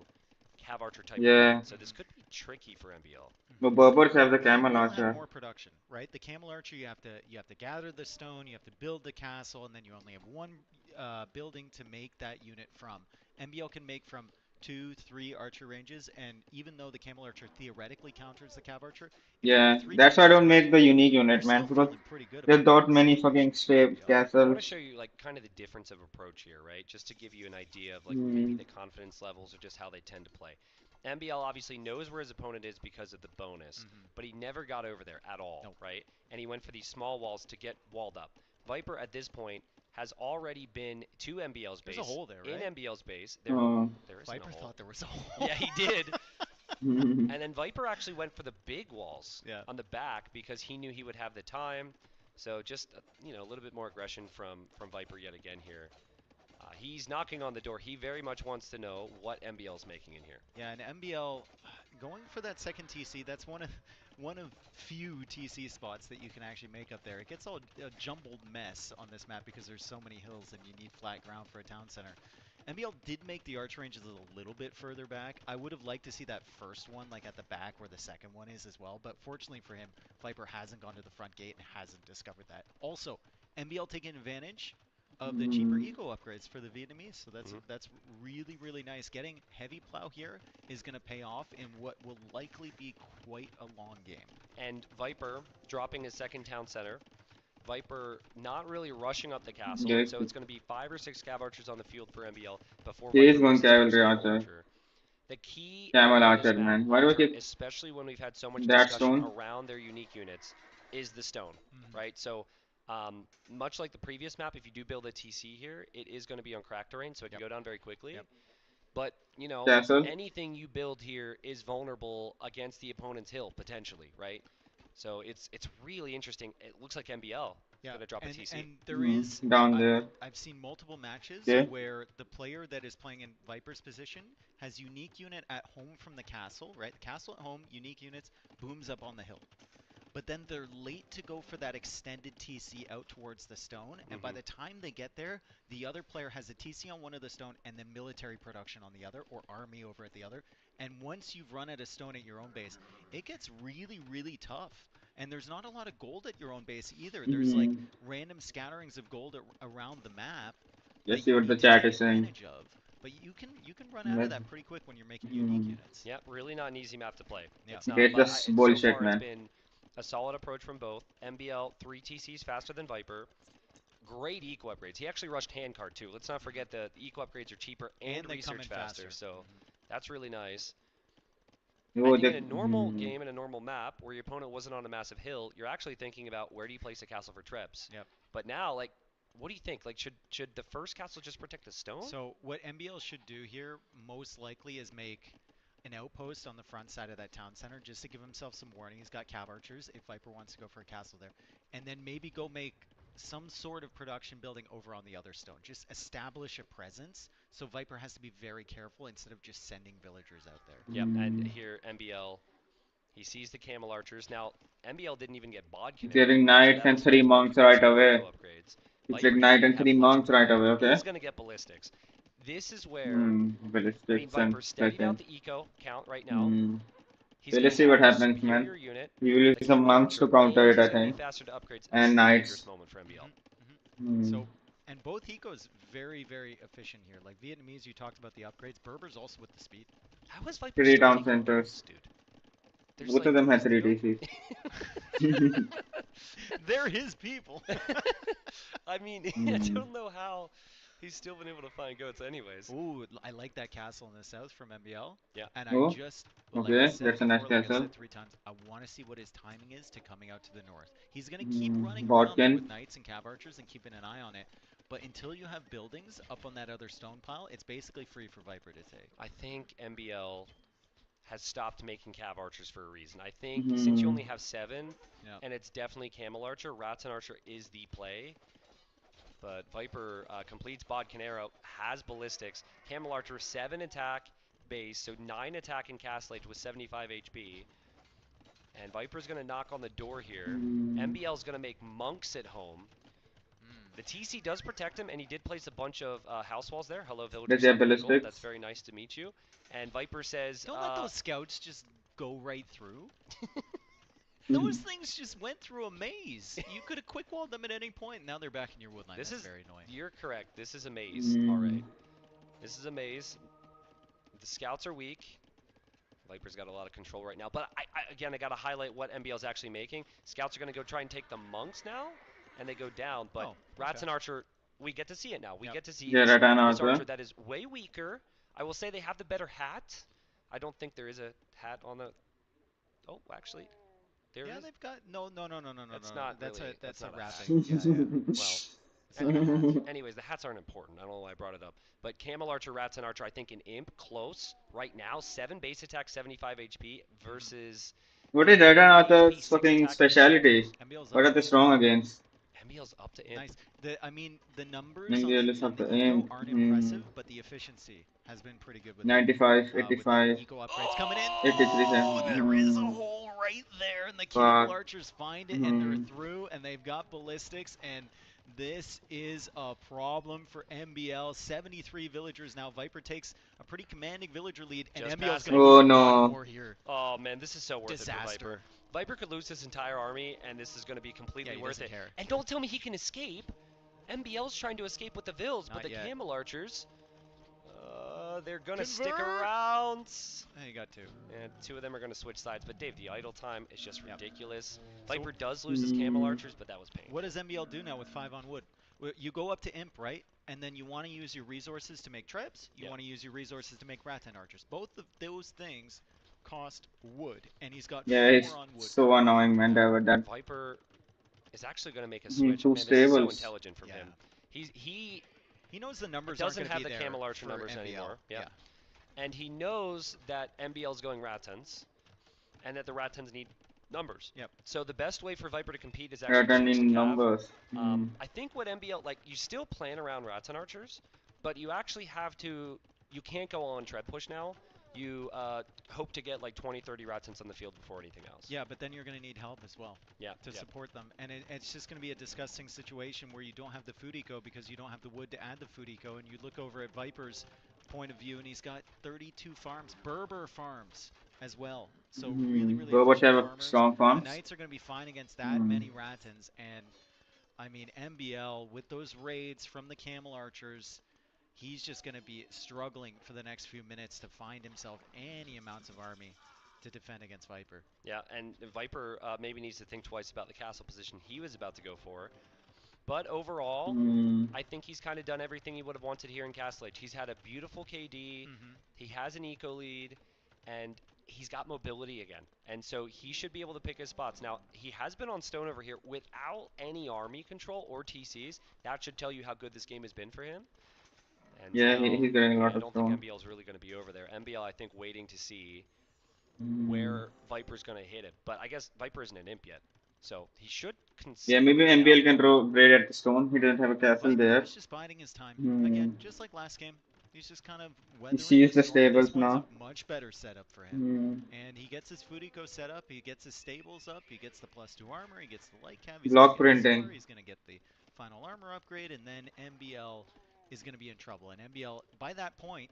Cav Archer type Yeah. unit. So this could be tricky for MBL. But Hmm. Berbers have the He camel will have archer. more production, right? The Camel Archer, you have to gather the stone, you have to build the castle, and then you only have one building to make that unit from. MBL can make from 2, 3 archer ranges, and even though the Camel Archer theoretically counters the Cav Archer, if you make Yeah, 3 that's why I times as don't much make the units, unique you're unit, man, still because feeling pretty good there's about the not win many situation fucking for MBL. I want to castles. show you like kind of the difference of approach here, right? Just to give you an idea of like maybe Hmm. the confidence levels or just how they tend to play. MBL obviously knows where his opponent is because of the bonus, Hmm. but he never got over there at all, Nope. right? And he went for these small walls to get walled up. Viper at this point has already been to MBL's There's a base. hole there, In right? MBL's base, Oh. there isn't a Viper hole. thought there was a hole. Yeah, he did. Hmm. And then Viper actually went for the big walls Yeah. on the back because he knew he would have the time. So just a little bit more aggression from Viper yet again here. He's knocking on the door. He very much wants to know what MBL's making in here. Yeah, and MBL going for that second TC. That's one of few TC spots that you can actually make up there. It gets all a jumbled mess on this map because there's so many hills and you need flat ground for a town center. MBL did make the archer ranges a little bit further back. I would have liked to see that first one like at the back where the second one is as well, but fortunately for him, Viper hasn't gone to the front gate and hasn't discovered that. Also, MBL taking advantage of the cheaper eco upgrades for the Vietnamese, so that's really, really nice. Getting heavy plow here is going to pay off in what will likely be quite a long game. And Viper dropping his second town center. Viper not really rushing up the castle, Yes. so it's going to be 5 or 6 cav archers on the field for MBL before He is Viper going goes his first cavalry camel archer. archer. The key Camel on this archer, map, man. Why do I long term, keep especially when we've had so much that discussion stone? around their unique units, is the stone, right? So much like the previous map, if you do build a TC here, it is going to be on crack terrain, so it can go down very quickly. Yep. But, Castle? anything you build here is vulnerable against the opponent's hill, potentially, right? So it's really interesting. It looks like MBL Yeah, going to drop a and, TC. and there is Down there. I've seen multiple matches Okay. where the player that is playing in Viper's position has unique unit at home from the castle, right? The castle at home, unique units, booms up on the hill. But then they're late to go for that extended TC out towards the stone, and by the time they get there, the other player has a TC on one of the stone and then military production on the other, or army over at the other. And once you've run out of stone at your own base, it gets really, really tough. And there's not a lot of gold at your own base either. There's like random scatterings of gold around the map Let's that see you what the need to chat take is saying. advantage of. But you can run out of that pretty quick when you're making unique units. Yeah, really not an easy map to play. Yeah. It's not. Get But this so bullshit, far man. it's been a solid approach from both. MBL 3 TCs faster than Viper. Great eco upgrades. He actually rushed handcart too. Let's not forget the eco upgrades are cheaper and they come research in faster. So that's really nice. Oh, I think in they, a normal game, in a normal map, where your opponent wasn't on a massive hill, you're actually thinking about where do you place a castle for Trebs. Yep. But now, like, what do you think? Like, should the first castle just protect the stone? So what MBL should do here most likely is make an outpost on the front side of that town center just to give himself some warning. He's got cav archers if Viper wants to go for a castle there. And then maybe go make some sort of production building over on the other stone. Just establish a presence. So Viper has to be very careful instead of just sending villagers out there. Yep, and here MBL, he sees the camel archers. Now, MBL didn't even get bod canary, Getting so knights that and also 3 has pretty monks right some away. eco upgrades. It's Viper like knight shouldn't and have 3 much monks of a right plan. away, okay? He's going to get ballistics. This is where, I mean, Ballistics and Viper steadied out second. the eco count right now. He's So going let's to see have what the happens, man. superior unit. You will The use some camel monks to archer counter range it, I is going to be think. faster to upgrades. This And is a dangerous knights. moment for MBL. So, and both Hiko's very, very efficient here. Like Vietnamese, you talked about the upgrades. Berber's also with the speed. How is Viper 3 still town taking centers. boosts, dude? There's Both of them had 3 Steel? DCs. They're his people. I mean, I don't know how he's still been able to find goats anyways. Ooh, I like that castle in the south from MBL. Yeah. And Oh, I just, like I okay, said that's a nice before, like I've castle. said 3 times, I want to see what his timing is to coming out to the north. He's going to keep running around there Bodkin. with knights and cav archers and keeping an eye on it. But until you have buildings up on that other stone pile, it's basically free for Viper to take. I think MBL has stopped making cav archers for a reason. I think since you only have 7, Yeah. and it's definitely camel archer, Ratson archer is the play. But Viper completes Bod Canero, has ballistics, camel archer 7 attack base, so 9 attack and cast late with 75 HP. And Viper's going to knock on the door here. MBL's going to make monks at home. The TC does protect him, and he did place a bunch of house walls there. Hello, villager. Does he have That's ballistics? very nice to meet you. And Viper says, Don't let those scouts just go right through. Those things just went through a maze. You could have quick walled them at any point. Now they're back in your woodline. This That's is very annoying. You're correct. This is a maze. All right. This is a maze. The scouts are weak. Viper's got a lot of control right now. But again, I got to highlight what MBL's actually making. Scouts are going to go try and take the monks now, and they go down. But Rats and Archer, we get to see it now. We get to see this Archer that is way weaker. I will say they have the better hat. I don't think there is a hat on the... Oh, actually, there is. Yeah, they've got... No. That's not That's really, that's a not wrapping. Well, anyways, the hats aren't important. I don't know why I brought it up. But Camel Archer, Rats and Archer, I think in Imp, close right now. 7 base attack, 75 HP versus... What is Red and Arthur's fucking speciality? What are they strong against? MBL's up to Imp. Nice. I mean, the numbers MBL on is up to the Imp. eco aren't impressive, but the efficiency has been pretty good with 95, with 85. the eco upgrades coming in. 83. Oh, there is a hole right there, and the Camel Archers find it, and they're through, and they've got ballistics, and this is a problem for MBL. 73 villagers now. Viper takes a pretty commanding villager lead, and MBL's going to oh, lose a lot no. more here. Oh, man, this is so worth Disaster. it for Viper. Viper could lose his entire army, and this is going to be completely worth it. Care. And don't tell me he can escape. MBL's trying to escape with the Vills, but the yet. Camel Archers, they're going to stick around. You got 2. And 2 of them are going to switch sides. But Dave, the idle time is just ridiculous. Viper does lose his Camel Archers, but that was pain. What does MBL do now with 5 on wood? You go up to Imp, right? And then you want to use your resources to make trebs. You want to use your resources to make Rattan Archers. Both of those things cost wood, and he's got 4 on wood. So annoying, man. That Viper is actually going to make a switch. Too Man, this is so stable. intelligent from him. He knows the numbers doesn't have the there Camel Archer numbers MBL. anymore. Yeah. And he knows that MBL's going Rattans, and that the Rattans need numbers. Yep. So the best way for Viper to compete is actually Rattan switch to in Cav. numbers. I think what MBL, like, you still plan around Rattan Archers, but you actually have to, you can't go on tread push now. You hope to get like 20, 30 Rattans on the field before anything else. Yeah, but then you're going to need help as well. Yeah. To support them. And it's just going to be a disgusting situation where you don't have the food eco because you don't have the wood to add the food eco. And you look over at Viper's point of view, and he's got 32 farms, Berber farms as well. So really Berber have strong farms. The Knights are going to be fine against that many Rattans. And I mean, MBL with those raids from the Camel Archers, he's just going to be struggling for the next few minutes to find himself any amounts of army to defend against Viper. Yeah, and Viper maybe needs to think twice about the castle position he was about to go for. But overall, I think he's kind of done everything he would have wanted here in Castle Age. He's had a beautiful KD, he has an eco lead, and he's got mobility again. And so he should be able to pick his spots. Now, he has been on stone over here without any army control or TCs. That should tell you how good this game has been for him. And yeah, he's getting a lot I of don't stone. think MBL is really going to be over there. MBL, I think, waiting to see where Viper's going to hit it. But I guess Viper isn't an imp yet. So he should Yeah, maybe considerably MBL can outnumber. raid at the stone. He doesn't have a castle Viper there. is just biding his time. Hmm. Again, just like last game, he's just kind of He weathering the sees the storm. This stables one's a now. much better setup for him. Hmm. And he gets his food eco set up, he gets his stables up, he gets the +2 armor, he gets the light cav, he's going to Block get his printing. SR, he's going to get the final armor upgrade, and then MBL is going to be in trouble. And MBL, by that point,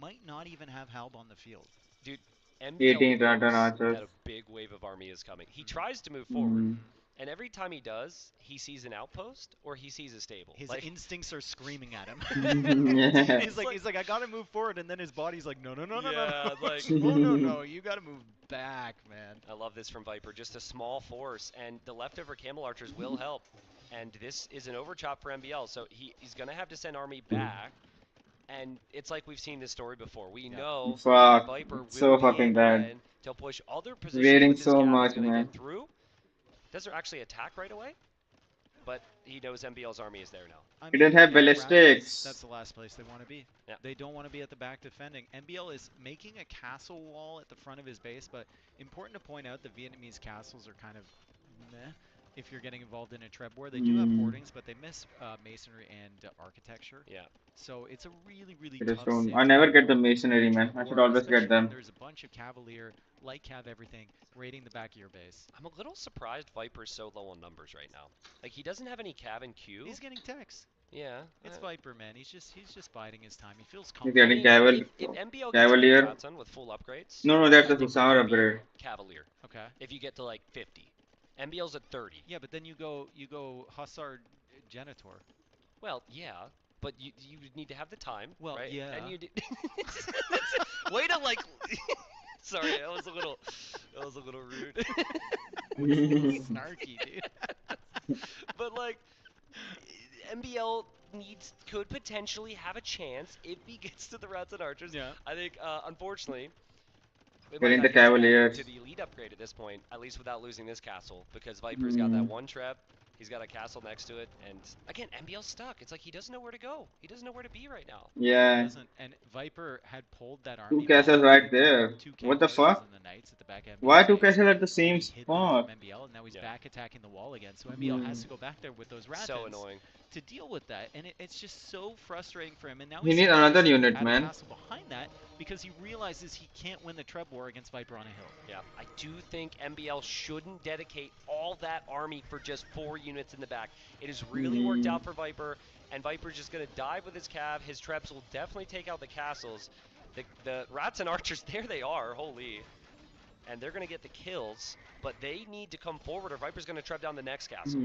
might not even have Halb on the field. Dude, MBL 18 Ratan knows archers. that a big wave of army is coming. He Mhm. tries to move forward, Hmm. and every time he does, he sees an outpost or he sees a stable. His Like, instincts are screaming at him. Yeah. He's like, I gotta move forward, and then his body's like, no, no, no, no, no, Yeah, no, like- no, no, no, you gotta move back, man. I love this from Viper. Just a small force, and the leftover camel archers will help. And this is an overchop for MBL, so he's going to have to send army back. And it's like we've seen this story before. We know that Fuck. Viper It's will so be fucking able bad. then to push other positions Waiting with this so cap. much, He's going to man. get through. Doesn't actually attack right away, but he knows MBL's army is there now. I He mean, didn't have yeah, ballistics. That's the last place they want to be. Yeah. They don't want to be at the back defending. MBL is making a castle wall at the front of his base, but important to point out the Vietnamese castles are kind of meh if you're getting involved in a treb war. They do have hoardings, but they miss masonry and architecture. Yeah. So it's a really, really It is tough stone. sit I to never go get the in masonry, a man. treb I should war, always especially get when them. there's a bunch of cavalier, light cav, everything raiding the back of your base. I'm a little surprised Viper's so low on numbers right now. Like, he doesn't have any cav and Q. He's getting techs. Yeah. It's Viper, man. He's just biding his time. He feels He's comfortable. getting if MBL gets Cavalier. Ratson with full upgrades, No, no, that's I a think Hussar Viper beat upgrade. Cavalier. Okay. If you get to like 50, MBL's at 30. Yeah, but then you go Hussar Genitor. Well, yeah, but you need to have the time, Well, right? yeah. And you way to like. Sorry, that was a little rude. Snarky, dude. But like, MBL could potentially have a chance if he gets to the Rats and Archers. Yeah. I think, unfortunately, we Getting might the not get Cavaliers. to the elite upgrade at this point, at least without losing this castle, because Viper's got that one trap. He's got a castle next to it, and again, MBL's stuck. It's like he doesn't know where to go. He doesn't know where to be right now. He Yeah. doesn't. And Viper had pulled that army. Two castles back, right there. two What the Camp Archers fuck? and the Knights at the back of Why MBL's two base. castles at the same He hid them spot? from MBL, and now he's Yeah. back attacking the wall again. So MBL has to go back there with those Ratans So annoying. to deal with that, and it's just so frustrating for him. And now He he's needs another sacrificing unit, at a man. castle behind that because he realizes he can't win the treb war against Viper on a hill. Yeah, I do think MBL shouldn't dedicate all that army for just 4 units in the back. It has really worked out for Viper, and Viper's just going to dive with his cav. His trebs will definitely take out the castles. The Rats and Archers, there they are, holy. And they're going to get the kills, but they need to come forward or Viper's going to treb down the next castle.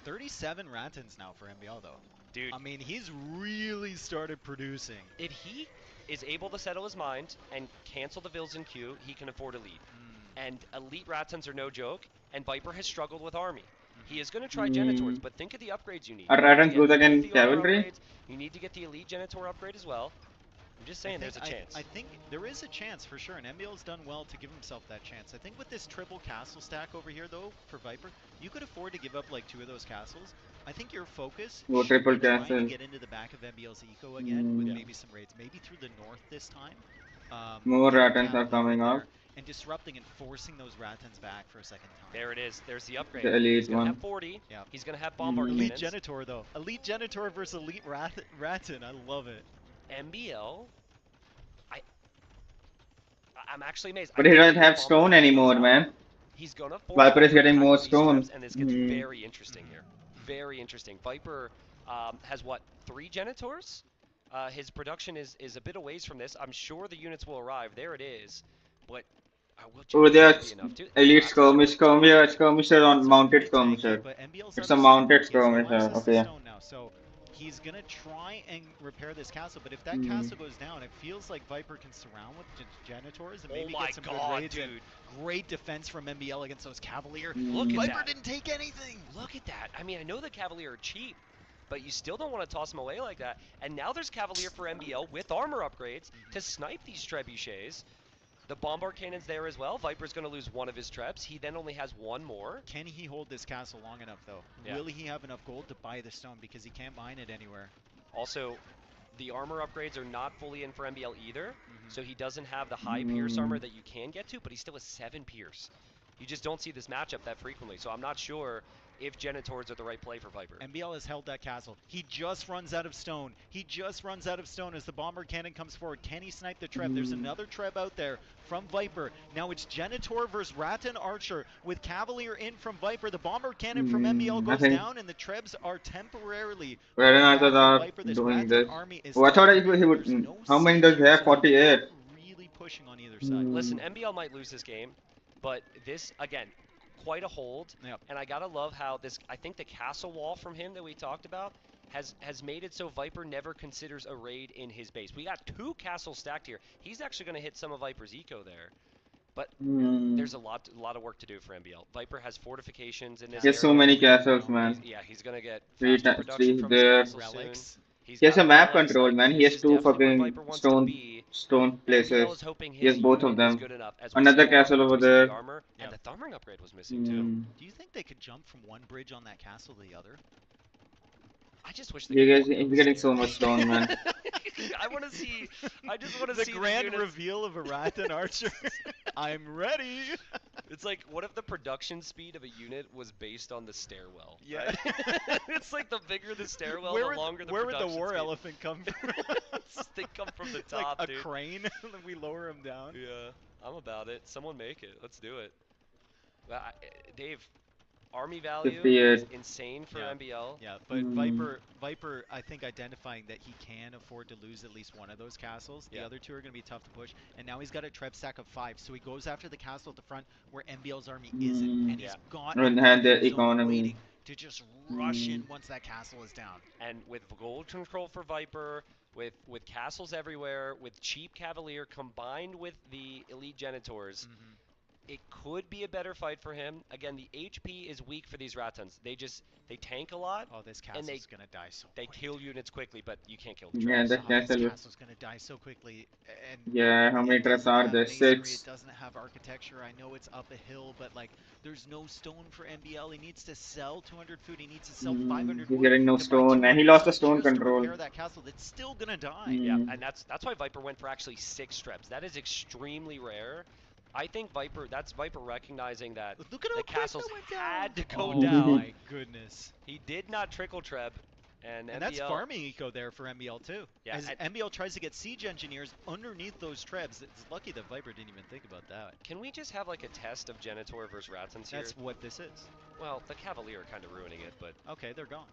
37 Ratans now for MBL, though. Dude, I mean, he's really started producing. if he is able to settle his mind and cancel the Vils in queue, he can afford elite. And elite Ratons are no joke, and Viper has struggled with army. He is going to try Genitors, but think of the upgrades you need. Are You need to Ratons get good against the armor cavalry? upgrades, you need to get the elite Genitor upgrade as well. I'm just saying there's a chance. I think there is a chance for sure, and MBL's done well to give himself that chance. I think with this triple castle stack over here, though, for Viper, you could afford to give up like 2 of those castles. I think your focus Go should triple be trying castle. to get into the back of MBL's eco again with maybe some raids, maybe through the north this time. More getting Ratans are Cavalier coming in up. there And disrupting and forcing those Ratans back for a second time. There it is. There's the upgrade. The elite He's going to one. have 40. Yep. He's going to have Bombard Elite cannons. Genitor, though. Elite Genitor versus Elite Ratan. I love it. MBL, I'm actually amazed. But I he think doesn't the have Bombard stone cannons anymore, out. man. He's going to force Viper is getting attack more with these stone. traps, and this gets very interesting here. Very interesting. Viper has, what, 3 Genitors? His production is a bit away from this. I'm sure the units will arrive. There it is. But will Over there, Genitors be enough? elite That's skirmisher on mounted Very skirmisher. tanky, but MBL's It's up a to mounted stone. He has no skirmisher, access to okay. stone now, so he's gonna try and repair this castle. But if that castle goes down, it feels like Viper can surround with Genitors and maybe my get some God, good raids. dude. And great defense from MBL against those Cavalier. Look at Viper that. didn't take anything. Look at that. I mean, I know the Cavalier are cheap, but you still don't want to toss them away like that. And now there's Cavalier for MBL with armor upgrades to snipe these trebuchets. The Bombard Cannon's there as well. Viper's going to lose 1 of his trebs. He then only has 1 more. Can he hold this castle long enough, though? Yeah. Will he have enough gold to buy the stone? Because he can't mine it anywhere. Also, the armor upgrades are not fully in for MBL either, so he doesn't have the high Pierce armor that you can get to, but he still has 7 Pierce. You just don't see this matchup that frequently. So I'm not sure if Genitors are the right play for Viper. MBL has held that castle. He just runs out of stone. He just runs out of stone as the bomber cannon comes forward. Can he snipe the Treb? There's another Treb out there from Viper. Now it's Genitor versus Rattan Archer with Cavalier in from Viper. The bomber cannon from MBL I goes think down and the Trebs are temporarily Reinado back from are Viper. This doing Rattan this. army is Oh, I thought tired. he would. There's no How many siege does he here, have? so they're 48. not really pushing on either side. Listen, MBL might lose this game, but this, again, quite a hold. Yep. And I gotta love how this, I think the castle wall from him that we talked about has made it so Viper never considers a raid in his base. We got 2 castles stacked here. He's actually gonna hit some of Viper's eco there. But there's a lot of work to do for MBL. Viper has fortifications in this He has so area. many castles, man. He's gonna get Three faster production three from his there. castles soon. Relics. He has got a map relics, control, like, man. He this has is 2 definitely where fucking Viper wants to be. stone MBL places. is hoping He has his both of unit them. is good enough, as we Another see more castle armor, over we see the there. armor, Yep. and the thumbring upgrade was missing too. Do you think they could jump from one bridge on that castle to the other? I just wish they He could gets, walk down he's the getting so stairs. much stone, man. I want to see. I just want to The see grand the units. reveal of a Rattan Archer. I'm ready. It's like, what if the production speed of a unit was based on the stairwell? Yeah. right? It's like the bigger the stairwell, where the would, longer the where would production the war speed. elephant come from? They come from the It's like top, a dude. crane, and we lower him down. Yeah, I'm about it. Someone make it. Let's do it. Dave, army value is 58. insane for Yeah. MBL. Yeah, but Viper, I think identifying that he can afford to lose at least one of those castles. The Yeah. other 2 are going to be tough to push. And now he's got a Treb stack of 5, so he goes after the castle at the front where MBL's army isn't. And he's got And an had the army zone economy. waiting to just rush in once that castle is down. And with gold control for Viper, with castles everywhere, with cheap Cavalier combined with the elite Genitors, it could be a better fight for him. Again, the HP is weak for these Rattans. They tank a lot. Oh, this and castle's going to die so They quick. kill units quickly, but you can't kill the Yeah, traps. the This castle. castle's going to die so quickly. And Yeah, how many it traps doesn't are have there? masonry, 6. It doesn't have architecture. I know it's up a hill, but like, there's no stone for MBL. He needs to sell 200 food. He needs to sell 500 He's wood getting no to buy stone, and he 200 lost the just stone to control. repair that castle that's still gonna die. Yeah, and that's why Viper went for actually 6 Trebs. That is extremely rare. I think that's Viper recognizing that Look at how the quick castles that went down. had to go Oh down. my goodness. He did not trickle Treb, and MBL, that's farming eco there for MBL too. Yeah, As and- MBL tries to get siege engineers underneath those Trebs. It's lucky that Viper didn't even think about that. Can we just have like a test of Genitor versus Rattans here? That's what this is. Well, the Cavalier are kind of ruining it, but Okay, they're gone.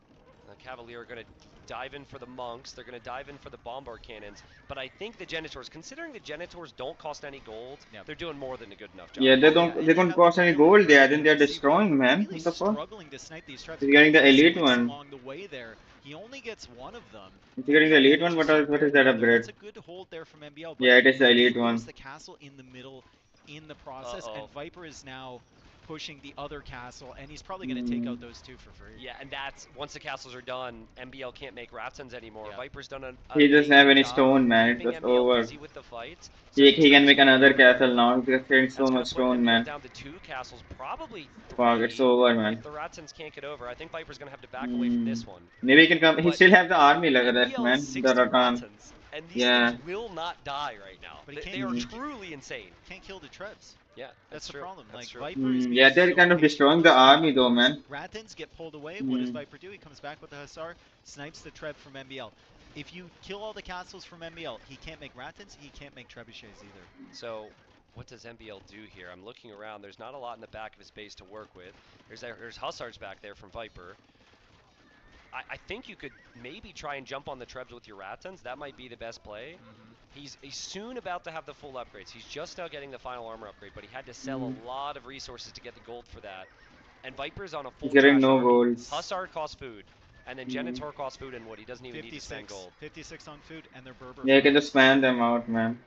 the Cavalier are going to dive in for the monks. They're going to dive in for the bombard cannons. But I think the Genitors, considering the Genitors don't cost any gold, Yep. they're doing more than a good enough job. Yeah, they Oh, don't. and They you don't have cost the any Viper gold there. player Then they're see destroying, man. really What the fuck? struggling to snipe these Trebs. He's getting the elite Hits one. along the way there. He only gets one of them. He's getting the elite one. What is that upgrade? That's a good hold there from MBL. But Yeah, it is the he elite loses one. the castle in the middle in the process, Uh-oh. and Viper is now pushing the other castle, and he's probably going to take out those 2 for free. Yeah, and that's once the castles are done, MBL can't make Rattans anymore. Yeah. Viper's done a He doesn't have any job stone, man. It's keeping just MBL over. busy with the fights. He can make that's another gonna- castle now. He's just getting so that's gonna much put stone, MBL man. down to 2 castles, probably 3. Fuck, it's over, man. If the Rattans can't get over, I think Viper's gonna have to back away from this one. Maybe he can come. He But still have the army like that, MBL man. is The 60 Rattan. Rattans, and these Yeah. things will not die right now. But he They can't- are he truly insane. Can't kill the Trebs. Yeah, That's the true. problem. That's Like true. Viper is being Yeah, they're so kind of patient destroying with the those army, Rattans. though, man. Rattans get pulled away. What does Viper do? He comes back with the Hussar, snipes the Treb from MBL. If you kill all the castles from MBL, he can't make Rattans, he can't make Trebuchets either. So, what does MBL do here? I'm looking around. There's not a lot in the back of his base to work with. There's Hussars back there from Viper. I think you could maybe try and jump on the Trebs with your Rattans. That might be the best play. He's soon about to have the full upgrades. He's just now getting the final armor upgrade, but he had to sell a lot of resources to get the gold for that. And Viper's on a full He's getting trash no army. golds. Hussar costs food, and then Genitor costs food and wood. He doesn't even need to spend 56, gold. 56 on food, and they're Berber. Yeah, you can just fan them out, man.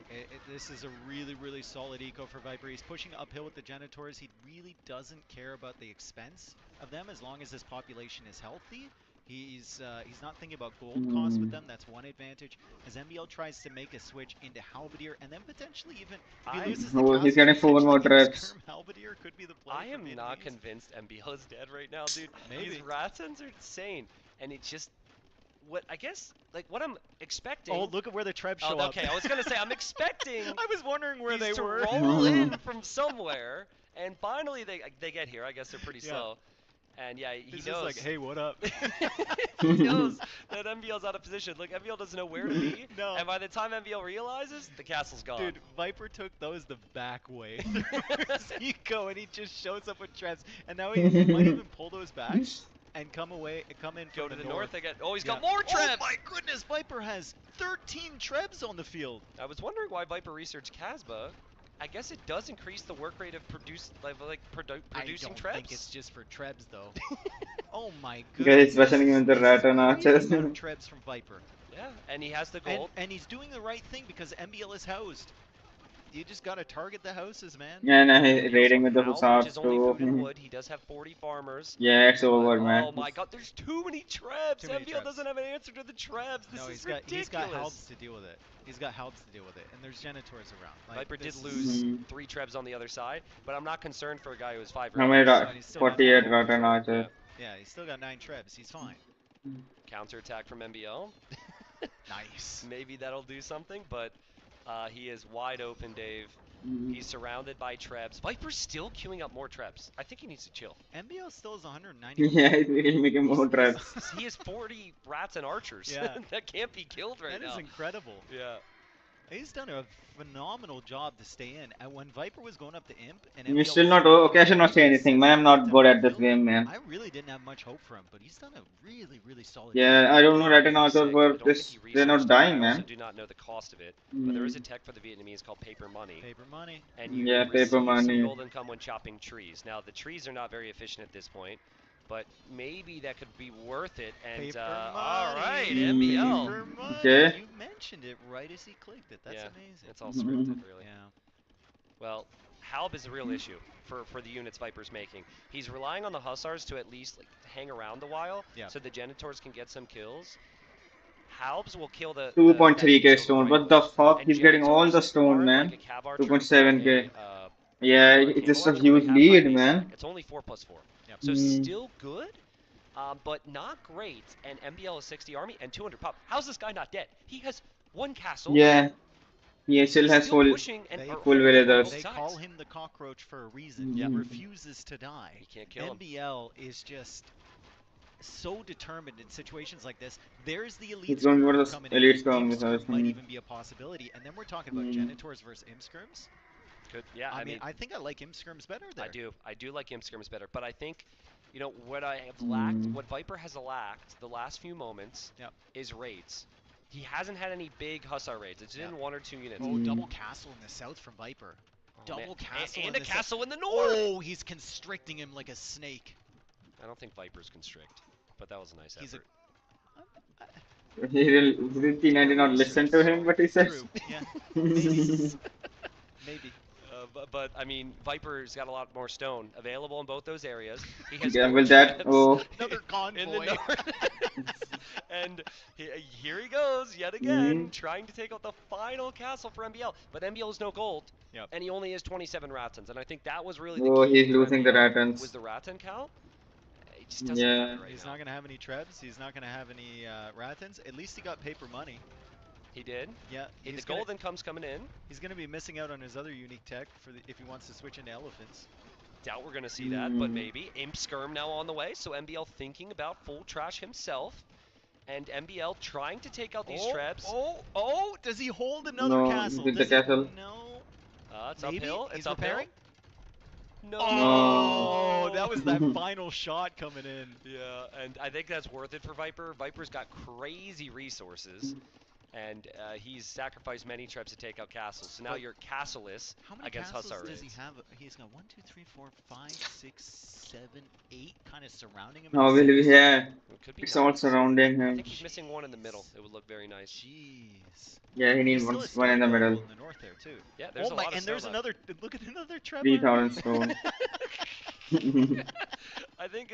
This is a really, really solid eco for Viper. He's pushing uphill with the Genitors. He really doesn't care about the expense of them as long as his population is healthy. He's not thinking about gold costs with them. That's one advantage. As MBL tries to make a switch into Halberdier, and then potentially even if he loses the Oh, he's castle, getting 4 more potentially traps. Skirm Halberdier could be the play. I for am not Vietnamese. convinced MBL is dead right now, dude. Maybe. These Rattans are insane, and it's just what I guess like what I'm expecting. Oh, look at where the Treb show Oh, up. okay, I was gonna say I'm expecting I was wondering where these they to were. roll in from somewhere, And finally they get here. I guess they're pretty Yeah. slow. And yeah, he He's knows. just like, hey, what up? He knows that MBL's out of position. Look, MBL doesn't know where to be. No. And by the time MBL realizes, the castle's gone. Dude, Viper took those the back way. Eco, and he just shows up with Trebs. And now he might even pull those back and come in Go from to the north again. Oh, he's got Yeah. more Trebs! Oh my goodness, Viper has 13 Trebs on the field. I was wondering why Viper researched Casbah. I guess it does increase the work rate of producing I don't Trebs. think it's just for Trebs, though. Oh my Guys, goodness. special even the rat and archers. Amount of Trebs from Viper. Yeah, and he has the gold. And he's doing the right thing because MBL is housed. You just gotta target the houses, man. And raiding with the Now, which hussars is only food and too. wood. He does have 40 farmers. Yeah, it's But, over, oh man. my god, there's too many Trebs! Too many MBL Trebs. doesn't have an answer to the Trebs. This No, is he's got ridiculous. Halbs to deal with it. He's got Halbs to deal with it, and there's Genitors around. Like, Viper did this is- lose Mhm. 3 Trebs on the other side, but I'm not concerned for a guy who has 5 How many rounds. He's still 48 rat and archers. Yeah, he's still got 9 Trebs. He's fine. Counterattack from MBL. Nice. Maybe that'll do something, but he is wide open, Dave. Mhm. He's surrounded by Trebs. Viper's still queuing up more Trebs. I think he needs to chill. MBL still has 190. Yeah, he's really making more traps. He has 40 rats and archers. Yeah. That can't be killed right That now. is incredible. Yeah. He's done a phenomenal job to stay in. And when Viper was going up to Imp, and You're MBL still was not. going Okay, I should not say anything, man. I'm not good at this game, man. I really didn't have much hope for him, but he's done a really, really solid Yeah, job. I don't know rat and archers Sick. I were don't think this. he They're not researched it. dying, I also man. do not know the cost of it, but there is a Mm. tech for the Vietnamese called paper money. Paper money. And you Yeah, receive paper money. some gold income when chopping trees. Now the trees are not very efficient at this point, but maybe that could be worth it. And Paper all right, money. MBL. Paper money. Okay. You mentioned it right as he clicked it. That's Yeah, amazing. It's all scripted, really. Yeah. Well, Halb is a real issue for the units Viper's making. He's relying on the Hussars to at least hang around a while, Yeah. so the Genitors can get some kills. Halbs will kill the 2.3k that stone. right What the fuck? And He's getting all the Genitors stone, aren't man. like a cav archer 2.7k. or a, Yeah, or a it's just a camo archer where huge they have lead, high base man. attack. It's only 4+4. Yep. So Mm. still good, but not great. And MBL is 60 army and 200 pop. How's this guy not dead? He has 1 castle. Yeah. He still He's has still full. pushing and They- are full holding on villagers. both They sides. call him the cockroach for a reason. Yeah. He refuses to die. You can't kill him. MBL is just so determined in situations like this. There's the elite He's going Skirm for the coming elite in. Skirm, Imp yes, Skirm might mhm. even be a possibility. And then we're talking about Mm. Genitors versus Imp Skirms. Good. Yeah, I mean, I think I like Imp Skirms better there. I do like Imp Skirms better, but I think, you know, what I have lacked, Mm. what Viper has lacked the last few moments Yep. is raids. He hasn't had any big Hussar raids. It's been Yep. 1 or 2 units. Oh, double castle in the south from Viper. Oh, Double man. castle And in a the south. castle in the north! Oh, he's constricting him like a snake. I don't think Viper's constrict, but that was a nice He's a- effort. Did Tina did not listen to him, what he says? True. Yeah. Maybe. Maybe. But I mean, Viper's got a lot more stone available in both those areas. He has Yeah, more will that? Trebs Oh, Another convoy. in the north. And here he goes yet again, Mhm. trying to take out the final castle for MBL. But MBL has no gold, Yep. and he only has 27 Ratans. And I think that was really the oh, key he's for losing the MBL, Ratans. was the Ratan count. It just doesn't Yeah. matter right He's now. not gonna have any Trebs. He's not gonna have any Ratans. At least he got paper money. He did. Yeah. The He's gold gonna, income's coming in. he's gonna be missing out on his other unique tech for if he wants to switch into elephants. Doubt we're gonna see that, but Mm. maybe. Imp Skirm now on the way, so MBL thinking about full trash himself. And MBL trying to take out these Trebs. Oh! Does he hold another No, castle? with the Does he- castle. No. It's Maybe? uphill. He's It's uphill. repairing? No. Oh, that was that final shot coming in. Yeah, and I think that's worth it for Viper. Viper's got crazy resources, and he's sacrificed many Trebs to take out castles. So now But you're castleless How many against castles Hussar does he raids. have? He's got 1, 2, 3, 4, 5, 6, 7, 8 kind of surrounding him. Oh, in will the we? center. Yeah. It could be It's all nice. surrounding I him. think he's missing one in the middle. It would look very nice. Jeez. Yeah, he He needs still one, has one in the stone middle. available in the north there too. Yeah, there's Oh a my! lot of And there's stone left. another. Look at another Trevor. 3,000 stone. I think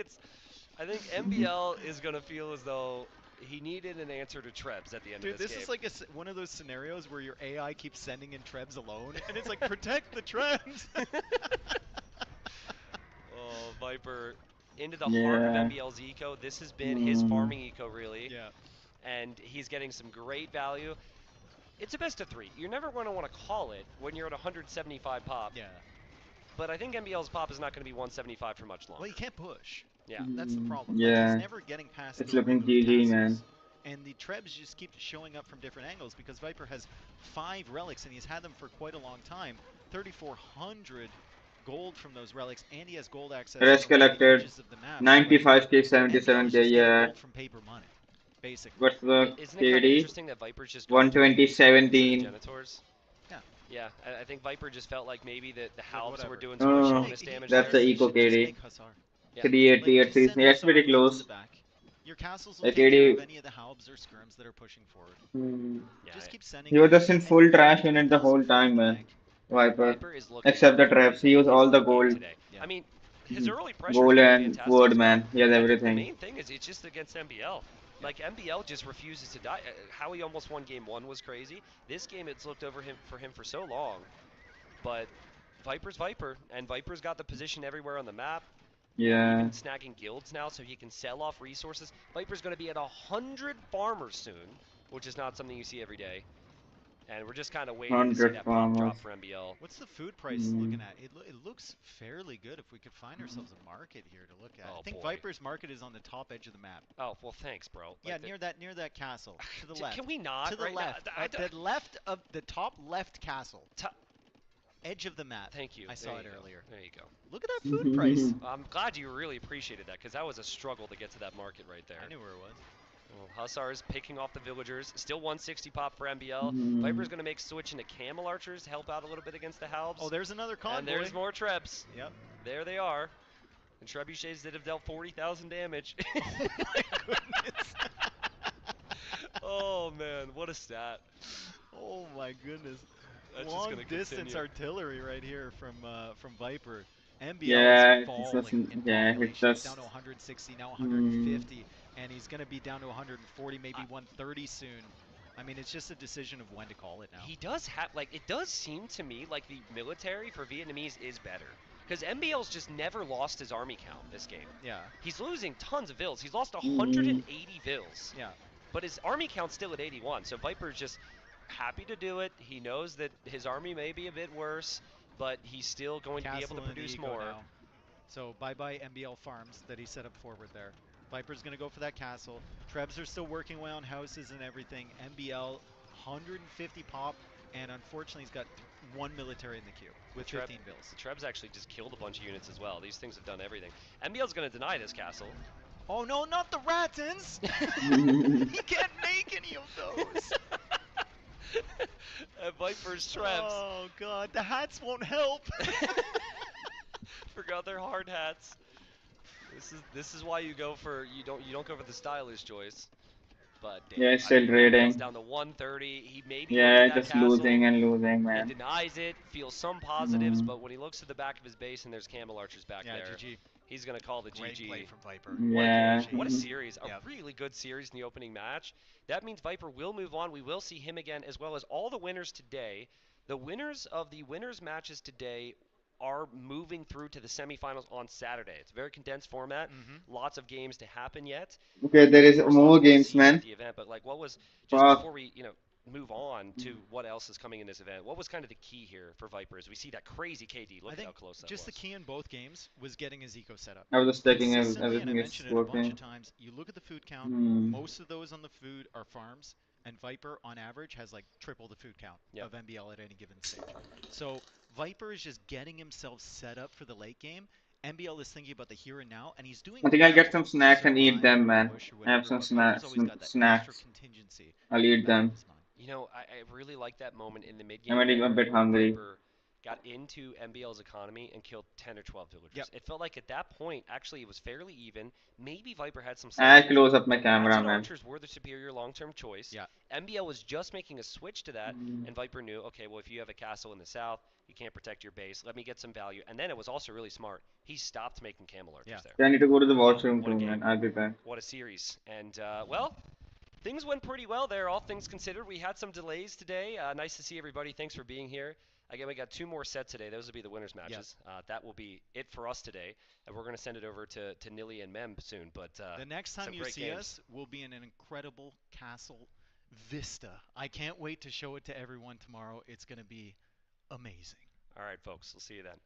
MBL is gonna feel as though he needed an answer to Trebs at the end Dude, of this this game. is like one of those scenarios where your AI keeps sending in Trebs alone, and it's like protect the Trebs. Oh, Viper into the heart of Yeah. MBL's eco. This has been his Mm. farming eco, really. Yeah. And he's getting some great value. It's a best of 3. You're never going to want to call it when you're at 175 pop. Yeah. but I think MBL's pop is not going to be 175 for much Well, he longer. can't push. Yeah. That's the problem. Like, he's Yeah, never getting past it's the ring looking of GG, man. castles. And the Trebs just keep showing up from different angles because Viper has 5 relics and he's had them for quite a long time. 3,400 gold from those relics, and he has gold access Rest along the collected edges of the map. So, like, 95k, MBL is 77k. just getting Yeah. gold from paper money, basically. What's the Isn't it kind of KD? interesting that Viper's just going for 120, instead of 17. Genitors? Yeah. Yeah, I think Viper just felt like maybe that the Like, Halbs were whatever. doing too much Oh, bonus damage that's there. the Honestly, eco just KD. make Hussar. Yeah. 380 Like, at just 3. send Yeah, it's Hussar pretty into the close. back. Your castles will Like take care of 80. any of the Halbs or Skirms that are pushing forward. Yeah, Just keep sending He was them, just in and full even trash if he unit the does whole fill time, the man. bank, Viper. Viper is looking Except the really traps. He good in used his all the late game gold. today. yeah. I mean, his early pressure has Gold been and fantastic wood, as well. man. He has I think the everything. main thing is it's just against MBL. Like MBL just refuses to die. How he almost won game 1 was crazy. This game it's looked over him for so long, but Viper's Viper, and Viper's got the position everywhere on the map, and Yeah. even snagging guilds now, so he can sell off resources. Viper's going to be at 100 farmers soon, which is not something you see every day. And we're just kind of waiting to see 100 that pop farmers. drop for MBL. What's the food price looking at? It looks fairly good if we could find ourselves a market here to look at. Oh, I think boy. Viper's market is on the top edge of the map. Oh, well, thanks, bro. Yeah, Like near that castle. To the left. Can we not? To the right left. Now? The left of the top left castle. Ta- Edge of the map. Thank you. I There saw you it go. earlier. There you go. Look at that food price. I'm glad you really appreciated that, because that was a struggle to get to that market right there. I knew where it was. Well, Hussar's picking off the villagers. Still 160 pop for MBL. Viper's going to make switch into Camel Archers to help out a little bit against the Halbs. Oh, there's another convoy. And there's more Trebs. Yep. There they are. And Trebuchets that have dealt 40,000 damage. Oh my goodness. Oh, man. What a stat. Oh my goodness. That's just Long gonna distance continue. artillery right here from Viper. MBL Yeah, is it's falling just, in yeah, population. it's just. Down to 160, now 150, and he's going to be down to 140, maybe 130 soon. I mean, it's just a decision of when to call it now. He does have, like, it does seem to me like the military for Vietnamese is better. Because MBL's just never lost his army count this game. Yeah. He's losing tons of vills. He's lost 180 vills. Yeah. But his army count's still at 81. So Viper's just happy to do it. He knows that his army may be a bit worse, but he's still going to be able to Castle and produce Eco more. now. So bye-bye MBL farms that he set up forward there. Viper's going to go for that castle. Trebs are still working away on houses and everything. MBL 150 pop, and unfortunately he's got one military in the queue with 15 bills. Trebs actually just killed a bunch of units as well. These things have done everything. MBL's going to deny this castle. Oh no, not the Ratons! He can't make any of those! Viper's Trebs. Oh god, the hats won't help! Forgot their hard hats. This is why you don't go for the stylish choice. But damn, Yeah, still MBL's raiding. down to 130. He maybe Yeah, that just castle. losing and losing, He man. denies it, feels some positives, but when he looks to the back of his base and there's Camel Archers back Yeah, there, GG. he's going to call the Great GG. play from Viper. Yeah. What a series. A Yep. really good series in the opening match. That means Viper will move on. We will see him again, as well as all the winners today. The winners of the winners matches today are moving through to the semifinals on Saturday. It's a very condensed format. Lots of games to happen yet. Okay, there is Of course, more lots to games, see man. at the event, but like, what was just Fuck. before we, move on to what else is coming in this event? What was kind of the key here for Viper as we see that crazy KD? Look I at think how close that just was. the key in both games was getting his eco set up. I was just checking if Consistently, and I everything is mentioned it a bunch working. of times, you look at the food count, Hmm. most of those on the food are farms, and Viper, on average, has like triple the food count Yep. of MBL at any given stage. So Viper is just getting himself set up for the late game. MBL is thinking about the here and now, and he's doing I think I'll well get some to snacks and eat survive them, or man. push or I have whatever, some but Viper's snacks. always got that extra Snacks. contingency I'll in the eat back them. of his mind. I really like that moment in the mid I'm game. getting a bit hungry. Viper got into MBL's economy and killed 10 or 12 villagers. Yep. It felt like at that point, actually, it was fairly even. Maybe Viper had some I'll say. close up my Rats camera, and man. Archers were the superior long-term choice. Yeah. MBL was just making a switch to that, and Viper knew, okay, well, if you have a castle in the south, you can't protect your base. Let me get some value. And then it was also really smart. He stopped making Camel Archers Yeah. there. Yeah, I need to go to the washroom What a too, game. man. I'll be back. What a series. And, well, things went pretty well there, all things considered. We had some delays today. Nice to see everybody. Thanks for being here. Again, we got 2 more sets today. Those will be the winners' matches. That will be it for us today. And we're going to send it over to Nilly and Mem soon. But The next time some you great see games. us, we'll be in an incredible castle vista. I can't wait to show it to everyone tomorrow. It's going to be amazing. All right, folks. We'll see you then.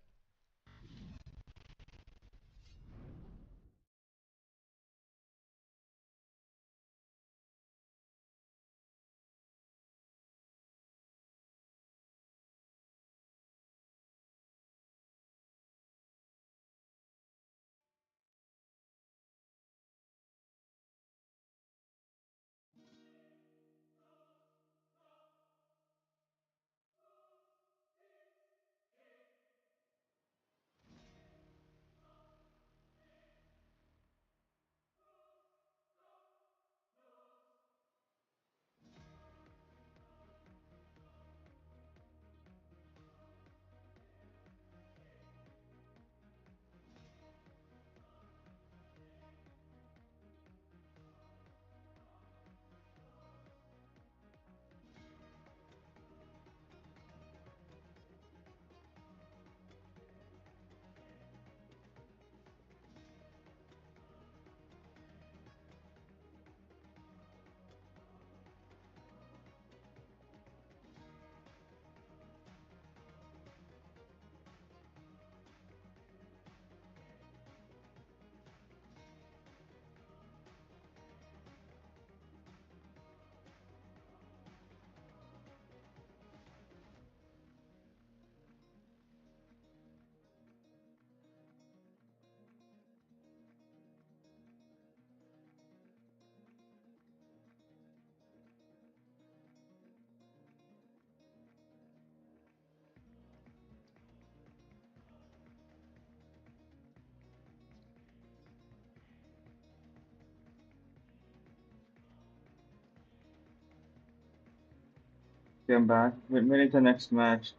Okay, I'm back. When is the next match?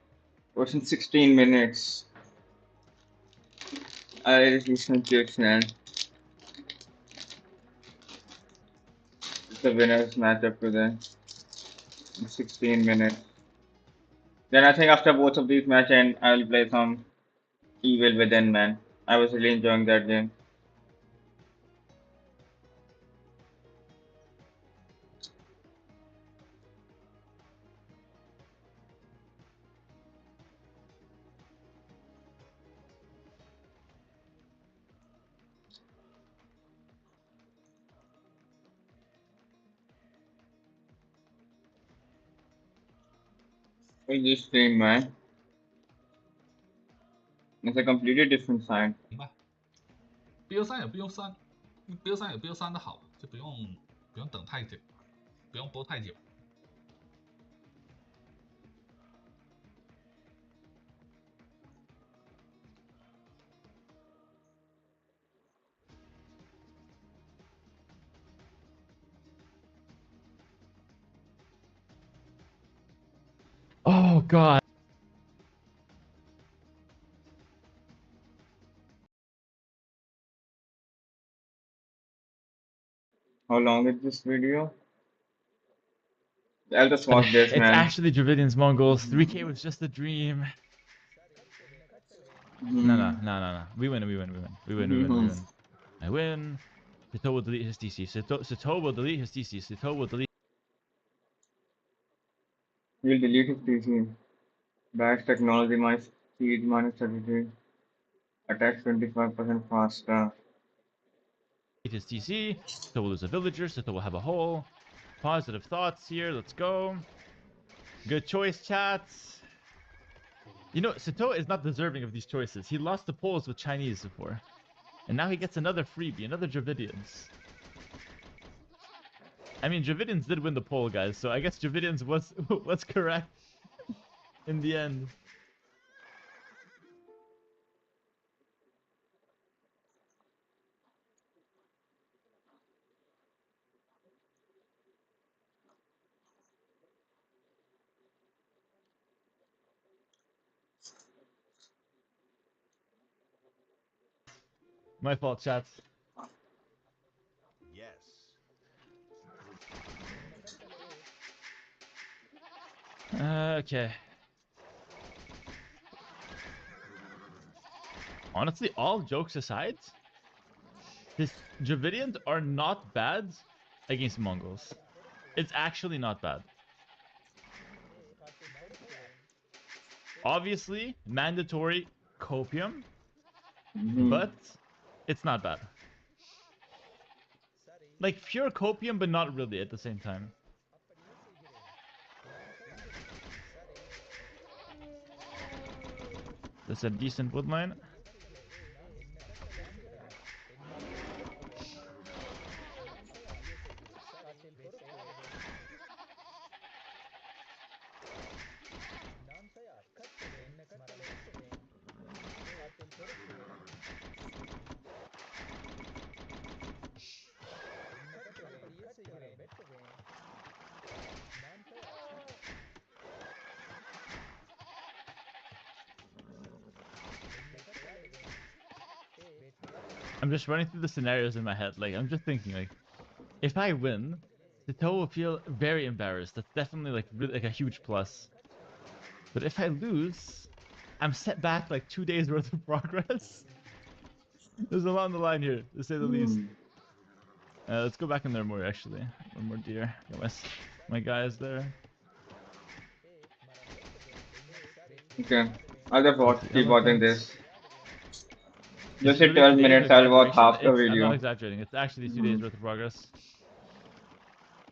It was in 16 minutes. I just some chips, man. It's the winners matchup today in 16 minutes. Then I think after both of these matches, I'll play some Evil Within, man. I was really enjoying that game. In this stream, man, it's a completely different side. 明白？BO3有 BO3，BO3有 BO3的好，就不用等太久，不用播太久。Oh god. How long is this video? I'll just watch this, It's man. actually Dravidians Mongols. 3K was just a dream. No. We win. I win. Sito will delete his DC. Sito will delete his DC. Sito will delete. We'll delete his PC. Bash technology, my speed minus 33. Attack 25% faster. His DC. Sito will lose a villager. Sito will have a hole. Positive thoughts here. Let's go. Good choice, chats. You know, Sito is not deserving of these choices. He lost the polls with Chinese before. And now he gets another freebie, another Dravidians. I mean, Dravidians did win the poll, guys, so I guess Dravidians was correct in the end. My fault, chats. Yes. Okay. Honestly, all jokes aside, his Dravidians are not bad against Mongols. It's actually not bad. Obviously, mandatory copium, but it's not bad. Like pure copium, but not really at the same time. That's a decent woodline. I'm just running through the scenarios in my head. Like, I'm just thinking, like, if I win, the toe will feel very embarrassed. That's definitely, like, really, like a huge plus. But if I lose, I'm set back, like, 2 days worth of progress. There's a lot on the line here, to say the least. Let's go back in there more, actually. One more deer. Got my guys there. Okay. I'll just keep watching this. Just It's in 12 2 days minutes, of I'll watch half exaggeration. the I'm video. not exaggerating. It's actually 2 days worth of progress.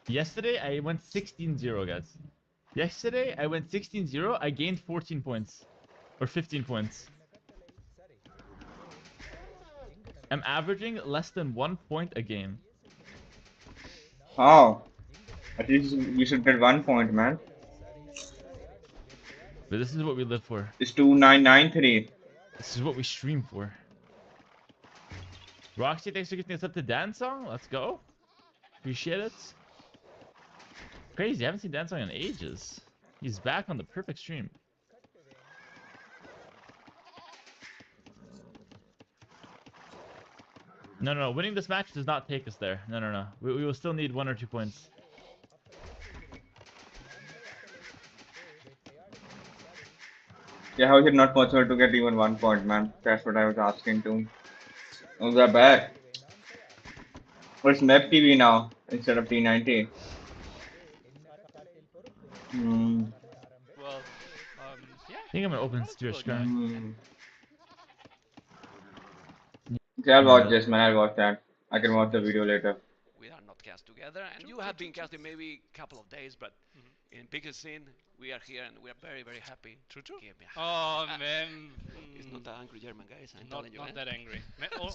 Yesterday, I went 16-0, guys. Yesterday, I went 16-0. I gained 14 points. Or 15 points. I'm averaging less than 1 point a game. Oh. At least you should get 1 point, man. But this is what we live for. It's 2993. This is what we stream for. Roxy, thanks for giving us up to dance song. Let's go. Appreciate it. Crazy, I haven't seen dance song in ages. He's back on the perfect stream. No, no, no. Winning this match does not take us there. No, no, no. We will still need 1 or 2 points. Yeah, how is it not possible to get even 1 point, man? That's what I was asking too. Oh, they're back. It's Map TV now instead of T90. Hmm. Well, yeah, I think I'm gonna open Steer knowledgeable guy. Scrum. Hmm. Okay, I'll watch Yeah. this, man. I'll watch that. I can watch the video later. We are not cast together, and True, you true, have true, been true. casting maybe a couple of days, but Mhm. in bigger scene, we are here and we are very, very happy. True, true. Give me a Oh hand. man, It's not that angry German, guys. I'm not telling you, not eh? that angry.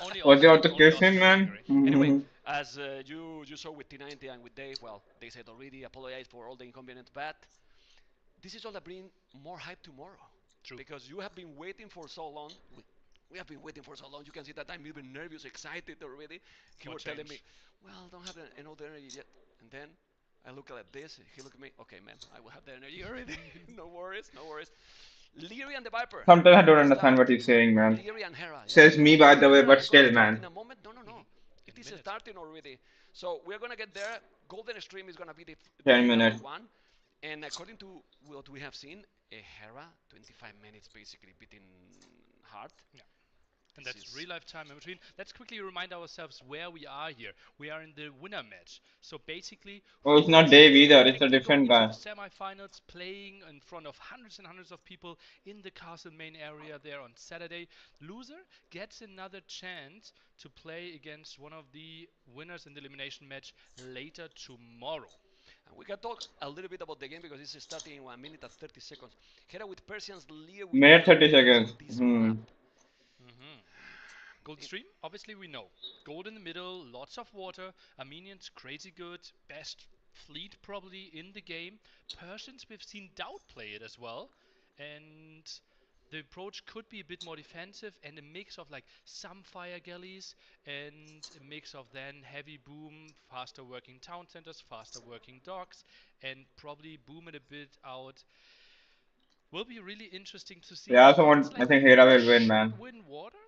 Only What's your Austrian, only altercation, Austrian man? angry. Anyway, Hmm. as you saw with T90 and with Dave, well, they said already apologize for all the inconvenience, but this is all that bring more hype tomorrow. True. Because you have been waiting for so long. We have been waiting for so long. You can see that I'm even nervous, excited already. He For was telling me, change. well, don't have enough energy yet. And then I look at this. He looked at me, okay, man, I will have the energy already. No worries, no worries. Leary and the Viper. Sometimes I don't Let's understand start. what he's saying, man. Leary and Hera. Yeah, Says me, by the Leary and way, Hera but are gonna still, start in man. a moment. No, no, no. In It a is minute. starting already. So we're gonna get there. Golden Stream is gonna be the 10 number minutes. one. And according to what we have seen, a Hera 25 minutes basically beating hard. Yeah. And This that's is real life time in between. Let's quickly remind ourselves where we are here. We are in the winner match. So basically, Oh, it's who not is Dave either. It's a technically going different into guy. the semifinals, playing in front of hundreds and hundreds of people in the castle main area there on Saturday. Loser gets another chance to play against one of the winners in the elimination match later tomorrow. and we can talk a little bit about the game because this is starting in 1 minute and 30 seconds. Hera with Persians, Lear with Minute Blue 30 Minions on seconds. this Hmm. map. Mm-hmm. Gold Stream, obviously we know. Gold in the middle, lots of water. Armenians, crazy good. Best fleet probably in the game. Persians, we've seen Doubt play it as well. And the approach could be a bit more defensive and a mix of like some fire galleys and a mix of then heavy boom, faster working town centers, faster working docks, and probably boom it a bit out. Will be really interesting to see. Yeah, I also Feels want. I like think Hera Leary will win, should man. win water,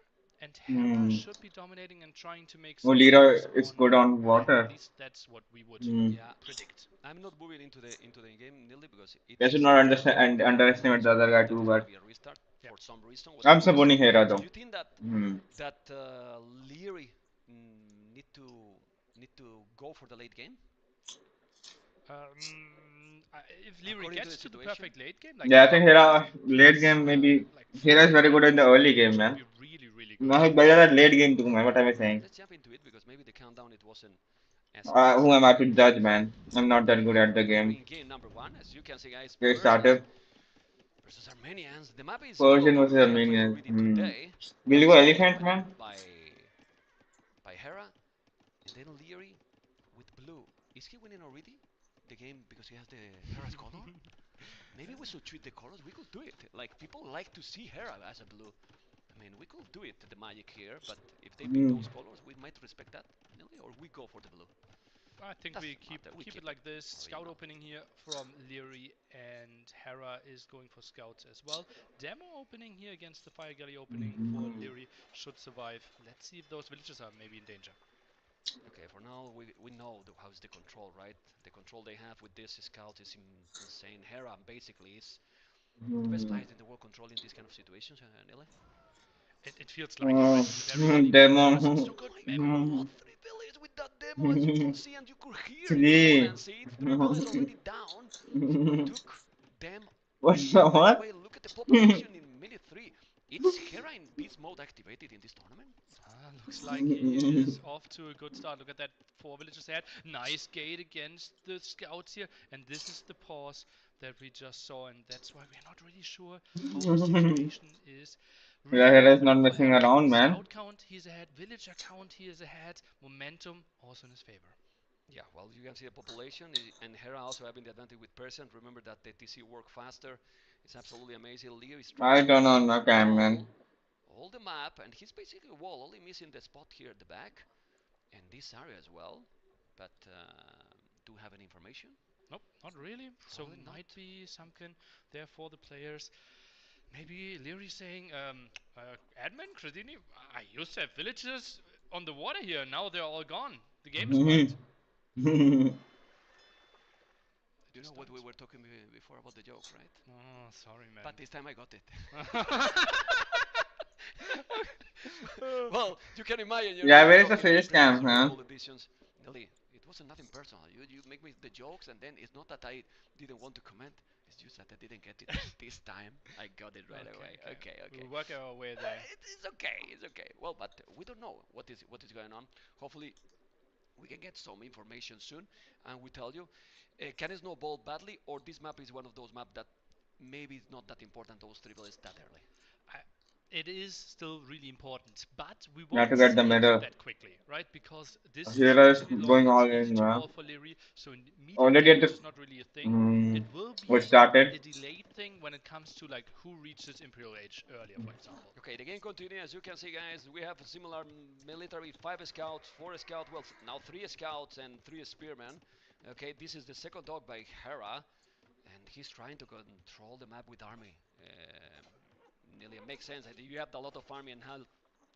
and Hera Hmm. should be dominating and trying to make Oh, some Leader moves is on good on land. At water. least that's what we would Hmm. Yeah, predict. I'm not moving into the game nearly because I it's should not starting in understand 1 and minute and 30 underestimate seconds. the So I other believe guy that too, is gonna but be a restart Yeah. for some reason, I'm whatever reason. supporting Hera Do though. you think that Hmm. Leary need to go for the late game If Leary according to the gets to the situation? perfect late game, like Yeah, I think 5 minutes Hera late plus game maybe. like Hera is 40 very good in the minutes, early game, that would man. be really, really good. No, he's better at late game too, man. What am I saying? Let's jump into it because maybe the countdown it wasn't as Who amazing. am I to judge, man? I'm not that good at the We're game. in game number one, as you can see, guys. Get Persians started. versus Armenians. The map is Persian Wololo, versus which we have played Armenian. already Hmm. today. Will you It's go being elephant, dominated man? by Hera, and then Leary with blue. Is he winning already the game because he has the Hera's color? Maybe we should treat the colors. We could do it. Like people like to see Hera as a blue. I mean, we could do it, the magic here, but if they pick Hmm. those colors, we might respect that, Nelly, or we go for the blue. I think we Doesn't keep matter. We keep it keep like this. it. Scout opening here from Leary, and Hera is going for scouts as well. Demo opening here against the Fire Galley opening for Leary should survive. Let's see if those villages are maybe in danger. Okay, for now we know how's the control, right? The control they have with this scout is insane. Hera basically is the best Hmm. player in the world controlling these kind of situations, Nelly. It feels like it, right? With everybody Demo. progressing so good. Man, Oh, three villages with that demo, as you can see, and you could hear it from all Three. and see it. Three villages already down. He took them. What the By the what? way, look at the population in minute three. It's Hera in beast mode activated in this tournament. Looks like he is off to a good start. Look at that, 4 villages ahead. Nice gate against the scouts here. And this is the pause that we just saw. And that's why we're not really sure how the situation is. Yeah, Really Hera is not dominant for messing Hera. around, man. Scout count, he's ahead. Villager count, he is ahead. Momentum also in his favor. Yeah, well, you can see the population, and Hera also having the advantage with Persian. Remember that the TC work faster. It's absolutely amazing. Leo is I trying don't know, to no cam, man. all the map, and he's basically wall, only missing the spot here at the back, and this area as well. But do have any information? Nope, not really. So Probably not. might be something there for the players. Maybe Leary saying, admin, Credini, I used to have villagers on the water here. Now they're all gone. The game is fucked. You know what we were talking before about the jokes, right? Oh, sorry, man. But this time I got it. Well, you can imagine. Yeah, where is the talking face previous cam, man? Rumble editions. Nelly, it wasn't nothing personal. You make me the jokes, and then it's not that I didn't want to comment. It's just that I didn't get it this time. I got it right away. Okay. We'll work our way there. It's okay. It's okay. Well, but we don't know what is going on. Hopefully, we can get some information soon, and we tell you. Can it snowball badly, or this map is one of those maps that maybe it's not that important those three bullets that early? It is still really important, but we You have won't to get the see it middle. that quickly, right? Because this is Hero is relatively long, going all it's easy in, to man. wall for Leary, so medium Already at damage the. is not really a thing. It will We be started. a delayed thing when it comes to like who reaches Imperial Age earlier, for example. Okay, the game continues. As you can see, guys, we have a similar military: 5 scouts, 4 scouts, well, now 3 scouts and 3 spearmen. Okay, this is the second dog by Hera, and he's trying to control the map with army. Nearly makes sense. You have a lot of army and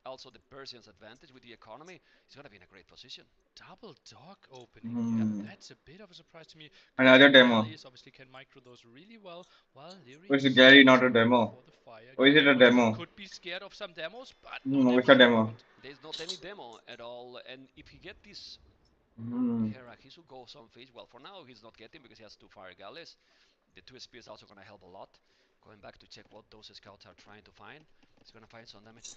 also the Persians' advantage with the economy. He's gonna be in a great position. Double dog opening here. That's a bit of a surprise to me. Another demo. Galleys obviously can micro those really well, while Leary Or is it is Gary, not a going demo? for the fire. Or is it a demo? Could be scared of some demos, but not What's every a demo? round. There's not any demo at all, and if he get this Hera, he should go some fish. Well, for now he's not getting because he has 2 fire galleys. The 2 spears also gonna help a lot. Going back to check what those scouts are trying to find. He's gonna find some damage.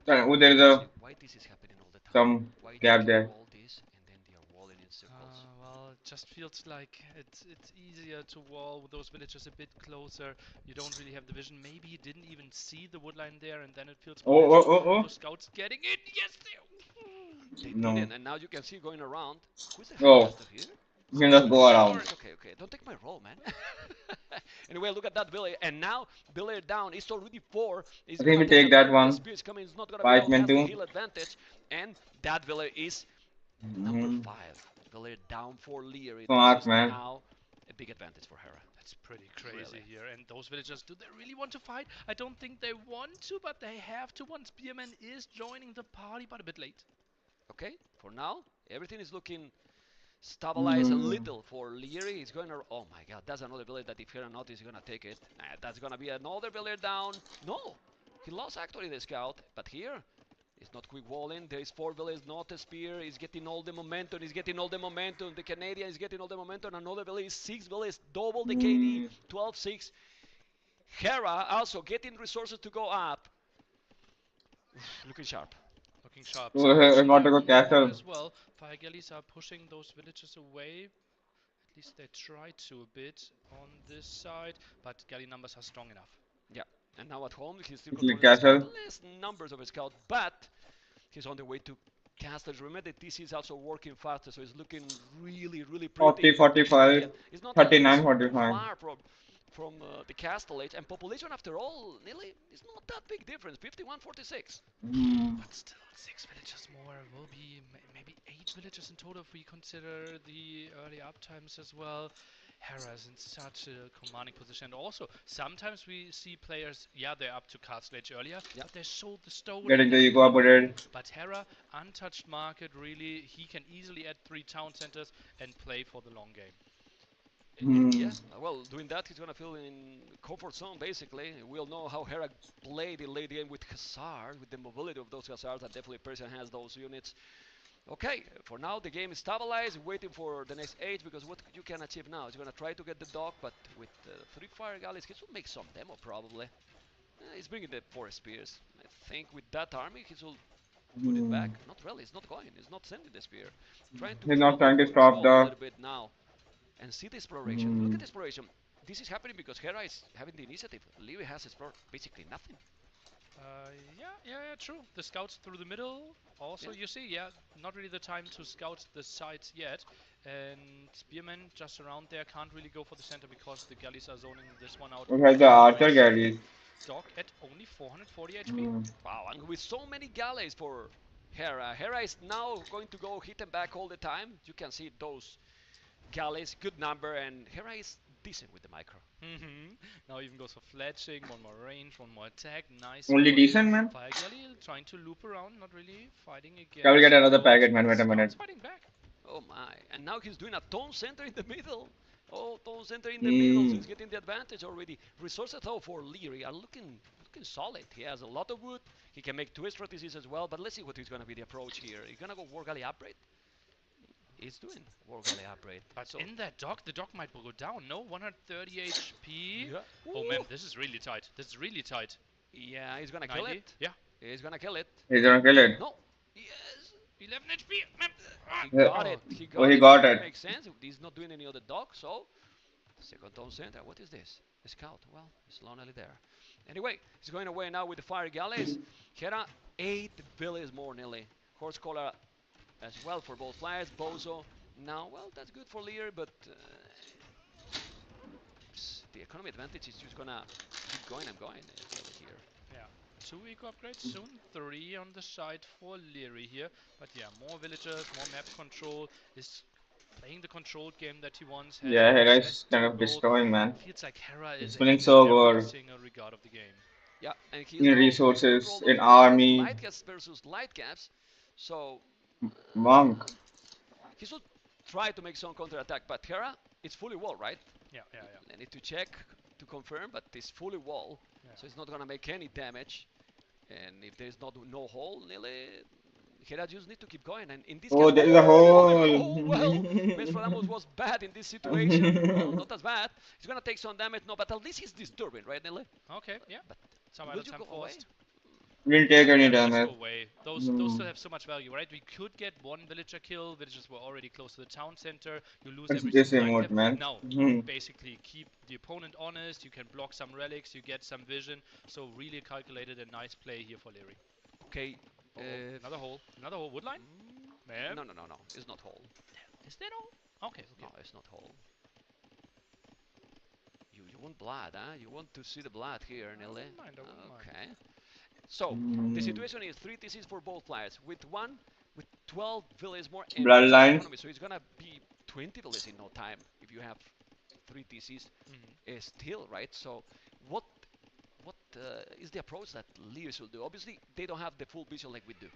Oh, there is a Why this is happening all the time? some Why gap they there. wall this and then they are walling in circles? Well, it just feels like it's easier to wall with those villagers a bit closer. You don't really have the vision. Maybe he didn't even see the woodline there, and then it feels Oh. those scouts getting in. Yes, They No. didn't, and now you can see going around. Who's the Oh. headmaster here? You can just go around. Okay. Don't take my role, man. Anyway, look at that Billy, and now Billy down. It's already 4. He's I think gonna we take that the one. spears coming. It's not gonna Fight be man enough. Has the too. heal advantage, and that Billy is number 5. Billy down for Leary. Smart, This is man. now a big advantage for Hera. That's pretty crazy Really. here. And those villagers, do they really want to fight? I don't think they want to, but they have to once Spearman is joining the party, but a bit late. Okay, for now, everything is looking stabilized a little for Leary. He's going to... Oh my god, that's another village that if Hera not is going to take it. That's going to be another village down. No, he lost actually the scout, but here... It's not quick walling. There is 4 villages, not a spear. He's getting all the momentum. The Canadian is getting all the momentum. Another village, 6 villages, double the KD, 12-6. Hera also getting resources to go up. Looking sharp. Looking sharp. I want to go castle. As well, Fire Galleys are pushing those villagers away. At least they try to a bit on this side, but galley numbers are strong enough. Yeah, and now at home he's still Quickly controlling castle. less numbers of a scout, but he's on the way to castles. Remember the TC is also working faster, so it's looking really, really pretty. 40, 45, Yeah, it's not 39, that 45. far from the castle age, and population after all, nearly, it's not that big difference, 51, 46. But still, 6 villagers more will be maybe 8 villagers in total if we consider the early up times as well. Hera is in such a commanding position. And also, sometimes we see players, yeah, they're up to castle age earlier, but they sold the stone. Getting the ego uploaded. But Hera, untouched market, really, he can easily add 3 town centers and play for the long game. Yeah, well, doing that, he's gonna feel in comfort zone, basically. We'll know how Hera played in late game with Hussars, with the mobility of those Hussars, and definitely Persian has those units. Okay, for now, the game is stabilized, waiting for the next age, because what you can achieve now is gonna try to get the dog, but with 3 fire galleys, he should make some demo, probably. He's bringing the 4 spears. I think with that army, he should put it back. Not really, it's not going, he's not sending the spear. Trying to He's not trying to control stop a the. little bit now. And see the exploration. Look at the exploration. This is happening because Hera is having the initiative. Leary has explored basically nothing. Yeah, true. The scouts through the middle. Also, you see, not really the time to scout the sides yet. And Spearmen just around there can't really go for the center because the galleys are zoning this one out. We have the archer galleys. Dog at only 440 HP. Wow, and with so many galleys for Hera. Hera is now going to go hit and back all the time. You can see those Gallis, good number, and Hera is decent with the micro. Now even goes for fletching, one more range, one more attack. Nice Only spotting. decent, man. Fire Galley trying to loop around, not really fighting I will against get another those, packet, man. but Wait a minute. Scout's fighting back. Oh my, and now he's doing a tone center in the middle. Oh, tone center in the middle, so Hmm. he's getting the advantage already. Resources though for Leary are looking solid. He has a lot of wood. He can make 2 strategies as well, but let's see what is going to be the approach here. He's going to go War Galley upgrade? He's doing War Galley upgrade. But So, in that dock, the dock might go down. No, 130 HP. yeah. Oh man, Ooh. this is really tight. This is really tight. Yeah, he's going to kill 90. it. Yeah. He's going to kill it. He's gonna kill it. No. Yes. 11 HP. He Yeah. got it. He got Oh, he it. got That it. makes sense. He's not doing any other dock, so second tone center. What is this? A scout. Well, it's lonely there. Anyway, he's going away now with the fire galleys. Hera 8 villas more nearly. Horse collar as well for both flyers. Bozo. Now, well, that's good for Lear, but the economy advantage is just gonna keep going and going here. Yeah. 2 eco upgrades soon. 3 on the side for Leary here. But yeah, more villagers, more map control. Is playing the controlled game that he wants. Has Yeah, Hera access is to kind the of gold. destroying, man. Feels like Hera He's is feeling ahead so in every good. single regard of the game. Yeah, and he's In now going to resources, control in those light caps. army. Light caps versus light caps. So Monk. he should try to make some counter attack, but Hera, it's fully wall, right? Yeah. I need to check to confirm, but it's fully wall, so it's not gonna make any damage. And if there's no hole, nearly, Hera just need to keep going. And in this Oh, case, there is a hole. oh well, Mesfradamus was bad in this situation. Well, not as bad. He's gonna take some damage, no, but at least he's disturbing, right, Nelly? Okay, yeah. But Some will out of you time go away? forced. Didn't take any Yeah, just damage. go away. Those still have so much value, right? We could get one villager kill. Villagers were already close to the town center. You lose It's every this single light emote, cap. man. Now Mhm. you basically keep the opponent honest. You can block some relics. You get some vision. So really calculated and nice play here for Leary. Okay. Oh, another hole. Another hole. Woodline? No. It's not hole. Is that all? Okay. No, it's not hole. You want blood, huh? You want to see the blood here, Nelly? I wouldn't mind. Okay. So the situation is 3 TCs for both flyers, with 12 villas more and Bloodlines. economy. So it's gonna be 20 villas in no time if you have 3 TCs still, right? So what is the approach that Lears will do? Obviously, they don't have the full vision like we do.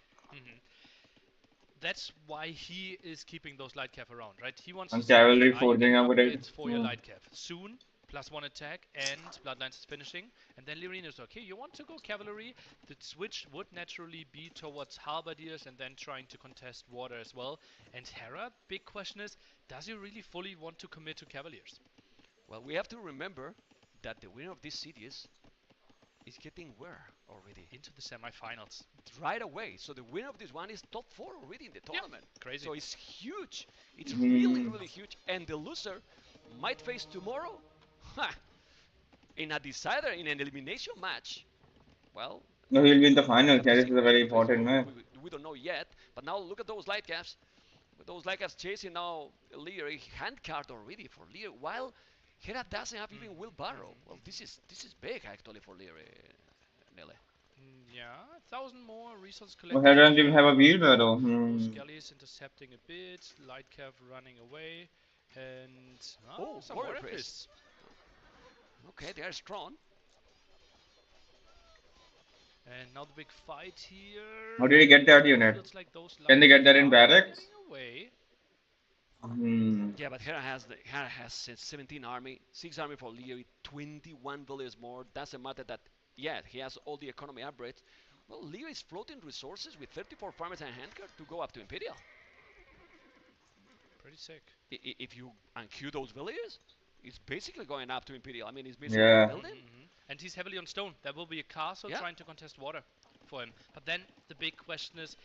That's why he is keeping those light cap around, right? He wants And to see cavalry are you forging getting upgrade. upgrades for your light cap soon. +1 attack and Bloodlines is finishing, and then Lirine is okay. You want to go cavalry? The switch would naturally be towards halberdiers and then trying to contest water as well. And Hera, big question is, does he really fully want to commit to cavaliers? Well, we have to remember that the winner of this series is getting where already? Into the semifinals. Right away. So the winner of this one is top 4 already in the tournament. Crazy. So it's huge. It's really, really huge. And the loser might face tomorrow in a decider, in an elimination match. Well, No, he'll be in the final. This is a very important match. we don't know yet. But now look at those light caps. With those light caps chasing now Lear, hand card already for Lear, while Hera doesn't have even wheelbarrow. Well, this is big actually for Lear, Nele. Yeah, 1,000 more resources Oh, collected. Hera doesn't even have a wheelbarrow. Skellies intercepting a bit, Lightcav running away, and some Warrior Warrior Priests. Priests. Okay, they are strong. And now the big fight here. How did he get that unit? Feels like those Can they get that in are barracks? running away. Yeah, but Hera has 17 army, 6 army for Leary, 21 villages more. Doesn't matter that, yeah, he has all the economy upgrades. Well, Leary is floating resources with 34 farmers and handcart to go up to Imperial. Pretty sick. If you unqueue those villages, it's basically going up to Imperial. I mean, it's basically building. And he's heavily on stone. There will be a castle trying to contest water for him. But then the big question is,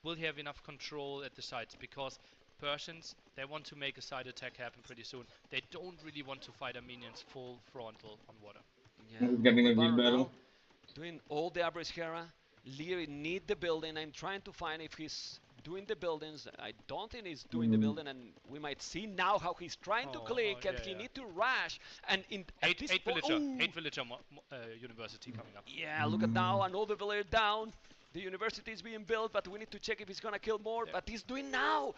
will he have enough control at the sides? Because Persians, they want to make a side attack happen pretty soon. They don't really want to fight Armenians full frontal on water. Yeah, Getting a Barrow wheelbarrow. now, doing all the average Hera. Leary need the building. I'm trying to find if he's doing the buildings. I don't think he's doing the building, and we might see now how he's trying to click, and he need to rush. And in eight villager university coming up. Yeah, look at now, another villager down. The university is being built, but we need to check if he's gonna kill more. But he's doing now.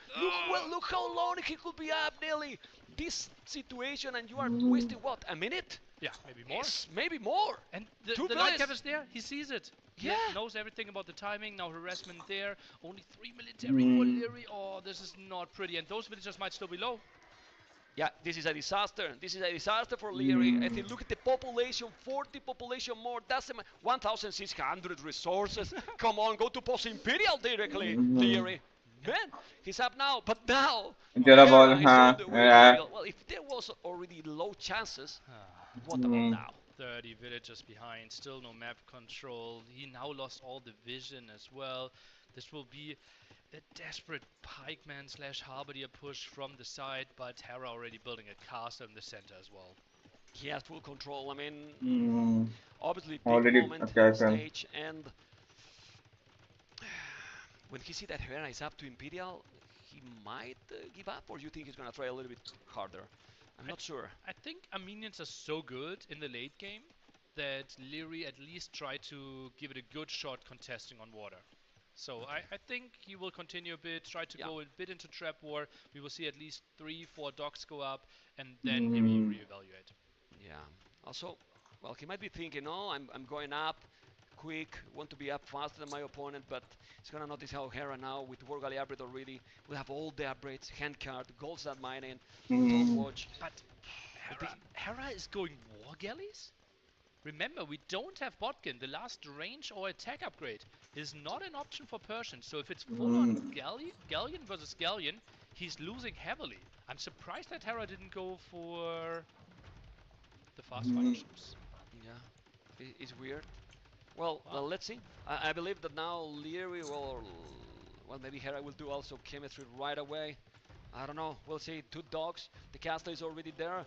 Look how long he could be up, nearly this situation, and you are wasting what, a minute? Yeah, maybe more. Yes, maybe more. And Two the light villages. cap is there. He sees it. He Yeah. knows everything about the timing. Now harassment there. Only 3 military for Leary. Oh, this is not pretty. And those villagers might still be low. Yeah, this is a disaster. This is a disaster for Leary. I think look at the population, 40 population more. That's 1,600 resources. Come on, go to Post Imperial directly, Leary. Man, he's up now, but now Jara ball, Hera is huh? on the way to Yeah. Imperial. Well, if there was already low chances, what about now? 30 villagers behind. Still no map control. He now lost all the vision as well. This will be a desperate pikeman slash halberdier push from the side, but Hera already building a castle in the center as well. He has full control. I mean, obviously big Already moment okay, on okay. stage, and when he see that Hera is up to Imperial, he might give up, or you think he's gonna try a little bit harder? I'm not sure. I think Armenians are so good in the late game that Leary at least try to give it a good shot contesting on water. So I think he will continue a bit, try to go a bit into trap war. We will see at least 3-4 docks go up, and then he will reevaluate. Yeah. Also, well, he might be thinking, oh, I'm going up quick, want to be up faster than my opponent, but he's gonna notice how Hera now with Wargali upgrade already will have all the upgrades, hand card, golds that mining, top watch. But Hera is going war galleys? Remember, we don't have Botkin. The last range or attack upgrade is not an option for Persian. So if it's full-on Galleon versus Galleon, he's losing heavily. I'm surprised that Hera didn't go for the fast fire ships. Yeah, it's weird. Well, let's see. I believe that now Leary will, well, maybe Hera will do also chemistry right away. I don't know. We'll see. 2 dogs. The caster is already there.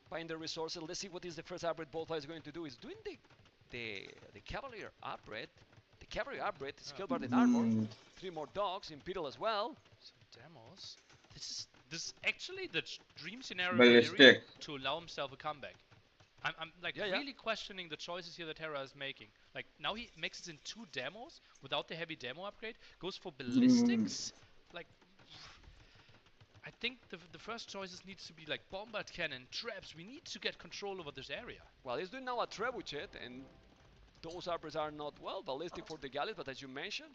Buying the resources. Let's see what is the first upgrade both is going to do. Is doing the Cavalier upgrade. The Cavalry upgrade, skill bar in armor. 3 more dogs, Imperial as well. Some demos. This is actually the dream scenario Ballistic. for Leary to allow himself a comeback. I'm like really questioning the choices here that Hera is making. Like now he makes it in 2 demos without the heavy demo upgrade, goes for ballistics. Like I think the first choices needs to be like bombard cannon, traps. We need to get control over this area. Well, he's doing now a trebuchet, and those upgrades are not ballistic for the galleys, but as you mentioned,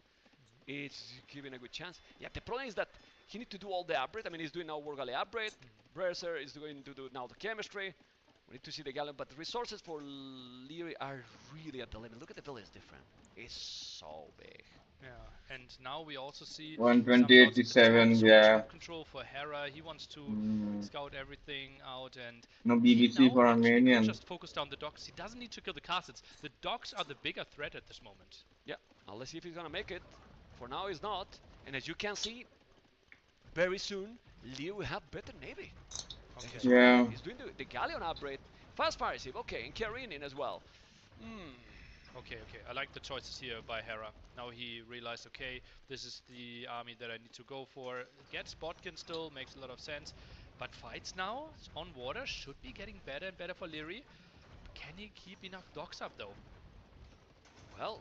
it's giving a good chance. Yeah, the problem is that he needs to do all the upgrade. I mean, he's doing now War Galley upgrade. Berser is going to do now the chemistry. We need to see the galleon, but the resources for Leary are really at the limit. Look at the village different. It's so big. Yeah, and now we also see 120-87, yeah. Control for Hera. He wants to scout everything out, and no BBC for Armenian. Just focus down the docks. He doesn't need to kill the castles. The docks are the bigger threat at this moment. Yeah, now let's see if he's gonna make it. For now, he's not. And as you can see, very soon, Leo will have better navy. Okay. Yeah. He's doing the galleon upgrade. Fast fire ship, okay, and carrying as well. Okay, I like the choices here by Hera. Now he realized, okay, this is the army that I need to go for. Gets Botkin still, makes a lot of sense. But fights now on water should be getting better and better for Leary. Can he keep enough docks up though? Well,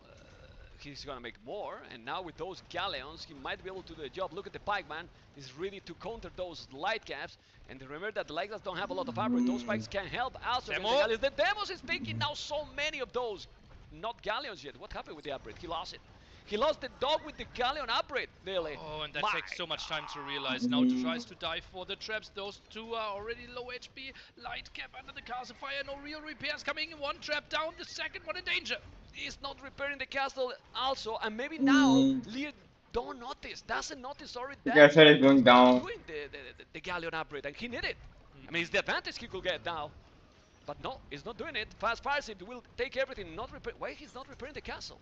he's gonna make more, and now with those galleons, he might be able to do the job. Look at the pikeman, he's ready to counter those light caps. And remember that the light caps don't have a lot of armor. Those pikes can help also. The demos is taking now so many of those. Not galleons yet. What happened with the upgrade? He lost it. He lost the dog with the galleon upgrade, nearly. Oh, and that takes so much time to realize. Now he tries to dive for the traps. Those 2 are already low HP. Light cap under the castle fire. No real repairs coming. 1 trap down. The second one in danger. He's not repairing the castle also. And maybe now, Lear don't notice. Doesn't notice already that. The castle is going down. Doing the galleon upgrade. And he needed it. I mean, it's the advantage he could get now. But no, he's not doing it. Fast fire ship will take everything. Not repair. Why he's not repairing the castle?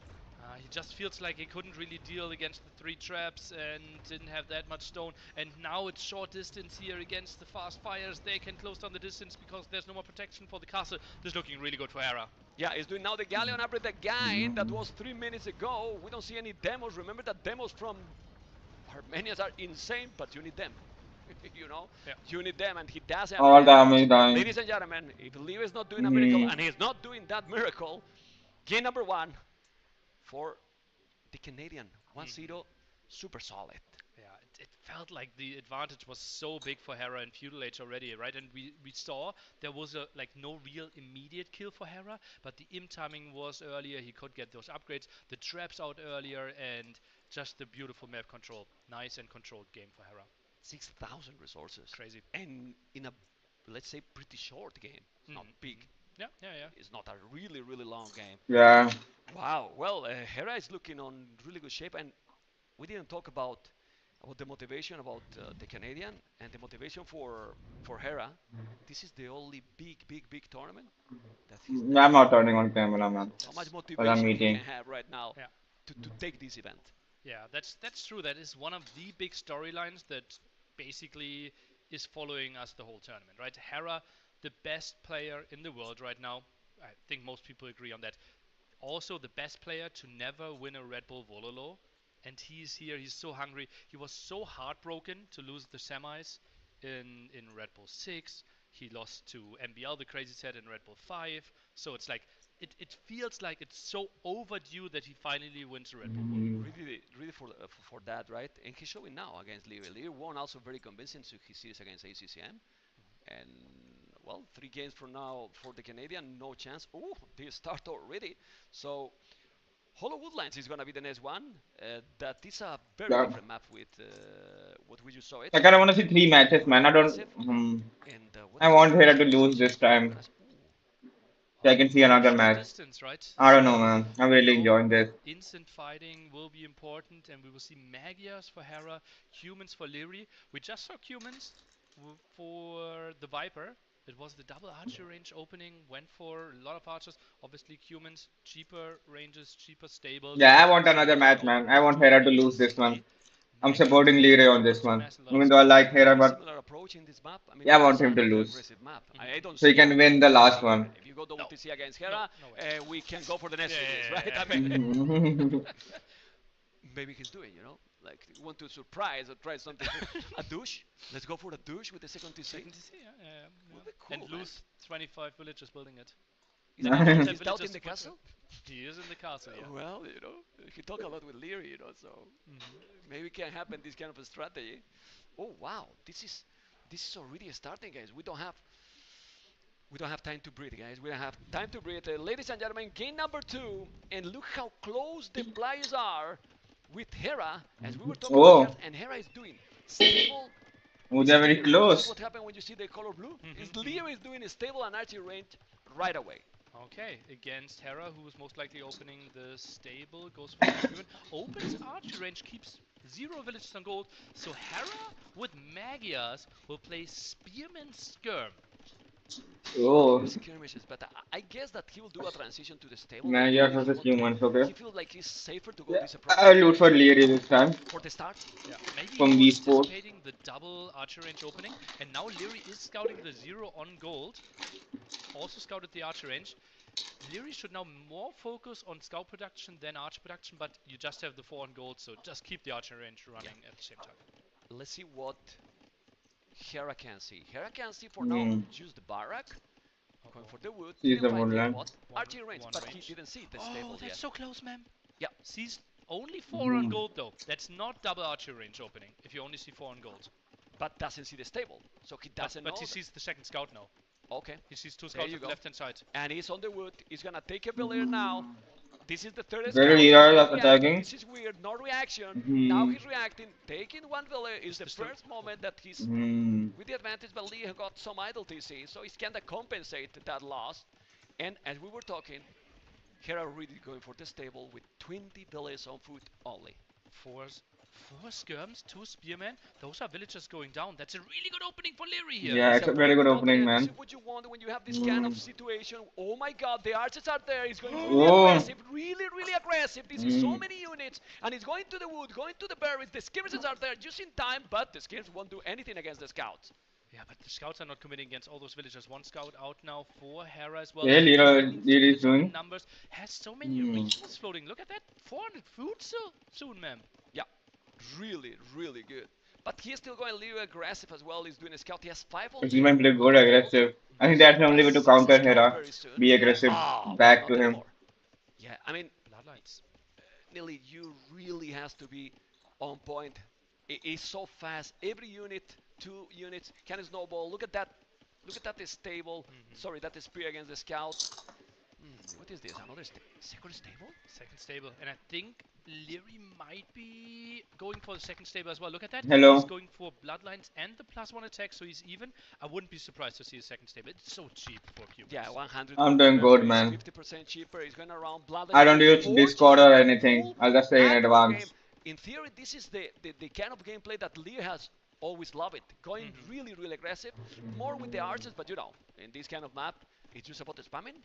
He just feels like he couldn't really deal against the 3 traps and didn't have that much stone. And now it's short distance here against the fast fires. They can close down the distance because there's no more protection for the castle. This is looking really good for Hera. Yeah, he's doing now the galleon upgrade again. That was 3 minutes ago. We don't see any demos. Remember that demos from Armenians are insane, but you need them. You know, you need them, and he does have all damage dying. Ladies and gentlemen, if Leo is not doing a miracle, and he's not doing that miracle, game number 1 for the Canadian 1-0, super solid. Yeah, it felt like the advantage was so big for Hera in Feudal Age already, right? And we saw there was a like no real immediate kill for Hera, but the im timing was earlier. He could get those upgrades, the traps out earlier, and just the beautiful map control. Nice and controlled game for Hera. 6,000 resources. Crazy. And in a, let's say, pretty short game. It's not big. Yeah, yeah, yeah. It's not a really, really long game. Yeah. Wow. Well, Hera is looking on really good shape, and we didn't talk about the motivation about the Canadian and the motivation for Hera. This is the only big tournament that he's I'm never not won. turning on camera, man. How much But I'm motivation he eating. can have right now Yeah. to take this event? Yeah, that's true. That is one of the big storylines that basically is following us the whole tournament, right? Hera, the best player in the world right now. I think most people agree on that. Also, the best player to never win a Red Bull Wololo. And he's here. He's so hungry. He was so heartbroken to lose the semis in Red Bull 6. He lost to MBL, the crazy set, in Red Bull 5. So it's like it feels like it's so overdue that he finally wins a Red Bull Wololo. Really for that, right? And he's showing now against Lear. Lear won also very convincing to his series against ACCM. And well, 3 games from now for the Canadian, no chance. Oh, they start already. So Hollow Woodlands is going to be the next one. That is a very Yeah. different map with what we just saw it. I kind of want to see 3 matches, man. I don't. Aggressive. And what I is want the Hera to difference? lose this time. Ooh. So I can see another Short match. distance, right? I don't know, So man. I'm really no enjoying this. instant fighting will be important, and we will see Magias for Hera, humans for Lyri. We just saw humans for the Viper. It was the double archer range opening, went for a lot of archers. Obviously, humans, cheaper ranges, cheaper stables. Yeah, I want So another you can match, open man. I range want to Hera to really lose this one. easily. I'm Magias supporting Leroy on wants this to one. amass a lot of Even though I skill. like Hera, but Similar approach in this map. I mean, yeah, I this want is him a to really lose. aggressive map. I don't So he see can how win the last Hera. one. If you go double No. TC against Hera, No way. we can go for the next series, Yeah. right? I mean, Mhm. maybe he's doing, like you want to surprise or try something. A douche. Let's go for a douche with the second TC. Second to see, yeah. Would be And cool, man. lose 25 villagers building it. Is Then that you don't because have he's down villagers in the to put castle? He is in the castle, yeah. Well, he talk a lot with Leary, so maybe can happen this kind of a strategy. Oh wow, this is already starting, guys. We don't have time to breathe, guys. We don't have time to breathe. Ladies and gentlemen, game number 2, and look how close the players are with Hera, as we were talking about Oh, cards, and Hera is doing stable. oh, they're very This is close. what happened when you see the color blue. Leo is doing a stable and archery range right away. Okay, against Hera, who is most likely opening the stable, goes for the spearman. Opens archer range, keeps 0 villages on gold. So Hera with Magias will play Spearman Skirm. Oh, Skirmishes, but I guess that he will do a transition to the stable. man, Maybe yeah, if he versus want to- humans, okay. He feels like it's safer to go Yeah, this approach I'll root for Leary this time for the start. Yeah, maybe from he V was Sports. anticipating the double archer range opening, and now Leary is scouting the 0 on gold. Also scouted the archer range. Leary should now more focus on scout production than archer production, but you just have the 4 on gold, so just keep the archer range running at the same time. Let's see what Hera can see. Hera can see for now use the barrack. Going for the wood. Sees Didn't the find woodland. what? Archery range, one but range. he didn't see the Oh, stable that's yet. so close, man. Yeah. Sees only 4 on gold, though. That's not double archer range opening, if you only see 4 on gold. But doesn't see the stable, so he doesn't But know. he sees the second scout now. Okay. He sees 2 There scouts you on the go. left-hand side. And he's on the wood. He's gonna take a villager now. This is the third scout. Very He's weird not reacting. attacking. This is weird. No reaction. Now he's reacting. Taking one villager is the Just first moment that he's with the advantage, but Lee got some idle TC, so he's kinda compensate that loss. And as we were talking, Hera really going for the stable with 20 villagers on foot only. 4 skirms, 2 spearmen. Those are villagers going down. That's a really good opening for Leary here. Yeah, it's a very good opening, This man. is what you want when you have this kind of situation. Oh my god, the archers are there. He's going really Oh. aggressive, really aggressive. This is so many units, and he's going to the wood, going to the berries. The skirmishes are there just in time, but the skirmishes won't do anything against the scouts. Yeah, but the scouts are not committing against all those villagers. 1 scout out now for Hera as well. Yeah, Leary Villagers is doing. in numbers. Has so many regionals floating. Look at that. 400 food soon, man. Yeah, really good. But he's still going a little aggressive as well. He's doing a scout. He has 5 on He might play good aggressive. I think that's the only way to counter Hera. Be aggressive back to him. Yeah, I mean, Bloodlines. Nearly, you really has to be on point. It is so fast. Every unit, 2 units, can snowball. Look at that. Look at that stable. Sorry, that is spear against the scout. What is this? Another second stable? Second stable, and I think Leary might be going for the second stable as well. Look at that. He's Hello. going for Bloodlines and the +1 attack, so he's even. I wouldn't be surprised to see a second stable. It's so cheap for Cubans. Yeah, 100. I'm doing good, It's man. 50% cheaper. It's going around blood. I don't use 40 Discord or anything. full I'll just stay in aggro game. advance. In theory, this is the kind of gameplay that Lear has always loved it. Going really aggressive. More with the archers, but you know, in this kind of map, it's just about the spamming.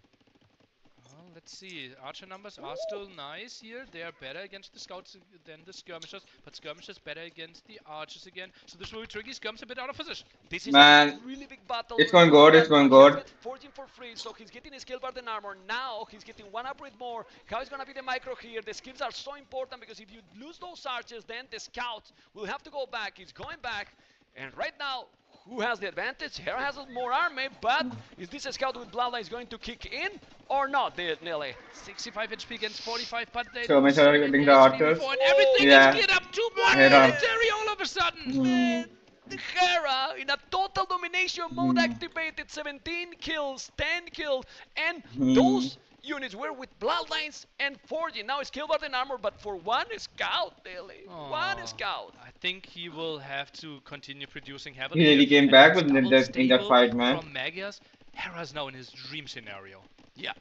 Well, let's see. Archer numbers are still nice here. They are better against the scouts than the skirmishers, but skirmishers better against the archers again. So this will be tricky. Skirm's a bit out of position. This is Man, a really big battle. it's going good. It's going good. 14 for free, so he's getting his skill bar and armor. Now he's getting one upgrade more. How is going to be the micro here? The skills are so important because if you lose those archers, then the scout will have to go back. He's going back, and right now, who has the advantage? Hera has more army, but is this a scout with bloodlines going to kick in or not, Nelly? 65 HP against 45, but they So lose much are so getting many the HP archers. before, and everything Yeah. is geared up to one Hera. military all of a sudden. Man, the Hera in a total domination mode activated, 17 kills, 10 kills, and those units were with bloodlines and forging. Now it's killbar and armor, but for one scout, Nelly. One scout. I think he will have to continue producing heavily. He really here. came And back it's with in double that stable fight, man. From Magias, Hera's now in his dream scenario. Yeah,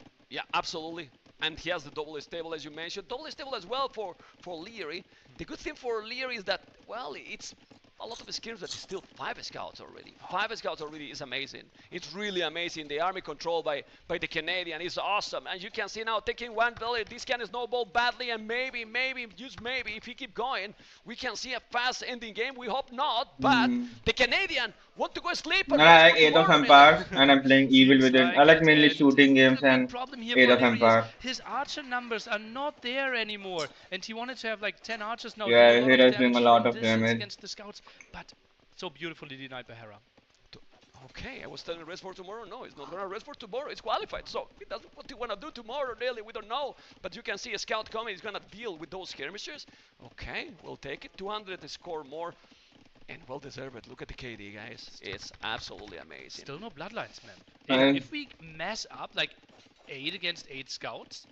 absolutely. And he has the double stable, as you mentioned. Double stable as well for Leary. The good thing for Leary is that, well, it's a lot of skills, but it's still 5 scouts already. 5 scouts already is amazing. It's really amazing. The army controlled by the Canadian is awesome. And you can see now taking one village. This can snowball badly, and maybe, just maybe, if he keep going, we can see a fast ending game. We hope not, but the Canadian want to go sleep. And I like Age of Empires, and I'm playing Evil Seems with it. I like mainly shooting games The and big problem here Age for of Leary is Empires. his archer numbers are not there anymore, and he wanted to have like 10 archers now. Yeah, doing he a does doing a damage lot from of distance damage. against the scouts, but so beautifully denied by Hera. Okay, I was telling rest for tomorrow. No, it's not gonna rest for tomorrow. It's qualified. So that's what you wanna do tomorrow, really. We don't know. But you can see a scout coming. He's gonna deal with those skirmishers. Okay, we'll take it. 200 to score more. And well deserved. Look at the KD, guys. It's absolutely amazing. Still no bloodlines, man. And- If we mess up like 8 against 8 scouts,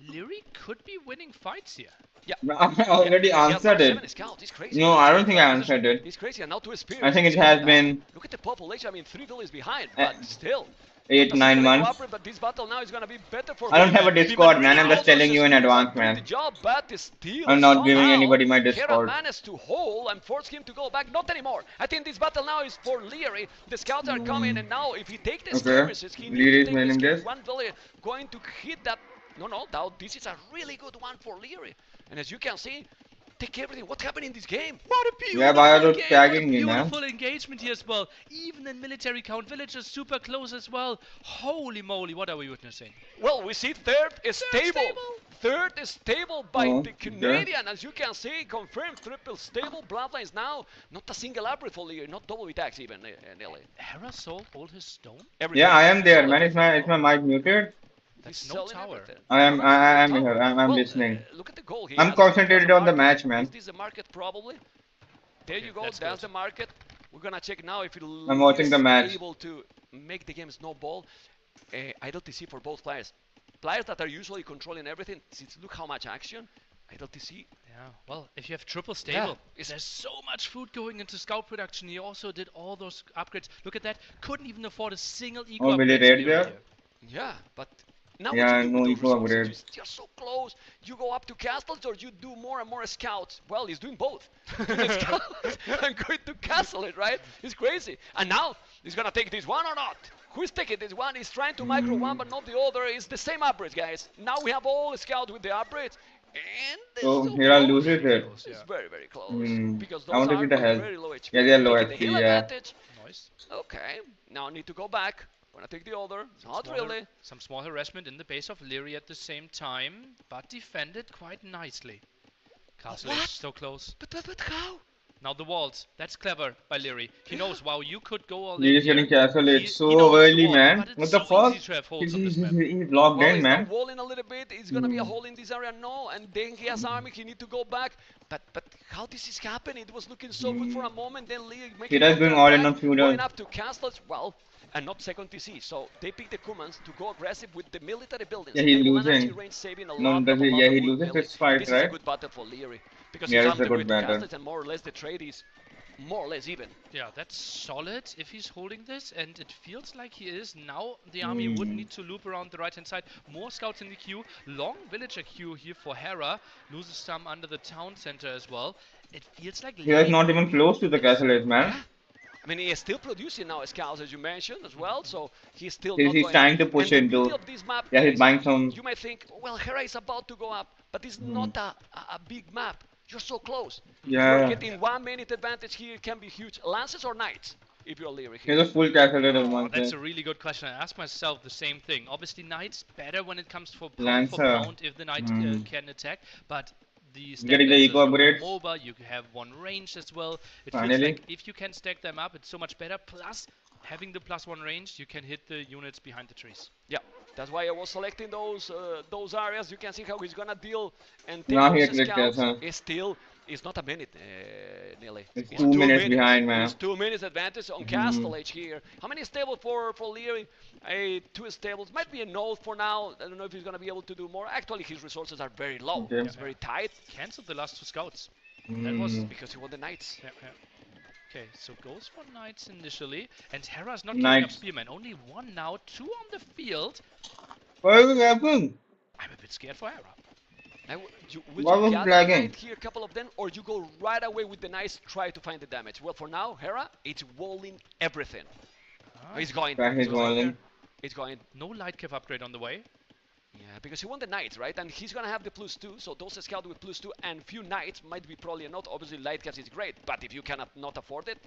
Leary could be winning fights here. Yeah. I already He has answered now it. 7 scouts. He's crazy. No, I don't think I answered it. He's crazy. And now 2 spears. I think it He's has coming been back. Look at the population. I mean, 3 villages behind, but still. 8-9 months. But this battle now is gonna be better for I don't him. have a He Discord, might man. I'm really just telling you in also advance, do man. the job, but still I'm not giving somehow anybody my Hera Discord. managed to hold and force him to go back. Not anymore. I think this battle now is for Leary. The scouts are coming, and now if he takes the skirmishes, he needs Leary is to take the winning skirmish. this. One village going to hit that. No, now this is a really good one for Leary. And as you can see, take everything. What happened in this game? What a beautiful Yeah, why are you game, tagging what a me, man? beautiful engagement here as well. Even in military count, villagers super close as well. Holy moly, what are we witnessing? Well, we see third is stable. Third is stable by Oh, the okay. Canadian. As you can see, confirmed triple stable bloodlines now. Not a single upgrade for Lear, not double attacks even, Nelly. Hera sold all his stone? Everything. Yeah, I am there, Sold man. Is everything. my mic muted? That's He's no selling tower. everything. I am Tower. here. I'm Well, listening. Look at the goal here. I'm Has concentrated a on the market. match, man. Is this the market probably? There Okay, you go. that's That's good. the market. We're gonna check now if I'm watching the match. able to make the game snowball. Idle TC for both players. Players that are usually controlling everything. Look how much action. Idle TC. Yeah, well, if you have triple stable, there's so much food going into scout production. He also did all those upgrades. Look at that. Couldn't even afford a single eco Oh, will he upgrade raid there? Yeah, but now Yeah, what you do no with eco those resources? upgrade. You're so close. You go up to castles or you do more and more scouts. Well, he's doing both. Doing scouts and going to castle it, right? It's crazy. And now he's gonna take this one or not? Who's taking this one? He's trying to micro one, but not the other. It's the same upgrades, guys. Now we have all the scouts with the upgrades. And they're So so Hera close. loses it. It's very, very close. Hmm. Because I those want to are see the with health. very low HP. Yeah, they are low Taking the HP, heal yeah. advantage. Nice. Okay, now I need to go back. Gonna take the other. Not Small har- really. Some small harassment in the base of Leary at the same time, but defended quite nicely. Castle What? is so close. But how? Now the walls. That's clever by Leary. He knows, wow, you could go all in He's here. getting castle. It's He so knows the early, wall, man. but it's What the so easy fuck? to have He's, holes on he's, this he's, map. he's locked Well, in, he's now man. walling a little bit. It's gonna be a hole in this area, no, and then he has army. He need to go back. But how this is happening? It was looking so good for a moment. Then Lee making Heroes going all in on counter-attack, feudal. going up to castle as well, and not second TC. So they pick the Kumans to go aggressive with the military buildings. Yeah, They he's will actually losing. range saving a No, lot does of a he? lot Yeah, of he wood loses building. this fight, This is a right? good battle for Leary because Yeah, he's it's a on the way good to battle. castles, and more or less the trade is more or less even. Yeah, that's solid if he's holding this, and it feels like he is. Now the army would need to loop around the right-hand side. More scouts in the queue. Long villager queue here for Hera. Loses some under the town center as well. It feels like He is not Leary even close to the castle, edge, man. Yeah. I mean, he is still producing now scouts, as you mentioned, as well, so he's still He's, not he's going trying to up. push And the beauty into. of this map Yeah, he's is, buying some. you might think, well, Hera is about to go up, but it's not a big map. You're so close. Yeah. You're getting 1 minute advantage here. It can be huge. Lances or knights, if you're Leary He's here. a full castle, edge, Oh, one that's thing. a really good question. I asked myself the same thing. Obviously, Knight's better when it comes for Lancer. pound if the Knight can attack, but the Getting the standards eco are more upgrades. mobile. You have one range as well. It feels Finally. like if you can stack them up, it's so much better. Plus, having the +1 range, you can hit the units behind the trees. Yeah, that's why I was selecting those areas. You can see how he's gonna deal and take Now he those clicked scouts. castle. It's not a minute, nearly. It's 2 minutes behind, man. It's 2 minutes advantage on Castle Age here. How many stables for Leary? 2 stables. Might be a no for now. I don't know if he's gonna be able to do more. Actually, his resources are very low. Okay. It's very tight Cancelled the last 2 scouts. That was because he won the Knights. yeah. Okay, so goes for Knights initially, and Hera's not giving up Knights. Spearmen. Only 1 now, 2 on the field. What is happening? I'm a bit scared for Hera. Would Why you was gather flagging? Knight here, a couple of them, or you go right away with the Knights, try to find the damage? Well, for now, Hera, it's walling everything. He's going. Back his He's going. walling. He's going. No light cav upgrade on the way. Yeah, because he won the Knights, right? And he's gonna have the +2, so those scouts with +2 and few Knights might be probably not. Obviously, light caps is great, but if you cannot not afford it,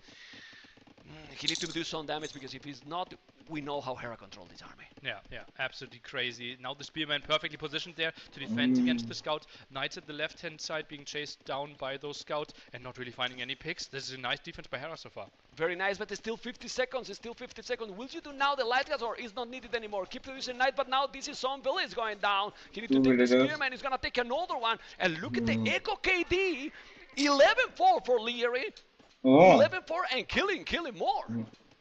he needs to do some damage because if he's not, we know how Hera controls this army. Yeah, absolutely crazy. Now the Spearman perfectly positioned there to defend against the Scout. Knights at the left-hand side being chased down by those Scouts and not really finding any picks. This is a nice defense by Hera so far. Very nice, but it's still 50 seconds. It's still 50 seconds. Will you do now the light gas or is not needed anymore? Keep producing Knight, but now this is some village going down. He needs to take the Spearman. He's gonna take another one. And look at the Echo KD. 11-4 for Leary. Oh. 11-4 and killing more.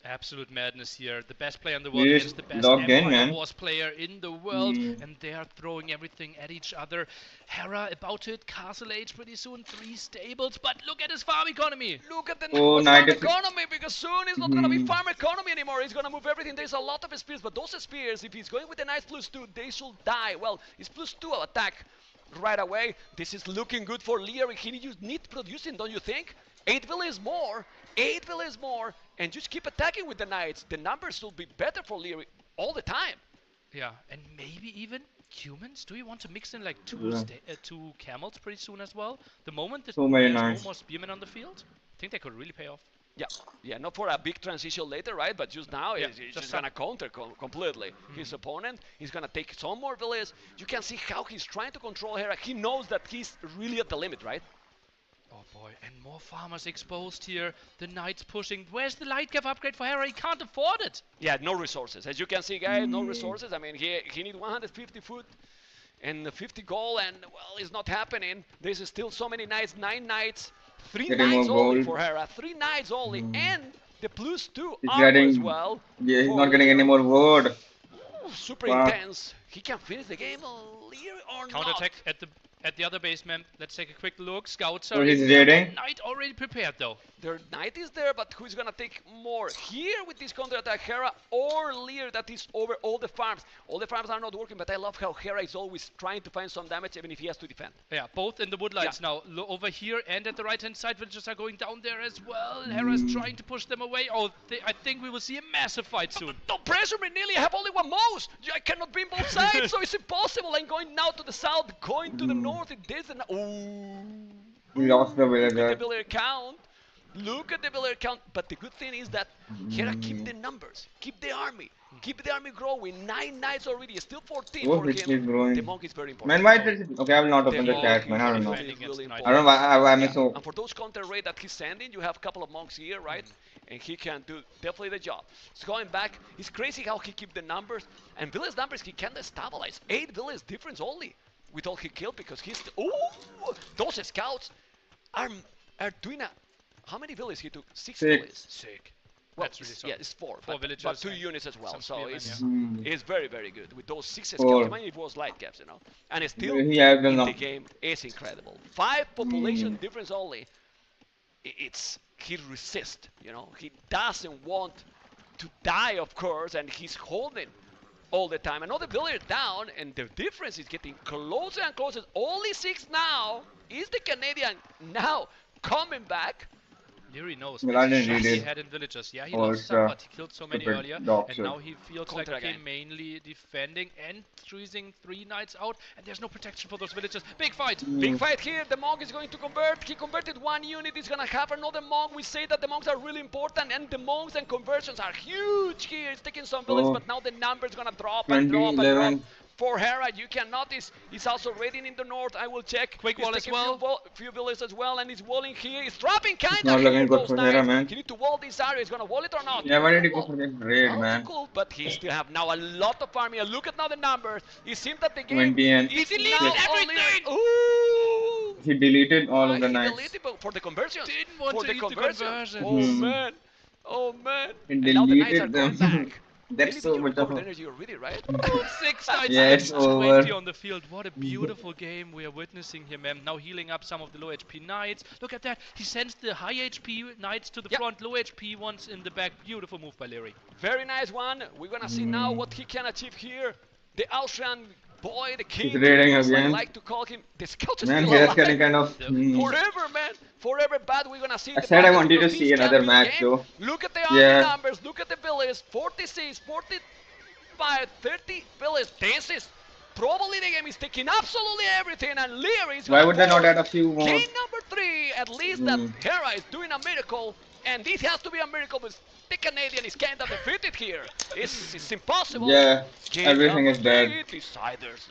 Absolute madness here. The best player in the world He against is the best logged in, Empire man. Wars player in the world, and they are throwing everything at each other. Hera about to hit Castle Age pretty soon. 3 stables, but look at his farm economy. Look at the Oh, farm Knight is- economy, because soon it's not gonna be farm economy anymore. He's gonna move everything. There's a lot of spears, but those spears, if he's going with the Knights +2, they should die. Well, it's +2 attack right away. This is looking good for Leary. He need producing, don't you think? 8 villages more. 8 villages more. And just keep attacking with the Knights. The numbers will be better for Leary all the time. Yeah, and maybe even humans. Do we want to mix in like 2 two camels pretty soon as well? The moment that So many there's knights. no more spearmen on the field, I think that could really pay off. Yeah, not for a big transition later, right? But just now, Yeah, he's just just gonna counter completely his opponent. He's gonna take some more villages. You can see how he's trying to control Hera. He knows that he's really at the limit, right? Oh boy, and more farmers exposed here. The Knights pushing. Where's the light cap upgrade for Hera? He can't afford it. Yeah, no resources. As you can see, guys, no resources. I mean, he needs 150 food and 50 gold, and well, it's not happening. There's still so many knights, 9 knights, 3 Getting knights more only gold. for Hera, 3 knights only, and the +2 He's armor getting. as well. Yeah, he's for not getting any Leary. more wood. Super Wow. intense. He can finish the game, Leary or Counterattack at the other basement. Let's take a quick look. Scouts So are he's in. raiding. Knight already prepared though. Their knight is there, but who's gonna take more here with this counterattack, Hera or Lear that is over all the farms? All the farms are not working, but I love how Hera is always trying to find some damage even if he has to defend. Yeah, both in the woodlights now. Over here and at the right-hand side, villagers are going down there as well. Hera's trying to push them away. Oh, I think we will see a massive fight soon. Don't pressure me, Nearly. I have only one mouse. I cannot be in both sides, so it's impossible. I'm going now to the south, going to the north. It is an We lost the with the villager. villager count. Look at the village count. But the good thing is that Hera keep the numbers, keep the army growing. 9 knights already, still 14 Oh, for it's him. still growing. The monk is very Man, important. why did it? Okay, I will not The open the monk chat, man. I is don't know. really, really I important. don't know why I'm Yeah. so. And for those counter raid that he's sending, you have a couple of monks here, right? And he can do definitely the job. He's going back. It's crazy how he keep the numbers. And village numbers he can stabilize. 8 village difference only with all he killed because he's... Oh! Those scouts are doing a... How many villages he took? 6 villages. Sick. Well, That's really yeah, solid. it's 4. 4 but villagers 2 and units as well. some So spearmen, it's very, very good with those 6 scouts. 4. Imagine if it was light caps, you know. And still He has in the the game is incredible. 5 population difference only. He resists, you know. He doesn't want to die, of course, and he's holding all the time. Another villager down, and the difference is getting closer and closer. Only 6 now. Is the Canadian now coming back? Leary knows. Well, I didn't Just read he it. had in villagers. Yeah, he Oh, lost it's, some, but he killed so many stupid earlier. dog And shit. now he feels like Contra okay, again. mainly defending and freezing 3 knights out. And there's no protection for those villagers. Big fight! Big fight here. The monk is going to convert. He converted 1 unit. He's going to have another monk. We say that the monks are really important, and the monks and conversions are huge here. It's taking some villages, Oh. but now the number is going to drop 20, and drop and 11. drop. For Hera, you can notice he's also raiding in the north. I will check. Quick He's wall as taking well. Few villages as well, and he's walling here. He's dropping kind not of looking here good those for Hera, knights. man. He need to wall this area. He's going to wall it or not? Yeah, why did he go Wall. for the raid, Oh, man? cool, but he still have now a lot of army. And look at now the numbers. It seems that the game 20 and is deleted now everything! only... Ooh! he deleted all of the He knights. deleted for the conversions. Didn't want For to the eat the conversion. conversions. Oh Hmm. man. Oh man. He And now the knights are deleted going them. back. That's Really, so did you much of recover a. the energy already, right? 6 knights Yeah, and it's 20 over. on the field. What a beautiful game we are witnessing here, man. Now healing up some of the low HP knights. Look at that. He sends the high HP knights to the Yep. front, low HP ones in the back. Beautiful move by Leary. Very nice one. We're gonna see now what he can achieve here. The Austrian boy, the king. He's raiding as I again. like to call him. The scout is Man, still Hera's alive. getting kind of. Forever, man. Forever bad. We're gonna see. I the said I battle wanted because to see this another can be match, game. though. Look at the army Yeah. numbers. Look at the villages. 46, 45, 30 villages. This is probably the game is taking absolutely everything, and Leary is Why gonna would they not force add a few more? game number 3, at least that Hera is doing a miracle, and this has to be a miracle because the Canadian is kind of defeated here. It's impossible. Yeah, Game everything is number dead. 3, deciders,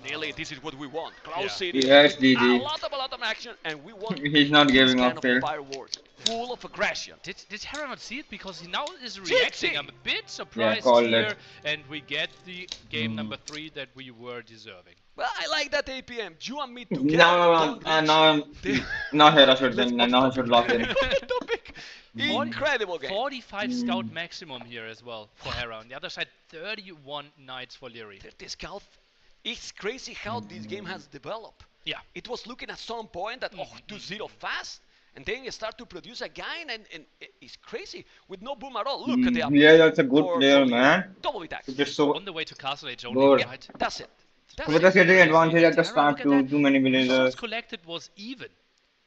nearly this is what we want. Close city, Yes, a GG. lot of action, and we want He's not this giving kind up of here. fireworks, full of aggression. Did Hera not see it? Because he now is See, reacting. see. I'm a bit surprised called here. it. And we get the game number 3 that we were deserving. Well, I like that APM. You and me together. Now, don't now Hera should Let's win. Now he should lock in. Topic. Incredible game. 45 scout maximum here as well for Hera. On the other side, 31 knights for Leary. 30 scout. It's crazy how this game has developed. Yeah. It was looking at some point that 2-0 fast, and then you start to produce again, and it's crazy with no boom at all. Look at the up. Yeah, that's a good for player, Leary. man. Double attack. It's just so. On the way to Castle Age Good. only, Yeah, right? that's it. That's But it. that's getting advantage at the Hera, start look at too. Too many Resources villagers. collected was even.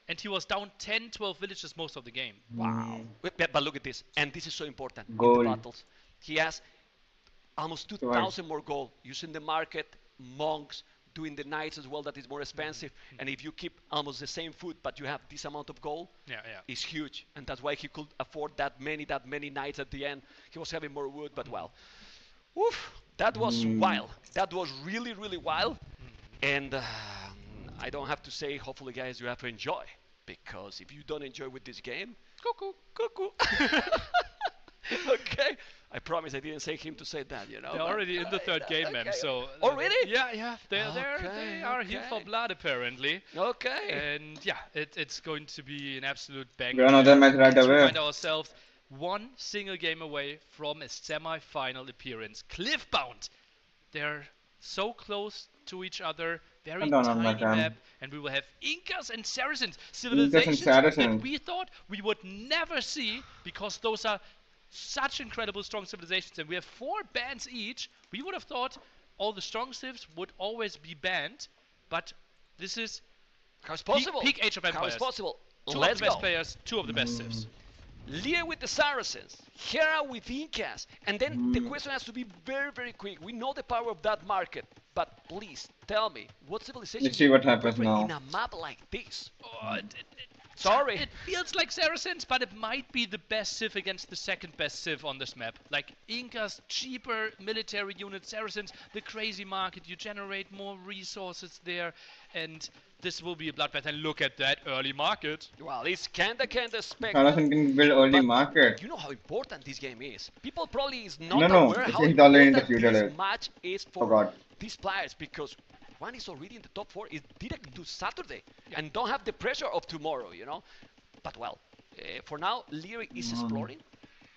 And he was down 10, 12 villages most of the game. Wow. But look at this, and this is so important in Gold. the battles. He has almost 2,000 more gold using the market, monks, doing the knights as well, that is more expensive. And if you keep almost the same food, but you have this amount of gold, Yeah. it's huge. And that's why he could afford that many knights at the end. He was having more wood, but well. Oof, that was wild. That was really, really wild. And I don't have to say, hopefully guys, you have to enjoy. Because if you don't enjoy with this game, cuckoo. Okay. I promise I didn't say him to say that, you know. They're but- already in the third game, man. So. Already? Yeah. They are here for okay. blood apparently. Okay. And yeah, it's going to be an absolute We banger. got another match right Let's away. remind ourselves, one single game away from a semi-final appearance. Cliffbound. They're so close to each other. Very I don't tiny understand. map, and we will have Incas and Saracens, civilizations Saracens. that we thought we would never see because those are such incredible strong civilizations, and we have 4 bans each. We would have thought all the strong civs would always be banned, but this is How is possible? peak Age of How is Empires. possible? 2 Let's of the best go. players, 2 of the best civs. Lear with the Saracens, Hera with Incas, and then the question has to be very, very quick. We know the power of that market, but please tell me, what civilization Let's see what happens in now. a map like this? Oh, Sorry. It feels like Saracens, but it might be the best Civ against the second best Civ on this map. Like Inca's cheaper military units, Saracens, the crazy market, you generate more resources there, and this will be a bloodbath. And look at that early market. Well, it's kinda expected. Saracen can build early but market. you know how important this game is. People probably is No, not no, aware it's how already in the important feudal this age. match is for Forgot. these players, because one is already in the top 4, is direct to Saturday, and don't have the pressure of tomorrow, you know. But well, for now, Leary is exploring.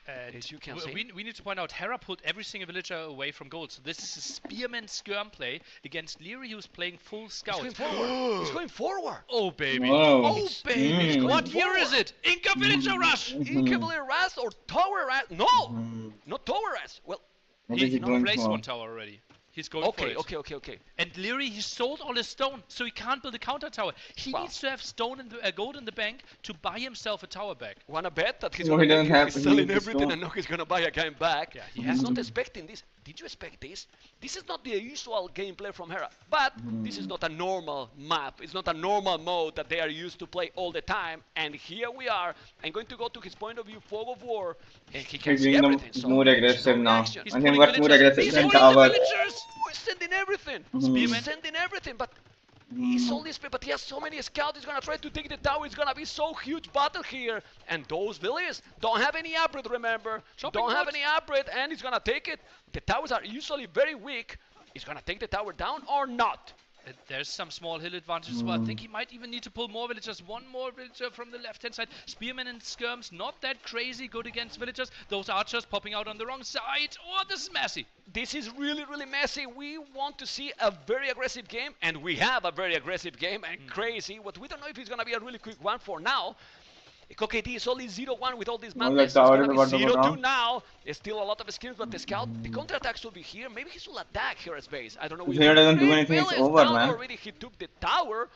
And As you can see. we need to point out, Hera pulled every single villager away from gold. So this is a spearman skirm play against Leary, who's playing full scout. He's going forward. He's going forward. Oh baby! Whoa. Oh baby! Mm. What year is it? Inca villager rush! Inca Villager Rush or Tower Rush? No, not Tower Rush. Well, What is he He going replaced for? one tower already. He's going for okay, it. okay. And Leary, he sold all his stone, so he can't build a counter tower. He Wow. needs to have stone in the gold in the bank to buy himself a tower back. Wanna bet that he's No, gonna he doesn't make it, have he's to selling use the everything stone. and now he's gonna buy a game back. Yeah, he He's not expecting this. Did you expect this? This is not the usual gameplay from Hera, but this is not a normal map. It's not a normal mode that they are used to play all the time. And here we are. I'm going to go to his point of view, fog of war, and he can He's see being everything. So more aggressive no now. reaction. He's I think pulling what's more villagers. aggressive He's than pulling the tower. villagers. We're sending everything. Spearman. He's sending everything, but he's only speed, but he has so many scouts. He's gonna try to take the tower. It's gonna be so huge battle here, and those villages don't have any upgrade. Remember, Shopping don't have cart. any upgrade, and he's gonna take it. The towers are usually very weak. He's gonna take the tower down or not. There's some small hill advantage as well. I think he might even need to pull more villagers. One more villager from the left-hand side. Spearmen and skirms, not that crazy good against villagers. Those archers popping out on the wrong side. Oh, this is messy. This is really, really messy. We want to see a very aggressive game, and we have a very aggressive game and crazy. What we don't know if it's gonna be a really quick one for now. KKT is only 0-1 with all these Well, madness. It's the tower gonna is be about to go 0-2 down. now. There's still a lot of schemes, but the scout, the counterattacks will be here. Maybe he should attack Hera's base. I don't know. If Hera doesn't do Three anything, it's villages over, down man. already. He took the tower.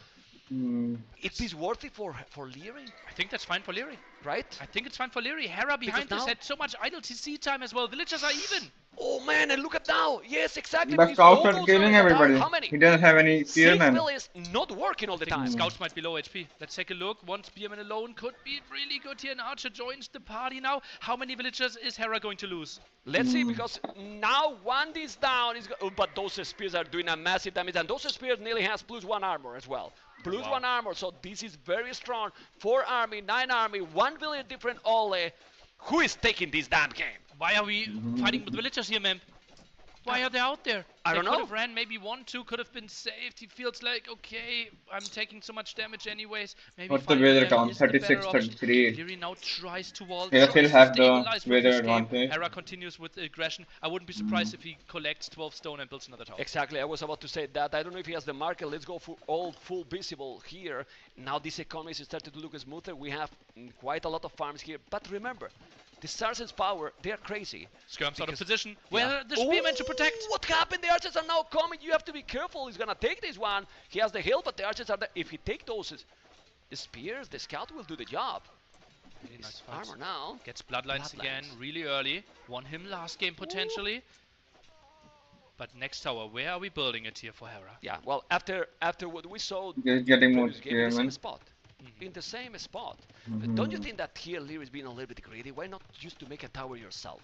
Hmm. Is this worth it for Leary, I think that's fine for Leary. right? I think it's fine for Leary. Hera behind now- this had so much idle TC time as well. Villagers are even. Oh man, and look at now. Yes, exactly. The These scouts locals are killing in the tower. everybody. How many? He doesn't have any 6 spearmen. villages not working all the I think time. the scouts might be low HP. Let's take a look. One spearman alone could be really good here. And Archer joins the party now. How many villagers is Hera going to lose? Let's see, because now one is down, but those spears are doing a massive damage, and those spears nearly has +1 armor as well. +1 armor, so this is very strong. 4 army, 9 army, 1 village different Ole. Who is taking this damn game? Why are we fighting with villagers here, man? Why are they out there? I don't They know. could have ran maybe 1-2, could have been saved. He feels like, okay, I'm taking so much damage anyways. Maybe What's the fighting weather them count? is the better 36, option. 33. Leary now tries to wall. They tries still to have the stabilize with weather this game. advantage. Hera continues with aggression. I wouldn't be surprised if he collects 12 stone and builds another tower. Exactly, I was about to say that. I don't know if he has the market. Let's go for all full visible here. Now this economy is starting to look smoother. We have quite a lot of farms here. But remember, the Saracens' power, they are crazy. Skirms out of Because- position. Where are the spearmen to protect? What happened? The archers are now coming. You have to be careful. He's gonna take this one. He has the hill, but the archers are there. If he take those spears, the scout will do the job. Really His nice fights. armor now. Gets bloodlines again really early. Won him last game potentially. But next tower, where are we building it here for Hera? Yeah, well, after what we saw He's getting more previous game, in the same spearmen. spot. In the same spot. Don't you think that here Lear is being a little bit greedy? Why not just to make a tower yourself?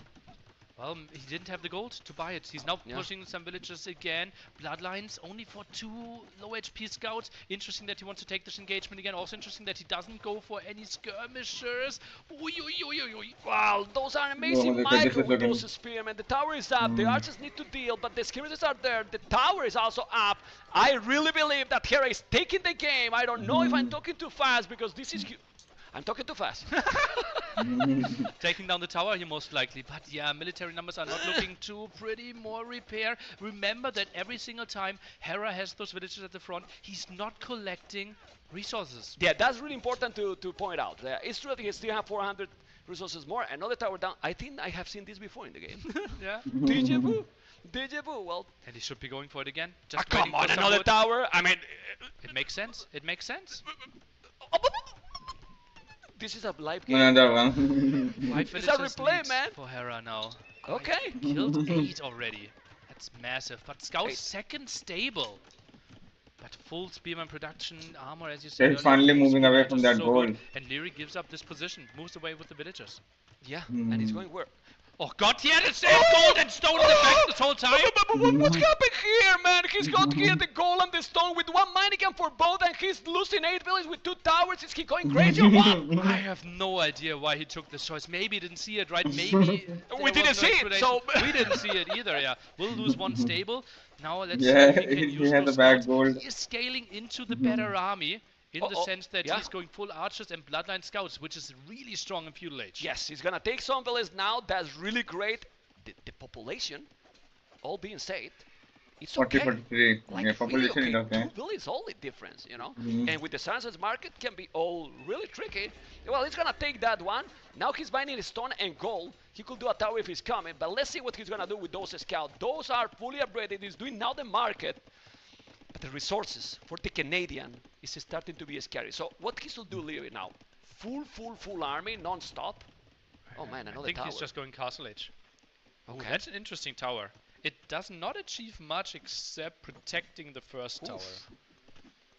Well, he didn't have the gold to buy it. He's now Yeah. pushing some villagers again. Bloodlines only for 2 low HP scouts. Interesting that he wants to take this engagement again. Also interesting that he doesn't go for any skirmishers. Oi, oi, oi, oi, oi. Wow, those are amazing look at this micro with again. those spearmen. The tower is up. The archers need to deal, but the skirmishers are there. The tower is also up. I really believe that Hera is taking the game. I don't know if I'm talking too fast because this is... I'm talking too fast. Taking down the tower here most likely. But yeah, military numbers are not looking too pretty. More repair. Remember that every single time Hera has those villagers at the front, he's not collecting resources. Yeah, that's really important to point out. It's true that he still have 400 resources more. Another tower down. I think I have seen this before in the game. Yeah. Deja vu. Deja vu. Well, And he should be going for it again. ah, Just come waiting for on, some another wood. tower. I mean, It makes sense. It makes sense. this is a live game. Another one. 5 It's a villagers replay, lead man. for Hera now. Okay. Killed 8 already. That's massive. But Scout's Eight. second stable. But At full spearman production, armor, as you said They're earlier, finally full moving away spearman, from just that so good. goal. And Leary gives up this position, moves away with the villagers. Yeah, and he's going where? Oh god, he had the same gold and stone in the back this whole time! What happened here, man? He's got here the goal and the stone with one minigun for both, and he's losing 8 villages with 2 towers. Is he going crazy or what? I have no idea why he took this choice. Maybe he didn't see it, right? Maybe We didn't see it, so we didn't see it either. Yeah, we'll lose one stable. Now let's see Yeah, if he can he use had those the back scouts. goal. He is scaling into the better army in the sense that yeah. he's going full archers and bloodline scouts, which is really strong in feudal age. Yes, he's gonna take some villages now. That's really great. The population, all being said, it's 40, okay. 43. Like Yeah, really population is okay. okay. 2 villages, only difference, you know. And with the Sanson's market can be all really tricky. Well, he's gonna take that one. Now he's buying stone and gold. He could do a tower if he's coming, but let's see what he's gonna do with those scouts. Those are fully upgraded. He's doing now the market. But the resources for the Canadian is starting to be scary. So what he should do, Leary, now? Full army, non-stop. Oh man, another I think tower. he's just going castle age. Ooh, Okay. that's an interesting tower. It does not achieve much except protecting the first tower.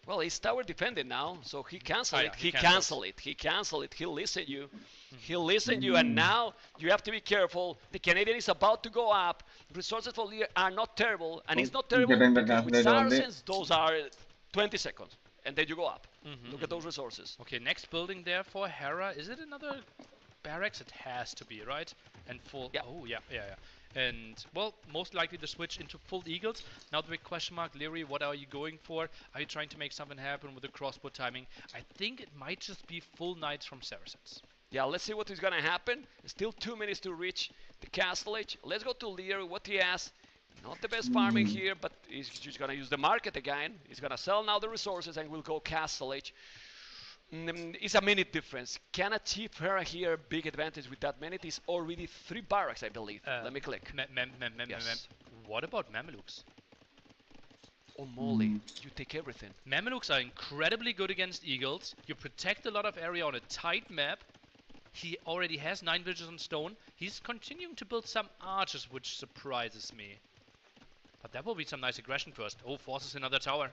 Well, he's tower defended now, so he cancel Oh, it. yeah, He he cancel it. He cancel it. He'll listen you. He'll listen you, and now you have to be careful. The Canadian is about to go up. Resources for Lear are not terrible, and it's not terrible Getting the because with castle only. Saracens, those are 20 seconds, and then you go up. Look at those resources. Okay, next building there for Hera. Is it another barracks? It has to be, right? And full. Yeah. Oh, yeah. And, well, most likely to switch into full eagles. Now the big question mark, Leary, what are you going for? Are you trying to make something happen with the crossbow timing? I think it might just be full knights from Saracens. Yeah, let's see what is gonna happen. Still 2 minutes to reach the castle edge. Let's go to Lear. What he has. Not the best farming here, but he's just gonna use the market again. He's gonna sell now the resources and we'll go castle edge. It's a minute difference. Can achieve her here big advantage with that minute. It's already 3 barracks, I believe. Let me click. Yes. What about Mamelukes? Oh moly, you take everything. Mamelukes are incredibly good against eagles. You protect a lot of area on a tight map. He already has 9 villages on stone. He's continuing to build some archers, which surprises me. But that will be some nice aggression first. Oh, forces another tower.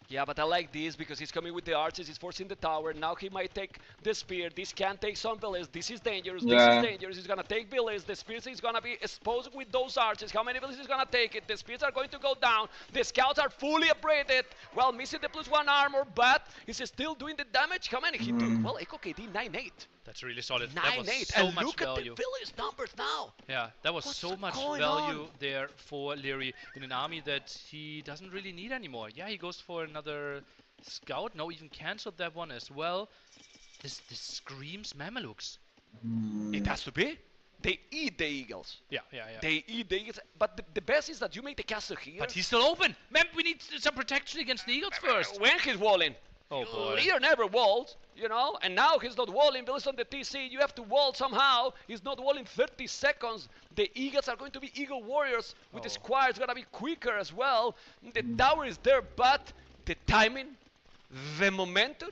Yeah, but I like this because he's coming with the archers, he's forcing the tower. Now he might take the spear. This can take some villages. This is dangerous. Yeah. This is dangerous. He's gonna take villages. The spears is gonna be exposed with those archers. How many villages is gonna take it? The spears are going to go down. The scouts are fully upgraded. Well, missing the +1 armor, but he's still doing the damage. How many he took? Well, Echo KD 9-8. That's really solid. That was 9-8. so And much look value. at the village numbers now. Yeah, that was What's so much going value on? there for Leary in an army that he doesn't really need anymore. Yeah, he goes for another scout. No, even cancelled that one as well. This screams Mamelukes. It has to be. They eat the eagles. Yeah. They eat the eagles. But the best is that you make the castle here. But he's still open. Man, we need some protection against the eagles first. When he's walling. Oh boy. Lear never walled, you know, and now he's not walling based on the TC. You have to wall somehow. He's not walling 30 seconds. The eagles are going to be eagle warriors with the squires gonna be quicker as well. The tower is there, but the timing, the momentum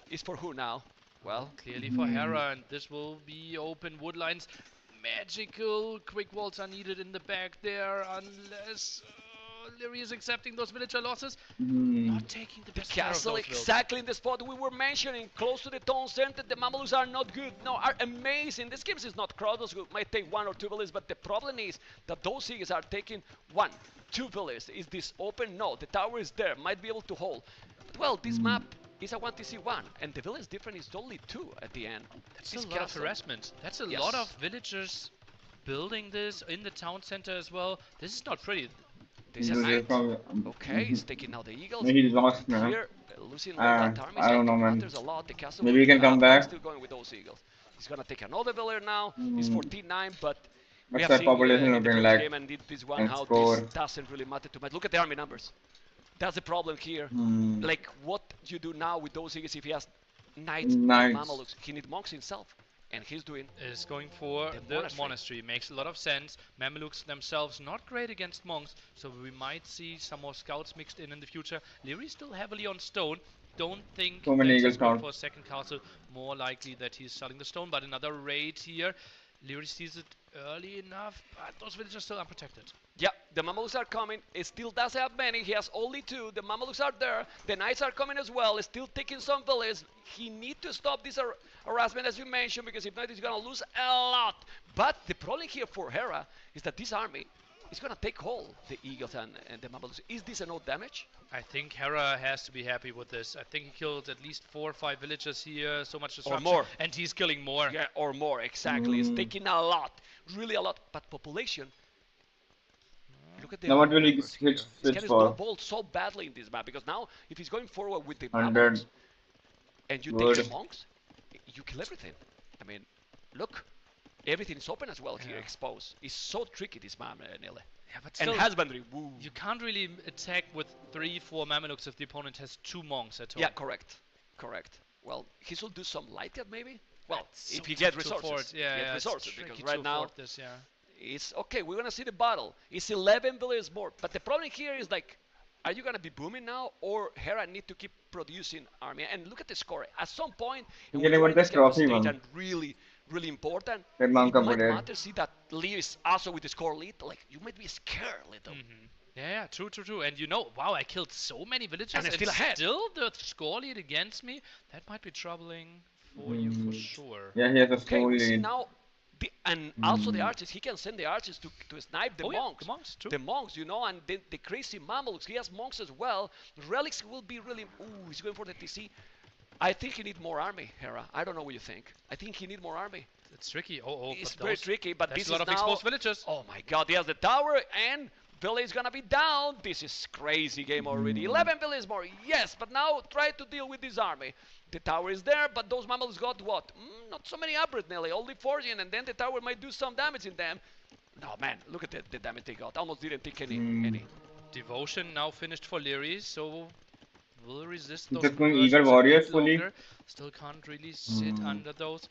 is for who now? Well, Clearly for Hera, and this will be open wood lines. Magical quick walls are needed in the back there, unless Leary is accepting those villager losses. Not taking the best care of castle those builds. exactly in the spot we were mentioning, close to the town center. The Mamelukes are not good. No, are amazing. This game is not crowded. Might take 1 or 2 villages, but the problem is that those eagles are taking 1, 2 villages. Is this open? No, the tower is there. Might be able to hold. But well, this map is a 1TC1, and the village difference is only 2 at the end. That's This a lot of castle- harassment. That's a Yes. lot of villagers building this in the town center as well. This is not pretty. This is Losing nice. from- Okay, he's taking out the eagles. Maybe he's lost, man. Here, losing all that army I don't know, man. matters a lot. The castle Maybe will he can be come up, back. Still going with those eagles. He's gonna take another villager now. He's 14-9, but we What's have that seen population in the looking first like? game and did this one And how score. this doesn't really matter too much. Look at the army numbers. That's the problem here. Like what you do now with those eagles if he has knights, Knights. Mamelukes. He needs monks himself, and he's doing. Is going for The the monastery. monastery. Makes a lot of sense. Mamelukes themselves not great against monks, so we might see some more scouts mixed in the future. Leary's still heavily on stone. Don't think So many that eagles he's going down. for a second castle. More likely that he's selling the stone, but another raid here. Leary sees it early enough, but those villagers are still unprotected. Yeah, the Mamelukes are coming. It still doesn't have many. He has only 2. The Mamelukes are there. The Knights are coming as well. Still taking some villages. He needs to stop this harassment, as you mentioned, because if not, he's going to lose a lot. But the problem here for Hera is that this army is going to take all the Eagles and the Mamelukes. Is this enough damage? I think Hera has to be happy with this. I think he killed at least 4 or 5 villagers here, so much destruction. Or more. And he's killing more. Yeah, or more, exactly. It's taking a lot, really a lot. But population, look at the Now what will he numbers switch here. This guy is for? not bold so badly in this map, because now if he's going forward with the 100. Mamelukes and you Good. take the monks, you kill everything. I mean, look, everything is open as well here, exposed. It's so tricky, this map, Nele. Yeah, but And still, husbandry, woo. you can't really attack with 3-4 Mamelukes if the opponent has 2 monks at home. Yeah, correct. Well, he should do some light up maybe. Well, So if he tough gets to resources, afford. Yeah, get yeah, resources, it's because tricky right to now afford this, yeah. it's okay. We're gonna see the battle. It's 11 villages more, but the problem here is like, are you gonna be booming now, or Hera need to keep producing army? And look at the score. At some point, and when Getting you're what in the this kind of trophy stage one. and really important, That it monk might completed. matter. See that Lee is also with the score lead. Like you might be scared a little. Yeah, true. And you know, wow, I killed so many villagers And I'm still ahead. Still the score lead against me. That might be troubling for you for sure. Yeah, he has a Okay, small we see lead. now, and also the archers. He can send the archers to snipe the monks. The monks, true. The monks, you know, and the crazy Mamelukes. He has monks as well. Relics will be really. Ooh, he's going for the TC. I think he need more army, Hera. I don't know what you think. I think he need more army. It's tricky. Oh, It's but very those- tricky, but that's this a lot is of now. exposed villagers. Oh my God! He has the tower, and village is gonna be down. This is crazy game already. 11 villages more, yes, but now try to deal with this army. The tower is there, but those Mamelukes got what? Not so many upgrades, Nelly. Only 40, and then the tower might do some damage in them. No, man, look at the damage they got. Almost didn't take any. Devotion now finished for Leary, so will resist those Just going conversions Eagle a bit Warriors fully. longer. Still can't really sit under those.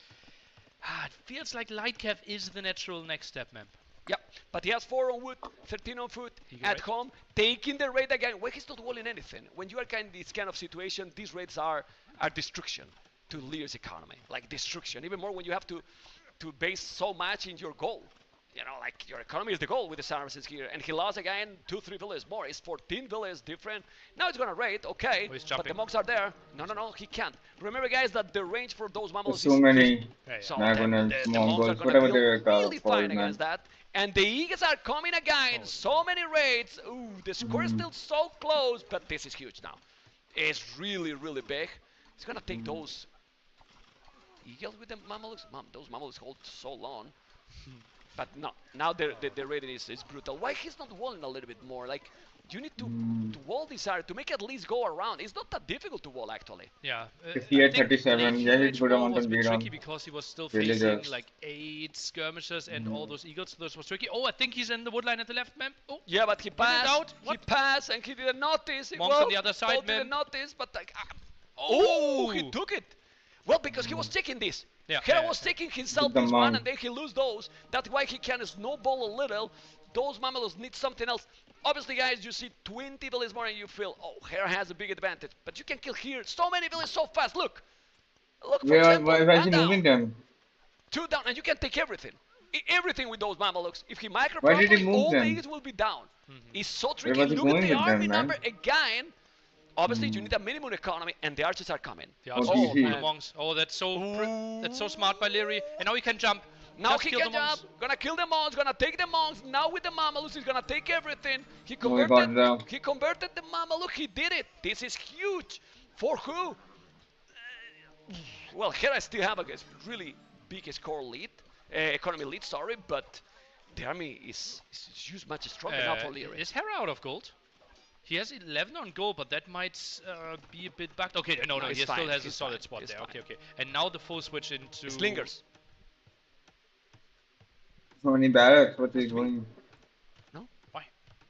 It feels like Lightcav is the natural next step, man. Yeah, but he has 4 on wood, 13 on foot, He at raid. home, taking the raid again. Well, he's not walling anything. When you are in this kind of situation, these raids are destruction to Lear's economy. Like destruction, even more when you have to base so much in your goal. You know, like your economy is the goal with the Saracens here. And he lost again 2-3 villages more. It's 14 villages different. Now it's gonna raid, okay. Oh, he's but the jumping. monks are there. No, he can't. Remember, guys, that the range for those Mamelukes There's so is many so Diagonals, the monks are Mongols, gonna whatever deal they're really called, fine man. against that. And the Eagles are coming again. So many raids. Ooh, the score is still so close, but this is huge now. It's really big. It's gonna take those Eagles with the Mamelukes. Those Mamelukes hold so long. But no, now the rating is brutal. Why he's not walling a little bit more? Like, you need to wall this area to make at least go around. It's not that difficult to wall, actually. Yeah. 58, I think 37. late Yeah, he's range good wall amount was of a bit beat on tricky because he was still villagers. facing like 8 skirmishers and all those eagles. So this was tricky. Oh, I think he's in the woodline at the left, man. Oh, Yeah, but he passed. out. He What? passed, and he didn't notice. Monks Well, on the other side, both didn't man. notice, but like, oh, he took it. Well, because he was taking this. Yeah, Hera yeah, was yeah. taking himself The this one, monk. and then he lose those. That's why he can snowball a little. Those Mamelukes need something else. Obviously, guys, you see 20 villages more, and you feel, oh, Hera has a big advantage. But you can kill here so many villages so fast. Look, for Yeah, example, why is one he down, moving them? 2 down, and you can take everything. Everything with those Mamelukes. If he micro Why did he properly, move all the them? Eagles will be down. It's so Where tricky. was he Look at going the with army them, man? number again. Obviously, you need a minimum economy, and the archers are coming. The Oh, archers, GG. the monks. Oh, that's so smart by Leary. And now he can jump. Now Just he kill can the monks. jump, gonna kill the monks, gonna take the monks. Now with the Mamelukes, he's gonna take everything. He Oh my God, converted, he converted the Mameluke. He did it. This is huge. For who? Well, Hera still have a really big score lead, economy lead. Sorry, but the army is huge, much stronger now for Leary. Is Hera out of gold? He has 11 on gold, but that might be a bit backed. Okay, no, he's he still fine, has a he's solid fine, spot he's there. fine. Okay. And now the full switch into Slingers. So many barracks, what is going? No? Why?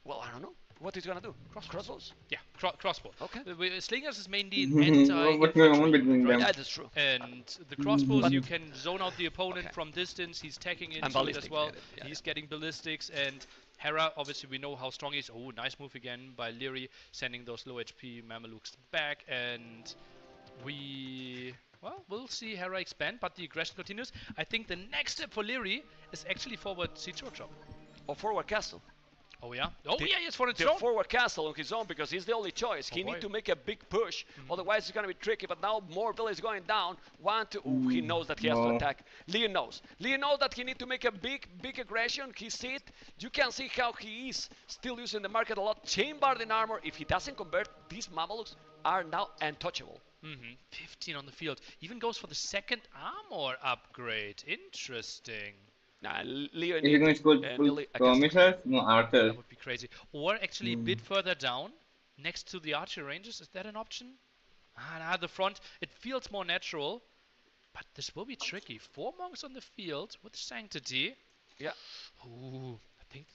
Well, I don't know. What he's gonna do? Crossbows? Yeah, crossbow. Okay. Slingers is mainly an anti. What's going on between them? Yeah, that's true. And the crossbows, you can zone out the opponent from distance. He's tagging into it as ballistic, well. yeah, He's getting ballistics. And Hera, obviously, we know how strong he is. Oh, nice move again by Leary, sending those low HP Mamelukes back. And we Well, we'll see Hera expand, but the aggression continues. I think the next step for Leary is actually forward siege workshop. Or forward castle. Oh yeah? Oh yeah, yes, for its The own. forward castle on his own because he's the only choice. He boy. needs to make a big push, otherwise it's gonna be tricky. But now more villages going down. 1, 2. Ooh, he knows that he has to No. attack. Leon knows. Leon knows that he needs to make a big aggression. He see it. You can see how he is still using the market a lot. Chain-barding armor. If he doesn't convert, these Mamelukes are now untouchable. 15 on the field. Even goes for the second armor upgrade. Interesting. Nah, Leon Is he going to school skirmishers? No, archers. That would be crazy. Or actually a bit further down, next to the archer ranges. Is that an option? Nah, the front. It feels more natural. But this will be tricky. 4 monks on the field with sanctity. Yeah. Ooh, I think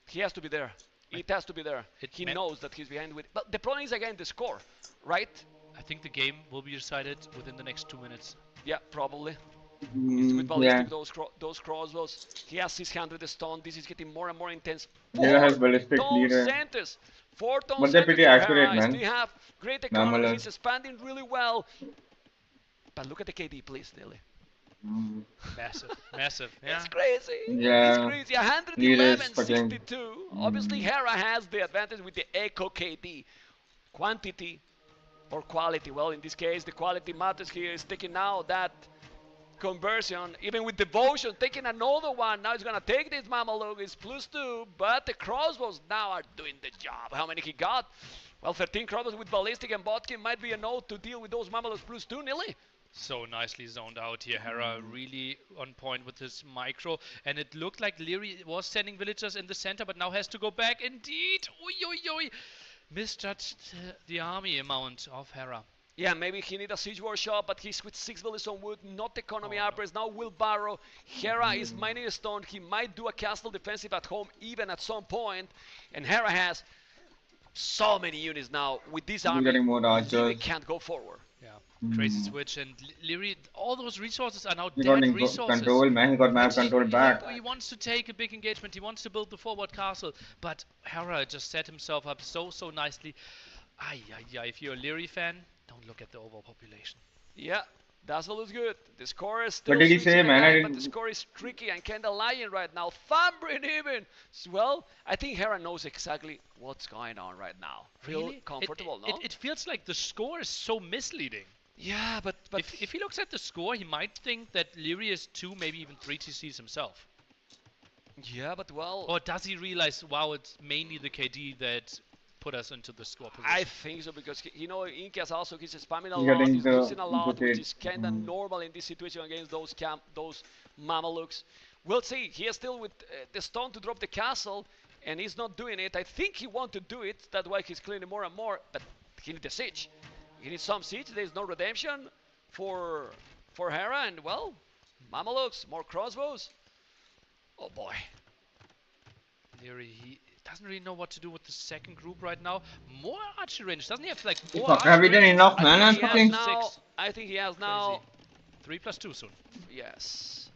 He has to be there. It has to be there. He knows that he's behind with. But the problem is again the score, right? I think the game will be decided within the next 2 minutes. Yeah, probably. Yeah. With ballistic, those crossbows. He has his hand with the stone. This is getting more and more intense. Hera has ballistic Tone leader. centers. 4 tone But they're centers pretty for accurate, Hera. man. They have great economy. Mameluk. He's expanding really well. But look at the KD, please, Nelly. Massive, massive. Yeah. It's crazy. Yeah. It's crazy. 111, Leaders fucking- 62. Obviously, Hera has the advantage with the Echo KD. Quantity or quality. Well, in this case, the quality matters here. Is taking now that conversion, even with devotion, taking another one. Now he's gonna take this Mamaluk. It's +2, but the crossbows now are doing the job. How many he got? Well, 13 crossbows with ballistic and Botkin might be a note to deal with those Mamalukes +2, Nilly. So nicely zoned out here. Hera really on point with his micro. And it looked like Leary was sending villagers in the center, but now has to go back. Indeed. Oi, oi, oi. Misjudged the army amount of Hera. Yeah, maybe he need a siege workshop, but he's with 6 villages on wood, not economy uppers. Now wheelbarrow. Hera is mining a stone. He might do a castle defensive at home even at some point. And Hera has so many units now. With this army, getting more they archers. can't go forward. Yeah, crazy switch. And Leary, all those resources are now He got dead resources. control, man. He got map control back. He wants to take a big engagement. He wants to build the forward castle. But Hera just set himself up so nicely. Ay. If you're a Leary fan, don't look at the overall population. Yeah, that's all is good. The score is still What did he say, man? I but the didn't... score is tricky and kinda lying right now. Thumbrin even. Well, I think Hera knows exactly what's going on right now. Feel Really? comfortable, no? It feels like the score is so misleading. Yeah, but If he looks at the score, he might think that Leary is 2, maybe even 3 TCs himself. yeah, but well, Or does he realize, wow, it's mainly the KD that put us into the score position? I think so because you know Inkas also he's spamming a He's lot, getting he's the losing a lot, which rotate. is kinda normal in this situation against those Mamelukes. We'll see. He is still with the stone to drop the castle, and he's not doing it. I think he wants to do it. That's why he's clearing more and more. But he needs a siege. He needs some siege. There's no redemption for Hera, and well, Mamelukes, more crossbows. Oh boy. Leary, he doesn't really know what to do with the second group right now. More archery range. Doesn't he have like 4 Fuck, have we done ranges? enough, I man? think I'm he has fucking... Now, 6. I think he has now. 3 + 2 soon. Yes,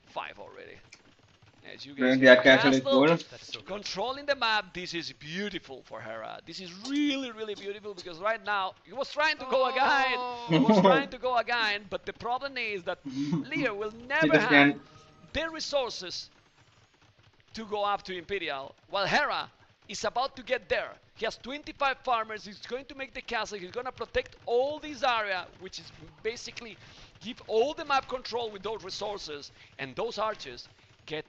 5 already. As you Man, guys see, that castle is Castle, cool. That's so good. controlling the map. This is beautiful for Hera. This is really beautiful because right now he was trying to go again. He was trying to go again, but the problem is that Lear will never just have can't. the resources to go up to Imperial, while Hera is about to get there. He has 25 farmers. He's going to make the castle. He's going to protect all this area, which is basically give all the map control with those resources, and those archers get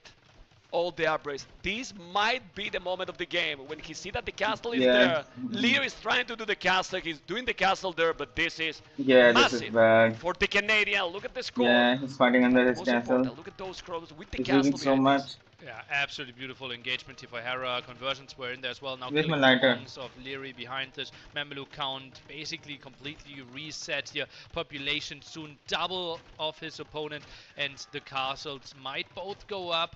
all the upgrades. This might be the moment of the game when he see that the castle is there. Lear is trying to do the castle. He's doing the castle there, but this is Yeah, this massive is bad. for the Canadian. Look at the score. Yeah, he's fighting under his Most castle. important, look at those crows with the He's castle losing so behind much. us. Yeah, absolutely beautiful engagement here for Hera. Conversions were in there as well. Now Where's killing my the lighter? monks of Leary behind this. Mameluke count basically completely reset here. Population soon double of his opponent, and the castles might both go up,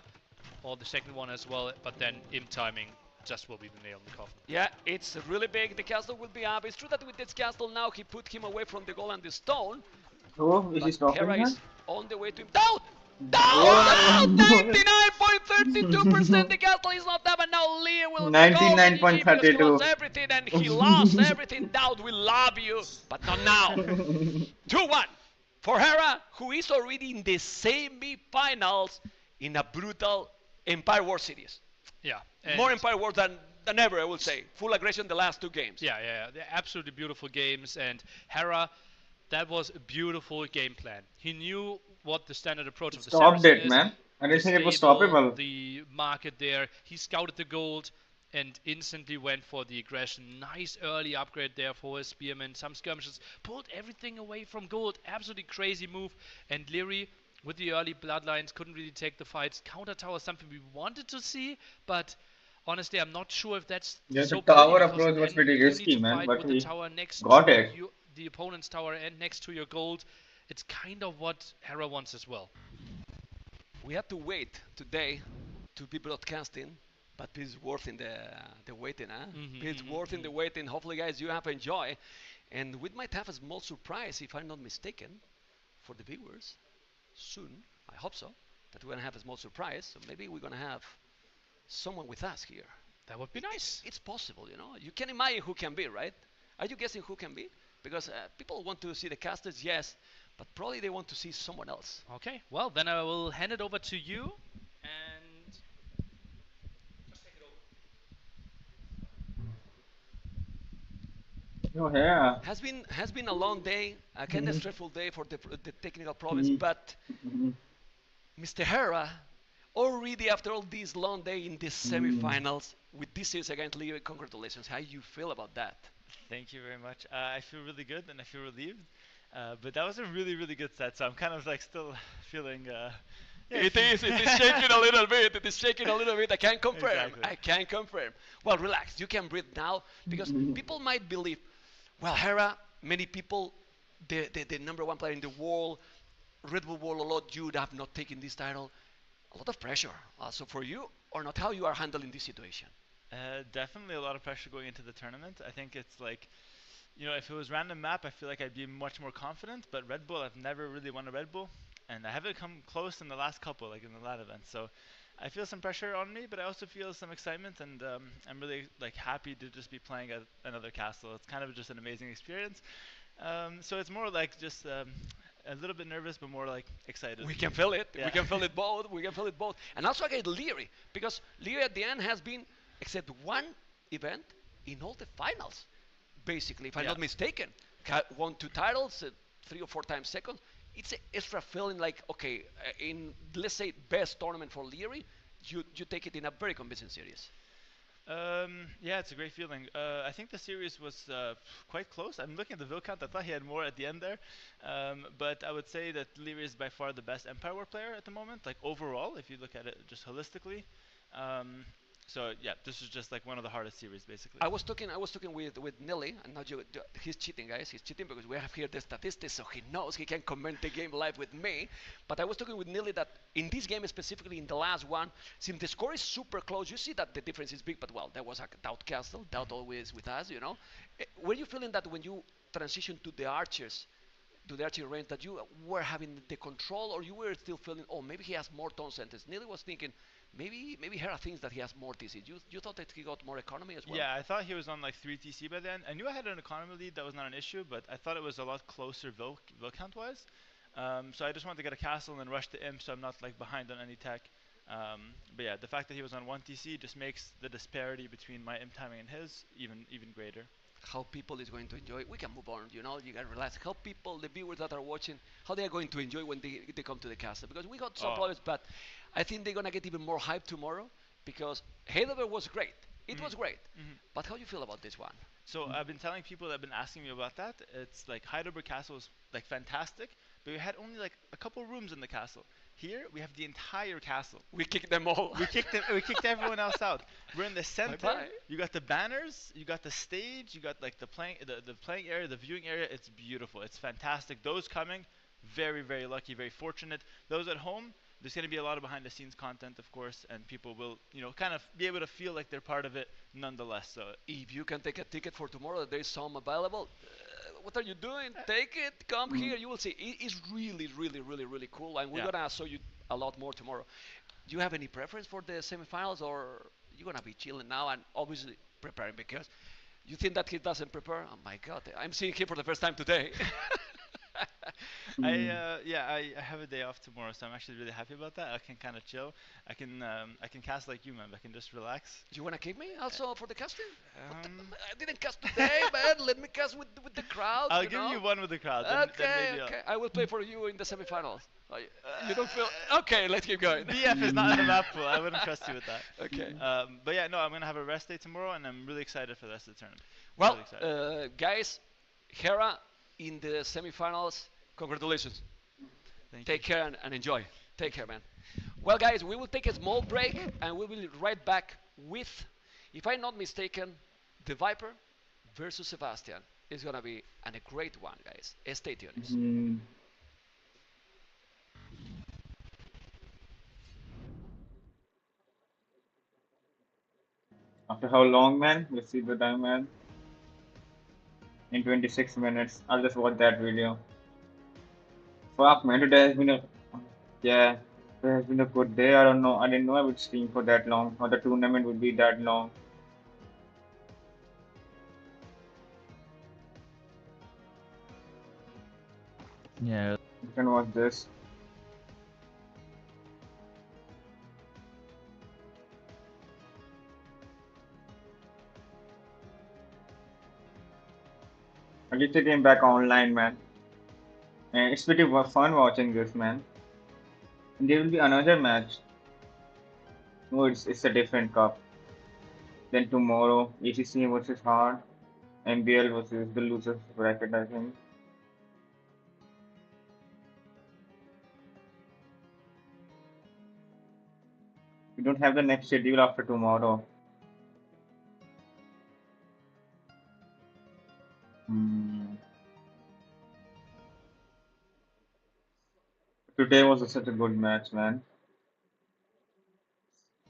or the second one as well, but then imp timing just will be the nail in the coffin. Yeah, it's really big. The castle will be up. It's true that with this castle now he put him away from the goal and the stone. Oh, is he But stopping Hera that? is on the way to him. Down! Down! 99.32%. The castle is not up, and now Lear will 99.32. because he lost everything, and he lost everything. Dowd, we love you, but not now. 2-1. for Hera, who is already in the semi-finals in a brutal Empire War series. Yeah. More Empire Wars than ever, I would say. Full aggression the last two games. Yeah. They're absolutely beautiful games. And Hera, that was a beautiful game plan. He knew what the standard approach of the Stopped Saracen it, is. man. I The didn't think it was stable, stoppable. the market there. He scouted the gold and instantly went for the aggression. Nice early upgrade there for his spearmen. Some skirmishes. Pulled everything away from gold. Absolutely crazy move. And Leary, with the early bloodlines, couldn't really take the fights. Counter tower, something we wanted to see, but honestly, I'm not sure if that's Yeah, the so tower brilliant, because approach was then pretty you need risky, to man, fight but with the he tower next got to it. the opponent's tower and next to your gold. It's kind of what Hera wants as well. We have to wait today to be broadcasting, but it's worth in the waiting, huh? It's worth in the waiting. Hopefully, guys, you have enjoyed. And we might have a small surprise, if I'm not mistaken, for the viewers soon. I hope so. That we're gonna have a small surprise. So maybe we're gonna have someone with us here. That would be nice. It's possible, you know. You can imagine who can be, right? Are you guessing who can be? Because people want to see the casters, yes, but probably they want to see someone else. Okay, well, then I will hand it over to you and just take it over. Oh, yeah. Has been a long day, a kind of stressful day for the technical problems, but Mr. Hera, already after all this long day in the semifinals with this series against Leo, congratulations. How you feel about that? Thank you very much. I feel really good and I feel relieved. But that was a really, really good set, so I'm kind of like still feeling. It is shaking a little bit. It is shaking a little bit. I can confirm. Exactly. I can confirm. Well, relax. You can breathe now because people might believe, well, Hera, many people, the number one player in the world, Red Bull Wololo, you would have not taken this title. A lot of pressure. So for you or not, how you are handling this situation? Definitely a lot of pressure going into the tournament. I think it's like, if it was random map, I feel like I'd be much more confident. But Red Bull, I've never really won a Red Bull, and I haven't come close in the last couple, like in the LAN events. So I feel some pressure on me, but I also feel some excitement, and I'm really like happy to just be playing at another castle. It's kind of just an amazing experience. So it's more like just a little bit nervous, but more like excited. We can feel it. Yeah. We can feel it both. We can feel it both. And also against Leary, because Leary at the end has been, except one event, in all the finals, basically, if I'm not mistaken. Won 2 titles, 3 or 4 times second. It's an extra feeling like, okay, in, let's say, best tournament for Leary, you take it in a very convincing series. Yeah, it's a great feeling. I think the series was quite close. I'm looking at the Vil count. I thought he had more at the end there. But I would say that Leary is by far the best Empire War player at the moment, like overall, if you look at it just holistically. So yeah, this is just like one of the hardest series, basically. I was talking with Nelly, and now he's cheating, guys. He's cheating because we have here the statistics, so he knows he can comment the game live with me. But I was talking with Nelly that in this game specifically, in the last one, since the score is super close, you see that the difference is big. But well, there was a Doubt Castle, Doubt always with us, you know. Were you feeling that when you transitioned to the archers, to the archer range, that you were having the control, or you were still feeling, oh, maybe he has more tone sentence? Nelly was thinking, maybe Hera thinks that he has more TC. You thought that he got more economy as well? Yeah, I thought he was on like 3 TC by then. I knew I had an economy lead, that was not an issue, but I thought it was a lot closer Vil count wise. So I just wanted to get a castle and then rush the imp so I'm not like behind on any tech. But yeah, the fact that he was on 1 TC just makes the disparity between my imp timing and his even greater. How people is going to enjoy. We can move on, you know, you can relax. How people, the viewers that are watching, how they are going to enjoy when they come to the castle. Because we got some problems, but I think they're going to get even more hype tomorrow because Heidelberg was great. It was great. But how do you feel about this one? So I've been telling people that have been asking me about that. It's like Heidelberg Castle is like fantastic, but we had only like a couple rooms in the castle. Here we have the entire castle. We kicked them all. We kicked everyone else out. We're in the center. Bye-bye. You got the banners, you got the stage, you got like the playing area, the viewing area. It's beautiful. It's fantastic. Those coming, very, very lucky, very fortunate. Those at home, there's going to be a lot of behind the scenes content, of course, and people will, kind of be able to feel like they're part of it nonetheless. So if you can take a ticket for tomorrow, there's some available. What are you doing? Take it. Come here. You will see. It's really, really, really, really cool, and we're gonna show you a lot more tomorrow. Do you have any preference for the semifinals, or you're gonna be chilling now and obviously preparing because you think that he doesn't prepare? Oh my God, I'm seeing him for the first time today. Hmm. I have a day off tomorrow, so I'm actually really happy about that. I can kind of chill. I can cast like you, man. I can just relax. You wanna kick me also for the casting? Um, I didn't cast today, man. Let me cast with the crowd, I'll you give know. you one with the crowd, then Okay, maybe okay. I will play for you in the semifinals. You don't feel uh, okay. Let's keep going. BF is not in the map pool. I wouldn't trust you with that. Okay. But yeah, no, I'm gonna have a rest day tomorrow, and I'm really excited for the rest of the tournament. Well, Really excited. guys, Hera in the semifinals. Congratulations. Thank you. Take care and enjoy. Take care, man. Well, guys, we will take a small break and we will be right back with, if I'm not mistaken, the Viper versus Sebastian. It's gonna be a great one, guys. Stay tuned. Hmm. After how long, man? Let's see the time, man. In 26 minutes. I'll just watch that video. Fuck, man. Today has been a yeah. It has been a good day. I don't know. I didn't know I would stream for that long, or the tournament would be that long. Yeah. You can watch this. At least I came back online, man. And it's pretty fun watching this, man. And there will be another match. No, it's a different cup. Then tomorrow, ACC versus Hard, MBL versus the losers bracket, I think. We don't have the next schedule after tomorrow. Hmm. Today was such a good match, man.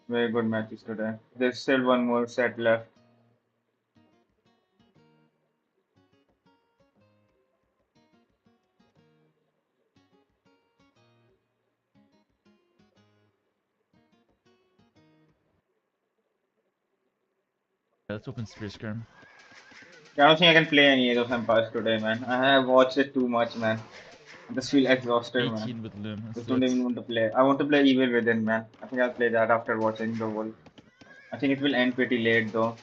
Very good matches today. There's still one more set left. Let's open Spear Skirm. I don't think I can play any Age of Empires today, man. I have watched it too much, man. I just feel exhausted, man. 18 with Loom. Let's Just do don't it. even want to play. I want to play Evil Within, man. I think I'll play that after watching the whole. I think it will end pretty late, though.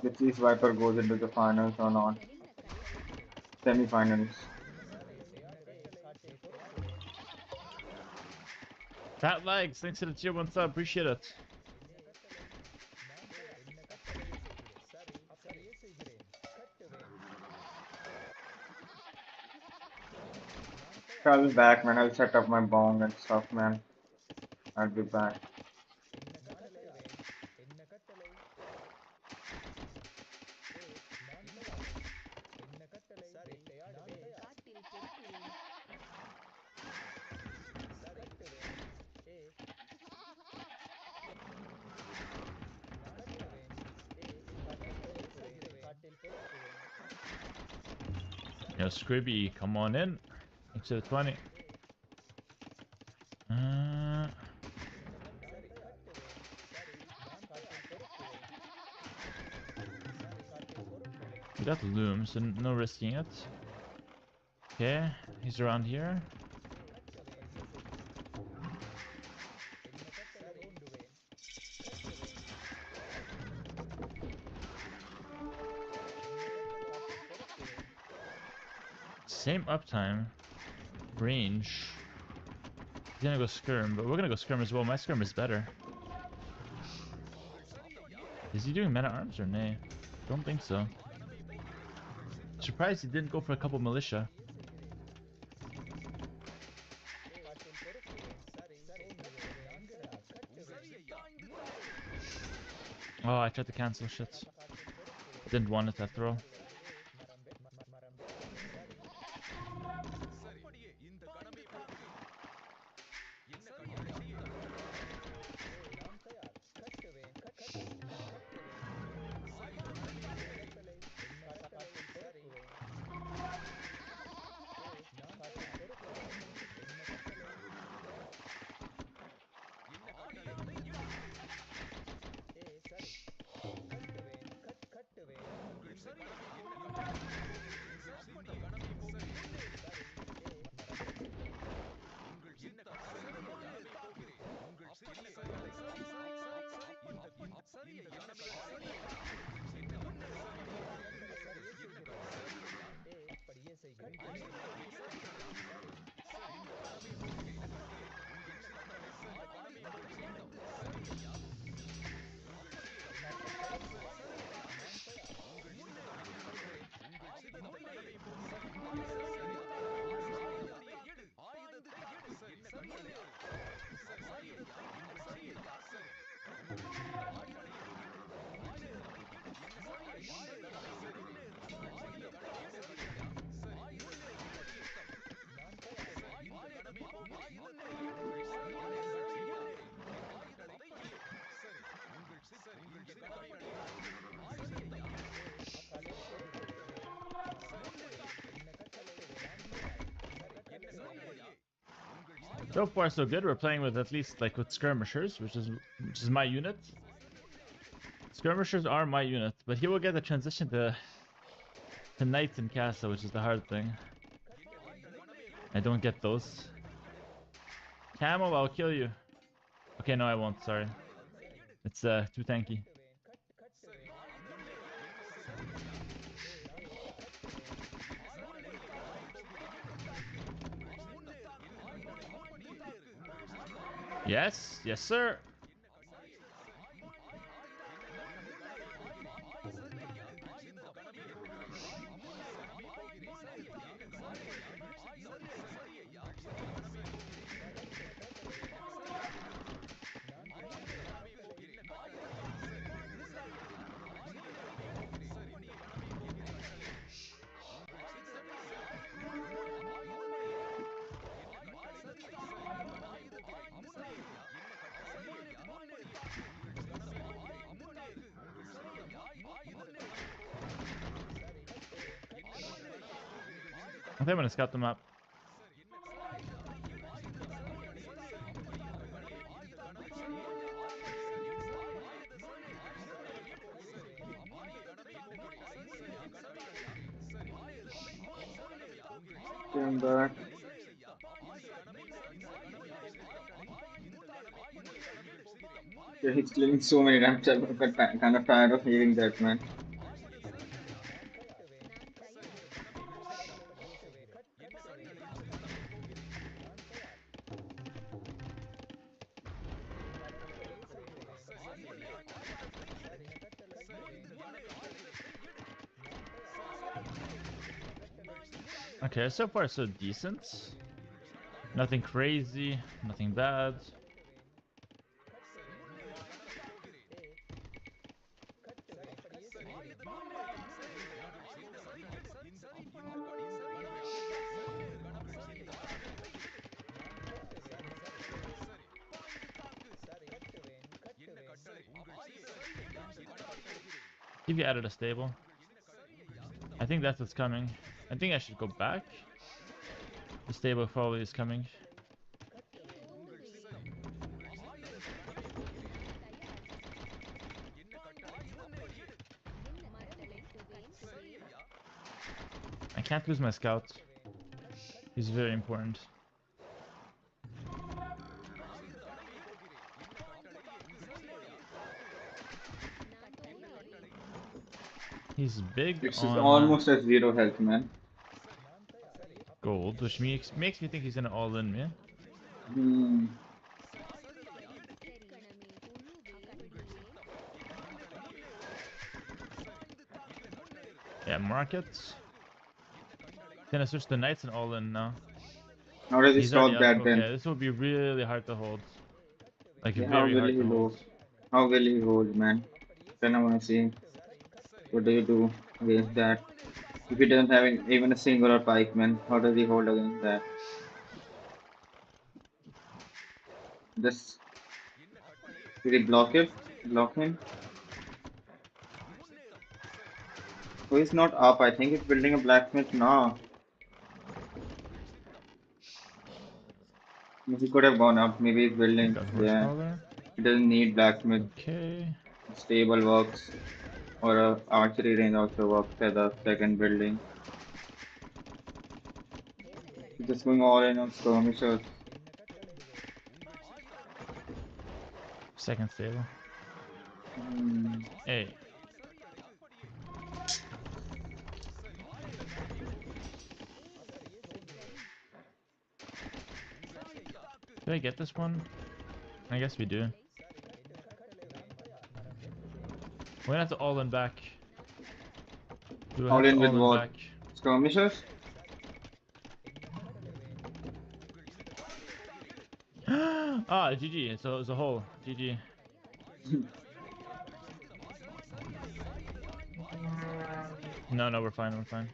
Let's see if Viper goes into the finals or not. Semi-finals. Fat legs, thanks to the tier 1 sub, appreciate it. I'll be back, man. I'll set up my bong and stuff, man. I'll be back. Yo, Scribby, come on in. Thanks to the 20. We got Loom, so no risking it. Okay, he's around here. Same uptime. Range. He's gonna go Skirm, but we're gonna go Skirm as well. My Skirm is better. Is he doing meta arms or nay? Don't think so. Surprised he didn't go for a couple militia. Oh, I tried to cancel shit. Didn't want it that throw. So far so good. We're playing with at least like with skirmishers, which is my unit. Skirmishers are my unit, but he will get the transition to knights and castle, which is the hard thing. I don't get those. Camel, I'll kill you. Okay, no, I won't. Sorry, it's too tanky. Yes, yes, sir. I think I'm gonna scout them up. Came back. Yeah, he's killing so many times. I got kind of tired of hearing that, man. Okay, so far so decent. Nothing crazy, nothing bad. If you added a stable. I think that's what's coming. I think I should go back. The stable probably is coming. I can't lose my scout. He's very important. He's big This is on almost at 0 health, man. gold, which makes me think he's gonna all-in me. Hmm. Yeah, markets. Gonna switch the knights and all-in now. How does he He's already stop up. that then? Okay, this will be really hard to hold. Like Yeah, how very will hard he to hold. hold? How will he hold, man? Then I wanna see. What do you do against that? If he doesn't have even a singular pikeman, how does he hold against that? Just did he block it? Block him? Oh, he's not up. I think he's building a blacksmith now. He could have gone up. Maybe he's building. Got Yeah. horsepower. He doesn't need blacksmith. Okay. Stable works. Or archery range also works as a second building. He's just going all in on skirmishers. Second stable. Hmm. Hey. Do I get this one? I guess we do. We're gonna have to all in back. We will All have in to with all in what? back. Skirmishers? Ah, GG. So it's a hole. GG. No, we're fine. We're fine.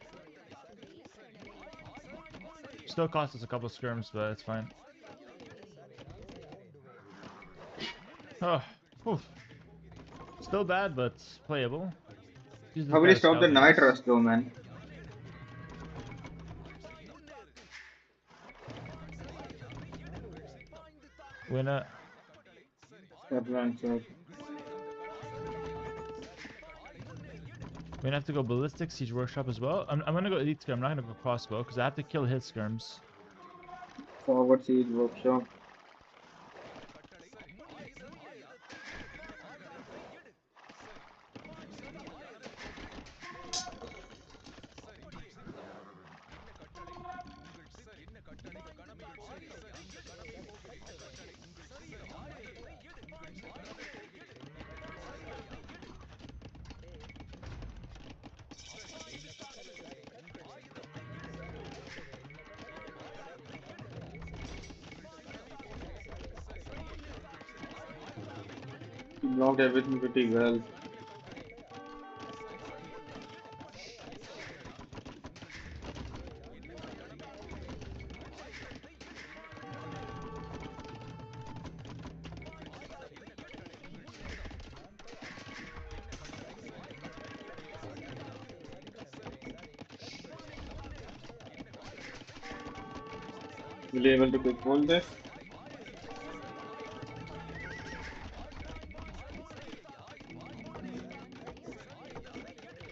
Still cost us a couple skirms, but it's fine. Oh, oof. Still bad, but playable. How will he stop the night rush though, man? Winner. We're gonna have to go ballistic, siege workshop as well. I'm gonna go elite skirm. I'm not gonna go crossbow because I have to kill his skirms. Forward siege workshop. He blocked everything pretty well. Will be able to quick hold this?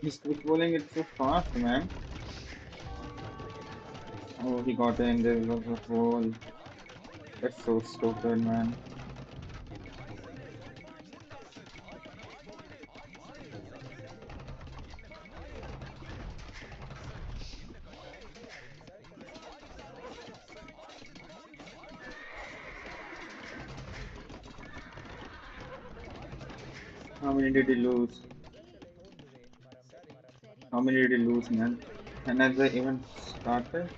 He's quick rolling it so fast, man. Oh, he got in. There was a hole. That's so stupid, man. How many did he lose? How many did he lose, man? And as the event started?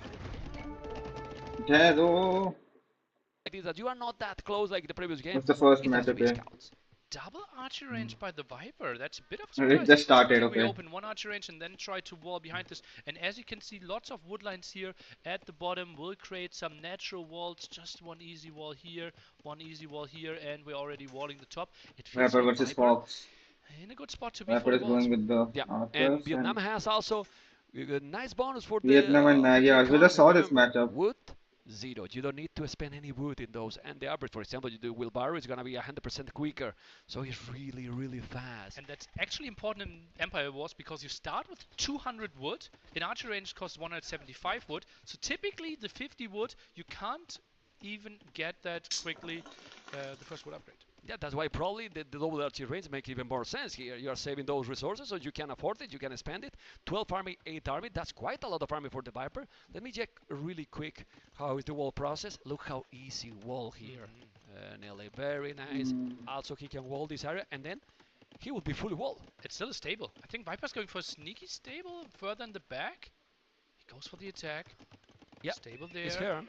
Dead, oh! Is that you are not that close like the previous game. What's the first It has match, to be okay? scouts. Double archery range by the Viper. That's a bit of a It surprise. just started, Usually we okay. open one archery range and then try to wall behind this. And as you can see, lots of wood lines here at the bottom will create some natural walls. Just one easy wall here, one easy wall here, and we're already walling the top. It feels Viper like versus Viper Fox. in a good spot to be for Viper the is walls. going with the Yeah, and archers Vietnam and has also a nice bonus for Vietnam and the yeah, we just economy. saw this Remember, matchup. wood, zero. You don't need to spend any wood in those. And the average, for example, you do wheelbarrow is gonna be 100% quicker. So he's really, really fast. And that's actually important in Empire Wars because you start with 200 wood. In archery range costs 175 wood. So typically the 50 wood, you can't even get that quickly the first wood upgrade. Yeah, that's why probably the double archery range make even more sense here. You are saving those resources, so you can afford it, you can spend it. 12 army, 8 army, that's quite a lot of army for the Viper. Let me check really quick how is the wall process. Look how easy wall here. Nelly, very nice. Also, he can wall this area, and then he will be fully walled. It's still a stable. I think Viper's going for a sneaky stable further in the back. He goes for the attack. Yeah, stable there. it's fair.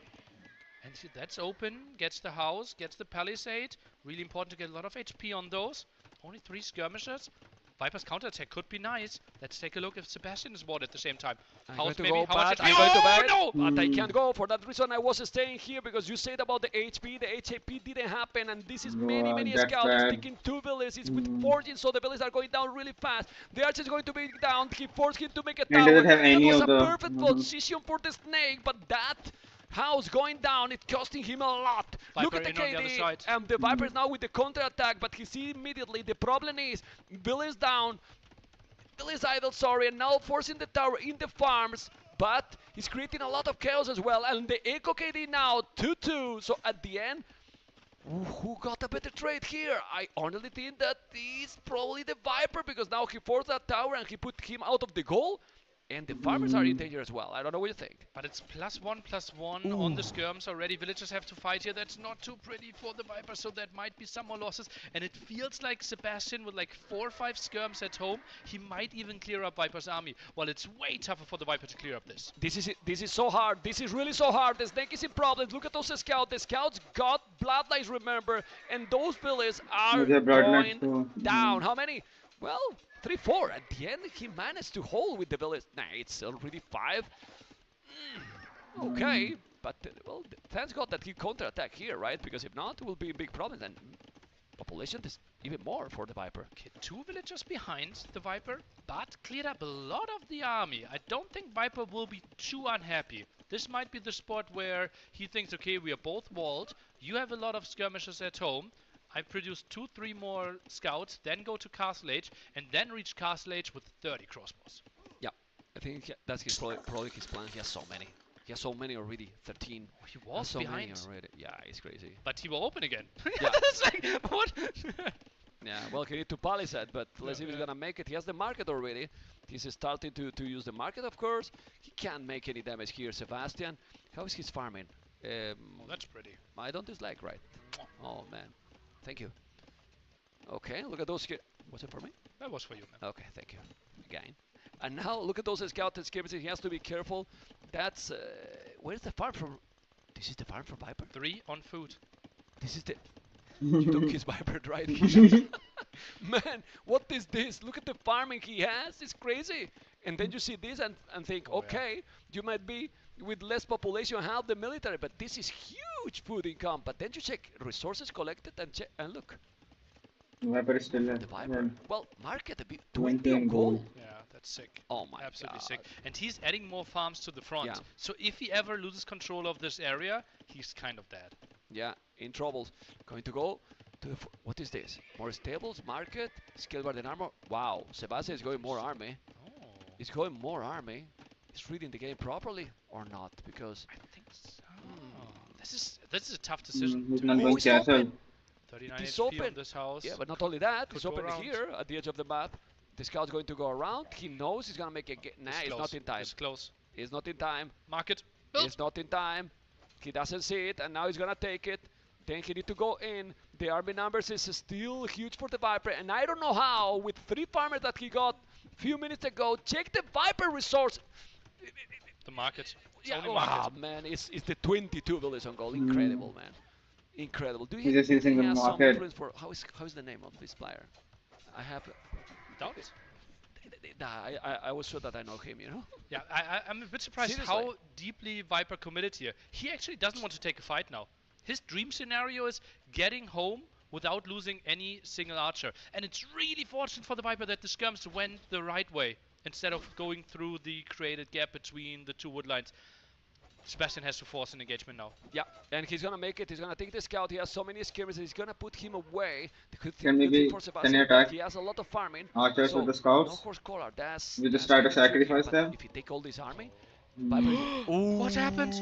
And see, that's open, gets the house, gets the palisade. Really important to get a lot of HP on those. Only 3 skirmishers. Viper's counterattack could be nice. Let's take a look if Sebastian is warded at the same time. I'm House going to maybe? go How much bad. HP? I'm going to Oh, bad. no! But I can't go. For that reason, I was staying here because you said about the HP. The HP didn't happen, and this is many, many that's scouts bad. sticking 2 villages with forging, so the villages are going down really fast. The archer is going to be down. He forced him to make a And tower. doesn't have That any was of a the perfect position for the snake, but that house going down, it costing him a lot. Look Viper at the in on the other KD, side. and the Viper is now with the counter attack, but he see immediately the problem is village down. Bill is idle, sorry, and now forcing the tower in the farms, but he's creating a lot of chaos as well. And the Echo KD now 2-2. So at the end, who got a better trade here? I honestly think that is probably the Viper because now he forced that tower and he put him out of the goal. And the farmers are in danger as well. I don't know what you think. But it's +1/+1 on the skirms already. Villagers have to fight here. That's not too pretty for the Viper, so that might be some more losses. And it feels like Sebastian with like 4 or 5 skirms at home, he might even clear up Viper's army. While it's way tougher for the Viper to clear up this. This is so hard. This is really so hard. The snake is in problems. Look at those scouts. The scouts got bloodlines, remember, and those villages are going down. How many? Well, 3-4. At the end, he managed to hold with the village. Nah, it's already 5. Okay, but well, thanks God that he counter-attack here, right? Because if not, it will be a big problem. And population, there's even more for the Viper. Okay, 2 villagers behind the Viper, but cleared up a lot of the army. I don't think Viper will be too unhappy. This might be the spot where he thinks, okay, we are both walled. You have a lot of skirmishers at home. I produce 2-3 more scouts, then go to Castle Age, and then reach Castle Age with 30 crossbows. Yeah, I think that's probably his plan. He has so many. He has so many already. 13. He was so behind. Many already. Yeah, it's crazy. But he will open again. Yeah. That's like, what? Yeah, well, he need to palisade, but let's see if he's gonna make it. He has the market already. He's starting to use the market, of course. He can't make any damage here, Sebastian. How is his farming? Oh, that's pretty. I don't dislike, right? Oh, man. Thank you. Okay, look at those here. Was it for me? That was for you, man. Okay, thank you. Again. And now, look at those scout and skirmishes. He has to be careful. That's... where's the farm from? This is the farm for Viper? 3 on food. This is the... You took his Viper right. Man, what is this? Look at the farming he has. It's crazy. And then you see this and think, okay, you might be with less population, half the military, but this is huge food income. But then you check resources collected and look. Viper is still there. The Viper. Yeah. Well, market a bit. 20 20 on gold. gold. Yeah, that's sick. Oh my Absolutely God. sick. And he's adding more farms to the front. Yeah. So if he ever loses control of this area, he's kind of dead. Yeah, in troubles. Going to go to the... What is this? More stables, market, skill guard and armor. Wow, Sebastian is going more army. Oh. He's going more army. He's reading the game properly or not? Because... I think so. This is a tough decision. He's to not make. going it's castle. open. 39 It is HP open. on this house. Yeah, but not only that, Could it's go open around. here at the edge of the map. The scout's going to go around. He knows he's gonna make a... Nah, It's it's close. not in time. It's close. It's not in time. Market. Built. It's not in time. He doesn't see it, and now he's gonna take it. Then he need to go in. The army numbers is still huge for the Viper, and I don't know how, with 3 farmers that he got a few minutes ago, check the Viper resource. The market. It's Yeah, only wow, market. man, it's the 22 villages on goal. Incredible, man. Incredible. Do He's you just using the have some market. influence for how is the name of this player? I have. Doubt it. I was sure that I know him, you know. Yeah, I'm a bit surprised Seriously. how deeply Viper committed here. He actually doesn't want to take a fight now. His dream scenario is getting home without losing any single archer. And it's really fortunate for the Viper that the skirms went the right way instead of going through the created gap between the 2 wood lines. Sebastian has to force an engagement now. Yeah, and he's gonna make it. He's gonna take the scout. He has so many skirmishes. He's gonna put him away. The good Can good maybe- thing for Sebastian, can you attack he has a lot of farming. Archers so with the scouts? No horse collar. That's. You just that's try to gonna be tricky, sacrifice but them? If you take all this army, What happened?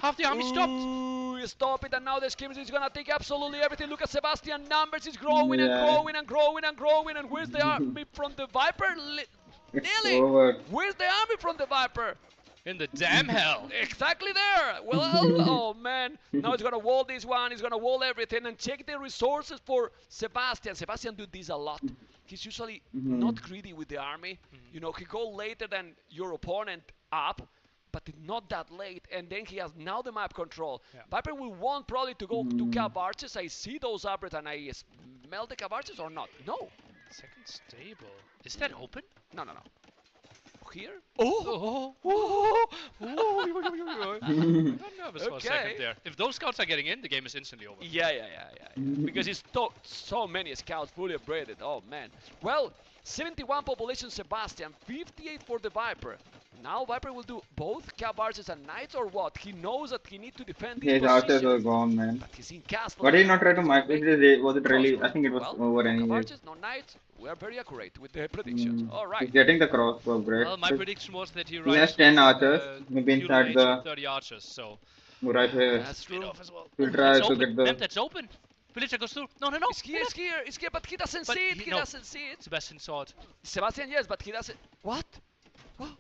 Half the army stopped. Ooh, stop it! And now the skirmish is gonna take absolutely everything. Look at Sebastian. Numbers is growing and Yeah. growing and growing and growing. And where's the army from the Viper? It's Nearly. over. Where's the army from the Viper? In the damn hell. Exactly there. Well, oh man. Now he's gonna wall this one. He's gonna wall everything and check the resources for Sebastian. Sebastian do this a lot. He's usually not greedy with the army. You know, he go later than your opponent up, but not that late. And then he has now the map control. Yeah. Viper will want probably to go to Cab Arches. I see those uppers and I smell the Cab Arches or not? No. Second stable. Is that open? No. Here? Oh! I'm nervous for a Okay. second there. If those scouts are getting in, the game is instantly over. Yeah. Because it's so many scouts fully upgraded. Oh man. Well, 71 population Sebastian, 58 for the Viper. Now Viper will do both Cab Archers and Knights or what? He knows that he needs to defend His this archers position. are gone, man. But he's in castle. But he did not try to migrate. Was it really? I think it was well, over no Cab anyway. Archers, no Knights. We are very accurate with the predictions. All right. He's getting the crossbow upgrade. Well, my prediction was that he He rides has 10 with, archers, maybe feudal inside age the- with 30 archers, so Right here. That's bit true. off as well. He'll Oh, try it's to open. get the- Map, that's open. Villager goes through. No. It's here, but he doesn't But see it. he- He no. doesn't see it. Sebastian saw it. Sebastian, yes, but he doesn't. What? What?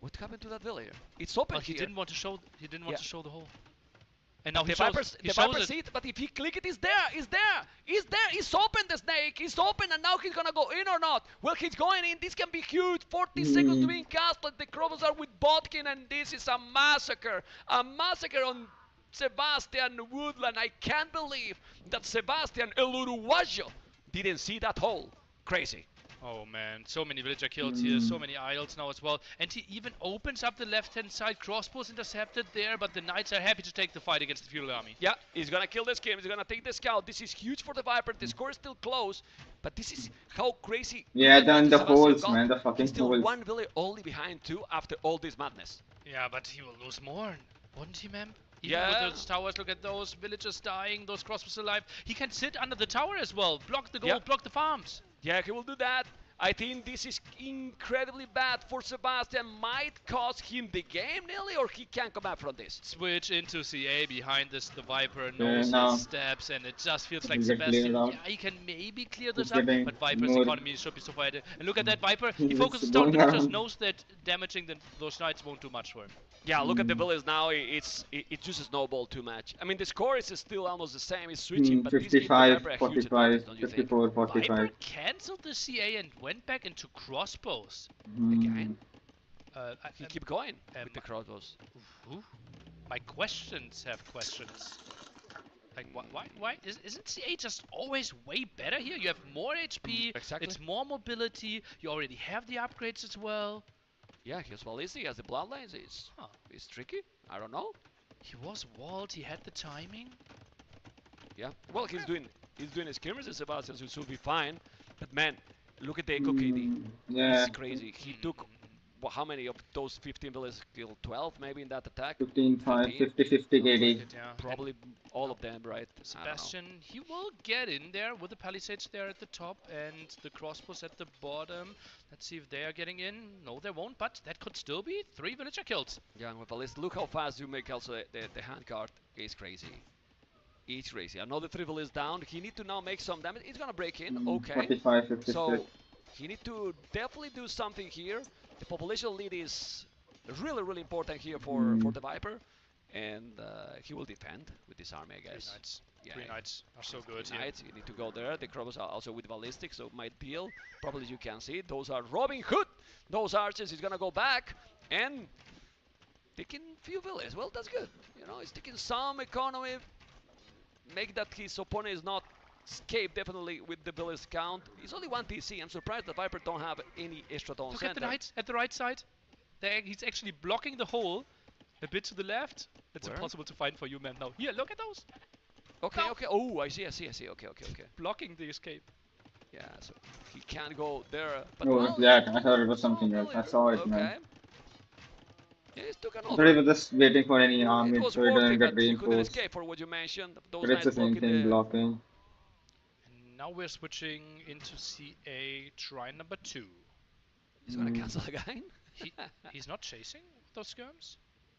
What happened to that villager? It's open Well, he here. didn't want to show. He didn't want Yeah. to show the hole. And now the he shows. Vipers, He the shows Vipers it. see it, but if he click it, it's there, it's there, it's there, it's open, the snake, it's open, and now he's gonna go in or not? Well, he's going in, this can be huge, 40 seconds to be in castle, the Crobos are with Botkin, and this is a massacre on Sebastian Woodland. I can't believe that Sebastian El Uruguayo didn't see that hole. Crazy. Oh man, so many villager kills here, so many idols now as well. And he even opens up the left-hand side. Crossbows intercepted there, but the knights are happy to take the fight against the feudal army. Yeah, he's gonna kill the Skim, he's gonna take the scout. This is huge for the Viper, the score is still close, but this is how crazy. Yeah, look at then what the Sebastian holes, got. man, the He's fucking still holes. one village only behind too after all this madness. Yeah, but he will lose more, wouldn't he, ma'am? Even Yeah. with those towers, look at those villagers dying, those crossbows alive. He can sit under the tower as well, block the gold, Yeah. block the farms. Yeah, he will do that. I think this is incredibly bad for Sebastian. Might cost him the game, nearly, or he can come back from this. Switch into CA behind this, the Viper Yeah, knows now his steps, and it just feels like he'll get cleared Sebastian, out. yeah, he can maybe clear this He's up, getting but Viper's more- economy should be so far ahead. And look at that Viper, he He's focuses down the going villagers, around. knows that damaging those knights won't do much for him. Yeah, look at the village now. It just snowball too much. I mean, the score is still almost the same. It's switching, but this gives the 55, Viper a huge 45, advantage, don't you think? 54, 45. Viper cancelled the CA and went back into crossbows. Again, he I- keep going um, with the crossbows. Ooh, my questions have questions. Like, why? Isn't CA just always way better here? You have more HP, Exactly. it's more mobility, you already have the upgrades as well. Yeah, he's ballistic, he has the bloodlines. It's tricky. I don't know. He was walled, he had the timing. Yeah. Well, he's doing his skirmishes, Sebastian, so it should be fine. But man, look at the Echo KD. Yeah, It's crazy. He took how many of those 15 villages killed? 12 maybe in that attack? 15, 5, 15? 50, 50 KD. Yeah. Probably all of them, right? I don't know. Sebastian, he will get in there with the palisades there at the top and the crossbows at the bottom. Let's see if they are getting in. No, they won't, but that could still be 3 villager kills. Yeah, and with ballista, look how fast you make also the hand guard is crazy. It's crazy. Another triple is down. He need to now make some damage. He's gonna break in. Okay. 45, 56. So he need to definitely do something here. The population lead is really, really important here for the Viper, and he will defend with this army, I guess. 3 knights. Yeah, 3 knights are so good here. Knights, you need to go there. The Crobos are also with ballistic, so might deal. Probably you can see those are Robin Hood. Those archers is gonna go back and taking few villages. Well, that's good. You know, he's taking some economy. Make that his opponent is not escape definitely with the village count. He's only 1 TC. I'm surprised the Viper don't have any extra tone Look center. at the knights at the right side. He's actually blocking the hole a bit to the left. It's Where? impossible to find for you, man. Now, here, look at those. Okay, No. okay. Oh, I see. Okay. Blocking the escape. Yeah, so he can't go there. But Oh, well, that. I thought it was something oh, else. I really saw it, good. man. Okay. Yeah, he took I another. thought he was just waiting for any It army was so he worth doesn't it, get but he couldn't reinforced. escape for what you mentioned. Those But it's the knights same blocking thing, the... blocking. And now we're switching into CA try number 2. He's gonna cancel again? He's not chasing those skirms?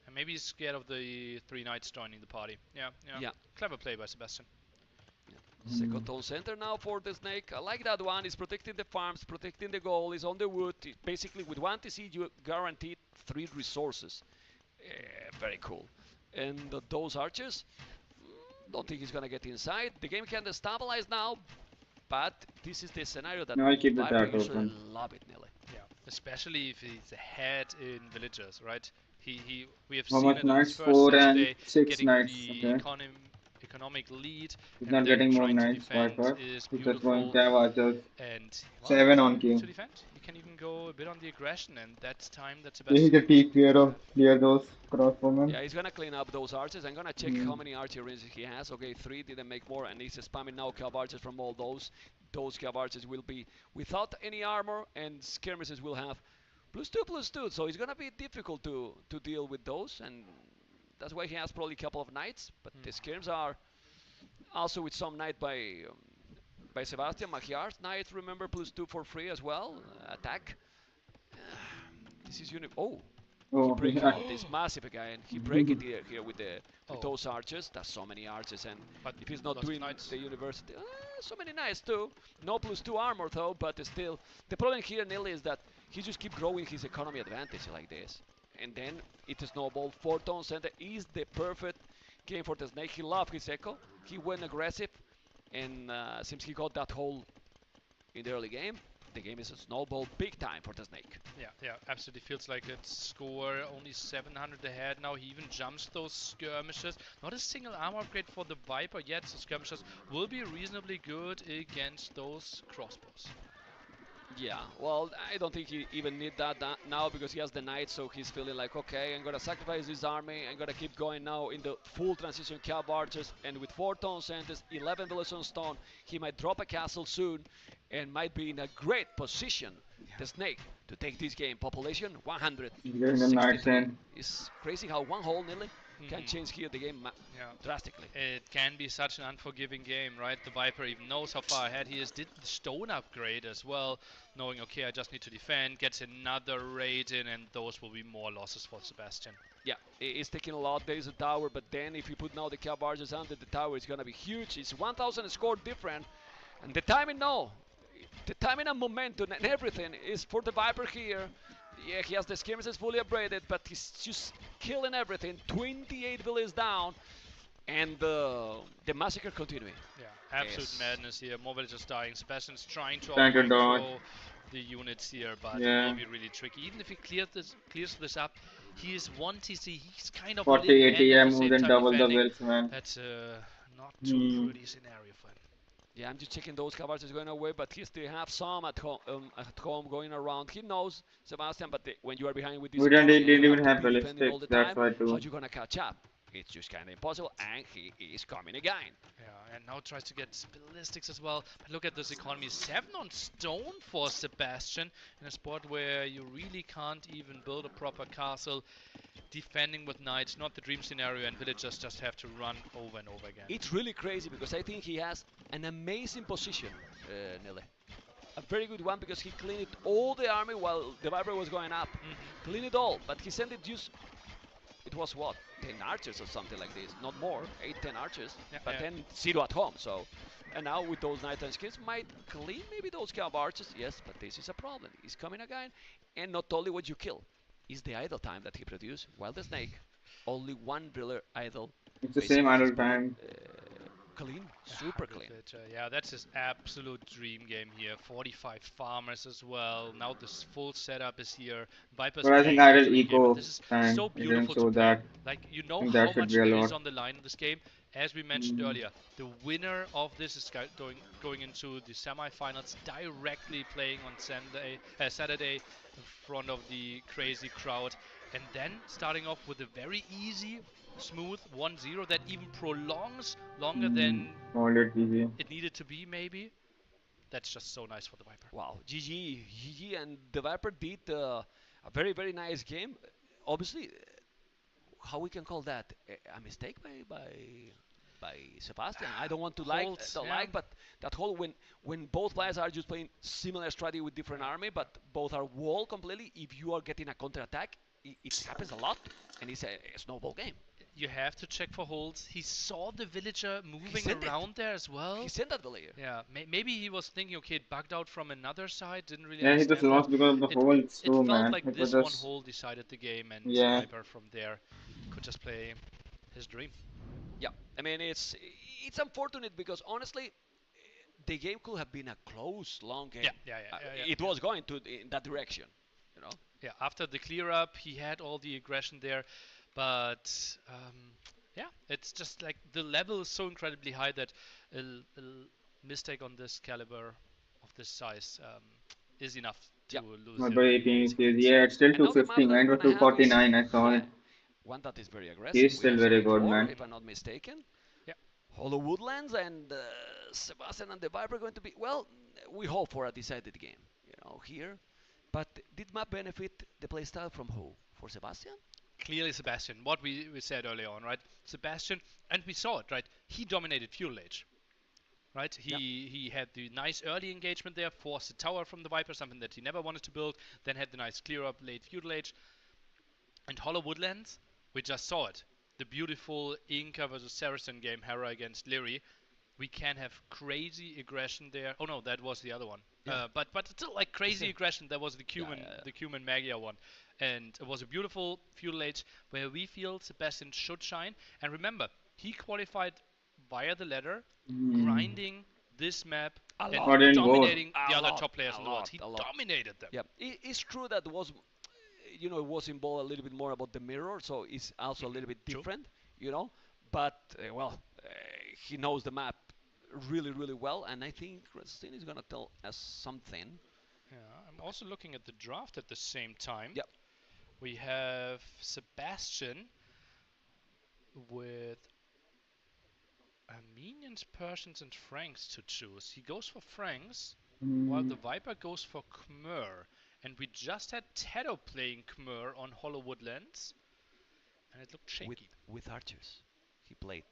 And maybe he's scared of the 3 knights joining the party. Yeah. Clever play by Sebastian. Second tone center now for the Snake. I like that one. He's protecting the farms, protecting the goal. He's on the wood. Basically, with 1 TC, you guaranteed 3 resources. Very cool. And those archers, don't think he's gonna get inside. The game can stabilize now, but this is the scenario that No, I keep the Viper tag usually open. love it, Nelly. Yeah, especially if he's ahead in villagers, right? We have How seen much it in his knights? first 4 session and today, 6 getting knights. the Okay. economic lead. He's and not then getting more trying to knights, defend Viper. is He's just going beautiful. cav archers. And 7 on to Q. defend, you can even go a bit on the aggression, and that's time that This is Sebastian. the T clear those crossbowmen. Yeah, he's gonna clean up those archers. I'm gonna check how many archer rings he has. Okay, 3 didn't make more, and he's spamming now cav archers from all those. Those cav archers will be without any armor, and skirmishes will have +2/+2. So it's gonna be difficult to deal with those, and that's why he has probably a couple of knights. But the skirms are also with some knight by Sebastian Magyar's knights. Remember, +2 for free as well. Attack. This is Oh, he break yeah. this massive guy, and he break it here with those archers. That's so many archers, and But if he's not lots of doing knights. the university, so many knights too. No +2 armor though, but still, the problem here, Nelly, is that he just keep growing his economy advantage like this, and then it snowball. 4-tone center is the perfect game for the Snake. He loved his echo. He went aggressive, and since he got that hole in the early game, the game is a snowball big time for the Snake. Yeah, absolutely feels like it's score only 700 ahead now. He even jumps those skirmishes. Not a single armor upgrade for the Viper yet, so skirmishes will be reasonably good against those crossbows. Yeah, well, I don't think he even need that now because he has the knight, so he's feeling like, okay, I'm gonna sacrifice this army, I'm gonna keep going now in the full transition cav archers, and with 4 tone centers, 11 villas on stone, he might drop a castle soon, and might be in a great position, the snake, to take this game. Population Getting the knights 163. in. It's crazy how one hole nearly can Mhm. change here the game Yeah. drastically. It can be such an unforgiving game, right? The Viper even knows how far ahead he is. Did the stone upgrade as well, knowing, okay, I just need to defend, gets another raid in, and those will be more losses for Sebastian. Yeah, it's taking a lot. There is a tower, but then if you put now the cav barges under the tower, it's gonna be huge. It's 1,000 score different, and the timing, no, the timing and momentum and everything is for the Viper here. Yeah, he has the skirmishes fully upgraded, but he's just killing everything. 28 villas down, and the massacre continuing. Yeah, absolute Yes. madness here. More villagers dying. Sebastian's trying to Trying to dodge. out-micro the units here, but Yeah. it will be really tricky. Even if he clears this up, he is 1 TC. He's kind of 40 living and at ATM the more same than time double the defending. wills, man. That's not too pretty scenario for him. Yeah, I'm just checking those covers is going away, but he still have some at home going around. He knows Sebastian, but when you are behind with this We didn't, economy, didn't you even have have to be defending all ballistics, the that's time. why How too. you gonna catch up? It's just kind of impossible, and he is coming again. Yeah, and now tries to get ballistics as well. But look at this economy. 7 on stone for Sebastian in a spot where you really can't even build a proper castle. Defending with knights, not the dream scenario, and villagers just have to run over and over again. It's really crazy because I think he has an amazing position, Nile. A very good one because he cleaned all the army while the Viper was going up. Cleaned it all, but he sent it just, it was what, 10 archers or something like this, not more, 8, 10 archers, Yeah, but yeah. then 0 at home, so. And now with those nighttime skills might clean maybe those cav archers, yes, but this is a problem. He's coming again, and not only what you kill, is the idle time that he produced, while the snake, only 1 driller idle. It's the same Basically, he's idle putting, time. clean, super clean. Yeah, that's his absolute dream game here. 45 farmers as well. Now this full setup is here. Viper's But I think playing idle victory here, but eco this is time. so It didn't beautiful show to play. that. Like, you I know think how that should much be a there is lot. on the line in this game. As we mentioned earlier, the winner of this is going into the semi-finals, directly playing on Saturday in front of the crazy crowd, and then starting off with a very easy, smooth 1-0 that even prolongs longer than All it easy. it needed to be, maybe. That's just so nice for the Viper. Wow, GG, and the Viper did a very, very nice game. Obviously, how we can call that a mistake by Sebastian. I don't want to Holds, yeah. but that whole when both players are just playing similar strategy with different army, but both are wall completely. If you are getting a counter attack, it happens a lot, and it's a snowball game. You have to check for holds. He saw the villager moving sent it. around there as well. He sent that villager. Yeah, maybe he was thinking, okay, it bugged out from another side, didn't really Yeah, he understand just lost that. because of the hole. It's It true, felt man. like It was this one just. hole decided the game, and Yeah. Viper from there could just play his dream. Yeah, I mean it's unfortunate because honestly, the game could have been a close, long game. Yeah. It was going to in that direction, you know. Yeah, after the clear up, he had all the aggression there, but yeah, it's just like the level is so incredibly high that a mistake on this caliber of this size is enough to lose. Not the by game, 18 basically. kills. Yeah, it's still And now the map 250, that man. It we're was gonna have is 249. I saw it. one that is very aggressive. He's We still have very seen good, before, man. if I'm not mistaken. Yeah. Hollow Woodlands and Sebastian and the Viper are going to be, well, we hope for a decided game, you know, here. But did map benefit the playstyle from who? For Sebastian? Clearly Sebastian, what we said earlier on, right? Sebastian, and we saw it, right? He dominated Fuel Age, right? He had the nice early engagement there, forced the tower from the Viper, something that he never wanted to build, then had the nice clear up late Feudal Age. And Hollow Woodlands, we just saw it. The beautiful Inca versus Saracen game, Hera against Lyri. We can have crazy aggression there. Oh no, that was the other one. Yeah. But still like crazy aggression. That was the Cuman Magia one, and it was a beautiful Feudal Age where we feel Sebastian should shine. And remember, he qualified via the ladder, grinding this map and dominating the other top players in the world. He dominated them. Yeah, it's true that was, you know, it was involved a little bit more about the mirror, so it's also a little bit different, you know. But well, he knows the map really, really well, and I think Christine is gonna tell us something. Yeah, I'm also looking at the draft at the same time. Yep. We have Sebastian with Armenians, Persians, and Franks to choose. He goes for Franks, while the Viper goes for Khmer. And we just had Tedo playing Khmer on Hollow Woodlands, and it looked shaky. With archers, he played.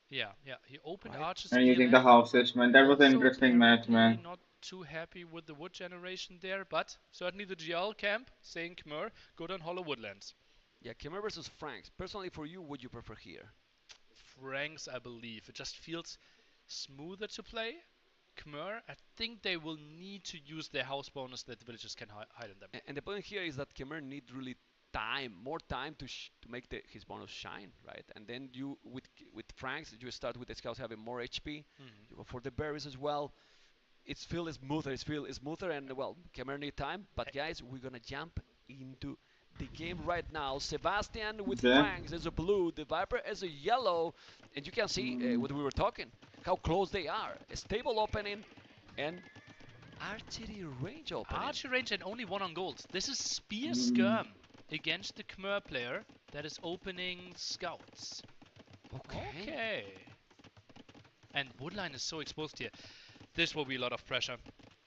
Yeah, he opened Right. Archer's And using the ELM. houses, man. That was an Also interesting match, apparently man. not too happy with the wood generation there, but certainly the GL camp saying Khmer, good on Hollow Woodlands. Yeah, Khmer versus Franks. Personally, for you, would you prefer here? Franks, I believe. It just feels smoother to play. Khmer, I think they will need to use their house bonus that the villagers can hide in them. And the point here is that Khmer need really more time to make his bonus shine, right? And then you with Franks, you start with the scouts having more HP. You go for the berries as well. It's feel smoother. It's feel smoother, and well, Khmer need time. But guys, we're gonna jump into the game right now. Sebastian with Franks as a blue, the Viper as a yellow, and you can see what we were talking, how close they are. A stable opening and archery range opening. Archery range and only one on gold. This is Spear Skirm against the Khmer player that is opening scouts. Okay. And Woodline is so exposed here. This will be a lot of pressure.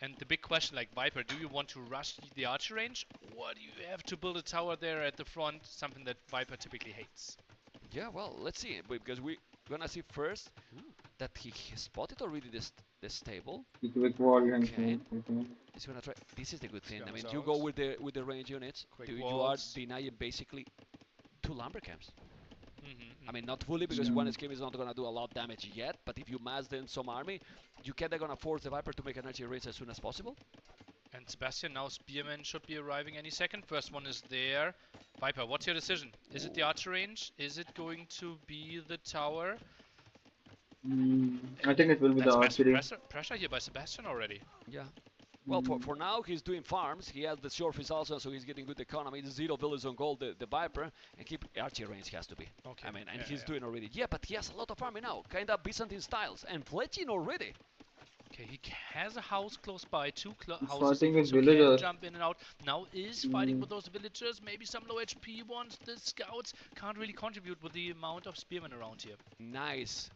And the big question, like Viper, do you want to rush the archer range, or do you have to build a tower there at the front, something that Viper typically hates? Yeah, well, let's see, because we're gonna see first that he spotted already this stable. With wall and okay. He's gonna try. This is the good thing. I mean, you go with the range units. You are denying basically 2 lumber camps. I mean, not fully, because one scheme is not gonna do a lot of damage yet. But if you mass then some army, you can gonna force the Viper to make an archery race as soon as possible. And Sebastian, now Spearmen should be arriving any second. First one is there. Viper, what's your decision? Is it the archer range? Is it going to be the tower? I think it will be the archery. Pressure here by Sebastian already. Yeah. Well, for now, he's doing farms. He has the surface also, so he's getting good economy. The 0 villas on gold, the Viper, and keep archery range has to be. Okay. I mean, and he's doing already. Yeah, but he has a lot of farming now, kind of Byzantine styles, and fletching already. Okay, he has a house close by, 2 houses, fighting with so villagers. can jump in and out. Now is fighting with those villagers, maybe some low HP ones. The scouts can't really contribute with the amount of spearmen around here. Nice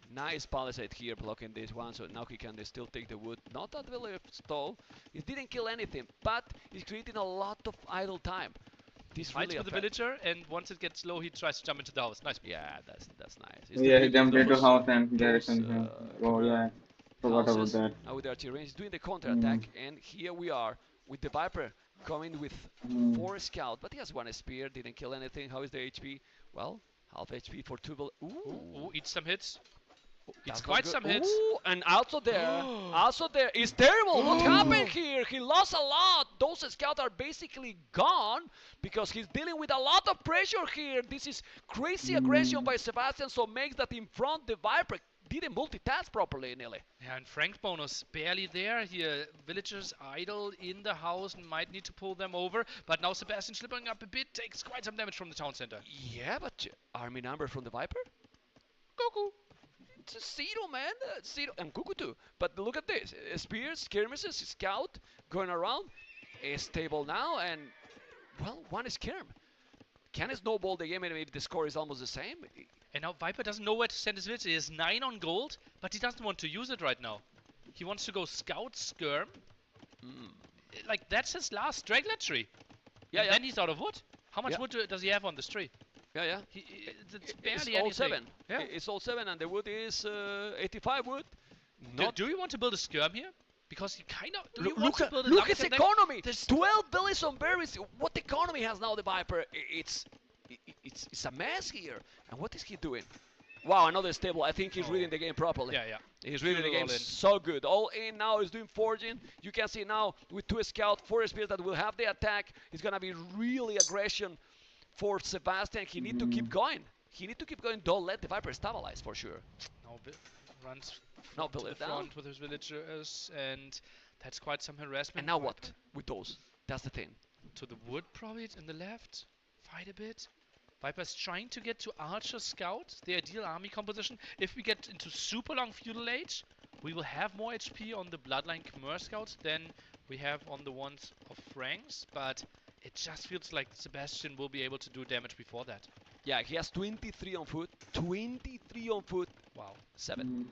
palisade here blocking this one, so now he can still take the wood. Not that village stall. He didn't kill anything, but he's creating a lot of idle time. This Fights really with the villager, and once it gets low, he tries to jump into the house. Nice. Yeah, that's nice. Yeah, he jumped into house and garrison. Oh yeah. Forgot about that. Now with the archery range, doing the counter attack, and here we are with the Viper coming with 4 scout, but he has 1 spear, didn't kill anything. How is the HP? Well, half HP for 2 villages. Ooh, eats some hits. It's That quite was some good. hits. Ooh, and also there, it's terrible. What happened here? He lost a lot. Those scouts are basically gone because he's dealing with a lot of pressure here. This is crazy aggression by Sebastian, so makes that in front the Viper didn't multitask properly, nearly. Yeah, and Frank's bonus barely there here. Villagers idle in the house and might need to pull them over. But now Sebastian slipping up a bit, takes quite some damage from the town center. Yeah, but army number from the Viper? Cuckoo. It's a Zero, man. Zero. And Cuckoo too. But look at this. Spears, skirmishes, scout going around. Stable now, and well, 1 skirm. Can it snowball the game and maybe the score is almost the same? And now Viper doesn't know where to send his village. He has 9 on gold, but he doesn't want to use it right now. He wants to go scout skirm. Like, that's his last straggler tree. Yeah, and then he's out of wood. How much wood does he have on this tree? Yeah. It's barely it's anything. all 7. Yeah. It's all 7, and the wood is 85 wood. Do you want to build a skirm here? Because he kind of... Look his economy! There's 12 villas on berries. What economy has now the Viper? It's a mess here. And what is he doing? Wow, another stable. I think he's reading the game properly. Yeah. He's reading the game so good. All in now. He's doing forging. You can see now with 2 scouts, 4 spears that will have the attack. It's gonna be really aggression for Sebastian. He need to keep going. He need to keep going. Don't let the Viper stabilize for sure. Now runs to the front with his villagers, and that's quite some harassment. And now what with those? That's the thing. To the wood probably in the left. Fight a bit. Viper's trying to get to Archer Scout, the ideal army composition. If we get into super long feudal age, we will have more HP on the Bloodline Khmer Scouts than we have on the ones of Franks, but it just feels like Sebastian will be able to do damage before that. Yeah, he has 23 on foot. 23 on foot. Wow. 7.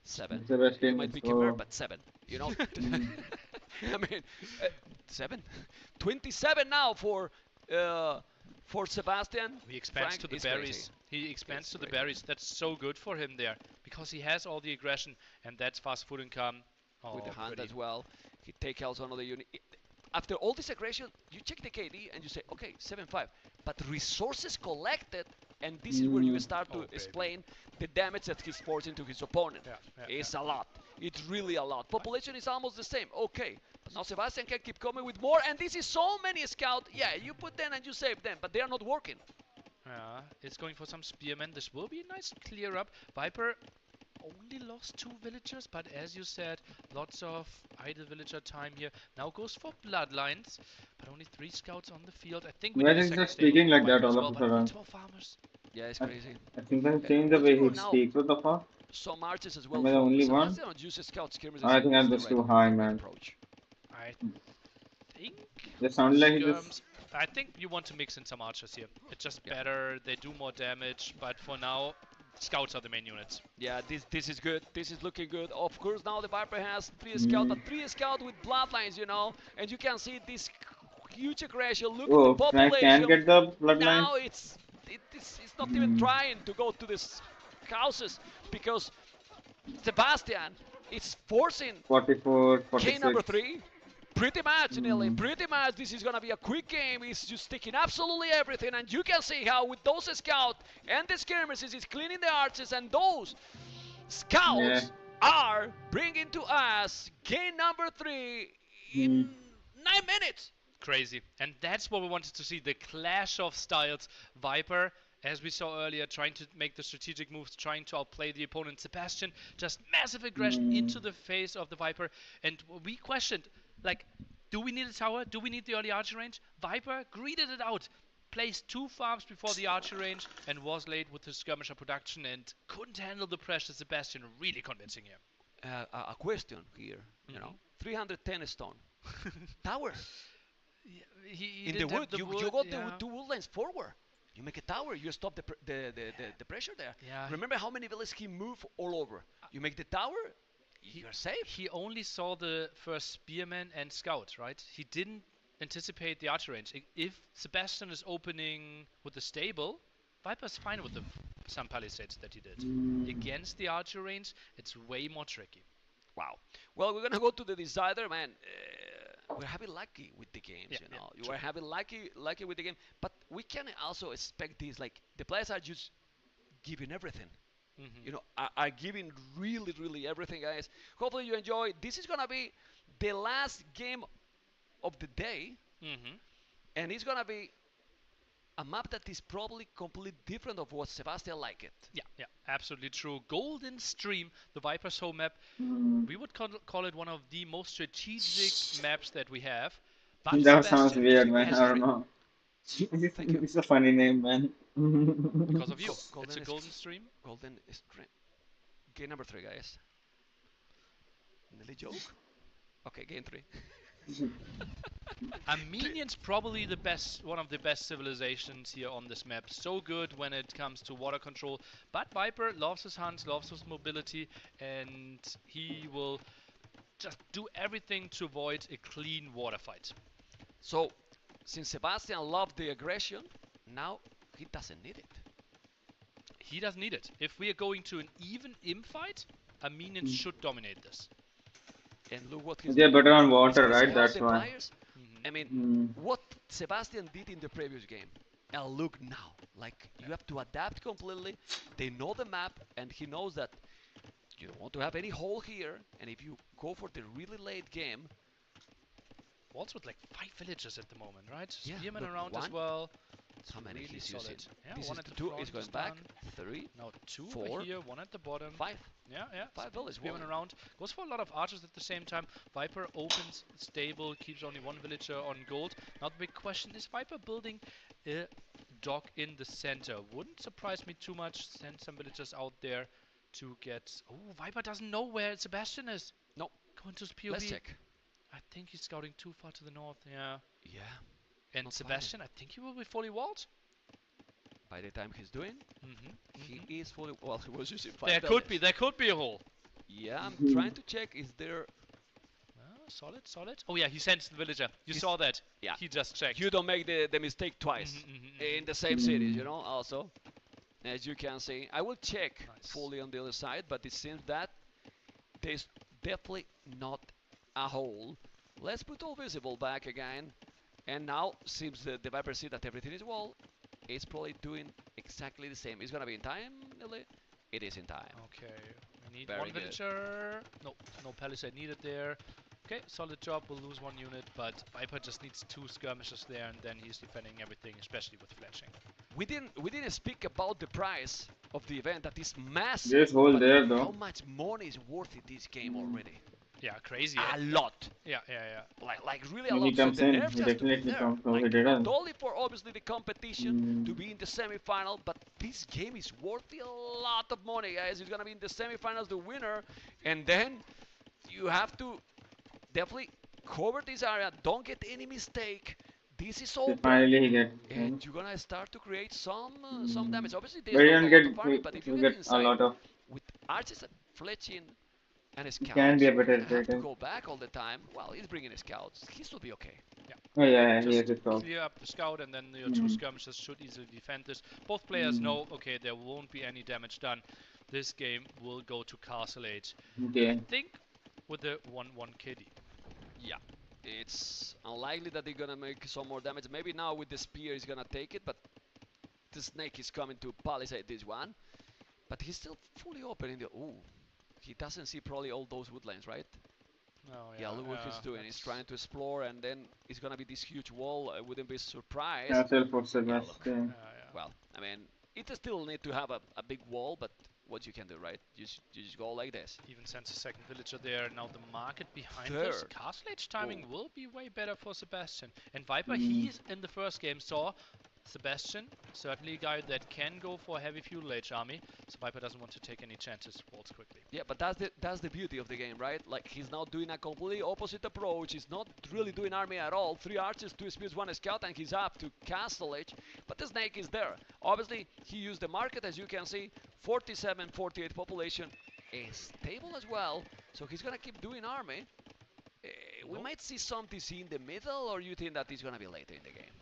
7. You Sebastian might is be Kimmer, so. but 7. You know? I mean, 7? 27 now for Sebastian. He expands Frank to the is berries. crazy. He expands It's to the crazy. berries. That's so good for him there because he has all the aggression, and that's fast food income. Oh, With the hand pretty. as well. He take out another unit. After all this aggression, you check the KD and you say, okay, 7-5. But resources collected, and this is where you start to explain the damage that he's forcing to his opponent. It's a lot. It's really a lot. Population is almost the same. Okay. Now Sebastian can keep coming with more, and this is so many scouts. Yeah, you put them and you save them, but they are not working. Yeah, it's going for some spearmen. This will be a nice clear up. Viper only lost 2 villagers, but as you said, lots of idle villager time here. Now goes for bloodlines, but only 3 scouts on the field. I think we Why need a is he second just stable speaking for like that Viper as all well, of a but sudden? needs more farmers. Yeah, it's crazy. I think I've changed the way he speaks. What the fuck? Some arches as Am well. I the only one? Sebastian uses scout skirmishes. I think I'm the just right too high, right man. approach. I think They sound like he skirms. just. I think you want to mix in some archers here. It's just better. They do more damage, but for now, scouts are the main units. Yeah, this is good. This is looking good. Of course, now the Viper has 3 scouts, but 3 scouts with bloodlines, you know, and you can see this huge aggression. Look Oh, at the Frank population. can get the bloodline. Now it's not even trying to go to these houses because Sebastian is forcing 44, K number 46. 3. Pretty much, Nelly. Pretty much. This is gonna be a quick game. He's just taking absolutely everything, and you can see how with those scouts and the skirmishes, he's cleaning the arches, and those scouts are bringing to us game number 3 in 9 minutes. Crazy. And that's what we wanted to see, the clash of styles. Viper, as we saw earlier, trying to make the strategic moves, trying to outplay the opponent. Sebastian, just massive aggression into the face of the Viper. And we questioned, like, do we need a tower? Do we need the early archer range? Viper greeted it out. Placed 2 farms before the archer range and was late with his skirmisher production and couldn't handle the pressure. Sebastian really convincing here. A question here, you know, 310 stone. Tower. He In the wood, you got the 2 wood lines forward. You make a tower, you stop the pressure there. Yeah. Remember how many villages he moved all over. You make the tower, you're safe. He only saw the first spearman and scout, right? He didn't anticipate the archer range. If Sebastian is opening with the stable, Viper's fine with the some palisades that he did. Against the archer range, it's way more tricky. Wow. Well, we're gonna go to the decider, man. We're having lucky with the games, you know. You are having lucky with the game, but we can also expect this. Like the players are just giving everything. You know, are giving really everything, guys. Hopefully you enjoy. This is gonna be the last game of the day, and it's gonna be a map that is probably completely different of what Sebastian liked it. Yeah, absolutely true. Golden Stream, the Viper's home map. We would call it one of the most strategic maps that we have. But That sounds Sebastian weird, man. I don't know. It's a funny name, man. Because of you. Golden It's a golden stream. Golden stream. Game number 3, guys. Nelly joke? Okay, game 3. Armenian's probably the best, one of the best civilizations here on this map. So good when it comes to water control. But Viper loves his hunts, loves his mobility, and he will just do everything to avoid a clean water fight. So, since Sebastian loved the aggression, now he doesn't need it. He doesn't need it. If we are going to an even imp fight, Armenians should dominate this. And look what he's They're doing. better on water, He's right? helped That's the why. players. I mean, what Sebastian did in the previous game, and look now, like you have to adapt completely. They know the map, and he knows that you don't want to have any hole here. And if you go for the really late game, Waltz with like 5 villagers at the moment, right? Yeah, Spearmen look, around as one. well. how many Really he's solid. using? Yeah, This one is at the 2, front is going is back. done. 3, Now 2 4, over here, 1 at the bottom. 5. Yeah. 5 villages. Spearmen around. Goes for a lot of archers at the same time. Viper opens stable, keeps only 1 villager on gold. Now the big question is Viper building a dock in the center. Wouldn't surprise me too much. Send some villagers out there to get... Oh, Viper doesn't know where Sebastian is. No. Going to his POV. Let's check. I think he's scouting too far to the north. Yeah. Yeah. And not Sebastian, I think he will be fully walled. By the time he's doing, he is fully. Well, he was using 5 There could be a hole. Yeah, I'm trying to check. Is there? Solid, solid. Oh yeah, he sends the villager. You saw that. Yeah. He just checked. You don't make the mistake twice in the same cities, you know. Also, as you can see, I will check fully on the other side, but it seems that there's definitely not a hole. Let's put all visible back again. And now seems the Viper see that everything is wall. It's probably doing exactly the same. It's gonna be in time, Millie. It is in time. Okay, we need Very one good. villager. No, no palisade needed there. Okay, solid job. We'll lose one unit, but Viper just needs 2 skirmishes there, and then he's defending everything, especially with fletching. We didn't speak about the price of the event. That is massive. There's hole there though. How much money is worth it this game already? Yeah, crazy. A lot. Yeah. Like really a When lot. he comes so the in, nerf he just to be definitely there. comes. So Like, he didn't. not only for obviously the competition to be in the semi-final, but this game is worth a lot of money, guys. It's gonna be in the semi-finals, the winner, and then you have to definitely cover this area. Don't get any mistake. This is open, Finally he gets. and you're gonna start to create some damage. Obviously, But there's he not don't a lot get. of farming, but if you He get get a inside lot of. with archers and fletching and scouts, can be a you better don't have to rating. go back all the time. Well, he's bringing scouts. He should be okay. Oh yeah, he Just has it top. clear up the scout, and then your 2 skirmishes should easily defend this. Both players know, okay, there won't be any damage done. This game will go to Castle Age. Okay. I think with the 1-1 KD. Yeah, it's unlikely that they're gonna make some more damage. Maybe now with the spear he's gonna take it, but the snake is coming to palisade this one. But he's still fully open in the. Ooh, he doesn't see probably all those woodlands, right? Oh, Yeah, look what he's doing. He's trying to explore, and then it's gonna be this huge wall. I wouldn't be surprised. Castle for Yeah, look. Sebastian. Well, I mean, it still need to have a big wall, but what you can do, right? You just go like this. Even sends a second villager there. Now the market behind this. Third. Castle Age timing will be way better for Sebastian. And Viper, he's in the first game saw Sebastian, certainly a guy that can go for a heavy feudal age army. So Viper doesn't want to take any chances, walls quickly. Yeah, but that's the beauty of the game, right? Like, he's now doing a completely opposite approach. He's not really doing army at all. 3 archers, 2 spears, 1 scout, and he's up to Castle Age. But the snake is there. Obviously, he used the market, as you can see. 47, 48 population is stable as well. So he's gonna keep doing army. We might see some TC in the middle, or you think that is gonna be later in the game?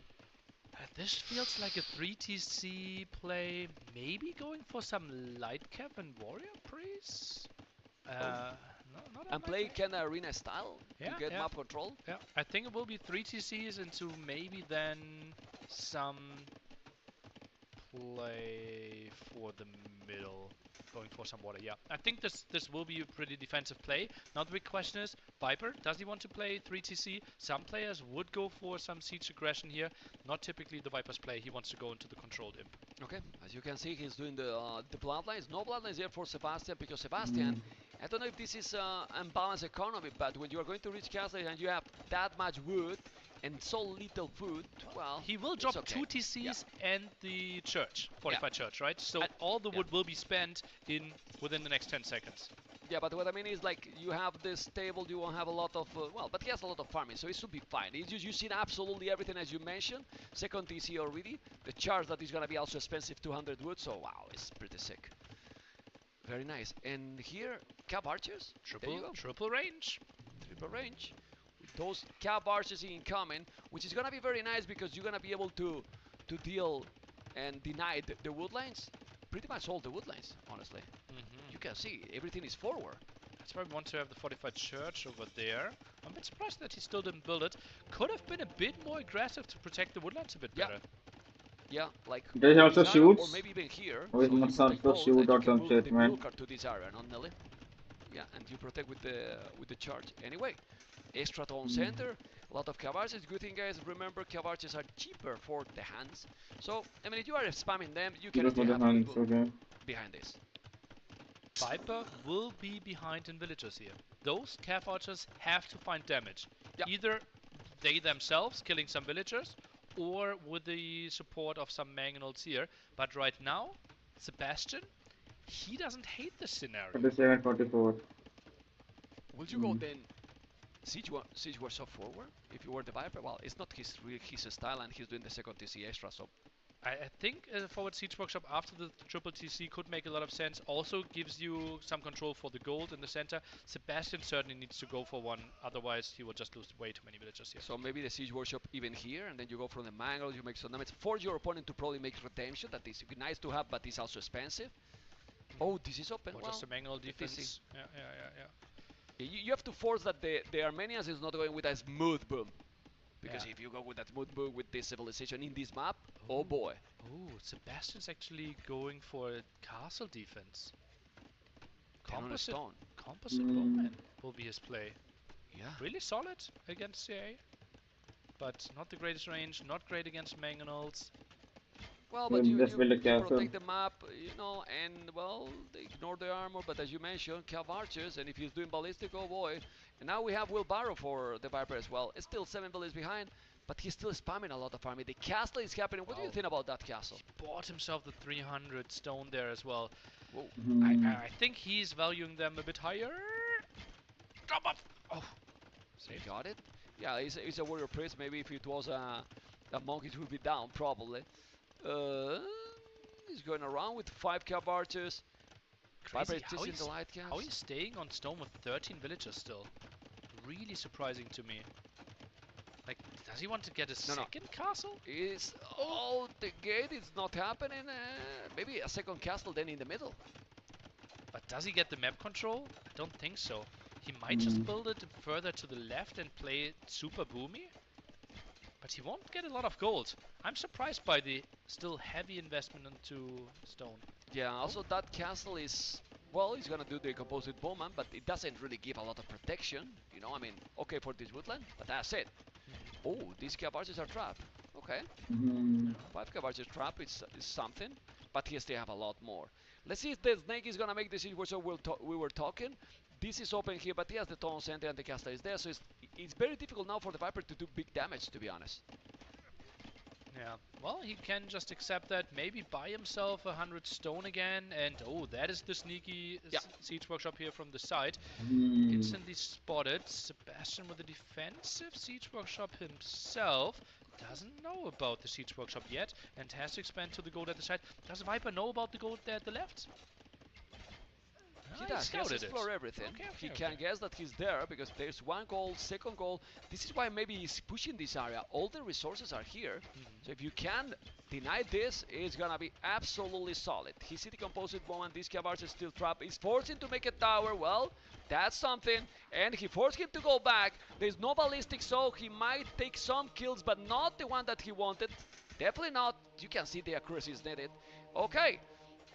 This feels like a 3TC play, maybe going for some light cap and warrior priest. And play kind of arena style to get map control. Yeah, I think it will be 3TCs into maybe then some play for the middle, going for some water. Yeah, I think this will be a pretty defensive play. Now the big question is, Viper, does he want to play 3TC? Some players would go for some siege aggression here. Not typically the Viper's play. He wants to go into the controlled imp. Okay, as you can see, he's doing the bloodlines. No bloodlines here for Sebastian, because Sebastian, I don't know if this is unbalanced economy, but when you are going to reach castle and you have that much wood and so little food, well, he will drop okay. 2 TCs and the church, fortified church, right? So all the wood will be spent within the next 10 seconds. Yeah, but what I mean is, like, you have this table, you won't have a lot of, well, but he has a lot of farming, so it should be fine. He's just using absolutely everything, as you mentioned. Second TC already. The charge that is going to be also expensive, 200 wood, so wow, it's pretty sick. Very nice. And here, cab archers. Triple range. Triple range. With those cab archers incoming, which is going to be very nice because you're going to be able to deal and deny the woodlines. Pretty much all the woodlines, honestly. You can see everything is forward. That's why we want to have the fortified church over there. I'm a bit surprised that he still didn't build it. Could have been a bit more aggressive to protect the woodlands a bit better. Yeah, like does he also shoot? Or maybe even here. Or so must also shoot or some shit, man. To this area, not Nelly. Yeah, and you protect with the charge. Anyway, extra town center, a lot of cavalries. Good thing, guys. Remember, cavalries are cheaper for the hands. So I mean, if you are spamming them, you can still have people behind this. Viper will be behind in villagers here. Those cav archers have to find damage. Either they themselves killing some villagers, or with the support of some mangonels here. But right now, Sebastian, he doesn't hate this scenario. 47, 44. Will you go then Siege was so forward. If you were the Viper, well, it's not his style, and he's doing the second TC extra. So I think forward Siege Workshop after the triple TC could make a lot of sense. Also gives you some control for the gold in the center. Sebastian certainly needs to go for one, otherwise he will just lose way too many villagers here. So maybe the Siege Workshop even here, and then you go from the Mangle, you make some damage. Force your opponent to probably make Redemption. That is nice to have, but it's also expensive. Oh, this is open. Or Well, just a Mangle defense. Yeah. You have to force that the Armenians is not going with a smooth boom. Because if you go with that smooth boom with this civilization in this map, oh boy. Oh, Sebastian's actually going for a castle defense. Composite bowman will be his play. Yeah. Really solid against CA. But not the greatest range, not great against Mangonels. Well, but you protect the map, you know, and, well, they ignore the armor, but as you mentioned, Cav Archers, and if he's doing ballistic, oh boy. And now we have Will Barrow for the Viper as well. It's still 7 villages behind, but he's still spamming a lot of army. The castle is happening. What do you think about that castle? He bought himself the 300 stone there as well. Whoa. I think he's valuing them a bit higher. Drop off! Oh, He got it. Yeah, he's a warrior priest. Maybe if it was a monk, it would be down, probably. He's going around with 5 Cav Archers. Crazy how he's staying on stone with 13 villagers still. Really surprising to me. Like, does he want to get a second castle? The gate is not happening. Maybe a second castle then in the middle. But does he get the map control? I don't think so. He might just build it further to the left and play it super boomy. But he won't get a lot of gold. I'm surprised by the still heavy investment into stone. Yeah, also that castle is, well, he's gonna do the composite bowman, but it doesn't really give a lot of protection. You know, I mean, okay for this woodland, but that's it. Oh, these Cav Archers are trapped. Okay. 5 Cav Archers trap is something, but he still have a lot more. Let's see if the snake is gonna make the situation we were talking. This is open here, but he has the Town Center and the castle is there, so it's very difficult now for the Viper to do big damage, to be honest. Yeah, well, he can just accept that, maybe buy himself 100 stone again, and oh, that is the sneaky Siege Workshop here from the side. Instantly spotted. Sebastian with a defensive Siege Workshop himself. Doesn't know about the Siege Workshop yet, and has to expand to the gold at the side. Does the Viper know about the gold there at the left? He does. He has to explore everything. He can guess that he's there because there's 1 goal, 2nd goal. This is why maybe he's pushing this area. All the resources are here. So if you can deny this, it's gonna be absolutely solid. He see the composite bomb and this Cav Archer is still trapped. He's forced him to make a tower. Well, that's something. And he forced him to go back. There's no ballistic, so he might take some kills, but not the one that he wanted. Definitely not. You can see the accuracy is needed. Okay.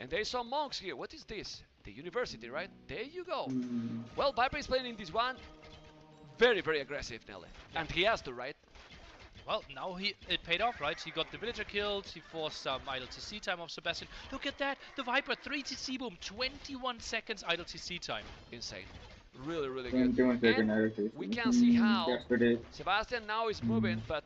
And there's some monks here. What is this? The university, right? There you go. Well, Viper is playing in this one. Very, very aggressive, Nelly. And he has to, right? Well, now it paid off, right? He got the villager killed. He forced some idle TC time of Sebastian. Look at that. The Viper, 3 TC boom. 21 seconds idle TC time. Insane. Really, really good. And we can see how Sebastian now is moving, but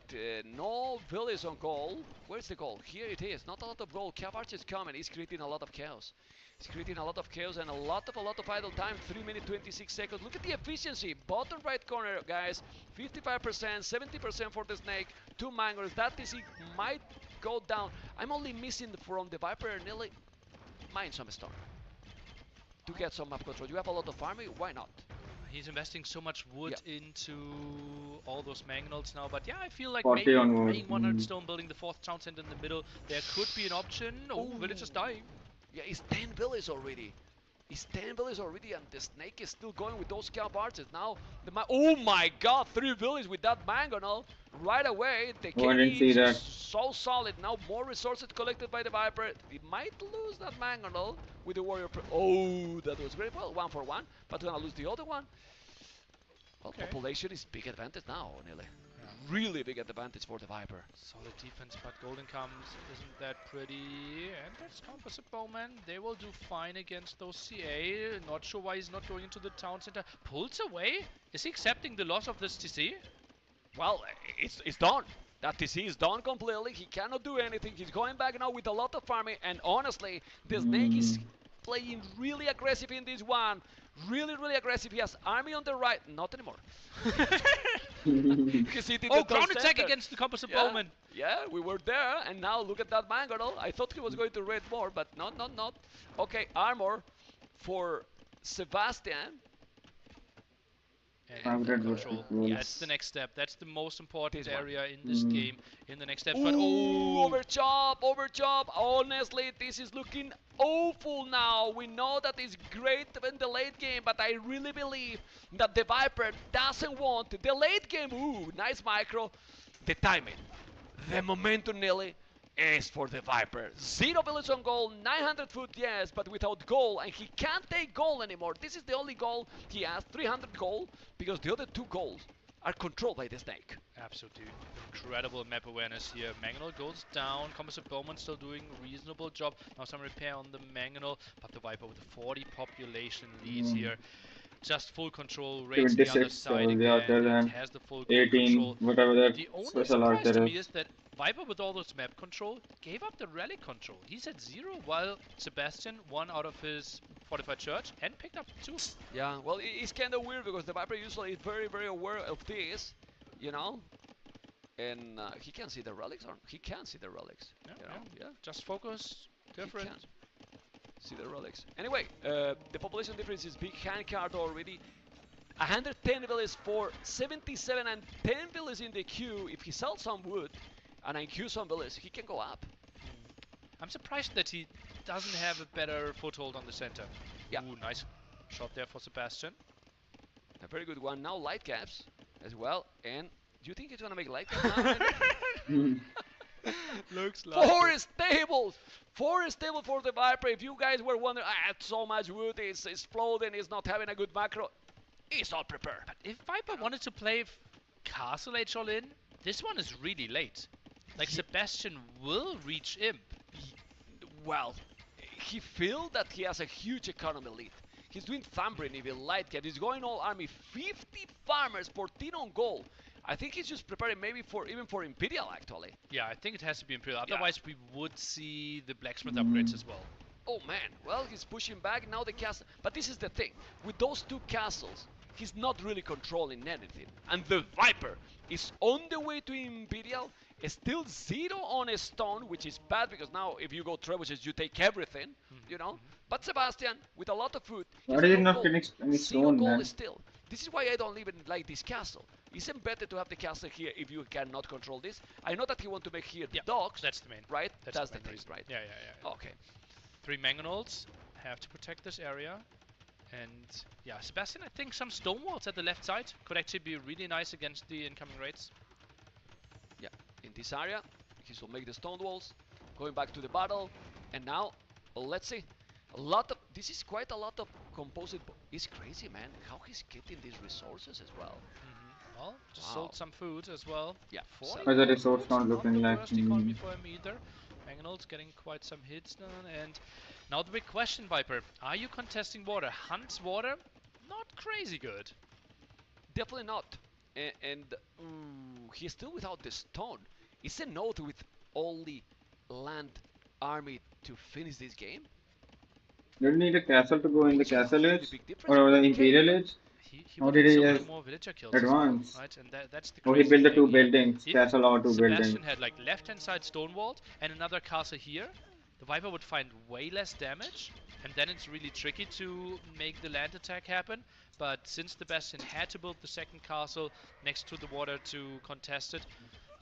no village on goal. Where's the goal? Here it is. Not a lot of goal. Cav Archer is coming. He's creating a lot of chaos. He's creating a lot of chaos and a lot of idle time. 3 minutes 26 seconds. Look at the efficiency. Bottom right corner, guys. 55%, 70% for the snake. 2 mangoes. That TC might go down. I'm only missing from the Viper Nelly. Mine some stone to get some map control. You have a lot of farming, why not? He's investing so much wood into all those mangonels now, but yeah, I feel like 40 maybe on wood. buying 100 stone, building the 4th town center in the middle, there could be an option. Oh, villagers dying. Yeah, it's 10 villages already. It's 10 villages already, and the snake is still going with those Cav Archers. Now, oh my god, 3 villages with that mangonel. Right away, the KD is so solid. Now, more resources collected by the Viper. It might lose that mangonel with the warrior. Oh, that was great. Well, 1 for 1, but gonna lose the other one. Well, population is big advantage now, Nile. Really big advantage for the Viper. Solid defense, but Golden comes. Isn't that pretty? And that's Composite Bowman. They will do fine against those CA. Not sure why he's not going into the town center. Pulls away? Is he accepting the loss of this TC? Well, it's done. That TC is done completely. He cannot do anything. He's going back now with a lot of farming. And honestly, the snake is playing really aggressive in this one. Really, really aggressive. He has army on the right. Not anymore. He's hitting Oh, the ground top attack center. against the composite Yeah, bowman. yeah, we were there, and now look at that Mangonel. I thought he was going to raid more, but not. Okay, armor for Sebastian. And Red control. versus That's the next step. That's the most important This one. area in this game. In the next step, Ooh, but oh, overchop. Honestly, this is looking awful now. We know that it's great in the late game, but I really believe that the Viper doesn't want the late game. Ooh, nice micro. The timing, the momentum, Nelly, is for the Viper. 0 village on goal, 900 foot, yes, but without goal, and he can't take goal anymore. This is the only goal he has, 300 goal, because the other 2 goals are controlled by the Snake. absolutely incredible map awareness here. Mangonel goes down. Composite Bowman still doing a reasonable job. Now some repair on the Mangonel, but the Viper with a 40 population leads here. Just full control, raids the other 26, side the again. other It than has the full goal 18, control. whatever that The only special art surprise to there me is. is that Viper, with all those map control, gave up the relic control. He's at 0, while Sebastian won out of his fortified church and picked up 2. Yeah, well, it's kind of weird because the Viper usually is very, very aware of this, you know? And he can see the relics, or he can see the relics, Yeah, you know? Yeah, Just focus, different. He can see the relics. Anyway, the population difference is big hand card already. 110 villas for 77 and 10 villas in the queue. If he sells some wood and I queue some villas, he can go up. I'm surprised that he doesn't have a better foothold on the center. Yeah. Ooh, nice shot there for Sebastian. A very good one. Now light caps as well. And do you think he's gonna make light caps now? Looks like Four stables! 4 stable for the Viper. If you guys were wondering, so much wood is exploding, it's not having a good macro. He's all prepared. But if Viper wanted to play Castle Age all in, this one is really late. Like Sebastian will reach Imp. Well, he feels that he has a huge economy lead. He's doing Thumbrin even light cap. He's going all army. 50 farmers, 14 on goal. I think he's just preparing maybe for even for Imperial actually. Yeah, I think it has to be Imperial. Yeah. Otherwise, we would see the blacksmith upgrades as well. Oh man, well he's pushing back now the castle. But this is the thing, with those 2 castles, he's not really controlling anything. And the Viper is on the way to Imperial, still 0 on a stone, which is bad because now if you go trebuchets you take everything, you know. But Sebastian, with a lot of food, Why did he no not goal. finish any 0 stone, goal man? still. This is why I don't even like this castle. Isn't better to have the castle here if you cannot control this? I know that he want to make here the docks, That's the main. right? That's the the main thing, reason. right? Yeah. Okay. 3 Mangonels have to protect this area. And yeah, Sebastian, I think some stone walls at the left side could actually be really nice against the incoming raids. Yeah, in this area, he will make the stone walls, going back to the battle, and now, let's see, this is quite a lot of composite, it's crazy man, how he's getting these resources as well. Well, just Wow. sold some food as well. Yeah. 40 But the resource gold, not looking the like, worst economy for him either. Mangonel's getting quite some hits done, and now the big question, Viper, are you contesting water? Hunt's water, not crazy good. Definitely not, and he's still without the stone. Is a note with only land army to finish this game? You don't need a castle to go in the It's a castle really age? big difference. Or the Okay, Imperial but age? He How wanted did he so many have more villager kills as well, advance? right? And that's the Oh, he crazy built the thing 2 here. buildings, If castle or 2 Sebastian buildings. had like left-hand side stonewalled and another castle here, the Viper would find way less damage, and then it's really tricky to make the land attack happen. But since Sebastian had to build the second castle next to the water to contest it,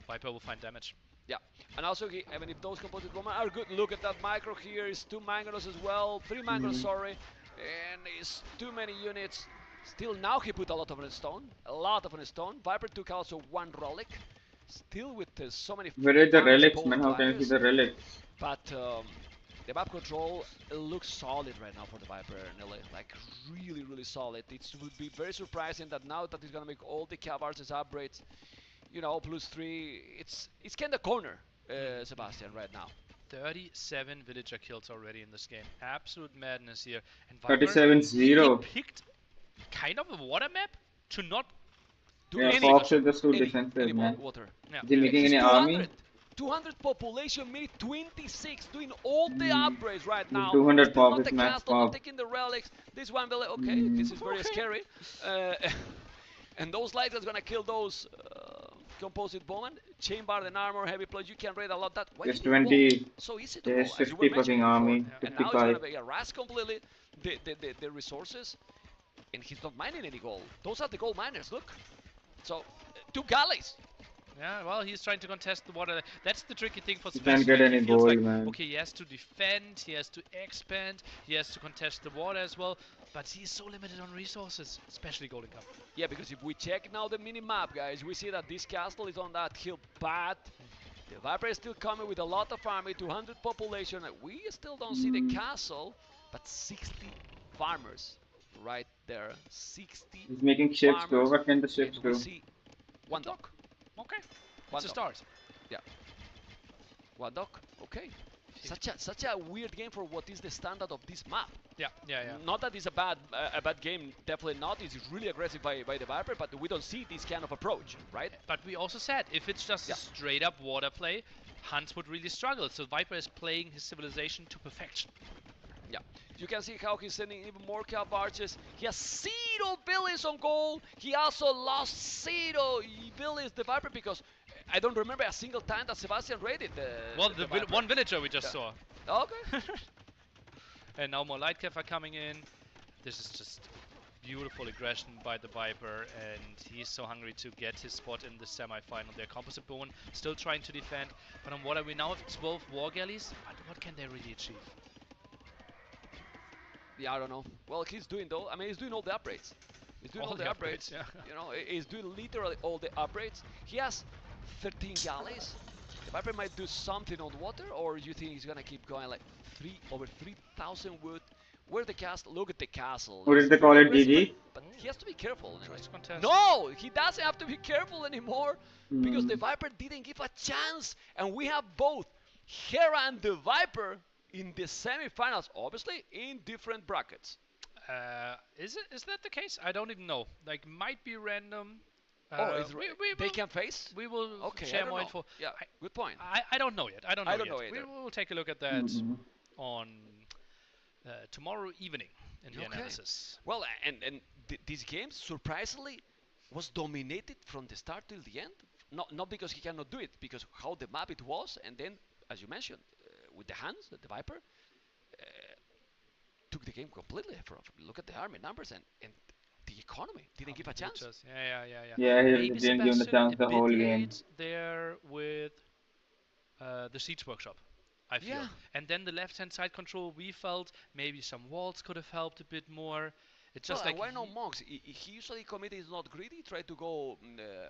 Viper will find damage. Yeah, and also even if those composite women are good, look at that micro here. It's 2 mangoes as well, 3 mangoes, sorry, and it's too many units. Still, now he put a lot of on stone, Viper took also 1 relic, still with so many. Where are the farms, relics, both man? How can I see players. the relics? But the map control looks solid right now for the Viper, Nelly. Like really, really solid. It would be very surprising that now that he's gonna make all the Cavars as upgrades, you know, +3. It's kind of corner, Sebastian, right now. 37 villager kills already in this game. Absolute madness here. And Viper, 37-0. he picked kind of a water map to not do Yeah, anything. Fox is just too Any defensive, more man. water. Yeah. Is he making He's any army? 200 population, minute 26, doing all the Mm, upgrades right the now. 200 Still pop not is the max castle, not pop. taking the relics. This one will, okay, Mm, this is very scary. Uh, and those lights are gonna kill those composite bowman. Chain bar and armor, heavy plus. You can raid a lot that. Why there's did you wall? 20. So easy to There's wall, as you were 50 mentioning fucking before. army. And now it's gonna 55. be harassed completely the resources, and he's not mining any gold. Those are the gold miners. Look. So 2 galleys. Yeah, well, he's trying to contest the water. That's the tricky thing for You can't get Sebastian. He any feels gold, like, man. okay, he has to defend, he has to expand, he has to contest the water as well, but he's so limited on resources, especially Golden Cup. Yeah, because if we check now the mini-map, guys, we see that this castle is on that hill, but the Viper is still coming with a lot of army, 200 population. We still don't see the castle, but 60 farmers right there. 60 He's making ships too. farmers, What can the ships and we do? see one dock. Okay, One it's a dock. start. Yeah. One dock. Okay. Such a weird game for what is the standard of this map. Yeah. Not that it's a bad game, definitely not. It's really aggressive by the Viper, but we don't see this kind of approach, right? But we also said, if it's just a straight up water play, Hans would really struggle. So Viper is playing his civilization to perfection. Yeah, you can see how he's sending even more cap archers. He has zero villains on goal. He also lost zero villains, the Viper, because I don't remember a single time that Sebastian raided the Viper. One villager we just saw. Okay. And now more light cav are coming in. This is just beautiful aggression by the Viper, and he's so hungry to get his spot in the semi-final. Their composite bone still trying to defend, but on water we now have 12 war galleys. But what can they really achieve? Yeah, I don't know. Well, he's doing though. I mean, he's doing all the upgrades. He's doing all the upgrades. Yeah. You know, he's doing literally all the upgrades. He has 13 galleys. The Viper might do something on water, or you think he's gonna keep going like over 3,000 wood? Where the castle? Look at the castle. What It's did they call very it, aggressive, GG? but he has to be careful. Choice contest. No, he doesn't have to be careful anymore because the Mm. Viper didn't give a chance, and we have both Hera and the Viper in the semifinals, obviously in different brackets. Is that the case? I don't even know. Like, might be random. They can face? We will Okay, share I don't more know. info. Yeah, good point. I don't know yet. I don't know yet. either. We will take a look at that Mm-hmm. on tomorrow evening in the analysis. Well, and this game surprisingly was dominated from the start till the end. Not because he cannot do it, because how the map it was, and then, as you mentioned, with the hands, the Viper took the game completely. Look at the army numbers and the economy didn't give a chance. Yeah, he Maybe didn't give him the Sebastian chance the a whole bit game. late there with the siege workshop, I feel. Yeah. And then the left-hand side control, we felt maybe some walls could have helped a bit more. It's just Well, like why no monks? He usually committed is not greedy. Try to go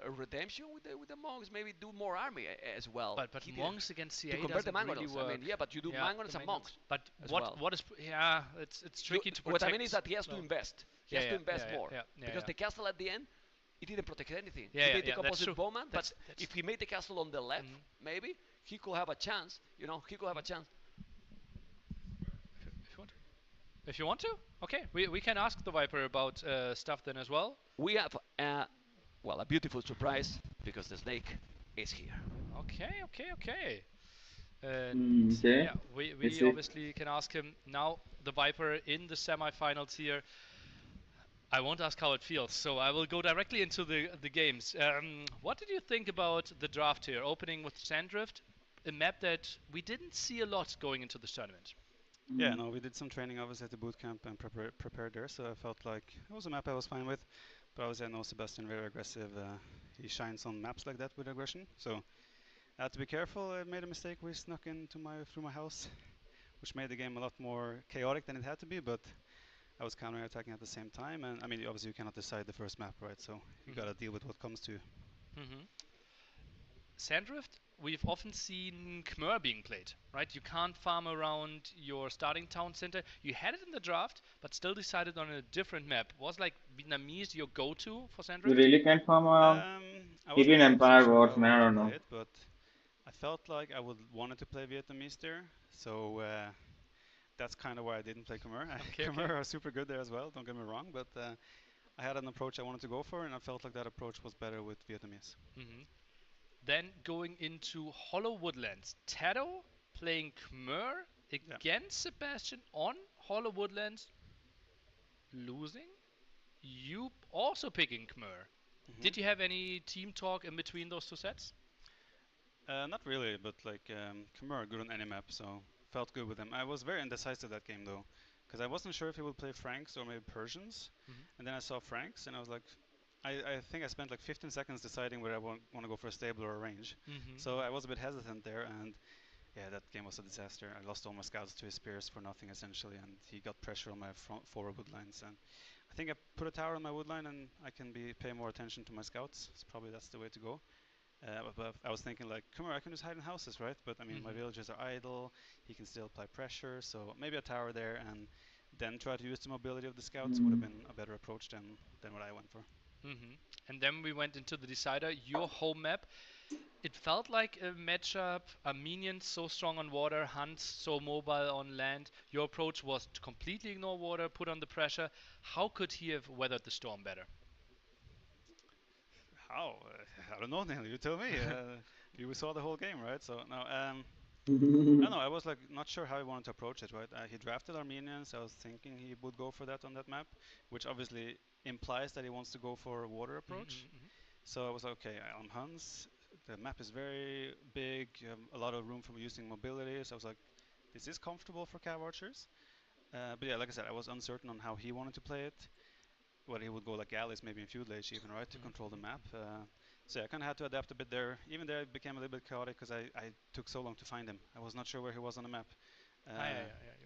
redemption with the monks. Maybe do more army as well. But He monks against CA to convert the doesn't mangonels. really work. I mean, yeah, but you do Yeah, mangonels the and monks. But as what well. what is it's tricky to protect. What I mean is that he has to invest. He has to invest more because yeah. the castle at the end, it didn't protect anything. Yeah, he made the that's composite true. bowman, but That's- if he made the castle on the left, maybe he could have a chance. You know, he could have a chance. If you want to, okay, we can ask the Viper about stuff then as well. We have a beautiful surprise because the snake is here. Okay. And Okay. yeah, we Let's see. obviously can ask him now. The Viper in the semi-finals here. I won't ask how it feels, so I will go directly into the games. What did you think about the draft here, opening with Sandrift, a map that we didn't see a lot going into this tournament? Yeah, no, we did some training obviously at the boot camp and prepared there, so I felt like it was a map I was fine with. But obviously I know Sebastian very aggressive. He shines on maps like that with aggression, so I had to be careful. I made a mistake. We snuck through my house, which made the game a lot more chaotic than it had to be. But I was counter-attacking at the same time, and I mean obviously you cannot decide the first map, right? So you gotta deal with what comes to you. Sandrift, we've often seen Khmer being played, right? You can't farm around your starting town center. You had it in the draft, but still decided on a different map. Was like Vietnamese your go-to for Sandrift? You really can't farm around? I Keep in wasn't Empire sure Wars, how I man, I wanted don't to know. play it, but I felt like I wanted to play Vietnamese there, so that's kind of why I didn't play Khmer. Khmer are super good there as well, don't get me wrong, but I had an approach I wanted to go for, and I felt like that approach was better with Vietnamese. Then going into Hollow Woodlands. Tado playing Khmer Yeah. against Sebastian on Hollow Woodlands, losing. You also picking Khmer. Did you have any team talk in between those two sets? Not really, but like Khmer good on any map, so felt good with him. I was very indecisive that game though, because I wasn't sure if he would play Franks or maybe Persians, and then I saw Franks and I was like, I think I spent like 15 seconds deciding whether I want to go for a stable or a range. So I was a bit hesitant there, and yeah, that game was a disaster. I lost all my scouts to his spears for nothing essentially, and he got pressure on my forward wood lines. And I think I put a tower on my wood line, and I can pay more attention to my scouts. So probably that's the way to go. But I was thinking like, come on, I can just hide in houses, right? But I mean, my villagers are idle. He can still apply pressure, so maybe a tower there, and then try to use the mobility of the scouts would have been a better approach than what I went for. And then we went into the decider, your home map. It felt like a matchup, Armenians so strong on water, Huns so mobile on land. Your approach was to completely ignore water, put on the pressure. How could he have weathered the storm better? How? I don't know, Neil. You tell me. You saw the whole game, right? So no, I don't know. I was like not sure how he wanted to approach it, right? He drafted Armenians. I was thinking he would go for that on that map, which obviously implies that he wants to go for a water approach. So I was like, okay, I'm Huns. The map is very big. You have a lot of room for using mobility. So I was like, this is comfortable for cav archers. But yeah, like I said, I was uncertain on how he wanted to play it. Whether he would go like galleys, maybe in feudal age even, right, to control the map. So yeah, I kind of had to adapt a bit there. Even there, it became a little bit chaotic because I took so long to find him. I was not sure where he was on the map.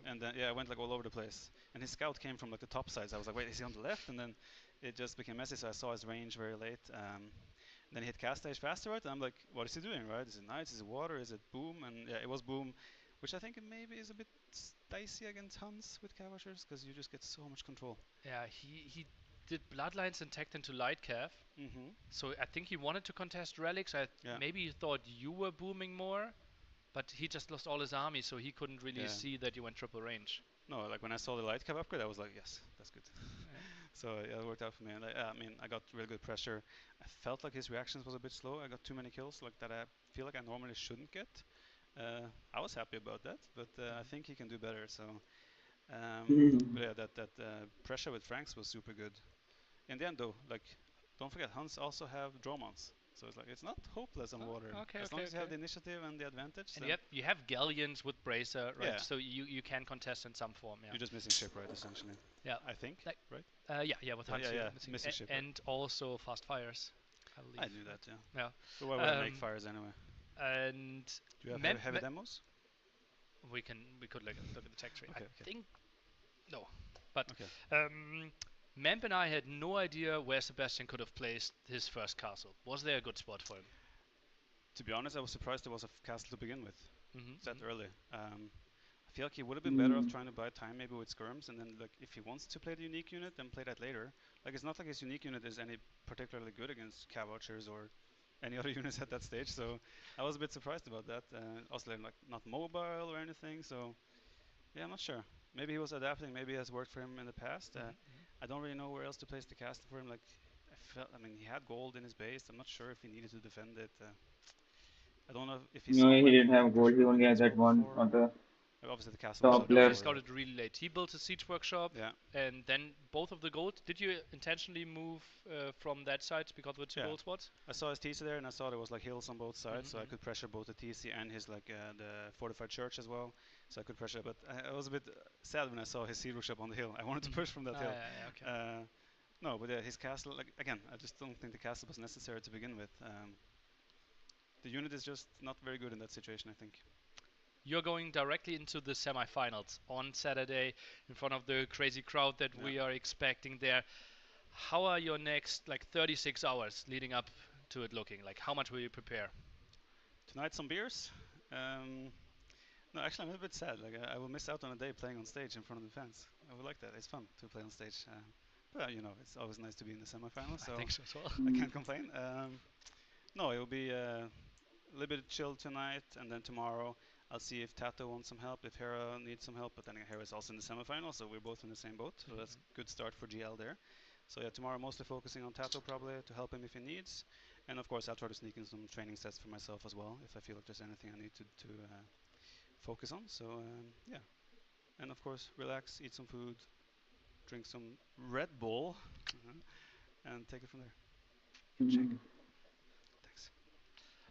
And then yeah, I went like all over the place. And his scout came from like the top sides. I was like, wait, is he on the left? And then it just became messy. So I saw his range very late. Then he hit cast stage faster, right? And I'm like, what is he doing, right? Is it knights? Is it water? Is it boom? And yeah, it was boom, which I think maybe is a bit dicey against Huns with Cavashers because you just get so much control. Yeah, he did Bloodlines and tagged into Light Cav. So I think he wanted to contest relics. Maybe he thought you were booming more, but he just lost all his army, so he couldn't really see that you went triple range. No, like when I saw the Light Cav upgrade, I was like, yes, that's good. So yeah, it worked out for me. And I mean, I got really good pressure. I felt like his reactions was a bit slow. I got too many kills, like that I feel like I normally shouldn't get. I was happy about that, but I think he can do better. So, but yeah, that pressure with Franks was super good. In the end, though, like, don't forget, Huns also have Dromons. So it's like it's not hopeless on water. As long as you have the initiative and the advantage. And you have Galleons with Bracer, right? Yeah. So you can contest in some form. Yeah. You're just missing ship, right? Essentially. Yeah. I think. Like, right. Yeah. With Huns, missing ship. And also fast fires. I knew that. Yeah. Yeah. So why would I make fires anyway? And do you have heavy demos? We could look at the tech tree. I think no, but Memp and I had no idea where Sebastian could have placed his first castle. Was there a good spot for him? To be honest, I was surprised there was a castle to begin with that early. I feel like he would have been better off trying to buy time maybe with skirms, and then like if he wants to play the unique unit, then play that later. Like it's not like his unique unit is any particularly good against cav archers or any other units at that stage. So I was a bit surprised about that. Also like not mobile or anything. So yeah, I'm not sure. Maybe he was adapting. Maybe it has worked for him in the past. I don't really know where else to place the castle for him. Like I mean, he had gold in his base. I'm not sure if he needed to defend it. I don't know if he No, he didn't have gold. He only had that one on the obviously the castle top left. He scouted really late. He built a siege workshop, and then both of the gold. Did you intentionally move from that side because of its gold spots? I saw his TC there, and I saw there was like hills on both sides, so I could pressure both the TC and his like the fortified church as well. So I could pressure, but I was a bit sad when I saw his siege workshop on the hill. I wanted to push from that hill. No, but his castle, like again, I just don't think the castle was necessary to begin with. The unit is just not very good in that situation, I think. You're going directly into the semifinals on Saturday in front of the crazy crowd that we are expecting there. How are your next 36 hours leading up to it looking? Like how much will you prepare? Tonight some beers. No, actually I'm a bit sad. Like I will miss out on a day playing on stage in front of the fans. I would like that. It's fun to play on stage. But you know, it's always nice to be in the semifinals. So I think so as well. I can't complain. No, it will be a little bit chill tonight, and then tomorrow I'll see if Tato wants some help, if Hera needs some help, but then Hera's also in the semifinals, so we're both in the same boat, so that's a good start for GL there. So yeah, tomorrow mostly focusing on Tato probably to help him if he needs, And of course, I'll try to sneak in some training sets for myself as well if I feel like there's anything I need to focus on. So yeah, and of course, relax, eat some food, drink some Red Bull, and take it from there. Mhm. Thanks.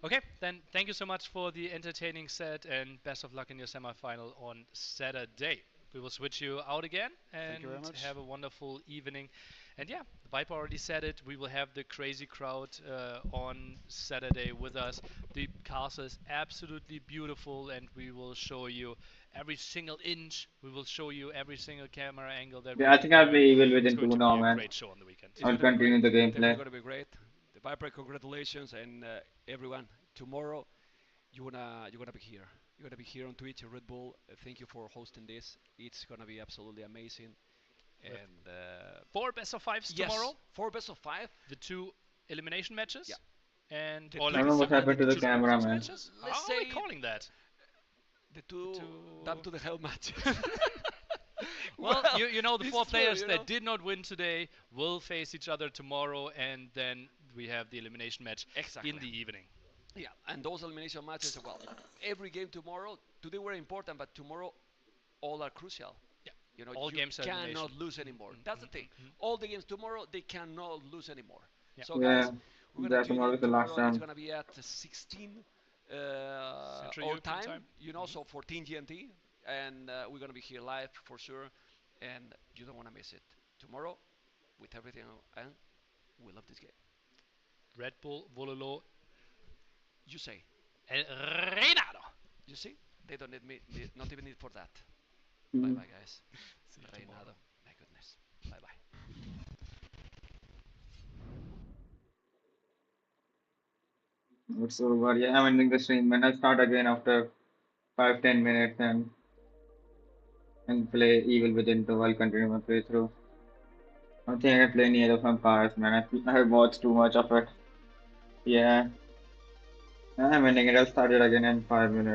Okay, then thank you so much for the entertaining set and best of luck in your semifinal on Saturday. We will switch you out again Thank you very and much. have a wonderful evening. And yeah, Viper already said it. We will have the crazy crowd on Saturday with us. The castle is absolutely beautiful, and we will show you every single inch. We will show you every single camera angle that we Yeah, I can think I'll do. play Evil It's Within going 2 to be now, a man. great show on the weekend. It's I'll gonna be continue great. the Definitely gameplay. gonna be great. The Viper, congratulations, and everyone. Tomorrow, you're gonna be here. You're gonna be here on Twitch, Red Bull. Thank you for hosting this. It's gonna be absolutely amazing. With And 4 best of 5s yes, tomorrow. 4 best of 5. The 2 elimination matches. Yeah. And The or I two, like don't know what and happened the to the two, camera, bronze man. matches. let's How are we say calling that? the two Two- down to the hell matches. Well, you know the it's 4 true, players you that know? did not win today will face each other tomorrow, and then we have the elimination match Exactly. in the evening. Yeah, and those elimination matches, well, every game tomorrow, today were important, but tomorrow all are crucial. Yeah. You know, All you games are cannot elimination. lose anymore. That's the thing. All the games tomorrow, they cannot lose anymore. Yeah. So, Yeah, guys, we're gonna that tune tomorrow in is the last tomorrow. It's round. gonna be at 16 Central our European time. time. You know, so 14 GMT, and we're gonna be here live for sure, and you don't wanna miss it. Tomorrow, with everything, and we love this game. Red Bull, Wololo, You say, El Reinado. you see, they don't not even need for that. Bye Mhm. bye, guys. See you tomorrow. Reinado. My goodness. Bye bye. It's over. Yeah, I'm ending the stream, man. I'll start again after 5-10 minutes and play Evil Within 2. I'll continue my playthrough. I don't think I can play any other vampires, man. I have watched too much of it. Yeah, I'm ending it. I'll start it again in 5 minutes.